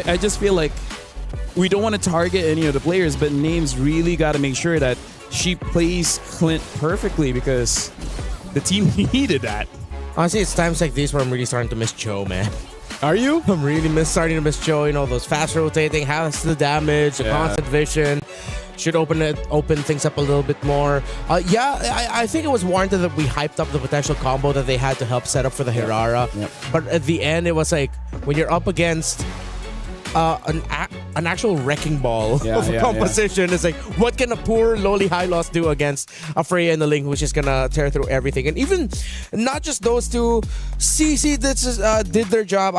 I just feel like we don't want to target any of the players, but Names really got to make sure that she plays Clint perfectly because the team needed that. Honestly, it's times like these where I'm really starting to miss Cho, man. Are you? I'm really starting to miss Cho. Those fast rotating, has the damage, the constant vision. should open things up a little bit more. I think it was warranted that we hyped up the potential combo that they had to help set up for the Hirara. But at the end, it was like when you're up against an actual wrecking ball of a composition. It's like, what can a poor lowly high loss do against a Freya and the Ling who's just gonna tear through everything? And even not just those two, CC did their job.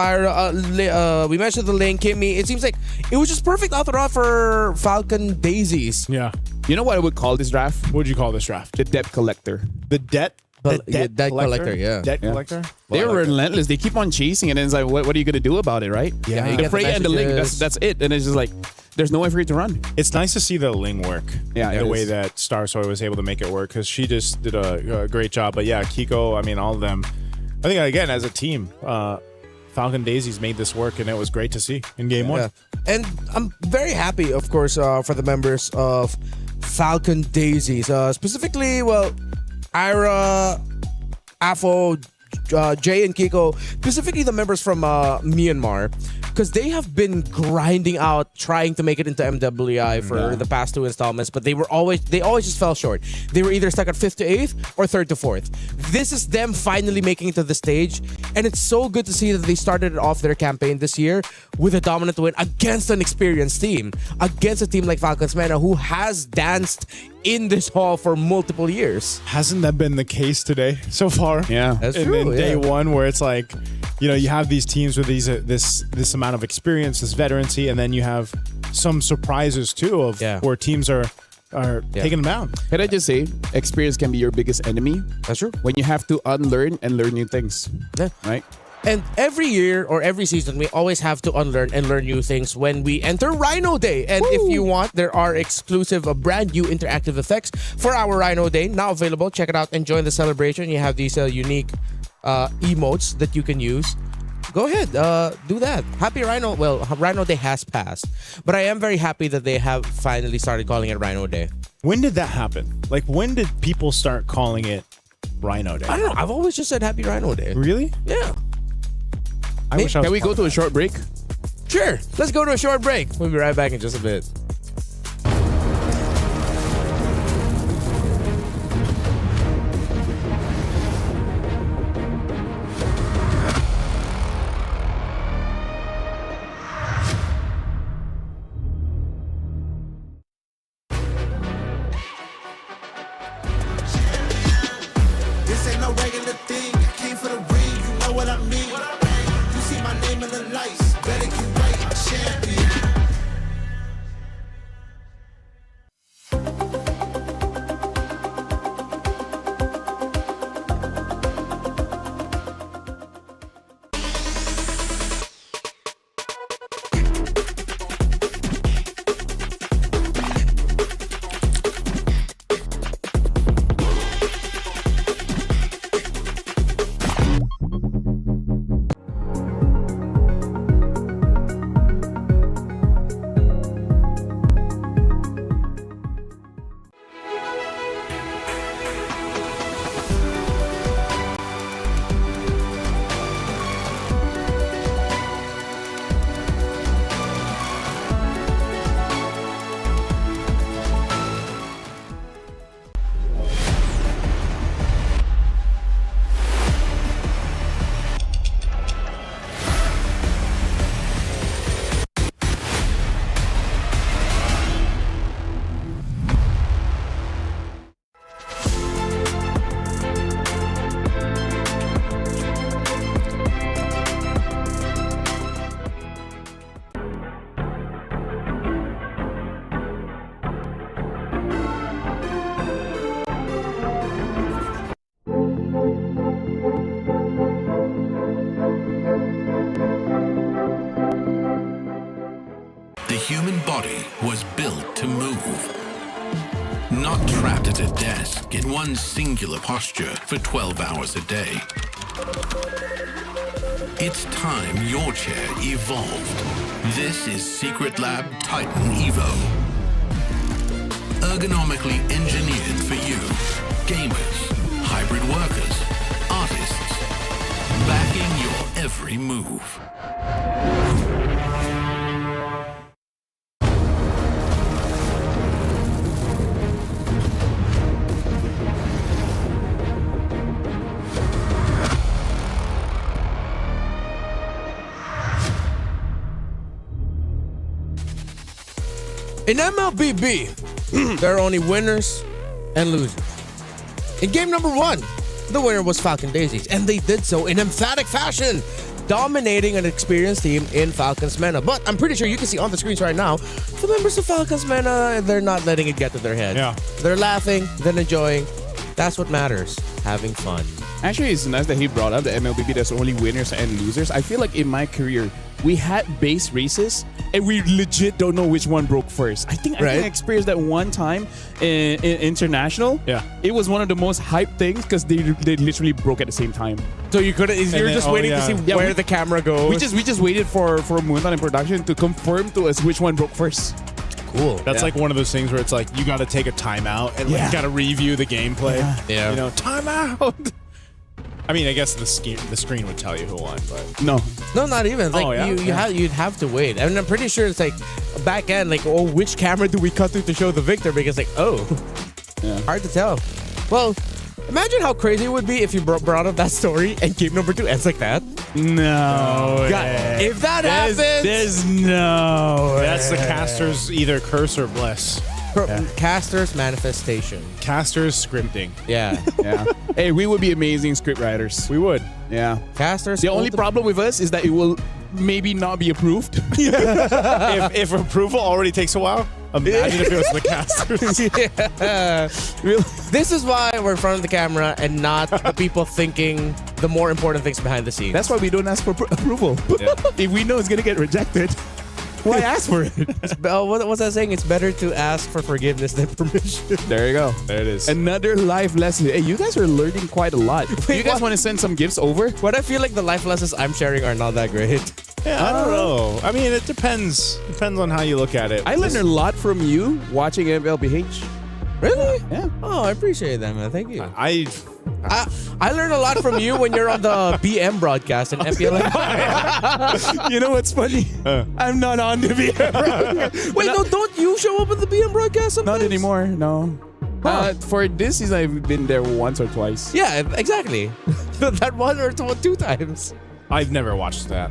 We mentioned the Ling, Kimmy. It seems like it was just perfect all throughout for Falcon Daisies. Yeah. You know what I would call this draft? What would you call this draft? The debt collector. The debt? Debt collector, yeah. Debt collector? They're relentless. They keep on chasing it, and it's like, what are you going to do about it, right? Yeah. The Freya and the Ling, that's it. And it's just like, there's no way for you to run. It's nice to see the Ling work. Yeah, the way that Star Soy was able to make it work, because she just did a great job. But yeah, Kiko, I mean, all of them. I think, again, as a team, Falcon Daisies made this work, and it was great to see in game one. And I'm very happy, of course, for the members of Falcon Daisies. Specifically, well, Ira, Afo, Jay, and Kiko, specifically the members from Myanmar, because they have been grinding out, trying to make it into MWI for the past 2 installments, but they always just fell short. They were either stuck at 5th to 8th or 3rd to 4th. This is them finally making it to the stage, and it's so good to see that they started off their campaign this year with a dominant win against an experienced team, against a team like Falcons Mena, who has danced in this hall for multiple years. Hasn't that been the case today so far? Yeah, that's and true. then day one, where it's like, you know, you have these teams with this amount of experience, this veterancy, and then you have some surprises too of where teams are taking them down. Can I just say, experience can be your biggest enemy. That's true. When you have to unlearn and learn new things. Yeah. Right? And every year or every season, we always have to unlearn and learn new things when we enter Rhino Day. And if you want, there are exclusive, brand new interactive effects for our Rhino Day now available. Check it out and join the celebration. You have these unique emotes that you can use. Go ahead, do that. Happy Rhino. Well, Rhino Day has passed, but I am very happy that they have finally started calling it Rhino Day. When did that happen? Like, when did people start calling it Rhino Day? I don't know. I've always just said Happy Rhino Day. Really? Yeah. Can we go to a short break? Sure. Let's go to a short break. We'll be right back in just a bit. This ain't no regular thing. I came for the ring, you know what I mean. You see my name in the lights, better get right, I'm champion. The human body was built to move, not trapped at a desk in one singular posture for 12 hours a day. It's time your chair evolved. This is Secret Lab Titan Evo. Ergonomically engineered for you, gamers, hybrid workers, artists, backing your every move. In MLBB, there are only winners and losers. In game number 1, the winner was Falcon Daisies, and they did so in emphatic fashion, dominating an experienced team in Falcons Mena. But I'm pretty sure you can see on the screens right now, the members of Falcons Mena, they're not letting it get to their head. Yeah. They're laughing, they're enjoying. That's what matters, having fun. Actually, it's nice that he brought up the MLBB. There's only winners and losers. I feel like in my career, we had base races, and we legit don't know which one broke first. I think I experienced that one time in international. Yeah, it was one of the most hyped things because they literally broke at the same time. So you couldn't. You're just waiting to see where the camera goes. We just waited for Moonton in production to confirm to us which one broke first. Cool. That's like one of those things where it's like you got to take a timeout and like, got to review the gameplay. Yeah. You know, timeout. I mean, I guess the screen would tell you who won, but no, not even. Like you'd have to wait. I mean, I'm pretty sure it's like back end. Like, oh, which camera do we cut to show the victor? Because like, hard to tell. Well, imagine how crazy it would be if you brought up that story and game number 2 ends like that. No, God, if that happens, there's no. That's the caster's either curse or bless. Caster's manifestation. Caster's scripting. Yeah. Yeah. Hey, we would be amazing script writers. We would. Yeah. Caster's. The only problem with us is that it will maybe not be approved. if approval already takes a while, imagine if it was the casters. Really? This is why we're in front of the camera and not the people thinking the more important things behind the scenes. That's why we don't ask for approval. Yeah. If we know it's gonna get rejected, why ask for it? What's that saying? It's better to ask for forgiveness than permission. There you go. There it is. Another life lesson. Hey, you guys are learning quite a lot. You guys want to send some gifts over? But I feel like the life lessons I'm sharing are not that great. Yeah, I don't know. I mean, it depends. Depends on how you look at it. I learned a lot from you watching MLBH. Really? Yeah. Oh, I appreciate that, man. Thank you. I learned a lot from you when you're on the BM broadcast in MPLA. You know what's funny? I'm not on the BM. Wait, no, don't you show up at the BM broadcast sometimes? Not anymore, no. For this season, I've been there once or twice. Yeah, exactly. That one or 2 times. I've never watched that.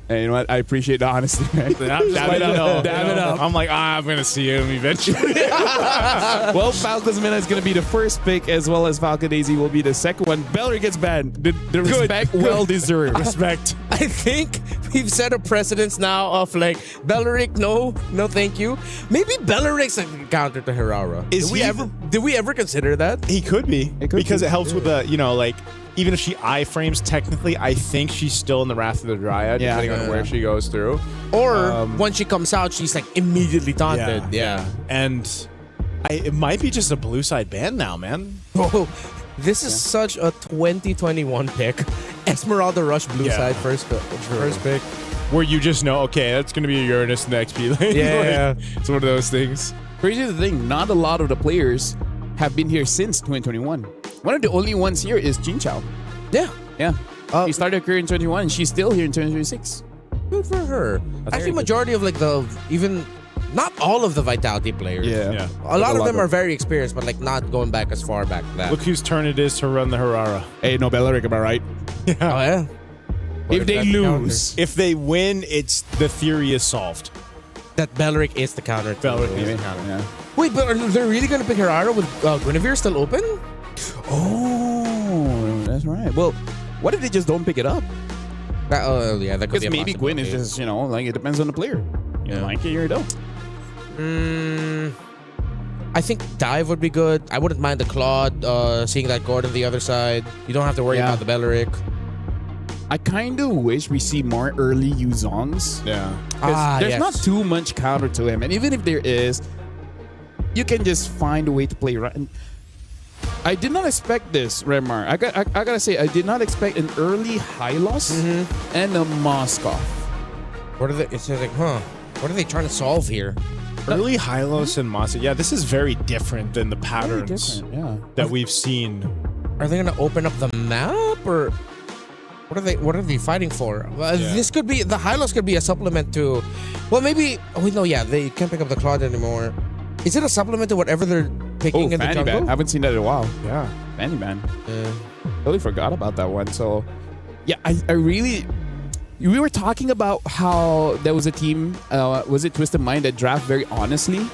Hey, you know what? I appreciate the honesty, man. Damn it up. I'm like, I'm going to see him eventually. Well, Falcons Mena is going to be the first pick, as well as Falcon Daisy will be the second one. Belleric gets banned. The respect well deserved. Respect. I think we've set a precedence now of like, Belleric, no thank you. Maybe Belleric's a counter to Hirara. Did we ever consider that? He could be. It helps with the, like, even if she iframes, technically, I think she's still in the Wrath of the Dryad, depending on where she goes through. Or when she comes out, she's like immediately taunted. Yeah. And it might be just a blue side ban now, man. Oh, this is such a 2021 pick. Esmeralda Rush blue side first pick. Where you just know, okay, that's going to be a Uranus in the XP lane. Yeah. It's one of those things. Crazy the thing, not a lot of the players have been here since 2021. One of the only ones here is Jin Chao. Yeah. Yeah. She started her career in 2021 and she's still here in 2026. Good for her. Actually, majority of like not all of the Vitality players. Yeah. A lot of them are very experienced, but like not going back as far back as that. Look whose turn it is to run the Hirara. Hey, no, Belleric, am I right? Yeah. Oh, yeah? If they lose. If they win, it's the theory is solved. That Belleric is the counter. Belleric is the counter. Yeah. Wait, but are they really going to pick Hirara with Guinevere still open? Oh, that's right. Well, what if they just don't pick it up? That could be a Because maybe Gwyn is just, like it depends on the player. You like it or you don't. I think Dive would be good. I wouldn't mind the Claude, seeing that Gord on the other side. You don't have to worry about the Belleric. I kind of wish we see more early Yuzongs. Yeah. There's not too much counter to him. And even if there is, you can just find a way to play right. I did not expect this, Remar. I gotta say, I did not expect an early Hylos and a Moskov. What are they? It's like, what are they trying to solve here? Early Hylos and Moskov. Yeah, this is very different than the patterns that we've seen. Are they gonna open up the map or what are they fighting for? This could be the Hylos could be a supplement to. Well, maybe. They can't pick up the Claude anymore. Is it a supplement to whatever they're picking in the jungle? Ban. I haven't seen that in a while. Yeah. Fanny Ban. Totally forgot about that one. So, yeah, I really... we were talking about how there was a team, was it Twisted Mind, that draft very honestly?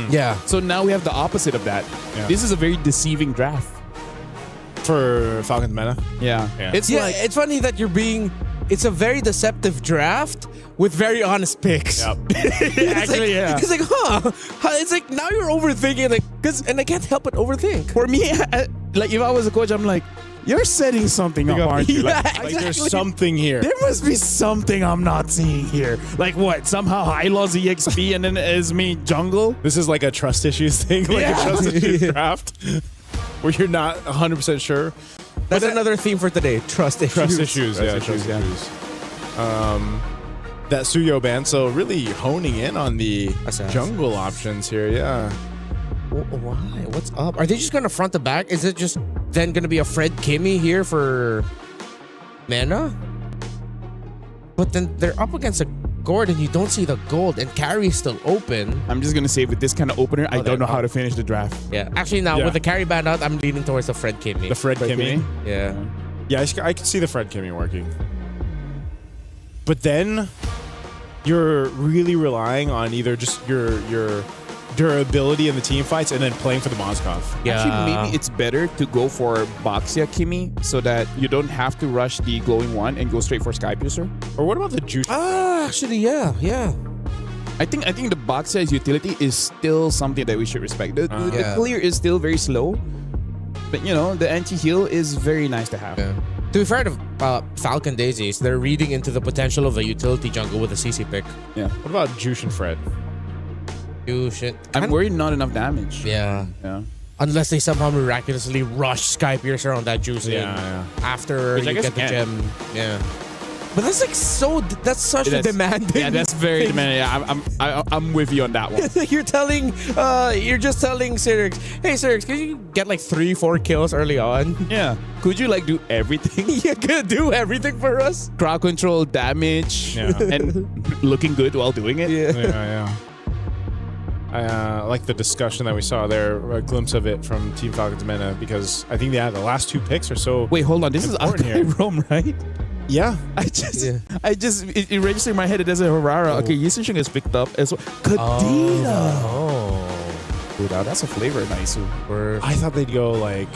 Yeah. So now we have the opposite of that. Yeah. This is a very deceiving draft. For Falcons meta? Yeah. It's it's funny that it's a very deceptive draft with very honest picks. Yep. Actually, yeah. It's like, it's like now you're overthinking, and I can't help but overthink. For me, like if I was a coach, I'm like, you're setting something up, aren't you? Yeah, Like, Like there's something here. there must be something I'm not seeing here. Like what? Somehow I lost EXP and then it's me jungle? This is like a trust issues thing, like Yeah. a trust issues draft, where you're not 100% sure. That's another theme for today. Trust issues. Trust issues, yeah, Trust trust issues, issues. That Suyo band, so really honing in on the jungle options here, yeah. Why? What's up? Are they just gonna front the back? Is it just then gonna be a Fred Kimmy here for mana? But then they're up against a Gordon. You don't see the gold, and carry is still open. I'm just gonna say with this kind of opener, I don't know how to finish the draft. Yeah, actually now with the carry ban out, I'm leaning towards the Fred Kimmy. The Fred Kimmy? Yeah. Yeah, I can see the Fred Kimmy working. But then you're really relying on either just your durability in the team fights and then playing for the Mozgov. Yeah. Actually, maybe it's better to go for Baxia Kimi so that you don't have to rush the glowing one and go straight for Sky Piercer. Or what about the Juice? Actually, yeah. I think the Baxia's utility is still something that we should respect. The clear is still very slow, but you know the anti-heal is very nice to have. Yeah. To be fair to Falcon Daisies, they're reading into the potential of a utility jungle with a CC pick. Yeah. What about Juice and Fred? I'm worried not enough damage. Yeah. Unless they somehow miraculously rush Sky Piercer on that Juice after Which I you guess get the can. gem. Yeah. But that's like that's such a demanding. Yeah, that's very thing. demanding. Yeah, I'm with you on that one. You're just telling Cyrix, hey Cyrix, can you get like 3-4 kills early on? Yeah. Could you like do everything? You could do everything for us. Crowd control, damage, and looking good while doing it. Yeah. I like the discussion that we saw there, a glimpse of it from Team Falcons Meta, because I think the last 2 picks are so. Wait, hold on. This is important Akai Rome, right? Yeah. It registered in my head. It does a Harara. Okay, Yisishing is picked up as well. Kadena. Dude, that's a flavor, nice. I thought they'd go like.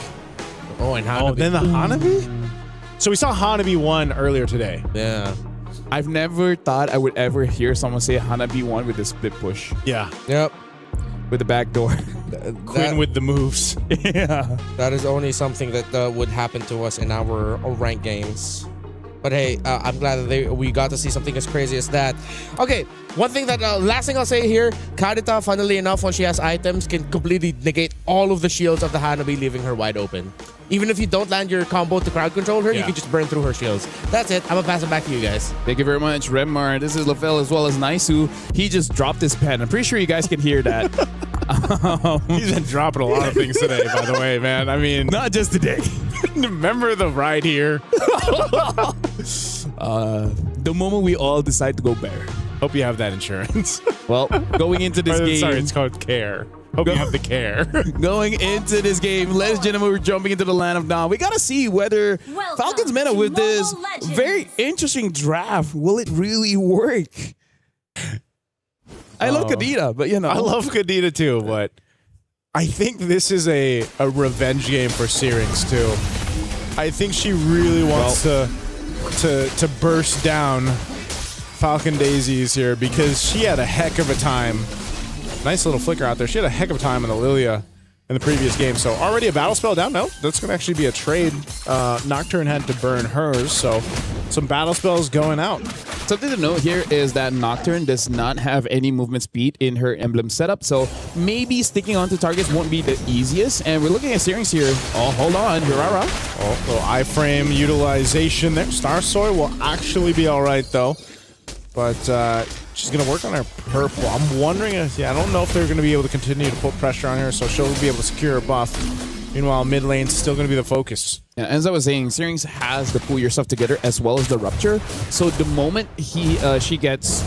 And Hanabi. Then the Hanabi? So we saw Hanabi 1 earlier today. Yeah. I've never thought I would ever hear someone say Hanabi 1 with the split push. Yeah. Yep. With the back door. Quinn with the moves. Yeah. That is only something that would happen to us in our ranked games. But hey, I'm glad that we got to see something as crazy as that. Okay, one thing that last thing I'll say here, Kadita, funnily enough, when she has items, can completely negate all of the shields of the Hanabi, leaving her wide open. Even if you don't land your combo to crowd control her, you can just burn through her shields. That's it. I'm gonna pass it back to you guys. Thank you very much, Remar. This is Lafel as well as Naisu. He just dropped his pen. I'm pretty sure you guys can hear that. He's been dropping a lot of things today, by the way, man. I mean, not just today. Remember the ride here? The moment we all decide to go bear. Hope you have that insurance. Well, going into this game. Sorry, it's called care. Hope you have the care. Going into this game, ladies and gentlemen, we're jumping into the land of Dawn. We gotta see whether Falcons Meta with this very interesting draft, will it really work? I love Kadita, but you know. I love Kadita too, but I think this is a revenge game for Syrinx too. I think she really wants to burst down Falcon Daisies here because she had a heck of a time. Nice little flicker out there. She had a heck of a time in the Lilia in the previous game. So already a battle spell down. No, that's going to actually be a trade. Nocturne had to burn hers. So some battle spells going out. Something to note here is that Nocturne does not have any movement speed in her emblem setup. So maybe sticking onto targets won't be the easiest. And we're looking at Syrinx here. Oh, hold on. Hirara. Oh, little iframe utilization there. Star Soy will actually be all right, though. But she's going to work on her purple. I'm wondering if, I don't know if they're going to be able to continue to put pressure on her, so she'll be able to secure her buff. Meanwhile, mid lane's still going to be the focus. Yeah, as I was saying, Syrinx has the pull yourself together as well as the rupture. So the moment she gets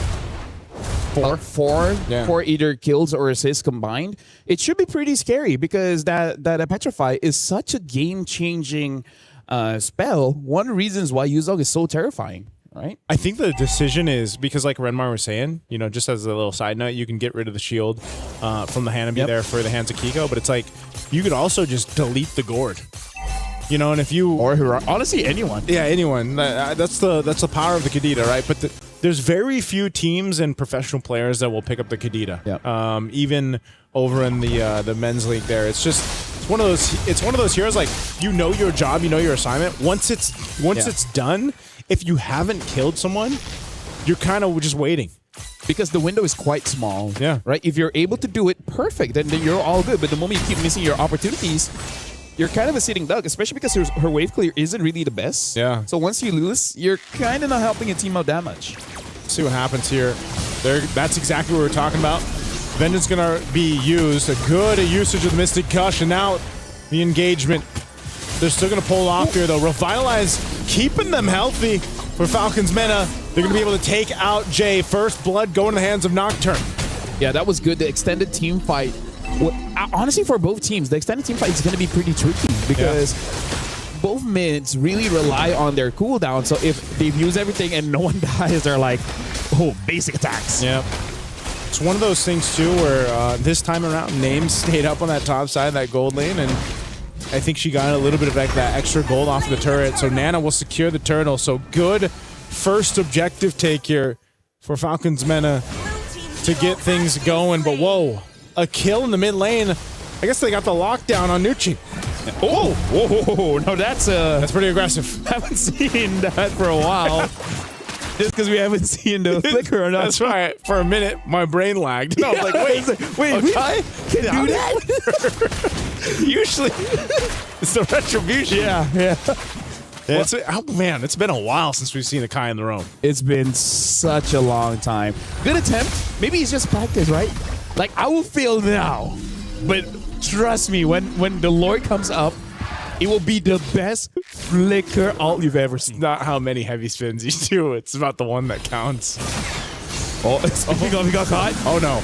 four either kills or assists combined, it should be pretty scary because that Petrify is such a game-changing spell. One of the reasons why Yuzog is so terrifying. right? I think the decision is because, like Renmar was saying, you know, just as a little side note, you can get rid of the shield from the Hanabi there for the hands of Kiko, but it's like you could also just delete the gourd. You know, and if you honestly anyone, anyone. That's the power of the Kadita, right? But there's very few teams and professional players that will pick up the Kadita. Even over in the men's league, there, it's one of those heroes. Like, you know your job, you know your assignment. Once it's done, if you haven't killed someone, you're kind of just waiting. Because the window is quite small. Yeah. Right? If you're able to do it perfect, then you're all good. But the moment you keep missing your opportunities, you're kind of a sitting duck, especially because her wave clear isn't really the best. Yeah. So once you lose, you're kind of not helping your team out that much. See what happens here. That's exactly what we're talking about. Vengeance going to be used. A good usage of the Mystic Gush, and now the engagement. They're still going to pull off here, though. Revitalize, keeping them healthy for Falcons Mena. They're going to be able to take out Jay. First blood going in the hands of Nocturne. Yeah, that was good. The extended team fight. Well, honestly, for both teams, the extended team fight is going to be pretty tricky because both mids really rely on their cooldown. So if they've used everything and no one dies, they're like, oh, basic attacks. Yep. It's one of those things, too, where this time around, Names stayed up on that top side of that gold lane, and I think she got a little bit of like that extra gold off of the turret. So Nana will secure the turtle. So good first objective take here for Falcons Mena to get things going. But whoa, a kill in the mid lane. I guess they got the lockdown on Nucci. Oh, whoa, no, that's pretty aggressive. Haven't seen that for a while. Just because we haven't seen the flicker or not. That's right. For a minute, my brain lagged. No, I was like, wait, okay? Can do that? Usually, it's the retribution. Yeah. It's been a while since we've seen a Kai in the roam. It's been such a long time. Good attempt. Maybe it's just practice, right? Like, I will fail now, but trust me, when the Lord comes up, it will be the best flicker ult you've ever seen. Not how many heavy spins you do. It's about the one that counts. He got caught. Oh no.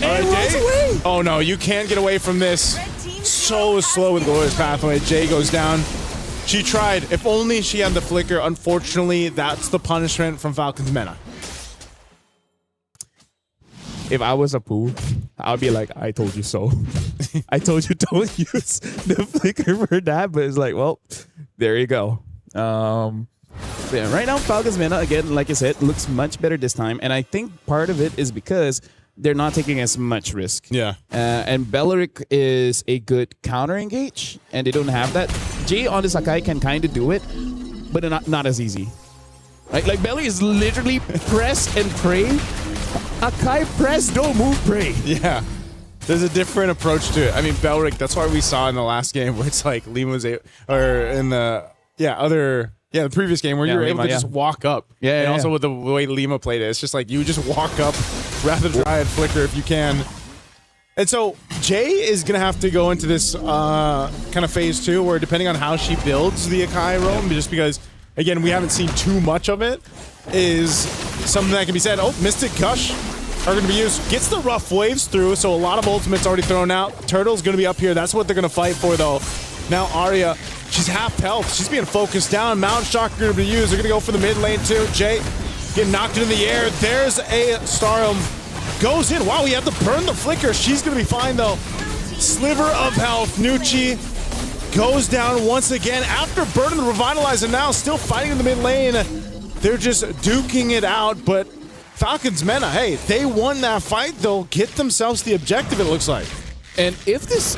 And runs away. Oh no, you can't get away from this. So slow with Glorious Pathway. Jay goes down. She tried. If only she had the flicker. Unfortunately, that's the punishment from Falcons Mena. If I was a poo, I would be like, I told you so. I told you don't use the flicker for that, but it's like, well, there you go. Yeah, right now, Falcons Mena, again, like I said, looks much better this time. And I think part of it is because they're not taking as much risk. Yeah. And Belleric is a good counter engage, and they don't have that. Jay on the Sakai can kind of do it, but not as easy. Right? Like, Belleric is literally press and pray. Akai press, don't move, pray. Yeah. There's a different approach to it. I mean, Belleric, that's why we saw in the last game where it's like Lima's the previous game where you were able to just walk up. Yeah, and also with the way Lima played it, it's just like you just walk up, rather try and flicker if you can. And so Jay is going to have to go into this kind of phase 2 where depending on how she builds the Akai roam, just because, again, we haven't seen too much of it, is something that can be said. Oh, Mystic Gush are going to be used. Gets the rough waves through, so a lot of ultimates already thrown out. Turtle's going to be up here. That's what they're going to fight for, though. Now Arya, she's half health. She's being focused down. Mount Shock going to be used. They're going to go for the mid lane, too. Jay getting knocked into the air. There's a Starum. Goes in. Wow, he had to burn the flicker. She's going to be fine, though. Sliver of health. Nucci goes down once again after burning the Revitalize, and now still fighting in the mid lane. They're just duking it out, but Falcons Mena, hey, they won that fight. They'll get themselves the objective, it looks like. And if this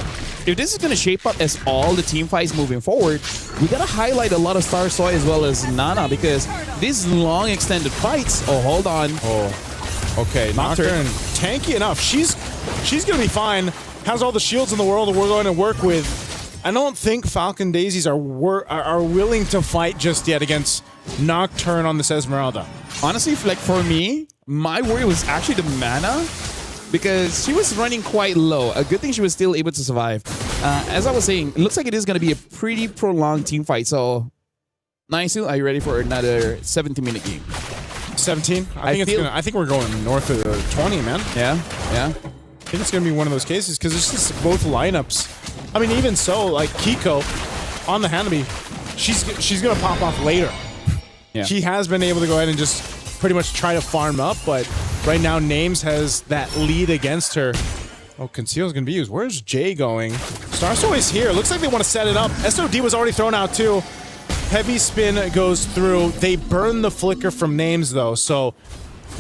is going to shape up as all the team fights moving forward, we got to highlight a lot of Star Soy as well as Nana, because these long extended fights, hold on. Oh, okay. Nocturne, tanky enough. She's going to be fine. Has all the shields in the world that we're going to work with. I don't think Falcon Daisies are willing to fight just yet against Nocturne on this Esmeralda. Honestly, like for me, my worry was actually the mana, because she was running quite low. A good thing she was still able to survive. As I was saying, it looks like it is going to be a pretty prolonged team fight. So, Naisu, are you ready for another 17-minute game? 17? I think we're going north of 20, man. Yeah. I think it's going to be one of those cases because it's just both lineups. I mean, even so, like Kiko on the Hanabi, she's going to pop off later. Yeah. She has been able to go ahead and just pretty much try to farm up, but right now Names has that lead against her. Oh, Conceal's going to be used. Where's Jay going? Starsoy's here. Looks like they want to set it up. SOD was already thrown out too. Heavy spin goes through. They burn the flicker from Names though, so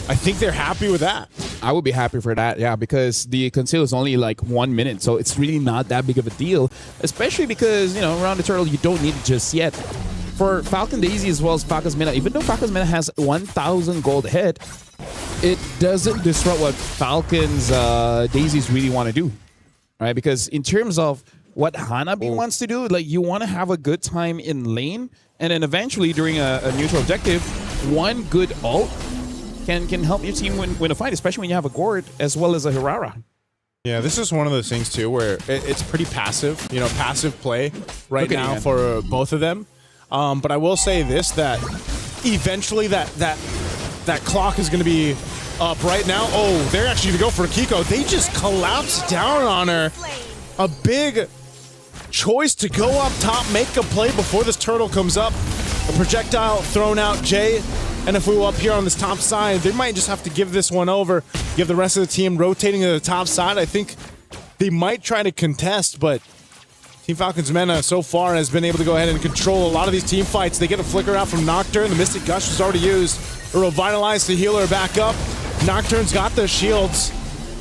I think they're happy with that. I would be happy for that, yeah, because the conceal is only like 1 minute, so it's really not that big of a deal, especially because, you know, around the turtle, you don't need it just yet. For Falcon Daisy as well as Falcon's Meta, even though Falcon's Meta has 1,000 gold ahead, it doesn't disrupt what Falcon's Daisies really want to do, right? Because in terms of what Hanabi wants to do, like, you want to have a good time in lane, and then eventually during a neutral objective, one good ult can help your team win a fight, especially when you have a Gord as well as a Hirara. Yeah, this is one of those things too where it's pretty passive, you know, passive play right now for both of them. But I will say this, that eventually that clock is going to be up right now. Oh, they're actually going to go for Kiko. They just collapsed down on her. A big choice to go up top, make a play before this turtle comes up. A projectile thrown out, Jay. And if we were up here on this top side, they might just have to give this one over, give the rest of the team rotating to the top side. I think they might try to contest, but Team Falcon's Mena so far has been able to go ahead and control a lot of these team fights. They get a flicker out from Nocturne. The Mystic Gush was already used. A Revitalize to heal her back up. Nocturne's got the shields.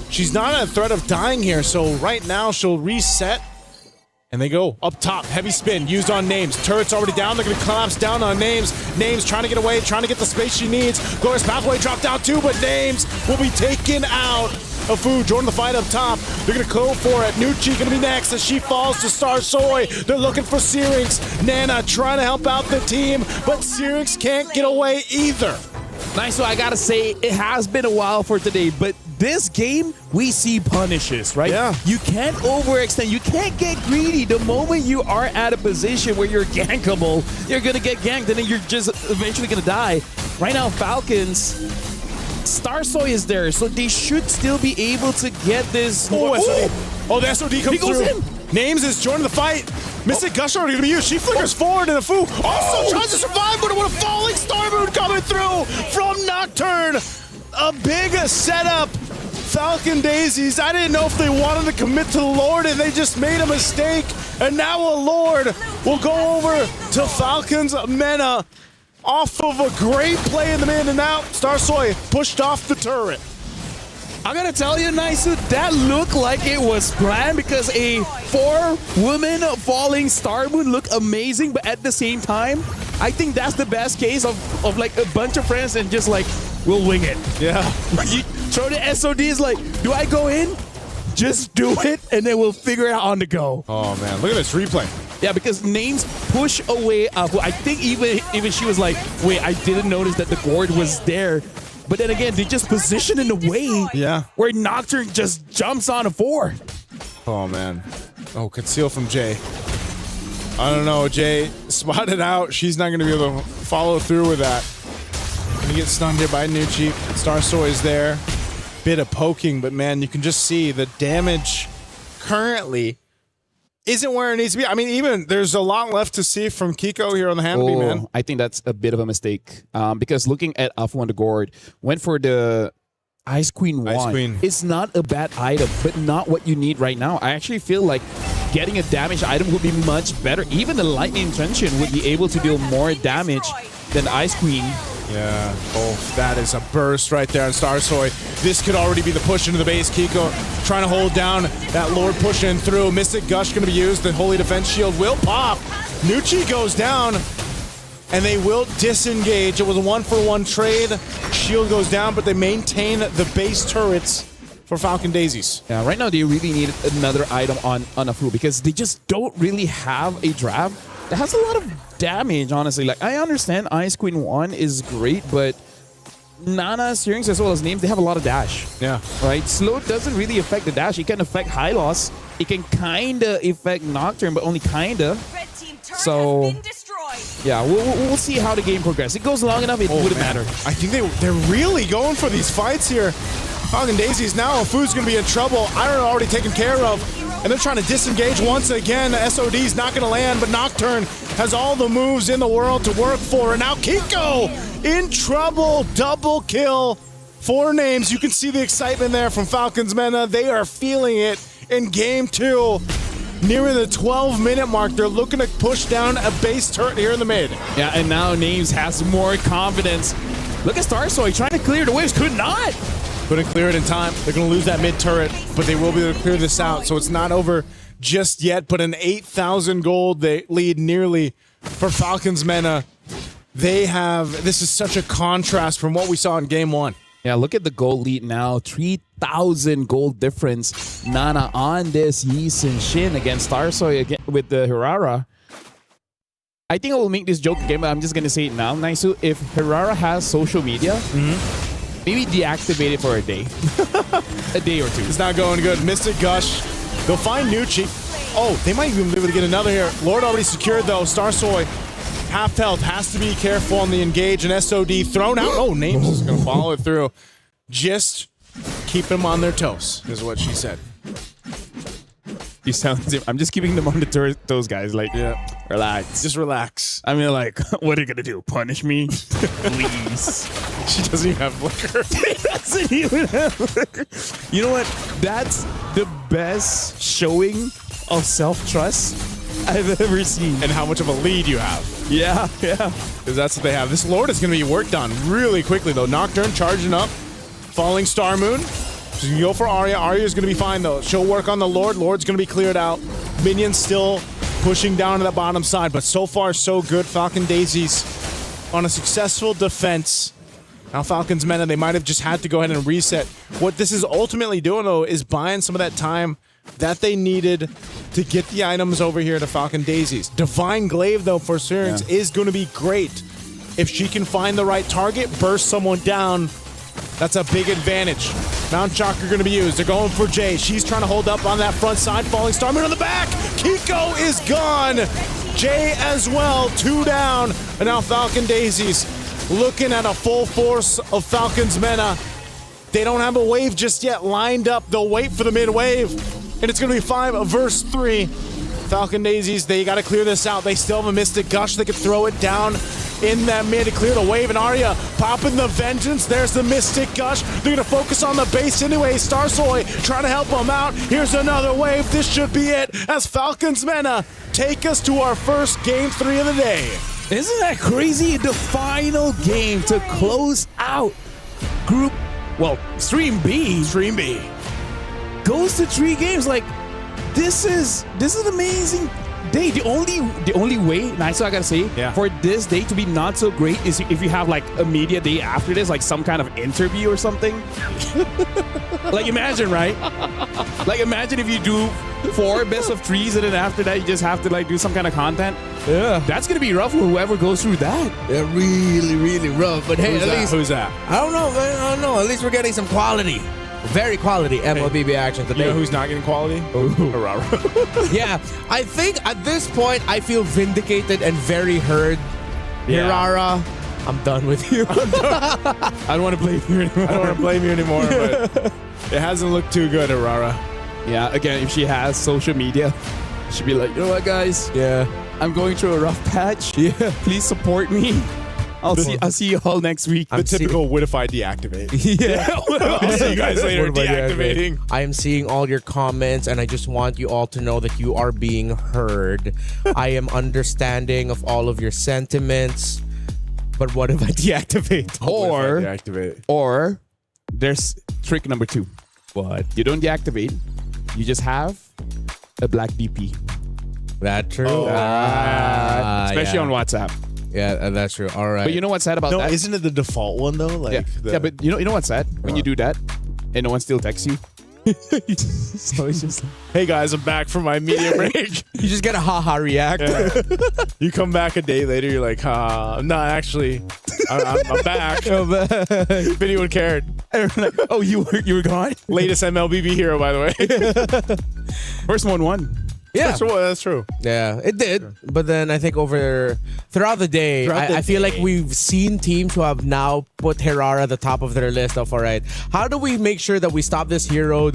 She's not at a threat of dying here, so right now she'll reset. And they go up top. Heavy spin used on Names. Turret's already down. They're going to collapse down on Names. Names trying to get away, trying to get the space she needs. Glorious Pathway dropped down too, but Names will be taken out. Afu joining the fight up top. They're going to go for it. Nucci going to be next as she falls to Star Soy. They're looking for Syrinx. Nana trying to help out the team, but Syrinx can't get away either. Nice, so I gotta say, it has been a while for today, but this game, we see punishes, right? Yeah. You can't overextend, you can't get greedy. The moment you are at a position where you're gankable, you're gonna get ganked and then you're just eventually gonna die. Right now, Falcons, Starsoy is there, so they should still be able to get this. Oh, SOD. Oh, the SOD comes through. In. Names is joining the fight. Mystic Gush already gonna be used. She flickers forward and the Fu also tries to survive, but with a falling Star Moon coming through from Nocturne. A big setup. Falcon Daisies. I didn't know if they wanted to commit to the Lord and they just made a mistake. And now a Lord will go over to Falcon's Mena off of a great play in the in and out. Starsoy pushed off the turret. I gotta tell you, Naisu, that looked like it was planned because a 4-woman falling Star Moon looked amazing, but at the same time, I think that's the best case of like a bunch of friends and just like, we'll wing it. Yeah. You throw the SODs like, do I go in? Just do it, and then we'll figure it out on the go. Oh man, look at this replay. Yeah, because Names push away. I think even she was like, wait, I didn't notice that the Gord was there. But then again, they just position in a way where Nocturne just jumps on a 4. Oh, man. Oh, conceal from Jay. I don't know. Jay spotted out. She's not going to be able to follow through with that. Going to get stunned here by Nucci. Starsoy's there. Bit of poking, but man, you can just see the damage currently isn't where it needs to be. I mean, even there's a lot left to see from Kiko here on the Hanabi, man. I think that's a bit of a mistake because looking at Afu on the Gord, went for the Ice Queen 1. Ice Queen. It's not a bad item, but not what you need right now. I actually feel like getting a damage item would be much better. Even the Lightning Trenchant would be able to deal more damage than Ice Queen. Yeah. Oh, that is a burst right there on Starsoy. This could already be the push into the base. Kiko trying to hold down that Lord pushing through. Mystic Gush going to be used. The Holy Defense Shield will pop. Nucci goes down, and they will disengage. It was a 1-for-1 trade. Shield goes down, but they maintain the base turrets for Falcon Daisies. Yeah, right now they really need another item on Afu because they just don't really have a draft that has a lot of damage, honestly. Like, I understand Ice Queen 1 is great, but Nana, Syrinx, as well as Names, they have a lot of dash. Yeah. Right? Slow doesn't really affect the dash. It can affect high loss. It can kind of affect Nocturne, but only kind of. So, yeah, we'll see how the game progresses. It goes long enough, it wouldn't matter. I think they're really going for these fights here. Falcon Daisies now. Afu's going to be in trouble. Iron already taken care of. And they're trying to disengage once again. SOD's not going to land, but Nocturne has all the moves in the world to work for. And now Kiko in trouble. Double kill. 4 names. You can see the excitement there from Falcons Mena. They are feeling it in game 2. Nearing the 12-minute mark, they're looking to push down a base turret here in the mid. Yeah, and now Names has more confidence. Look at Starsoy trying to clear the waves. Could not. Couldn't clear it in time. They're going to lose that mid turret, but they will be able to clear this out. So it's not over just yet, but an 8,000 gold lead nearly for Falcons Mena. This is such a contrast from what we saw in game 1. Yeah, look at the gold lead now. 3,000 gold difference. Nana on this Yi Sin Shin against Starsoy again with the Hirara. I think I will make this joke again, but I'm just going to say it now. Naisu, if Hirara has social media, maybe deactivate it for a day. A day or two. It's not going good. Mystic Gush. They'll find Nucci. Oh, they might even be able to get another here. Lord already secured, though. Starsoy, half health, has to be careful on the engage, and SOD thrown out. Oh, Names is going to follow it through. Just keep them on their toes, is what she said. You sound. I'm just keeping them on the toes, guys. Like, relax. Just relax. I mean, like, what are you gonna do? Punish me? Please. She doesn't even have flicker. She doesn't even have flicker. You know what? That's the best showing of self-trust I've ever seen. And how much of a lead you have. Yeah. Because that's what they have. This Lord is going to be worked on really quickly, though. Nocturne charging up. Falling Star Moon. She's going to go for Arya. Arya's going to be fine, though. She'll work on the Lord. Lord's going to be cleared out. Minions still pushing down to the bottom side, but so far, so good. Falcon Daisies on a successful defense. Now Falcons Mena, they might have just had to go ahead and reset. What this is ultimately doing, though, is buying some of that time that they needed to get the items over here to Falcon Daisies. Divine Glaive, though, for Syrinx is going to be great. If she can find the right target, burst someone down, that's a big advantage. Mount Chakra going to be used. They're going for Jay. She's trying to hold up on that front side. Falling Star Moon on the back. Kiko is gone. Jay as well. 2 down. And now Falcon Daisies looking at a full force of Falcons Mena. They don't have a wave just yet lined up. They'll wait for the mid wave. And it's going to be 5 versus 3. Falcon Daisies, they got to clear this out. They still have a Mystic Gush. They could throw it down in that mid to clear the wave. And Arya popping the Vengeance. There's the Mystic Gush. They're going to focus on the base anyway. Starsoy trying to help them out. Here's another wave. This should be it as Falcons Mena take us to our first game 3 of the day. Isn't that crazy? The final game to close out Stream B. Stream B goes to 3 games. Like, this is an amazing day. The only way, nice, I gotta say, for this day to be not so great is if you have like a media day after this, like some kind of interview or something. Like, imagine, right? Like, imagine if you do 4 best of 3s and then after that you just have to like do some kind of content. Yeah, that's gonna be rough for whoever goes through that. Yeah, really, really rough. But hey, who's that? I don't know, man. I don't know. At least we're getting some quality. Very quality MLBB action today. You know who's not getting quality? Aurora. Yeah, I think at this point I feel vindicated and very heard. Yeah. Hirara, I'm done with you. I don't want to blame you anymore. I don't want to blame you anymore, but it hasn't looked too good, Aurora. Yeah, again, if she has social media, she'd be like, you know what, guys? Yeah, I'm going through a rough patch. Yeah, please support me. I'll see you all next week. The typical what if I deactivate? Yeah. I'll see you guys later deactivating. I am seeing all your comments and I just want you all to know that you are being heard. I am understanding of all of your sentiments. But what if I deactivate? Or there's trick number 2. What? You don't deactivate. You just have a black DP. That's true. Especially on WhatsApp. Yeah, that's true. All right. But you know what's sad about that? Isn't it the default one though? Like yeah, but you know what's sad? When you do that and no one still texts you. So it's just like, hey guys, I'm back from my media break. You just get a haha react. Yeah. You come back a day later, you're like, no, actually, I'm back. If anyone cared. Like, oh, you were gone? Latest MLBB hero, by the way. First one won. Yeah, that's true. Yeah, it did. Sure. But then I think throughout the day, I feel like we've seen teams who have now put Hirara at the top of their list of, all right, how do we make sure that we stop this hero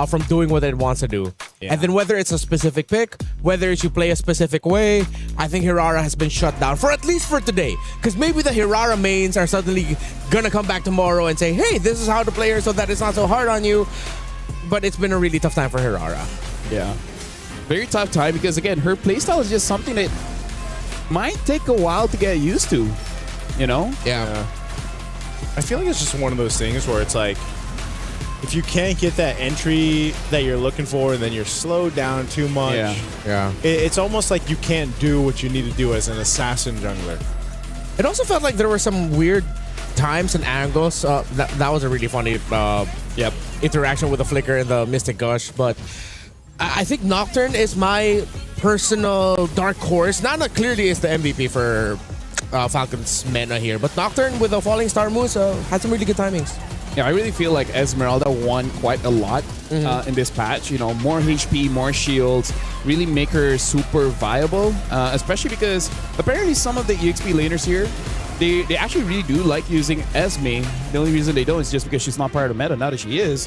from doing what it wants to do. Yeah. And then whether it's a specific pick, whether it's you play a specific way, I think Hirara has been shut down for at least for today. Because maybe the Hirara mains are suddenly gonna come back tomorrow and say, hey, this is how to play her so that it's not so hard on you. But it's been a really tough time for Hirara. Yeah. Very tough time because, again, her playstyle is just something that might take a while to get used to, you know? Yeah. I feel like it's just one of those things where it's like, if you can't get that entry that you're looking for and then you're slowed down too much, it's almost like you can't do what you need to do as an assassin jungler. It also felt like there were some weird times and angles. That was a really funny interaction with the Flicker and the Mystic Gush. But I think Nocturne is my personal dark horse. Nana clearly is the MVP for Falcons Mena here. But Nocturne with the Falling Star moves had some really good timings. Yeah, I really feel like Esmeralda won quite a lot in this patch. You know, more HP, more shields, really make her super viable. Especially because apparently some of the EXP laners here, they actually really do like using Esme. The only reason they don't is just because she's not part of the meta. Now that she is,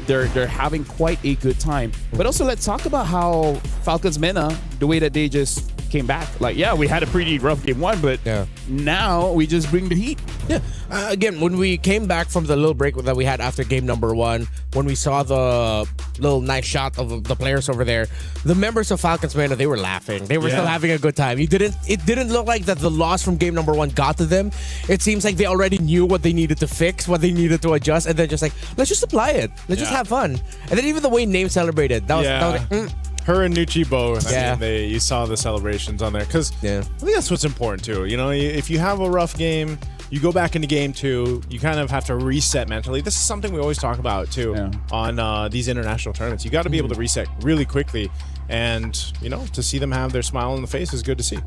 they're having quite a good time. But also, let's talk about how Falcons Mena, the way that they just came back. Like, yeah, we had a pretty rough game one, but now we just bring the heat. Yeah. Again, when we came back from the little break that we had after game number one, when we saw the little nice shot of the players over there, the members of Falcons Mena, they were laughing. They were still having a good time. It didn't look like that the loss from game number one got to them. It seems like they already knew what they needed to fix, what they needed to adjust, and then just like, let's just apply it. Let's just have fun. And then even the way Name celebrated, that was like, Her and Nucci both. I mean, you saw the celebrations on there because I think that's what's important too. You know, if you have a rough game, you go back into game two, you kind of have to reset mentally. This is something we always talk about too on these international tournaments. You got to be able to reset really quickly, and you know, to see them have their smile on the face is good to see.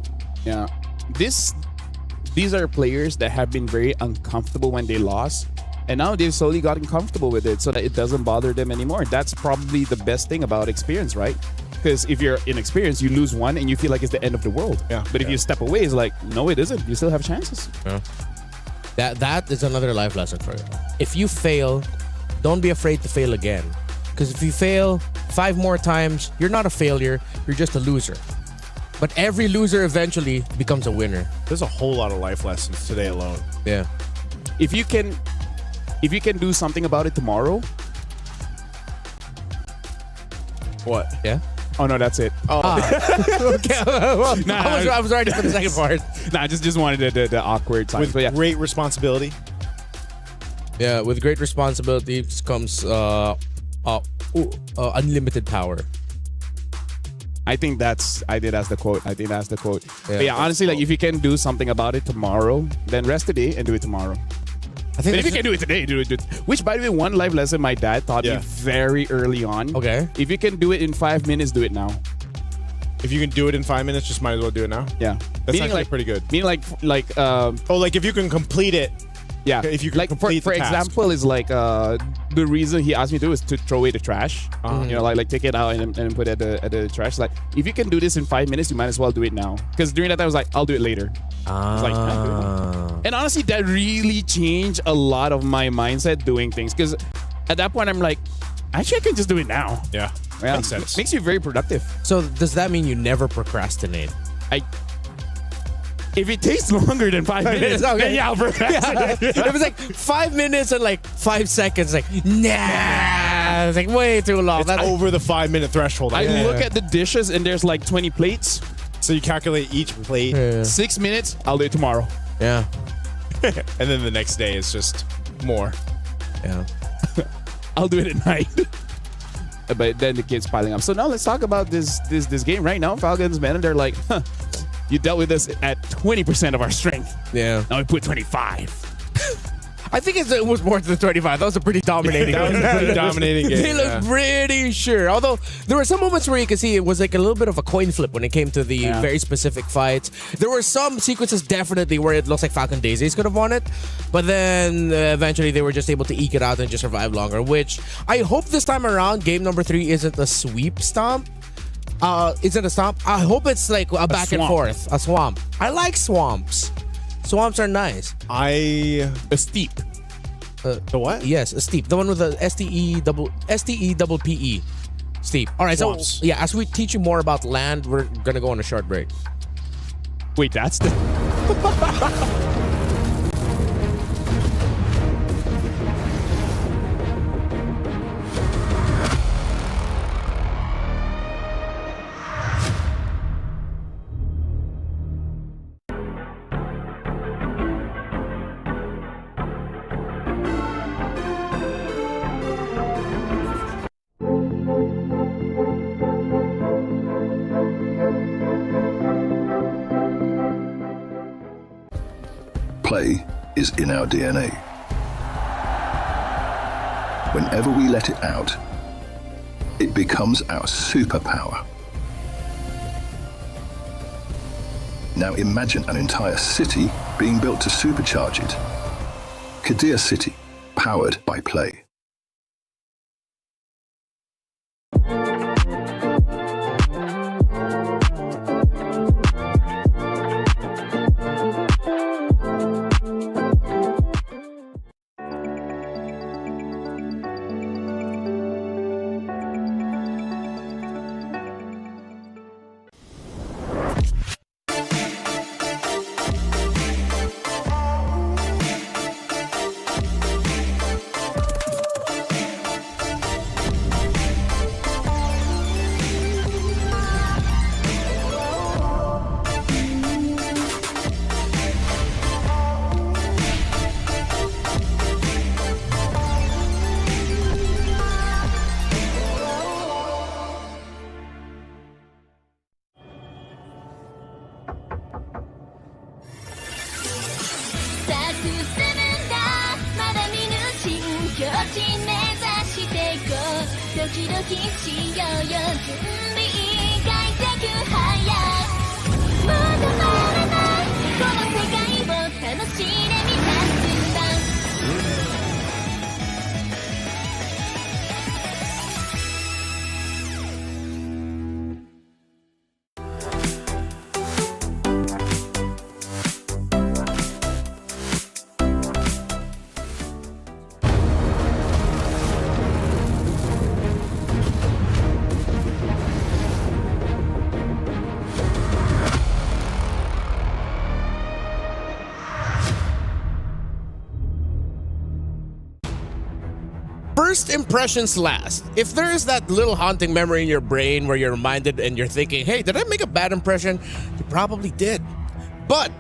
Yeah, these are players that have been very uncomfortable when they lost. And now they've slowly gotten comfortable with it so that it doesn't bother them anymore. That's probably the best thing about experience, right? Because if you're inexperienced, you lose one and you feel like it's the end of the world. But if you step away, it's like, no, it isn't. You still have chances. That is another life lesson for you. If you fail, don't be afraid to fail again. Because if you fail 5 more times, you're not a failure. You're just a loser. But every loser eventually becomes a winner. There's a whole lot of life lessons today alone. Yeah. If you can do something about it tomorrow. What? Yeah? Oh, no, that's it. Oh. Okay. Well, I was ready for the second part. Nah, just wanted the awkward time. With great responsibility. Yeah, with great responsibility comes unlimited power. I think that's the quote. But yeah, honestly, like if you can do something about it tomorrow, then rest today and do it tomorrow. I think if you can do it today, do it. Which, by the way, one life lesson my dad taught me very early on. Okay. If you can do it in 5 minutes, do it now. If you can do it in 5 minutes, just might as well do it now. Yeah. That's actually pretty good. Meaning like if you can complete it. Yeah. If you can like complete for the task. example, is like the reason he asked me to do is to throw away the trash. You know, like take it out and put it at the trash. Like if you can do this in 5 minutes, you might as well do it now. Because during that time I was like, I'll do it later. I was like, and honestly, that really changed a lot of my mindset doing things. Because at that point, I'm like, actually, I can just do it now. Yeah. Makes sense. Makes you very productive. So does that mean you never procrastinate? If it takes longer than 5 minutes, then yeah, I'll procrastinate. If it was like 5 minutes and like 5 seconds, like, nah. It's like way too long. That's over the 5 minute threshold. I look at the dishes and there's like 20 plates. So you calculate each plate. 6 minutes, I'll do it tomorrow. Yeah. And then the next day is just more. Yeah. I'll do it at night. But then the kids piling up. So now let's talk about this game right now. Falcons, man, and they're like, you dealt with us at 20% of our strength. Yeah. Now we put 25. I think it was more than 25. That was a pretty dominating game. That was a pretty dominating game. They looked pretty sure. Although there were some moments where you could see it was like a little bit of a coin flip when it came to the very specific fights. There were some sequences definitely where it looks like Falcon Daisies could have won it. But then eventually they were just able to eke it out and just survive longer. Which I hope this time around, game number 3 isn't a sweep stomp. Isn't a stomp. I hope it's like a back and forth. A swamp. I like swamps. Swamps are nice. A steep. The what? Yes, steep. The one with the STE double PE. Steep. All right, Swamps. so yeah, as we teach you more about land, we're gonna go on a short break. Wait, that's the. Play is in our DNA. Whenever we let it out, it becomes our superpower. Now imagine an entire city being built to supercharge it. Kadir City, powered by play. First impressions last. If there is that little haunting memory in your brain where you're reminded and you're thinking, hey, did I make a bad impression? You probably did. But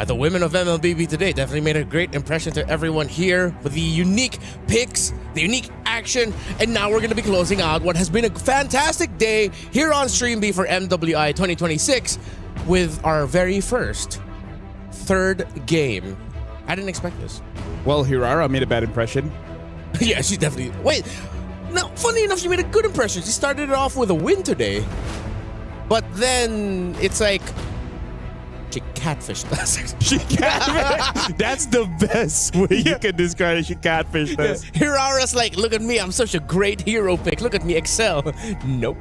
the women of MLBB today definitely made a great impression to everyone here with the unique picks, the unique action, and now we're going to be closing out what has been a fantastic day here on Stream B for MWI 2026 with our very first third game. I didn't expect this. Well, Hirara made a bad impression. Yeah, she definitely. Wait, no, funny enough, she made a good impression. She started it off with a win today. But then it's like she catfished us. She catfished. That's the best way you can describe it. She catfished us. Hirara's like, look at me, I'm such a great hero pick. Look at me excel. Nope.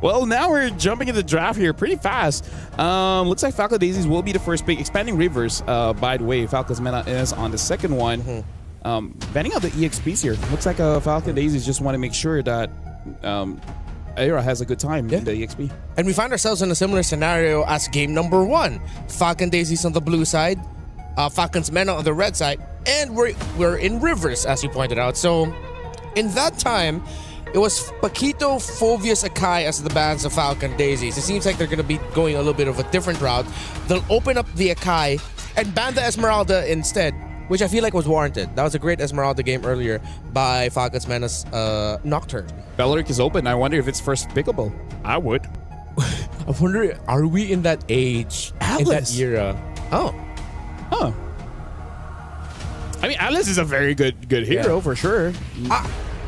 Well, now we're jumping in the draft here pretty fast. Looks like Falcon Daisies will be the first pick. Expanding Rivers, by the way, Falcon's Mena is on the second one. Banning out the EXPs here. Looks like Falcon Daisies just want to make sure that Aira has a good time in the EXP. And we find ourselves in a similar scenario as game number one. Falcon Daisies on the blue side, Falcon's Mena on the red side, and we're in Rivers, as you pointed out. So in that time, it was Paquito, Fovius, Akai as the bans of Falcon Daisies. It seems like they're going to be going a little bit of a different route. They'll open up the Akai and ban the Esmeralda instead, which I feel like was warranted. That was a great Esmeralda game earlier by Falcon's Menace Nocturne. Belleric is open. I wonder if it's first pickable. I would. I wonder, are we in that age, in that era? Oh. Huh. I mean, Atlas is a very good hero for sure.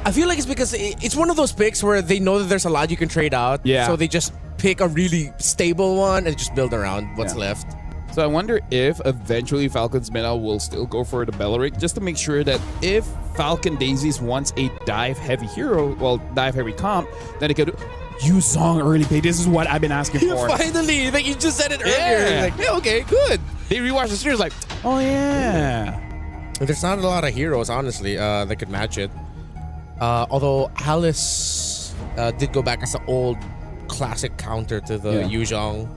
I feel like it's because it's one of those picks where they know that there's a lot you can trade out. Yeah. So they just pick a really stable one and just build around what's left. So I wonder if eventually Falcon's Mena will still go for the Belleric just to make sure that if Falcon Daisies wants a dive-heavy hero, well, dive-heavy comp, then it could use Song early pick. This is what I've been asking for. Finally, like you just said it earlier. Yeah. Like, yeah, okay, good. They rewatched the series like, oh yeah. There's not a lot of heroes, honestly, that could match it. Although Alice did go back as an old classic counter to the Yu Zhong.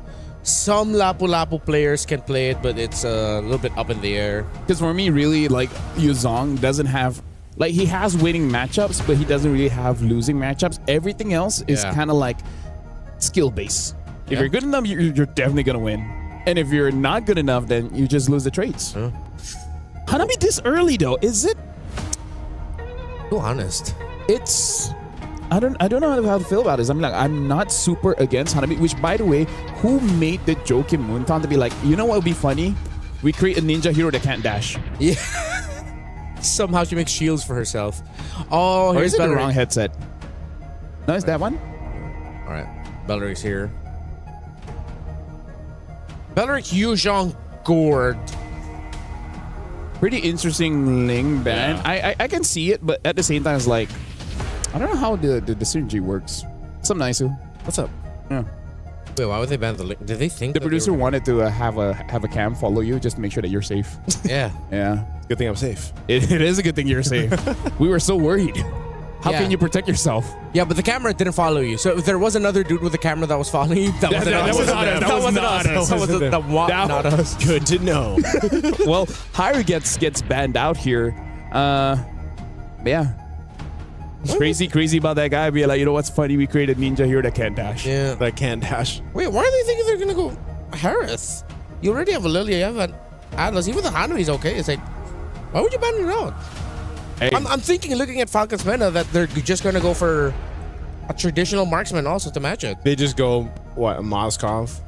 Some Lapu-Lapu players can play it, but it's a little bit up in the air. Because for me, really, like, Yu Zhong doesn't have... Like, he has winning matchups, but he doesn't really have losing matchups. Everything else is kind of like skill-based. If you're good enough, you're definitely going to win. And if you're not good enough, then you just lose the trades. Hanabi this early, though, is it... Too honest. It's... I don't know how to feel about this. I'm not super against Hanabi, which, by the way, who made the joke in Moontown to be like, you know what would be funny? We create a ninja hero that can't dash. Yeah. Somehow she makes shields for herself. Oh, or here's is it the Bellery. wrong headset? No, it's that one? All right. Bellery's here. Bellery Yu Zhong Gourd. Pretty interesting Ling band. I can see it, but at the same time, it's like, I don't know how the synergy works. What's up, Naisu? What's up? Yeah. Wait, why would they ban the link? Did they think the producer wanted to have a cam follow you just to make sure that you're safe? Yeah. Yeah. Good thing I'm safe. It is a good thing you're safe. We were so worried. How can you protect yourself? Yeah, but the camera didn't follow you. So if there was another dude with a camera that was following you, that wasn't not us. Good to know. Well, Haru gets banned out here. Yeah. It's crazy about that guy. Be like, you know what's funny? We created ninja here that can't dash. Yeah. That can't dash. Wait, why are they thinking they're gonna go Harris? You already have a Lilia, you have an Atlas. Even the Hanabi's okay. It's like, why would you ban it out? Hey. I'm thinking, looking at Falcon's meta, that they're just gonna go for a traditional marksman also to match it. They just go, what, Moskov?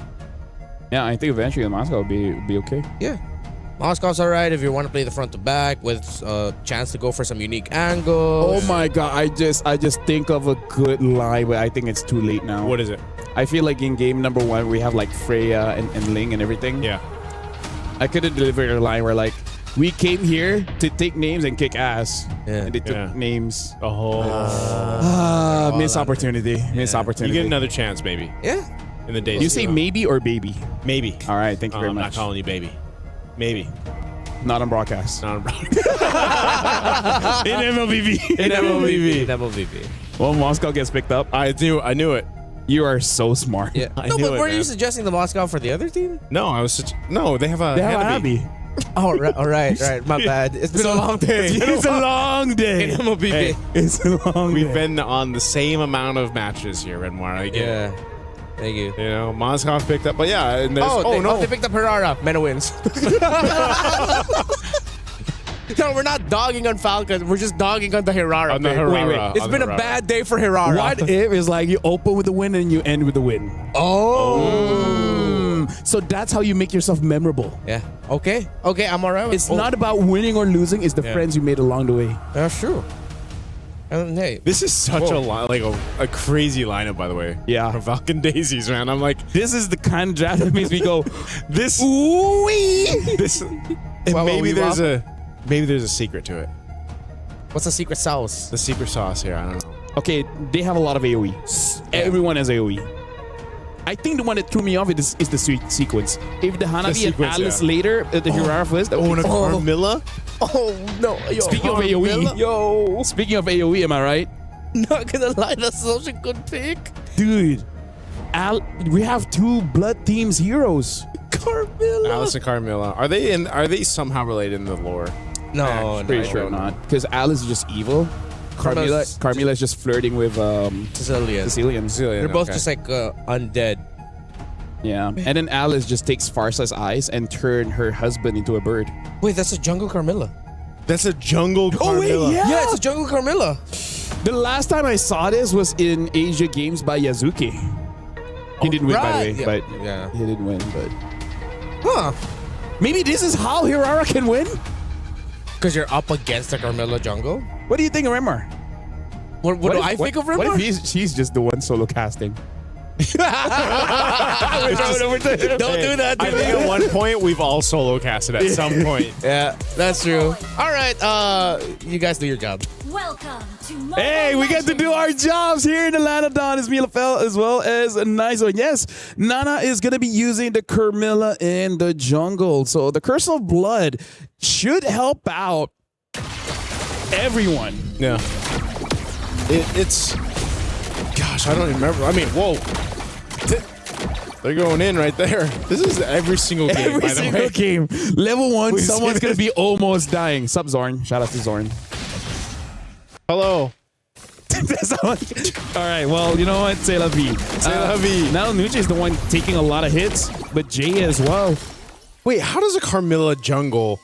Yeah, I think eventually the Moscow will be okay. Yeah. Moscow's alright if you want to play the front to back with a chance to go for some unique angles. Oh my god, I just think of a good line, but I think it's too late now. What is it? I feel like in game number 1 we have like Freya and Ling and everything. Yeah. I could have delivered a line where like, we came here to take names and kick ass. Yeah. And they took names. Oh. Missed opportunity. Missed You opportunity. get another chance, maybe. Yeah. In the days. You say maybe or baby? Maybe. All right, thank you very I'm much. not calling you baby. Maybe. Not on broadcast. Not on broadcast. In MLBB. In MLBB. In MLBB. Well, Moscow gets picked up. I knew it. You are so smart. Yeah. I No, knew but it, were you man. suggesting the Moscow for the other team? No, they have a They have Hanabi. Abby. Oh, right. My bad. It's been a long day. It's a long day. In MLBB. Hey, It's a long We've day. been on the same amount of matches here, Redmar. I get it. Yeah. Thank you. You know, Moskov picked up, but yeah, and there's, They picked up Herrera. Mena wins. No, we're not dogging on Falcon. We're just dogging on the Herrera. On the pick. Herrera, Wait. It's on been the a Herrera. bad day for Herrera. What if it's like you open with the win and you end with the win? Oh. So that's how you make yourself memorable. Yeah. Okay, I'm alright with It's not about winning or losing. It's the friends you made along the way. That's true. And hey, This is such a crazy lineup, by the way. Yeah. From Falcon Daisies, man. I'm like, This is the kind of draft that makes me go, this, ooh-wee. this, and Well, maybe we there's a secret to it. what's the secret sauce? The secret sauce here, I don't know. Okay, they have a lot of AoE. Everyone has AoE. I think the one that threw me off is the sequence. If the Hanabi and sequence, Alice yeah. later, the Hirara first. Oh, and a Carmilla? Oh no! Yo, Speaking of AoE, speaking of AoE, am I right? Not gonna lie, that's such a good pick. Dude, we have 2 blood teams heroes. Carmilla. Alice and Carmilla. Are they somehow related in the lore? No, Pretty sure not. Because Alice is just evil. Carmilla is just flirting with Sicilians. They're both just like undead. Yeah. And then Alice just takes Farsa's eyes and turn her husband into a bird. Wait, that's a jungle Carmilla. That's a jungle Carmilla. Oh, wait, Yeah, it's a jungle Carmilla. The last time I saw this was in Asia Games by Yazuki. He didn't win, by the way, but yeah. he didn't win, but Huh. maybe this is how Hirara can win? Because you're up against the Carmilla jungle? What do you think of Remar? What do I think of Remar? What if she's just the one solo casting? Don't do that. I think at one point we've all solo casted at some point. Yeah, that's true. All right, you guys do your job. Welcome to Hey, we get to do our jobs here in Atlanta. Don is Milafel as well as Nice One. Yes, Nana is going to be using the Carmilla in the jungle. So the Curse of Blood should help out everyone. Yeah. It's... Gosh, I don't even remember. I mean, whoa. They're going in right there. This is every single game, Every by the single way. game. Level 1, Please. someone's going to be almost dying. Sup, Zorn. Shout out to Zorn. Hello. All right, well, you know what? C'est la vie. C'est la vie. Now Nucci is the one taking a lot of hits, but Jay as well. Wait, how does a Carmilla jungle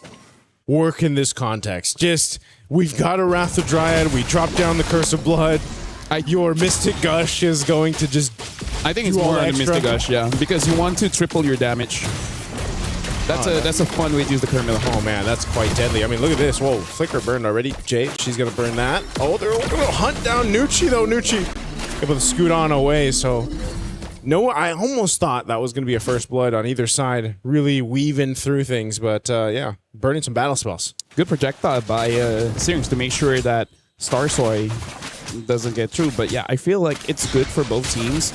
work in this context? Just, we've got a Wrath of Dryad, we drop down the Curse of Blood. Your Mystic Gush is going to just I think it's more on the Mystic Gush, yeah, because you want to triple your damage. That's a fun way to use the Carmilla. Oh man, that's quite deadly. I mean, look at this. Whoa, Flicker burned already. Jay, she's gonna burn that. Oh, they're gonna hunt down Nucci though. Nucci able to scoot on away. So, no, I almost thought that was gonna be a first blood on either side, really weaving through things. But yeah, burning some battle spells. Good projectile by Syrinx to make sure that Starsoy doesn't get through. But yeah, I feel like it's good for both teams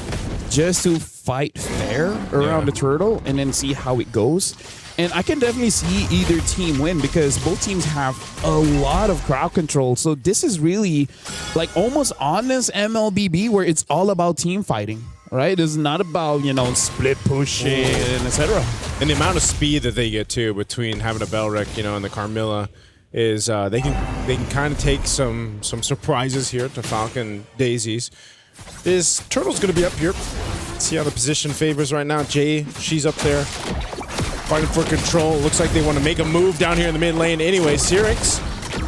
just to fight fair around the turtle and then see how it goes. And I can definitely see either team win because both teams have a lot of crowd control. So this is really like almost honest MLBB where it's all about team fighting, right? It's not about, you know, split pushing and etc. And the amount of speed that they get too between having a Belric, you know, and the Carmilla is they can kind of take some surprises here to Falcon Daisies. Is Turtle's going to be up here? See how the position favors right now. Jay, she's up there fighting for control. Looks like they want to make a move down here in the mid lane anyway. Syrinx,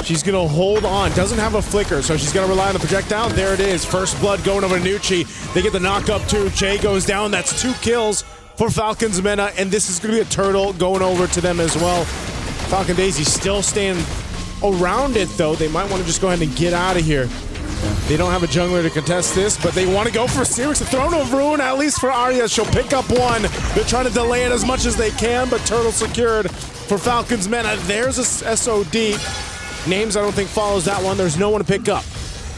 she's going to hold on. Doesn't have a flicker, so she's going to rely on the projectile. There it is. First blood going over to Nucci. They get the knock up too. Jay goes down. That's 2 kills for Falcon's Mena, and this is going to be a turtle going over to them as well. Falcon Daisy still staying around it, though. They might want to just go ahead and get out of here. They don't have a jungler to contest this, but they want to go for Syrinx. The Throne of Ruin, at least for Arya. She'll pick up one. They're trying to delay it as much as they can, but Turtle secured for Falcon's Mena. There's a SOD. Names, I don't think, follows that one. There's no one to pick up.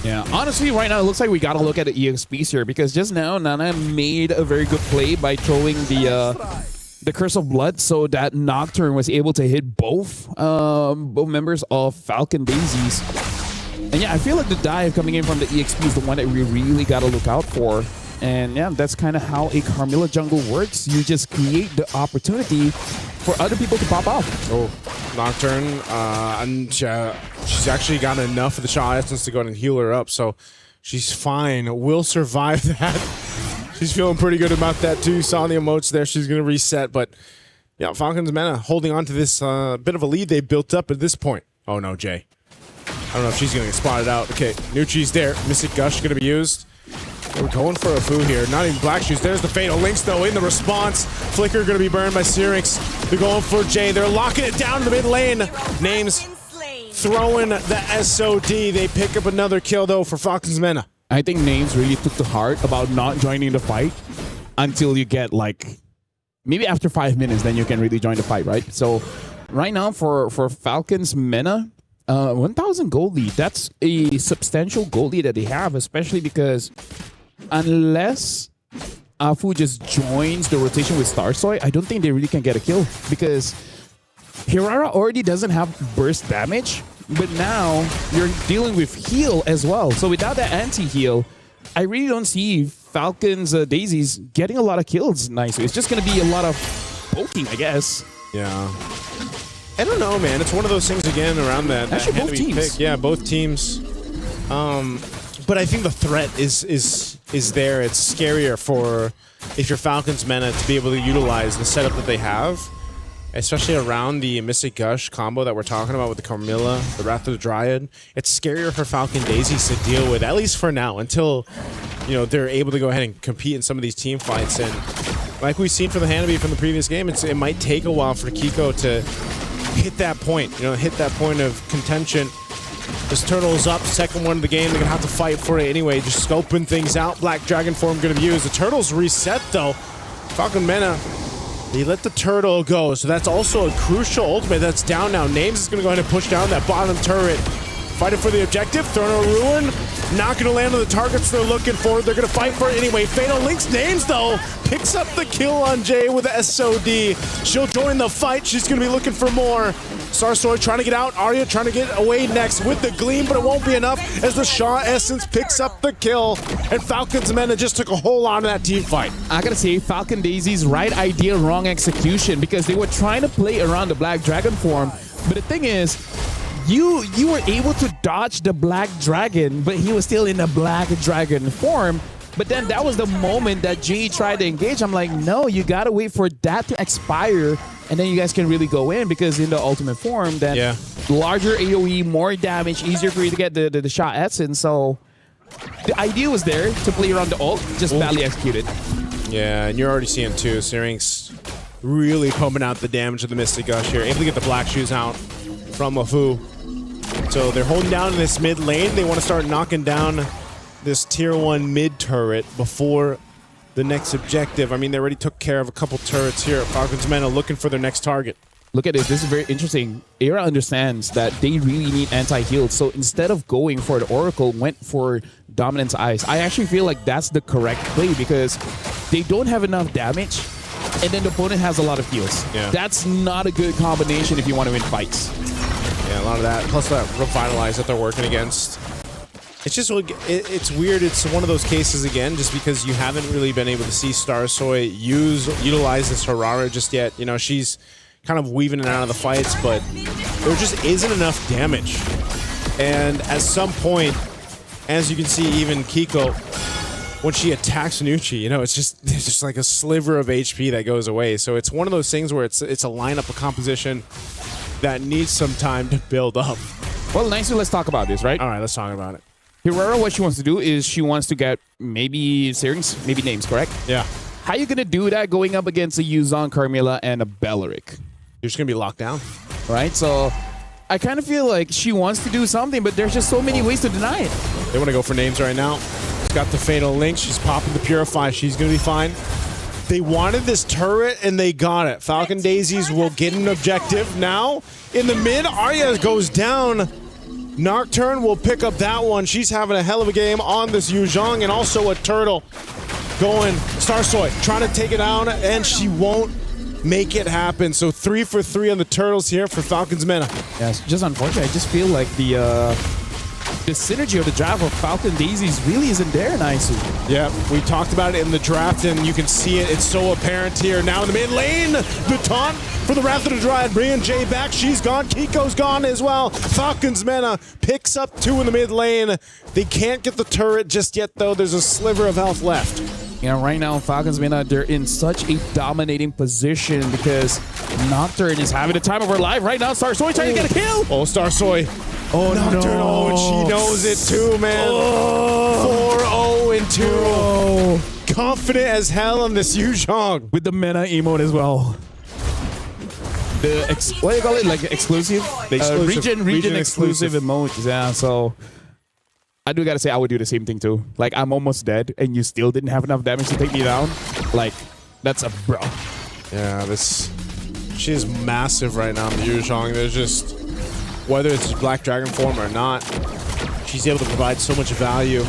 Yeah, honestly, right now it looks like we gotta look at the EXPs here because just now Nana made a very good play by throwing the Curse of Blood so that Nocturne was able to hit both members of Falcon Daisies. And yeah, I feel like the dive coming in from the EXP is the one that we really gotta look out for. And yeah, that's kind of how a Carmilla jungle works. You just create the opportunity for other people to pop off. Oh, Nocturne, and she's actually got enough of the Shaw Essence to go ahead and heal her up, so she's fine. Will survive that. She's feeling pretty good about that too. Saw the emotes there. She's going to reset, but yeah, Falcon's Mena holding on to this bit of a lead they built up at this point. Oh no, Jay. I don't know if she's going to get spotted out. Okay, Nucci's there. Mystic Gush going to be used. We're going for a foo here. Not even Black Shoes. There's the Fatal Links, though, in the response. Flicker going to be burned by Syrinx. They're going for Jay. They're locking it down in the mid lane. Names throwing the SOD. They pick up another kill, though, for Falcon's Mena. I think Names really took to heart about not joining the fight until you get, like, maybe after 5 minutes, then you can really join the fight, right? So right now for Falcon's Mena, 1,000 gold lead. That's a substantial gold lead that they have, especially because unless Afu just joins the rotation with Starsoy, I don't think they really can get a kill because Hirara already doesn't have burst damage, but now you're dealing with heal as well. So without that anti-heal, I really don't see Falcon's Daisies getting a lot of kills. Nice. It's just going to be a lot of poking, I guess. Yeah. I don't know, man. It's one of those things again around that. Actually, both teams. Pick. Yeah, both teams. But I think the threat is there. It's scarier for if you're Falcon's Mena to be able to utilize the setup that they have, especially around the Mystic Gush combo that we're talking about with the Carmilla, the Wrath of the Dryad. It's scarier for Falcon Daisies to deal with, at least for now, until they're able to go ahead and compete in some of these team fights. And like we've seen for the Hanabi from the previous game, it might take a while for Kiko to hit that point, hit that point of contention This turtle is up, second one of the game. They're going to have to fight for it anyway. Just scoping things out. Black Dragon form going to be used. The turtle's reset, though. Falcon Mena, he let the turtle go. So that's also a crucial ultimate. That's down now. Names is going to go ahead and push down that bottom turret. Fighting for the objective. Throwing a ruin. Not going to land on the targets they're looking for. They're going to fight for it anyway. Fatal Links Names, though, picks up the kill on Jay with the SOD. She'll join the fight. She's going to be looking for more. Starsoy trying to get out. Arya trying to get away next with the Gleam, but it won't be enough as the Shaw Essence picks up the kill. And Falcon's Mena just took a whole lot of that team fight. I gotta say, Falcon Daisy's right idea, wrong execution, because they were trying to play around the Black Dragon form. But the thing is, you were able to dodge the Black Dragon, but he was still in the Black Dragon form. But then that was the moment that Jay tried to engage. I'm like, no, you gotta wait for that to expire, and then you guys can really go in, because in the ultimate form, then larger AoE, more damage, easier for you to get the shot essence. So the idea was there to play around the ult, just badly executed. Yeah, and you're already seeing too, Syrinx really pumping out the damage of the Mystic Gush here, able to get the Black Shoes out from Afu. So they're holding down in this mid lane. They want to start knocking down this tier 1 mid turret before the next objective. I mean, they already took care of a couple turrets here. Falcons Mena looking for their next target. Look at it. This is very interesting. Era understands that they really need anti-heal. So instead of going for the Oracle, went for Dominance Ice. I actually feel like that's the correct play, because they don't have enough damage, and then the opponent has a lot of heals. Yeah. That's not a good combination if you want to win fights. Yeah, a lot of that. Plus that Revitalize that they're working against. It's just, it's weird. It's one of those cases again, just because you haven't really been able to see Starsoy utilize this Harara just yet. You know, she's kind of weaving in and out of the fights, but there just isn't enough damage. And at some point, as you can see, even Kiko, when she attacks Nucci, you know, it's just like a sliver of HP that goes away. So it's one of those things where it's a lineup, a composition that needs some time to build up. Well, nicely, let's talk about this, right? All right, let's talk about it. Herrera, what she wants to do is she wants to get maybe Syrinx, maybe Names, correct? Yeah. How are you going to do that going up against a Yuzong, Carmilla, and a Belleric? You're just going to be locked down. Right? So I kind of feel like she wants to do something, but there's just so many ways to deny it. They want to go for Names right now. She's got the Fatal Link. She's popping the Purify. She's going to be fine. They wanted this turret, and they got it. Falcon Daisies will get an objective. Now, in the mid, Arya goes down. Nocturne will pick up that one. She's having a hell of a game on this Yuzhong, and also a turtle going. Starsoy trying to take it down, and she won't make it happen. So 3 for 3 on the turtles here for Falcons Mena. Yeah, it's just unfortunate. I just feel like the synergy of the draft of Falcon Daisies really isn't there in ISU. Yeah, we talked about it in the draft, and you can see it. It's so apparent here. Now in the mid lane, the taunt for the Wrath of the Dryad, bringing Jay back. She's gone. Kiko's gone as well. Falcons Mena picks up 2 in the mid lane. They can't get the turret just yet, though. There's a sliver of health left. You know, right now, Falcons Mena, they're in such a dominating position because Nocturne is having the time of her life right now. Starsoy trying to get a kill. Oh, Starsoy. Oh, Nocturne. No. Oh, and she knows it too, man. 4-0-2. Confident as hell on this Yuzhong. With the Mena emote as well. The what do you call it? Like exclusive? Region exclusive emotes. Yeah, so I do gotta say I would do the same thing too. Like, I'm almost dead and you still didn't have enough damage to take me down. Like, that's a bro. Yeah, she is massive right now in the Yuzhong. There's just, whether it's Black Dragon form or not, she's able to provide so much value.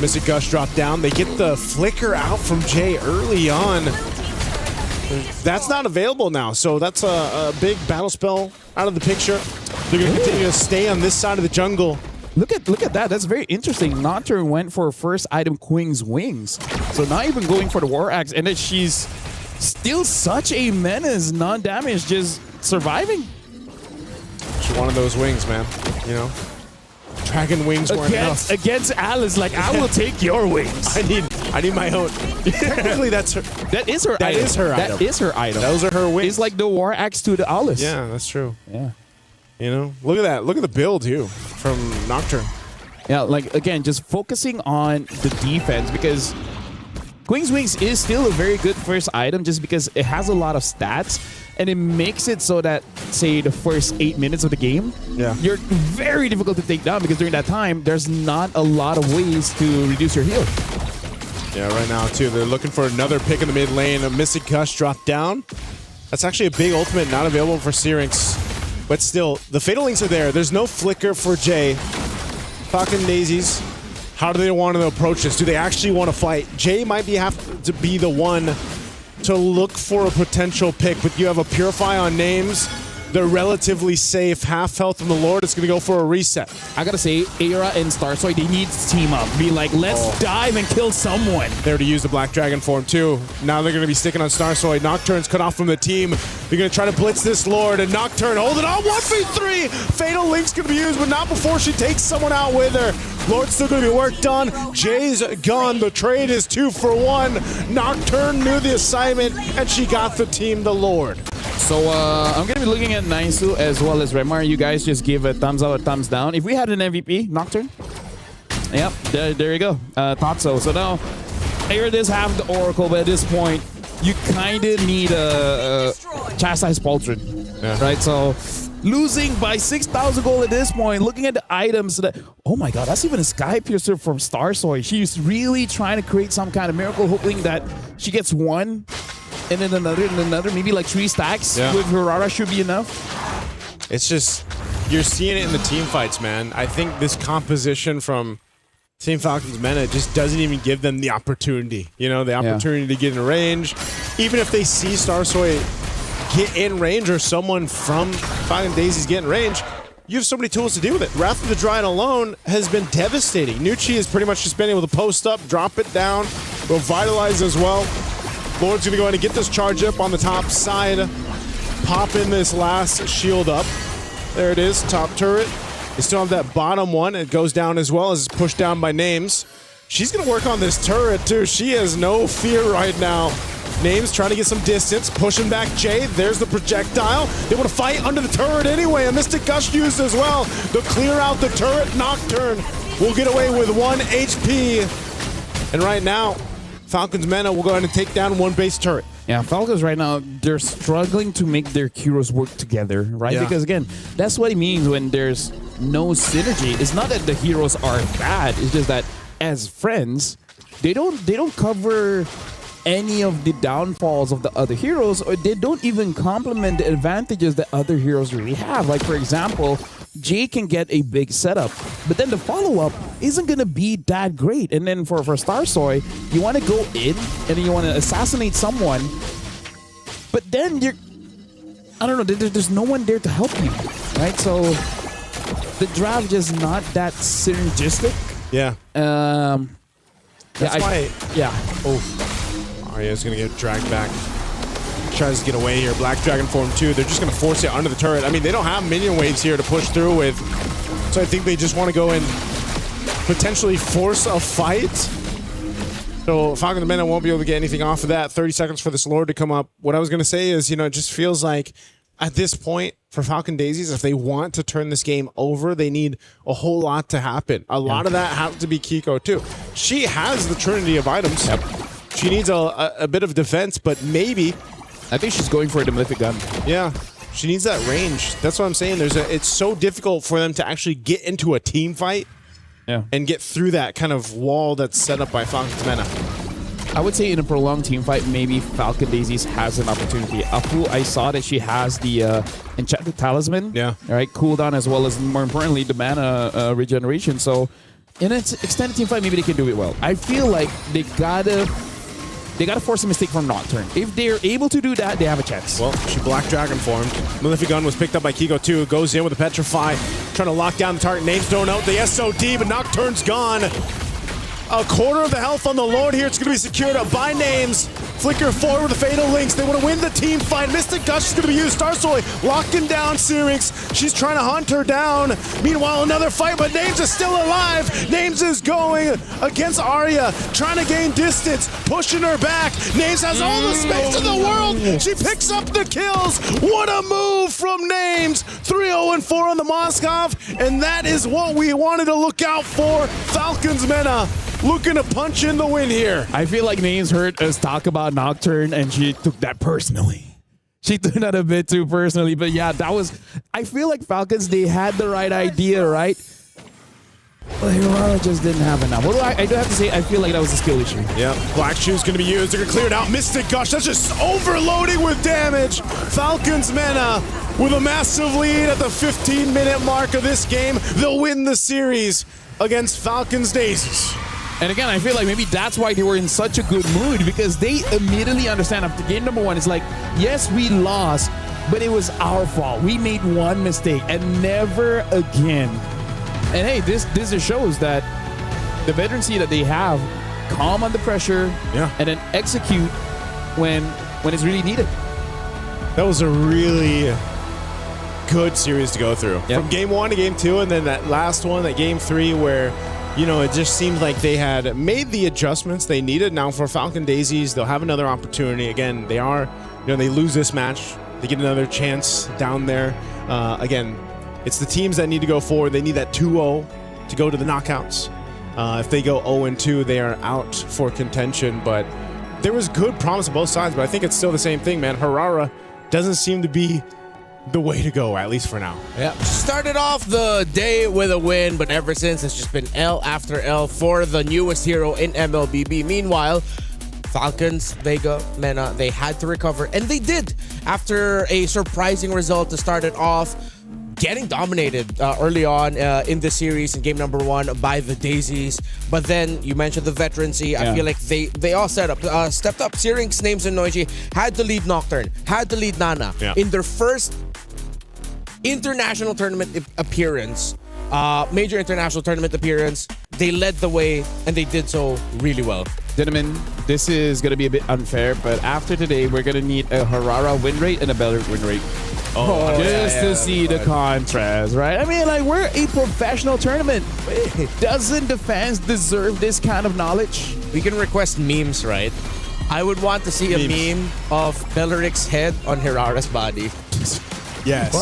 Mystic Gush dropped down. They get the flicker out from Jay early on. That's not available now, so that's a big battle spell out of the picture. They're going to continue to stay on this side of the jungle. Look at that. That's very interesting. Nocturne went for first item Queen's Wings. So not even going for the War Axe, and then she's still such a menace, non-damage, just surviving. She wanted those wings, man. You know? Dragon wings weren't enough. Against Alice, like, I will take your wings. I need my own. Technically, that is her item. That is her item. Those are her wings. It's like the War Axe to the Alice. Yeah, that's true. Yeah. You know, look at that. Look at the build, too, from Nocturne. Yeah, like, again, just focusing on the defense, because Queen's Wings is still a very good first item just because it has a lot of stats and it makes it so that, say, the first 8 minutes of the game, you're very difficult to take down because during that time, there's not a lot of ways to reduce your heal. Yeah, right now, too, they're looking for another pick in the mid lane. A Mystic Gush dropped down. That's actually a big ultimate not available for Syrinx. But still, the Fatal Links are there. There's no flicker for Jay. Falcon Daisies, how do they want to approach this? Do they actually want to fight? Jay might have to be the one to look for a potential pick, but you have a Purify on Names. They're relatively safe. Half health from the Lord. It's going to go for a reset. I got to say, Aira and Starsoy, they need to team up. Be like, let's dive and kill someone. There to use the Black Dragon form, too. Now they're going to be sticking on Starsoy. Nocturne's cut off from the team. They're going to try to blitz this Lord, and Nocturne holding on. 1v3! Fatal Link's going to be used, but not before she takes someone out with her. Lord's still going to be worked on. Jay's gone. The trade is 2 for 1. Nocturne knew the assignment, and she got the team the Lord. So I'm going to be looking at Naisu as well as Remar. You guys just give a thumbs up or thumbs down. If we had an MVP, Nocturne. Yep, there you go. Thought so. So now, Aira does have the Oracle, but at this point, you kind of need a Chastise Pauldron. Right? So losing by 6,000 gold at this point, looking at the items that, oh my god, that's even a Sky Piercer from Starsoy. She's really trying to create some kind of miracle, hoping that she gets one. And then another, maybe like 3 stacks with Hirara should be enough. It's just, you're seeing it in the team fights, man. I think this composition from Team Falcon's Meta just doesn't even give them the opportunity. You know, the opportunity to get in range. Even if they see Starsoy get in range or someone from Falcon Daisy's get in range, you have so many tools to deal with it. Wrath of the Dryad alone has been devastating. Nucci has pretty much just been able to post up, drop it down, revitalize as well. Lord's going to go ahead and get this charge up on the top side. Pop in this last shield up. There it is, top turret. They still have that bottom one. It goes down as well as it's pushed down by Names. She's going to work on this turret too. She has no fear right now. Names trying to get some distance, pushing back Jay. There's the projectile. They want to fight under the turret anyway. A Mystic Gush used as well to clear out the turret. Nocturne will get away with 1 HP. And right now, Falcon's Meta will go ahead and take down 1 base turret. Yeah, Falcons right now, they're struggling to make their heroes work together, right? Yeah. Because again, that's what it means when there's no synergy. It's not that the heroes are bad, it's just that as friends, they don't cover any of the downfalls of the other heroes, or they don't even complement the advantages that other heroes really have. Like for example, Jay can get a big setup, but then the follow-up isn't going to be that great. And then for Starsoy, you want to go in and then you want to assassinate someone, but then I don't know, there's no one there to help you, right? So the draft just not that synergistic. Yeah. That's why. Yeah. Oh, Arya's going to get dragged back. Tries to get away here. Black Dragon form 2. They're just going to force it under the turret. I mean, they don't have minion waves here to push through with. So I think they just want to go and potentially force a fight. So Falcon the Meta won't be able to get anything off of that. 30 seconds for this Lord to come up. What I was going to say is, it just feels like at this point for Falcon Daisies, if they want to turn this game over, they need a whole lot to happen. A lot of that has to be Kiko too. She has the trinity of items. Yep. She needs a bit of defense, but maybe... I think she's going for the Malefic Gun. Yeah, she needs that range. That's what I'm saying. It's so difficult for them to actually get into a team fight and get through that kind of wall that's set up by Falcon's Meta. I would say in a prolonged team fight, maybe Falcon Daisies has an opportunity. Apu, I saw that she has the Enchanted Talisman. Yeah. Right, cooldown as well as, more importantly, the mana regeneration. So in an extended team fight, maybe they can do it well. I feel like they gotta force a mistake from Nocturne. If they're able to do that, they have a chance. Well, she Black Dragon formed. Malefic Gun was picked up by Kiko too. Goes in with a Petrify, trying to lock down the target. Names thrown out. The SOD, but Nocturne's gone. A quarter of the health on the Lord here. It's going to be secured up by Names. Flicker forward with the Fatal Links. They want to win the team fight. Mystic Gush is going to be used. Starsoy locking down Syrinx. She's trying to hunt her down. Meanwhile, another fight, but Names is still alive. Names is going against Arya, trying to gain distance, pushing her back. Names has all the space in the world. She picks up the kills. What a move from Names. 3-0-4 on the Moskov, and that is what we wanted to look out for. Falcons Meta looking to punch in the win here. I feel like Names heard us talk about Nocturne and she took that personally. She took that a bit too personally, but yeah, that was. I feel like Falcons, they had the right idea, right? But Hirara just didn't have enough. Although I do have to say, I feel like that was a skill issue. Yeah, Black Shoe's going to be used. They're going to clear it out. Mystic Gush, that's just overloading with damage. Falcons Mena with a massive lead at the 15-minute mark of this game. They'll win the series against Falcons Daisies. And again, I feel like maybe that's why they were in such a good mood, because they immediately understand after game number one, it's like, yes, we lost, but it was our fault. We made one mistake and never again. And hey, this just shows that the veterancy that they have, calm under pressure, and then execute when it's really needed. That was a really good series to go through. From game one to game two, and then that last one, that game three, where it just seemed like they had made the adjustments they needed. Now for Falcon Daisies, they'll have another opportunity. Again, they are, they lose this match, they get another chance down there. Again, it's the teams that need to go forward. They need that 2-0 to go to the knockouts. If they go 0-2, they are out for contention. But there was good promise on both sides, but I think it's still the same thing, man. Hirara doesn't seem to be the way to go, at least for now. Yeah, started off the day with a win, but ever since it's just been L after L for the newest hero in MLBB. Meanwhile, Falcons, Vega, Mena, they had to recover, and they did after a surprising result to start it off, getting dominated early on in the series in game number one by the Daisies. But then you mentioned the veterancy. I feel like they all stepped up. Syrinx, Names, and Noiji had to lead Nocturne, had to lead Nana in their first international tournament appearance, major international tournament appearance. They led the way, and they did so really well. Gentlemen, this is going to be a bit unfair, but after today, we're going to need a Hirara win rate and a Belleric win rate. To see the contrast, right? I mean, like, we're a professional tournament. Doesn't the fans deserve this kind of knowledge? We can request memes, right? I would want to see a meme of Belleric's head on Hirara's body. Yes.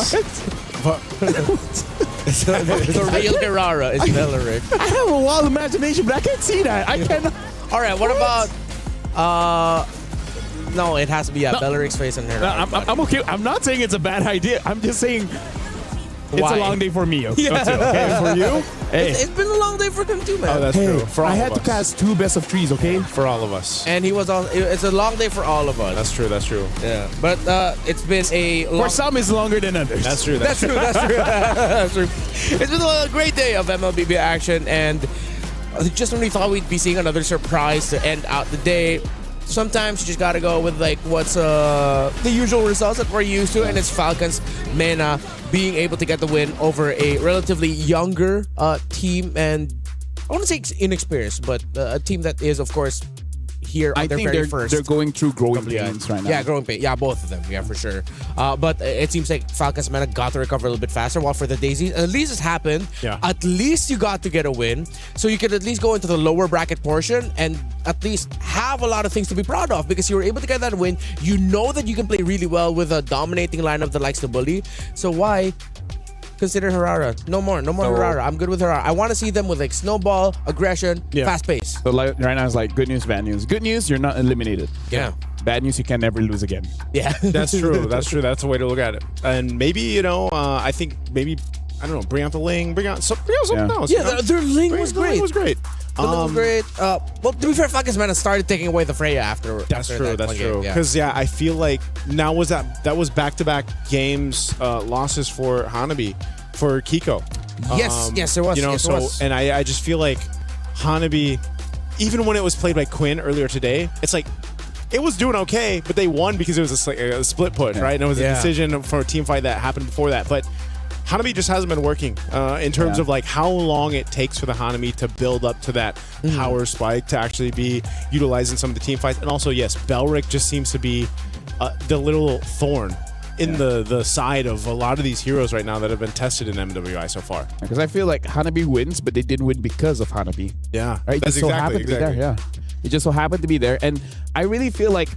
What? The real Hirara is Belleric. I have a wild imagination, but I can't see that. I cannot. All right, what about... No, it has to be Belleric's face and Hirara's body. I'm okay. I'm not saying it's a bad idea. I'm just saying it's a long day for me. Okay, for you? Hey. It's been a long day for him too, man. Oh, that's true. For all I had of to us. cast 2 best of 3s, okay? For all of us. And he was it's a long day for all of us. That's true. That's true. Yeah, but it's been a long... For some, it's longer than others. That's true. That's true. That's true. It's been a great day of MLBB action, and just when we thought we'd be seeing another surprise to end out the day, sometimes you just gotta go with like what's the usual results that we're used to, and it's Falcons Mena being able to get the win over a relatively younger team, and I want to say inexperienced, but a team that is, of course, here on their very first. They're going through growing pains right now. Yeah, growing pains. Yeah, both of them. Yeah, for sure. But it seems like Falcons Mena got to recover a little bit faster, while for the Daisies, at least it's happened. Yeah. At least you got to get a win. So you could at least go into the lower bracket portion and at least have a lot of things to be proud of, because you were able to get that win. You know that you can play really well with a dominating lineup that likes to bully. So why consider Hirara? No more Hirara. I'm good with Hirara. I want to see them with like snowball, aggression, fast pace. So like, right now it's like good news, bad news. Good news, you're not eliminated. Yeah. Bad news, you can never lose again. Yeah. That's true. That's true. That's the way to look at it. And maybe, I think maybe, I don't know, bring out the Ling, bring out something else. Yeah, their Ling was great. The Ling was great. The Ling was great. Well, to be fair, Falcons Mena started taking away the Freya after. That's true. That's true. Yeah. Because I feel like now that was back-to-back games losses for Hanabi, for Kiko. Yes, it was. Yes, it was. And I just feel like Hanabi, even when it was played by Quinn earlier today, it's like it was doing okay, but they won because it was a split push, right? And it was a decision for a team fight that happened before that. But Hanabi just hasn't been working in terms of like how long it takes for the Hanabi to build up to that power spike to actually be utilized in some of the team fights. And also, yes, Belric just seems to be the little thorn in the side of a lot of these heroes right now that have been tested in MWI so far. Because I feel like Hanabi wins, but they didn't win because of Hanabi. Yeah, right. That's It just so happened to be there. Yeah, it just so happened to be there, and I really feel like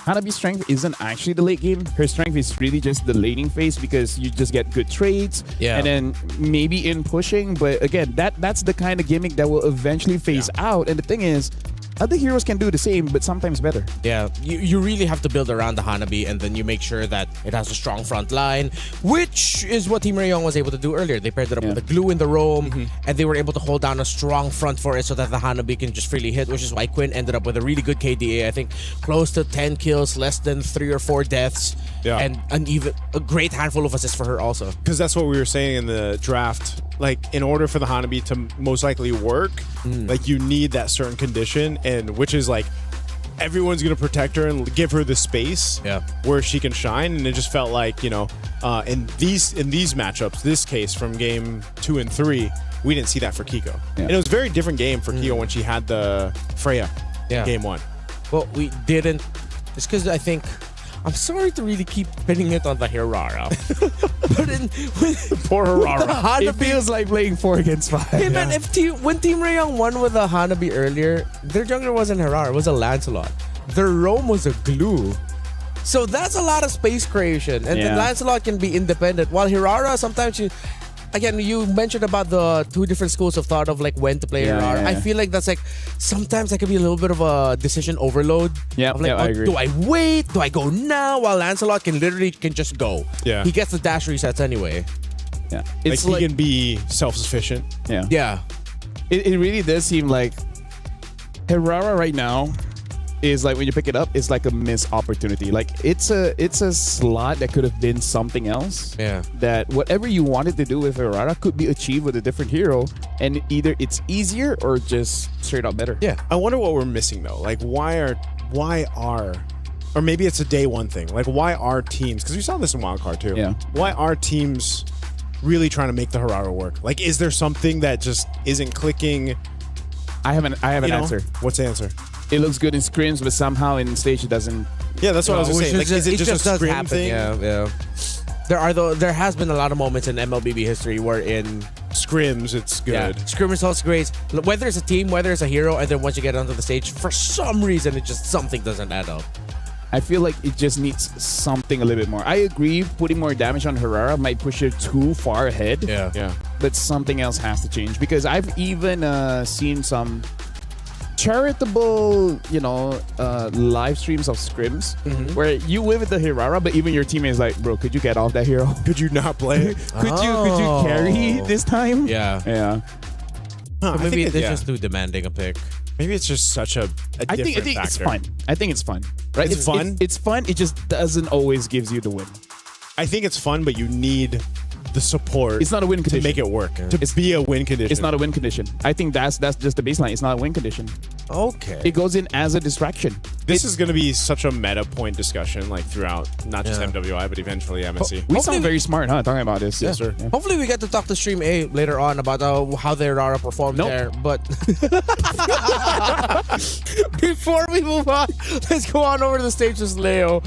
Hanabi's strength isn't actually the late game. Her strength is really just the laning phase because you just get good trades. Yeah. And then maybe in pushing. But again, that's the kind of gimmick that will eventually phase out. And the thing is, other heroes can do the same, but sometimes better. Yeah, you really have to build around the Hanabi, and then you make sure that it has a strong front line, which is what Team Rayong was able to do earlier. They paired it up with the glue in the roam, and they were able to hold down a strong front for it so that the Hanabi can just freely hit, which is why Quinn ended up with a really good KDA. I think close to 10 kills, less than 3 or 4 deaths, and a great handful of assists for her also. Because that's what we were saying in the draft. Like, in order for the Hanabi to most likely work, like, you need that certain condition, and which is like everyone's gonna protect her and give her the space where she can shine. And it just felt like, you know, in these matchups, this case from game 2 and 3, we didn't see that for Kiko. And it was a very different game for Kiko when she had the Freya in game 1. Well, we didn't. It's because I think I'm sorry to really keep pinning it on the Hirara. But poor Hirara. It feels like playing 4 against 5. Hey man, when Team Rayong won with a Hanabi earlier, their jungler wasn't Hirara, it was a Lancelot. Their roam was a glue. So that's a lot of space creation. And then Lancelot can be independent. While Hirara, sometimes you mentioned about the 2 different schools of thought of like when to play Hirara. I feel like that's like sometimes that could be a little bit of a decision overload. Yeah, of like, I agree. Do I wait? Do I go now? While Lancelot can just go. Yeah. He gets the dash resets anyway. Yeah. It's like he can be self-sufficient. Yeah. Yeah. It really does seem like Hirara right now is like when you pick it up, it's like a missed opportunity. Like it's a slot that could have been something else. Yeah. That whatever you wanted to do with Hirara could be achieved with a different hero, and either it's easier or just straight up better. Yeah. I wonder what we're missing though. Like why are or maybe it's a day one thing. Like why are teams, because we saw this in Wildcard too. Yeah. Why are teams really trying to make the Hirara work? Like is there something that just isn't clicking? I have an answer. What's the answer? It looks good in scrims, but somehow in stage it doesn't. Yeah, that's what I was saying. Like, is it just a scrim happen. thing? Yeah. There has been a lot of moments in MLBB history where in scrims it's good. Yeah, scrim results great. Whether it's a team, whether it's a hero, and then once you get onto the stage, for some reason something doesn't add up. I feel like it just needs something a little bit more. I agree, putting more damage on Hirara might push her too far ahead. Yeah. But something else has to change, because I've even seen some charitable, live streams of scrims where you win with the Hirara, but even your teammate is like, bro, could you get off that hero? Could you not play it? could you carry this time? Yeah. Huh, maybe they're just too demanding a pick. Maybe it's just such a I different think it's factor. fun. I think it's fun. Right? It's fun? It's fun. It just doesn't always gives you the win. I think it's fun, but you need the support. It's not a win condition to make it work. To be a win condition. It's not a win condition. I think that's just the baseline. It's not a win condition. Okay. It goes in as a distraction. This is going to be such a meta point discussion, like throughout not just MWI, but eventually MSC. We sound very smart, huh? Talking about this. Yes, sir. Yeah. Hopefully we get to talk to Stream A later on about how their Rara performed there. But before we move on, let's go on over to the stage with Leo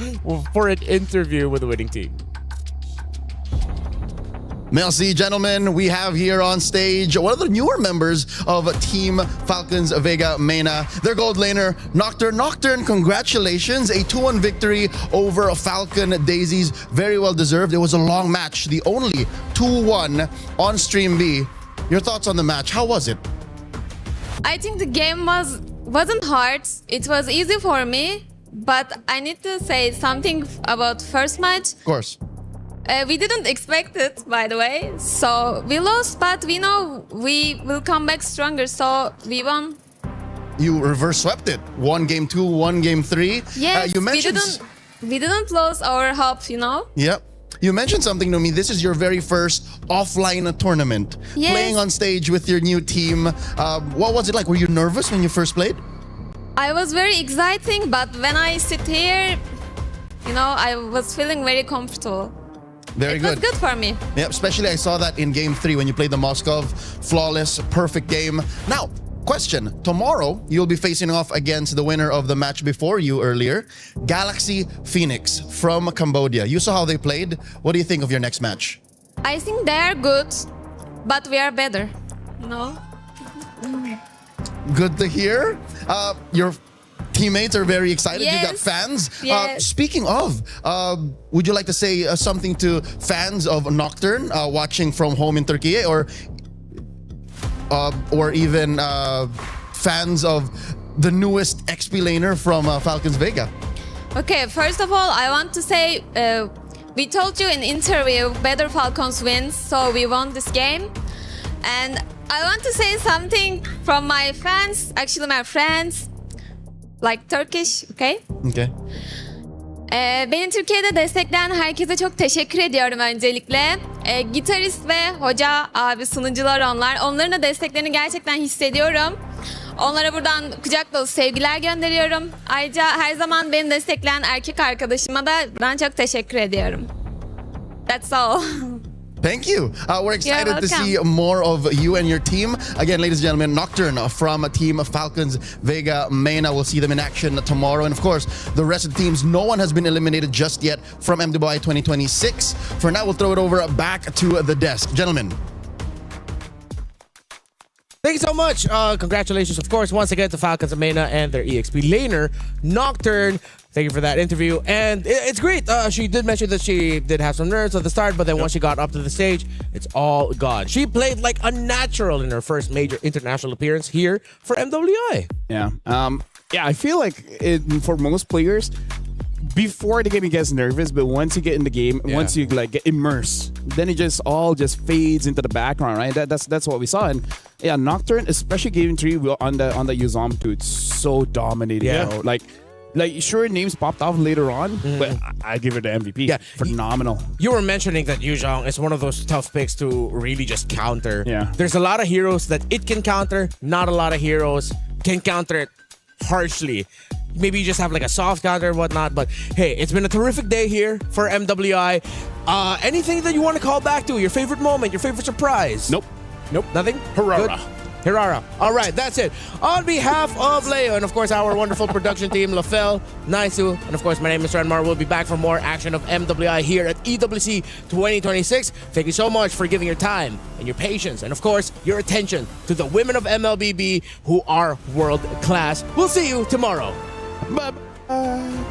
for an interview with the winning team. Merci, gentlemen. We have here on stage one of the newer members of Team Falcons Vega Mena, their gold laner, Nocturne. Nocturne, congratulations. A 2-1 victory over Falcon Daisies. Very well deserved. It was a long match. The only 2-1 on Stream B. Your thoughts on the match? How was it? I think the game wasn't hard. It was easy for me. But I need to say something about first match. Of course. We didn't expect it, by the way. So we lost, but we know we will come back stronger. So we won. You reverse swept it. 1 game 2, 1 game 3. Yes, you mentioned we didn't lose our hope, Yep. You mentioned something to me. This is your very first offline tournament. Yes. Playing on stage with your new team. What was it like? Were you nervous when you first played? I was very exciting, but when I sit here, I was feeling very comfortable. Very good. It was good for me. Yeah, especially I saw that in game 3 when you played the Moskov. Flawless, perfect game. Now, question. Tomorrow, you'll be facing off against the winner of the match before you earlier, Galaxy Phoenix from Cambodia. You saw how they played. What do you think of your next match? I think they are good, but we are better. No? Good to hear. Your teammates are very excited. You got Yes. fans. Yes. Speaking of, would you like to say something to fans of Nocturne watching from home in Turkey, or even fans of the newest XP laner from Falcons Vega? Okay, first of all, I want to say we told you in interview better Falcons wins, so we won this game. And I want to say something from my fans, actually my friends, like Turkish, okay? Okay. Beni Türkiye'de destekleyen herkese çok teşekkür ediyorum öncelikle. Gitarist ve hoca, abi, sunucular onlar. Onların da desteklerini gerçekten hissediyorum. Onlara buradan kucak dolu sevgiler gönderiyorum. Ayrıca her zaman beni destekleyen erkek arkadaşıma da ben çok teşekkür ediyorum. That's all. Thank you. We're excited to welcome. see more of you and your team. Again, ladies and gentlemen, Nocturne from Team Falcons Vega Mena. We'll see them in action tomorrow. And of course, the rest of the teams, no one has been eliminated just yet from MWI 2026. For now, we'll throw it over back to the desk. Gentlemen. Thank you so much. Congratulations, of course, once again to Falcons Mena and their EXP laner, Nocturne. Thank you for that interview. And it's great. She did mention that she did have some nerves at the start, but then once she got up to the stage, it's all gone. She played like a natural in her first major international appearance here for MWI. Yeah. I feel like for most players, before the game, you get nervous, but once you get in the game, once you like get immersed, then it just all fades into the background, right? That's what we saw. And yeah, Nocturne, especially game 3 on the Yuzom 2, it's so dominating. Yeah. Bro. Like sure, names popped off later on, but I give it the MVP. Yeah, phenomenal. You were mentioning that Yuzhong is one of those tough picks to really just counter. Yeah. There's a lot of heroes that it can counter, not a lot of heroes can counter it harshly. Maybe you just have like a soft counter and whatnot, but hey, it's been a terrific day here for MWI. Anything that you want to call back to? Your favorite moment, your favorite surprise? Nope. Nothing? Harara. Good? Harara. All right, that's it. On behalf of Leo and, of course, our wonderful production team, LaFell, Naisu, and, of course, my name is Ranmar. We'll be back for more action of MWI here at EWC 2026. Thank you so much for giving your time and your patience and, of course, your attention to the women of MLBB who are world class. We'll see you tomorrow. Bye-bye.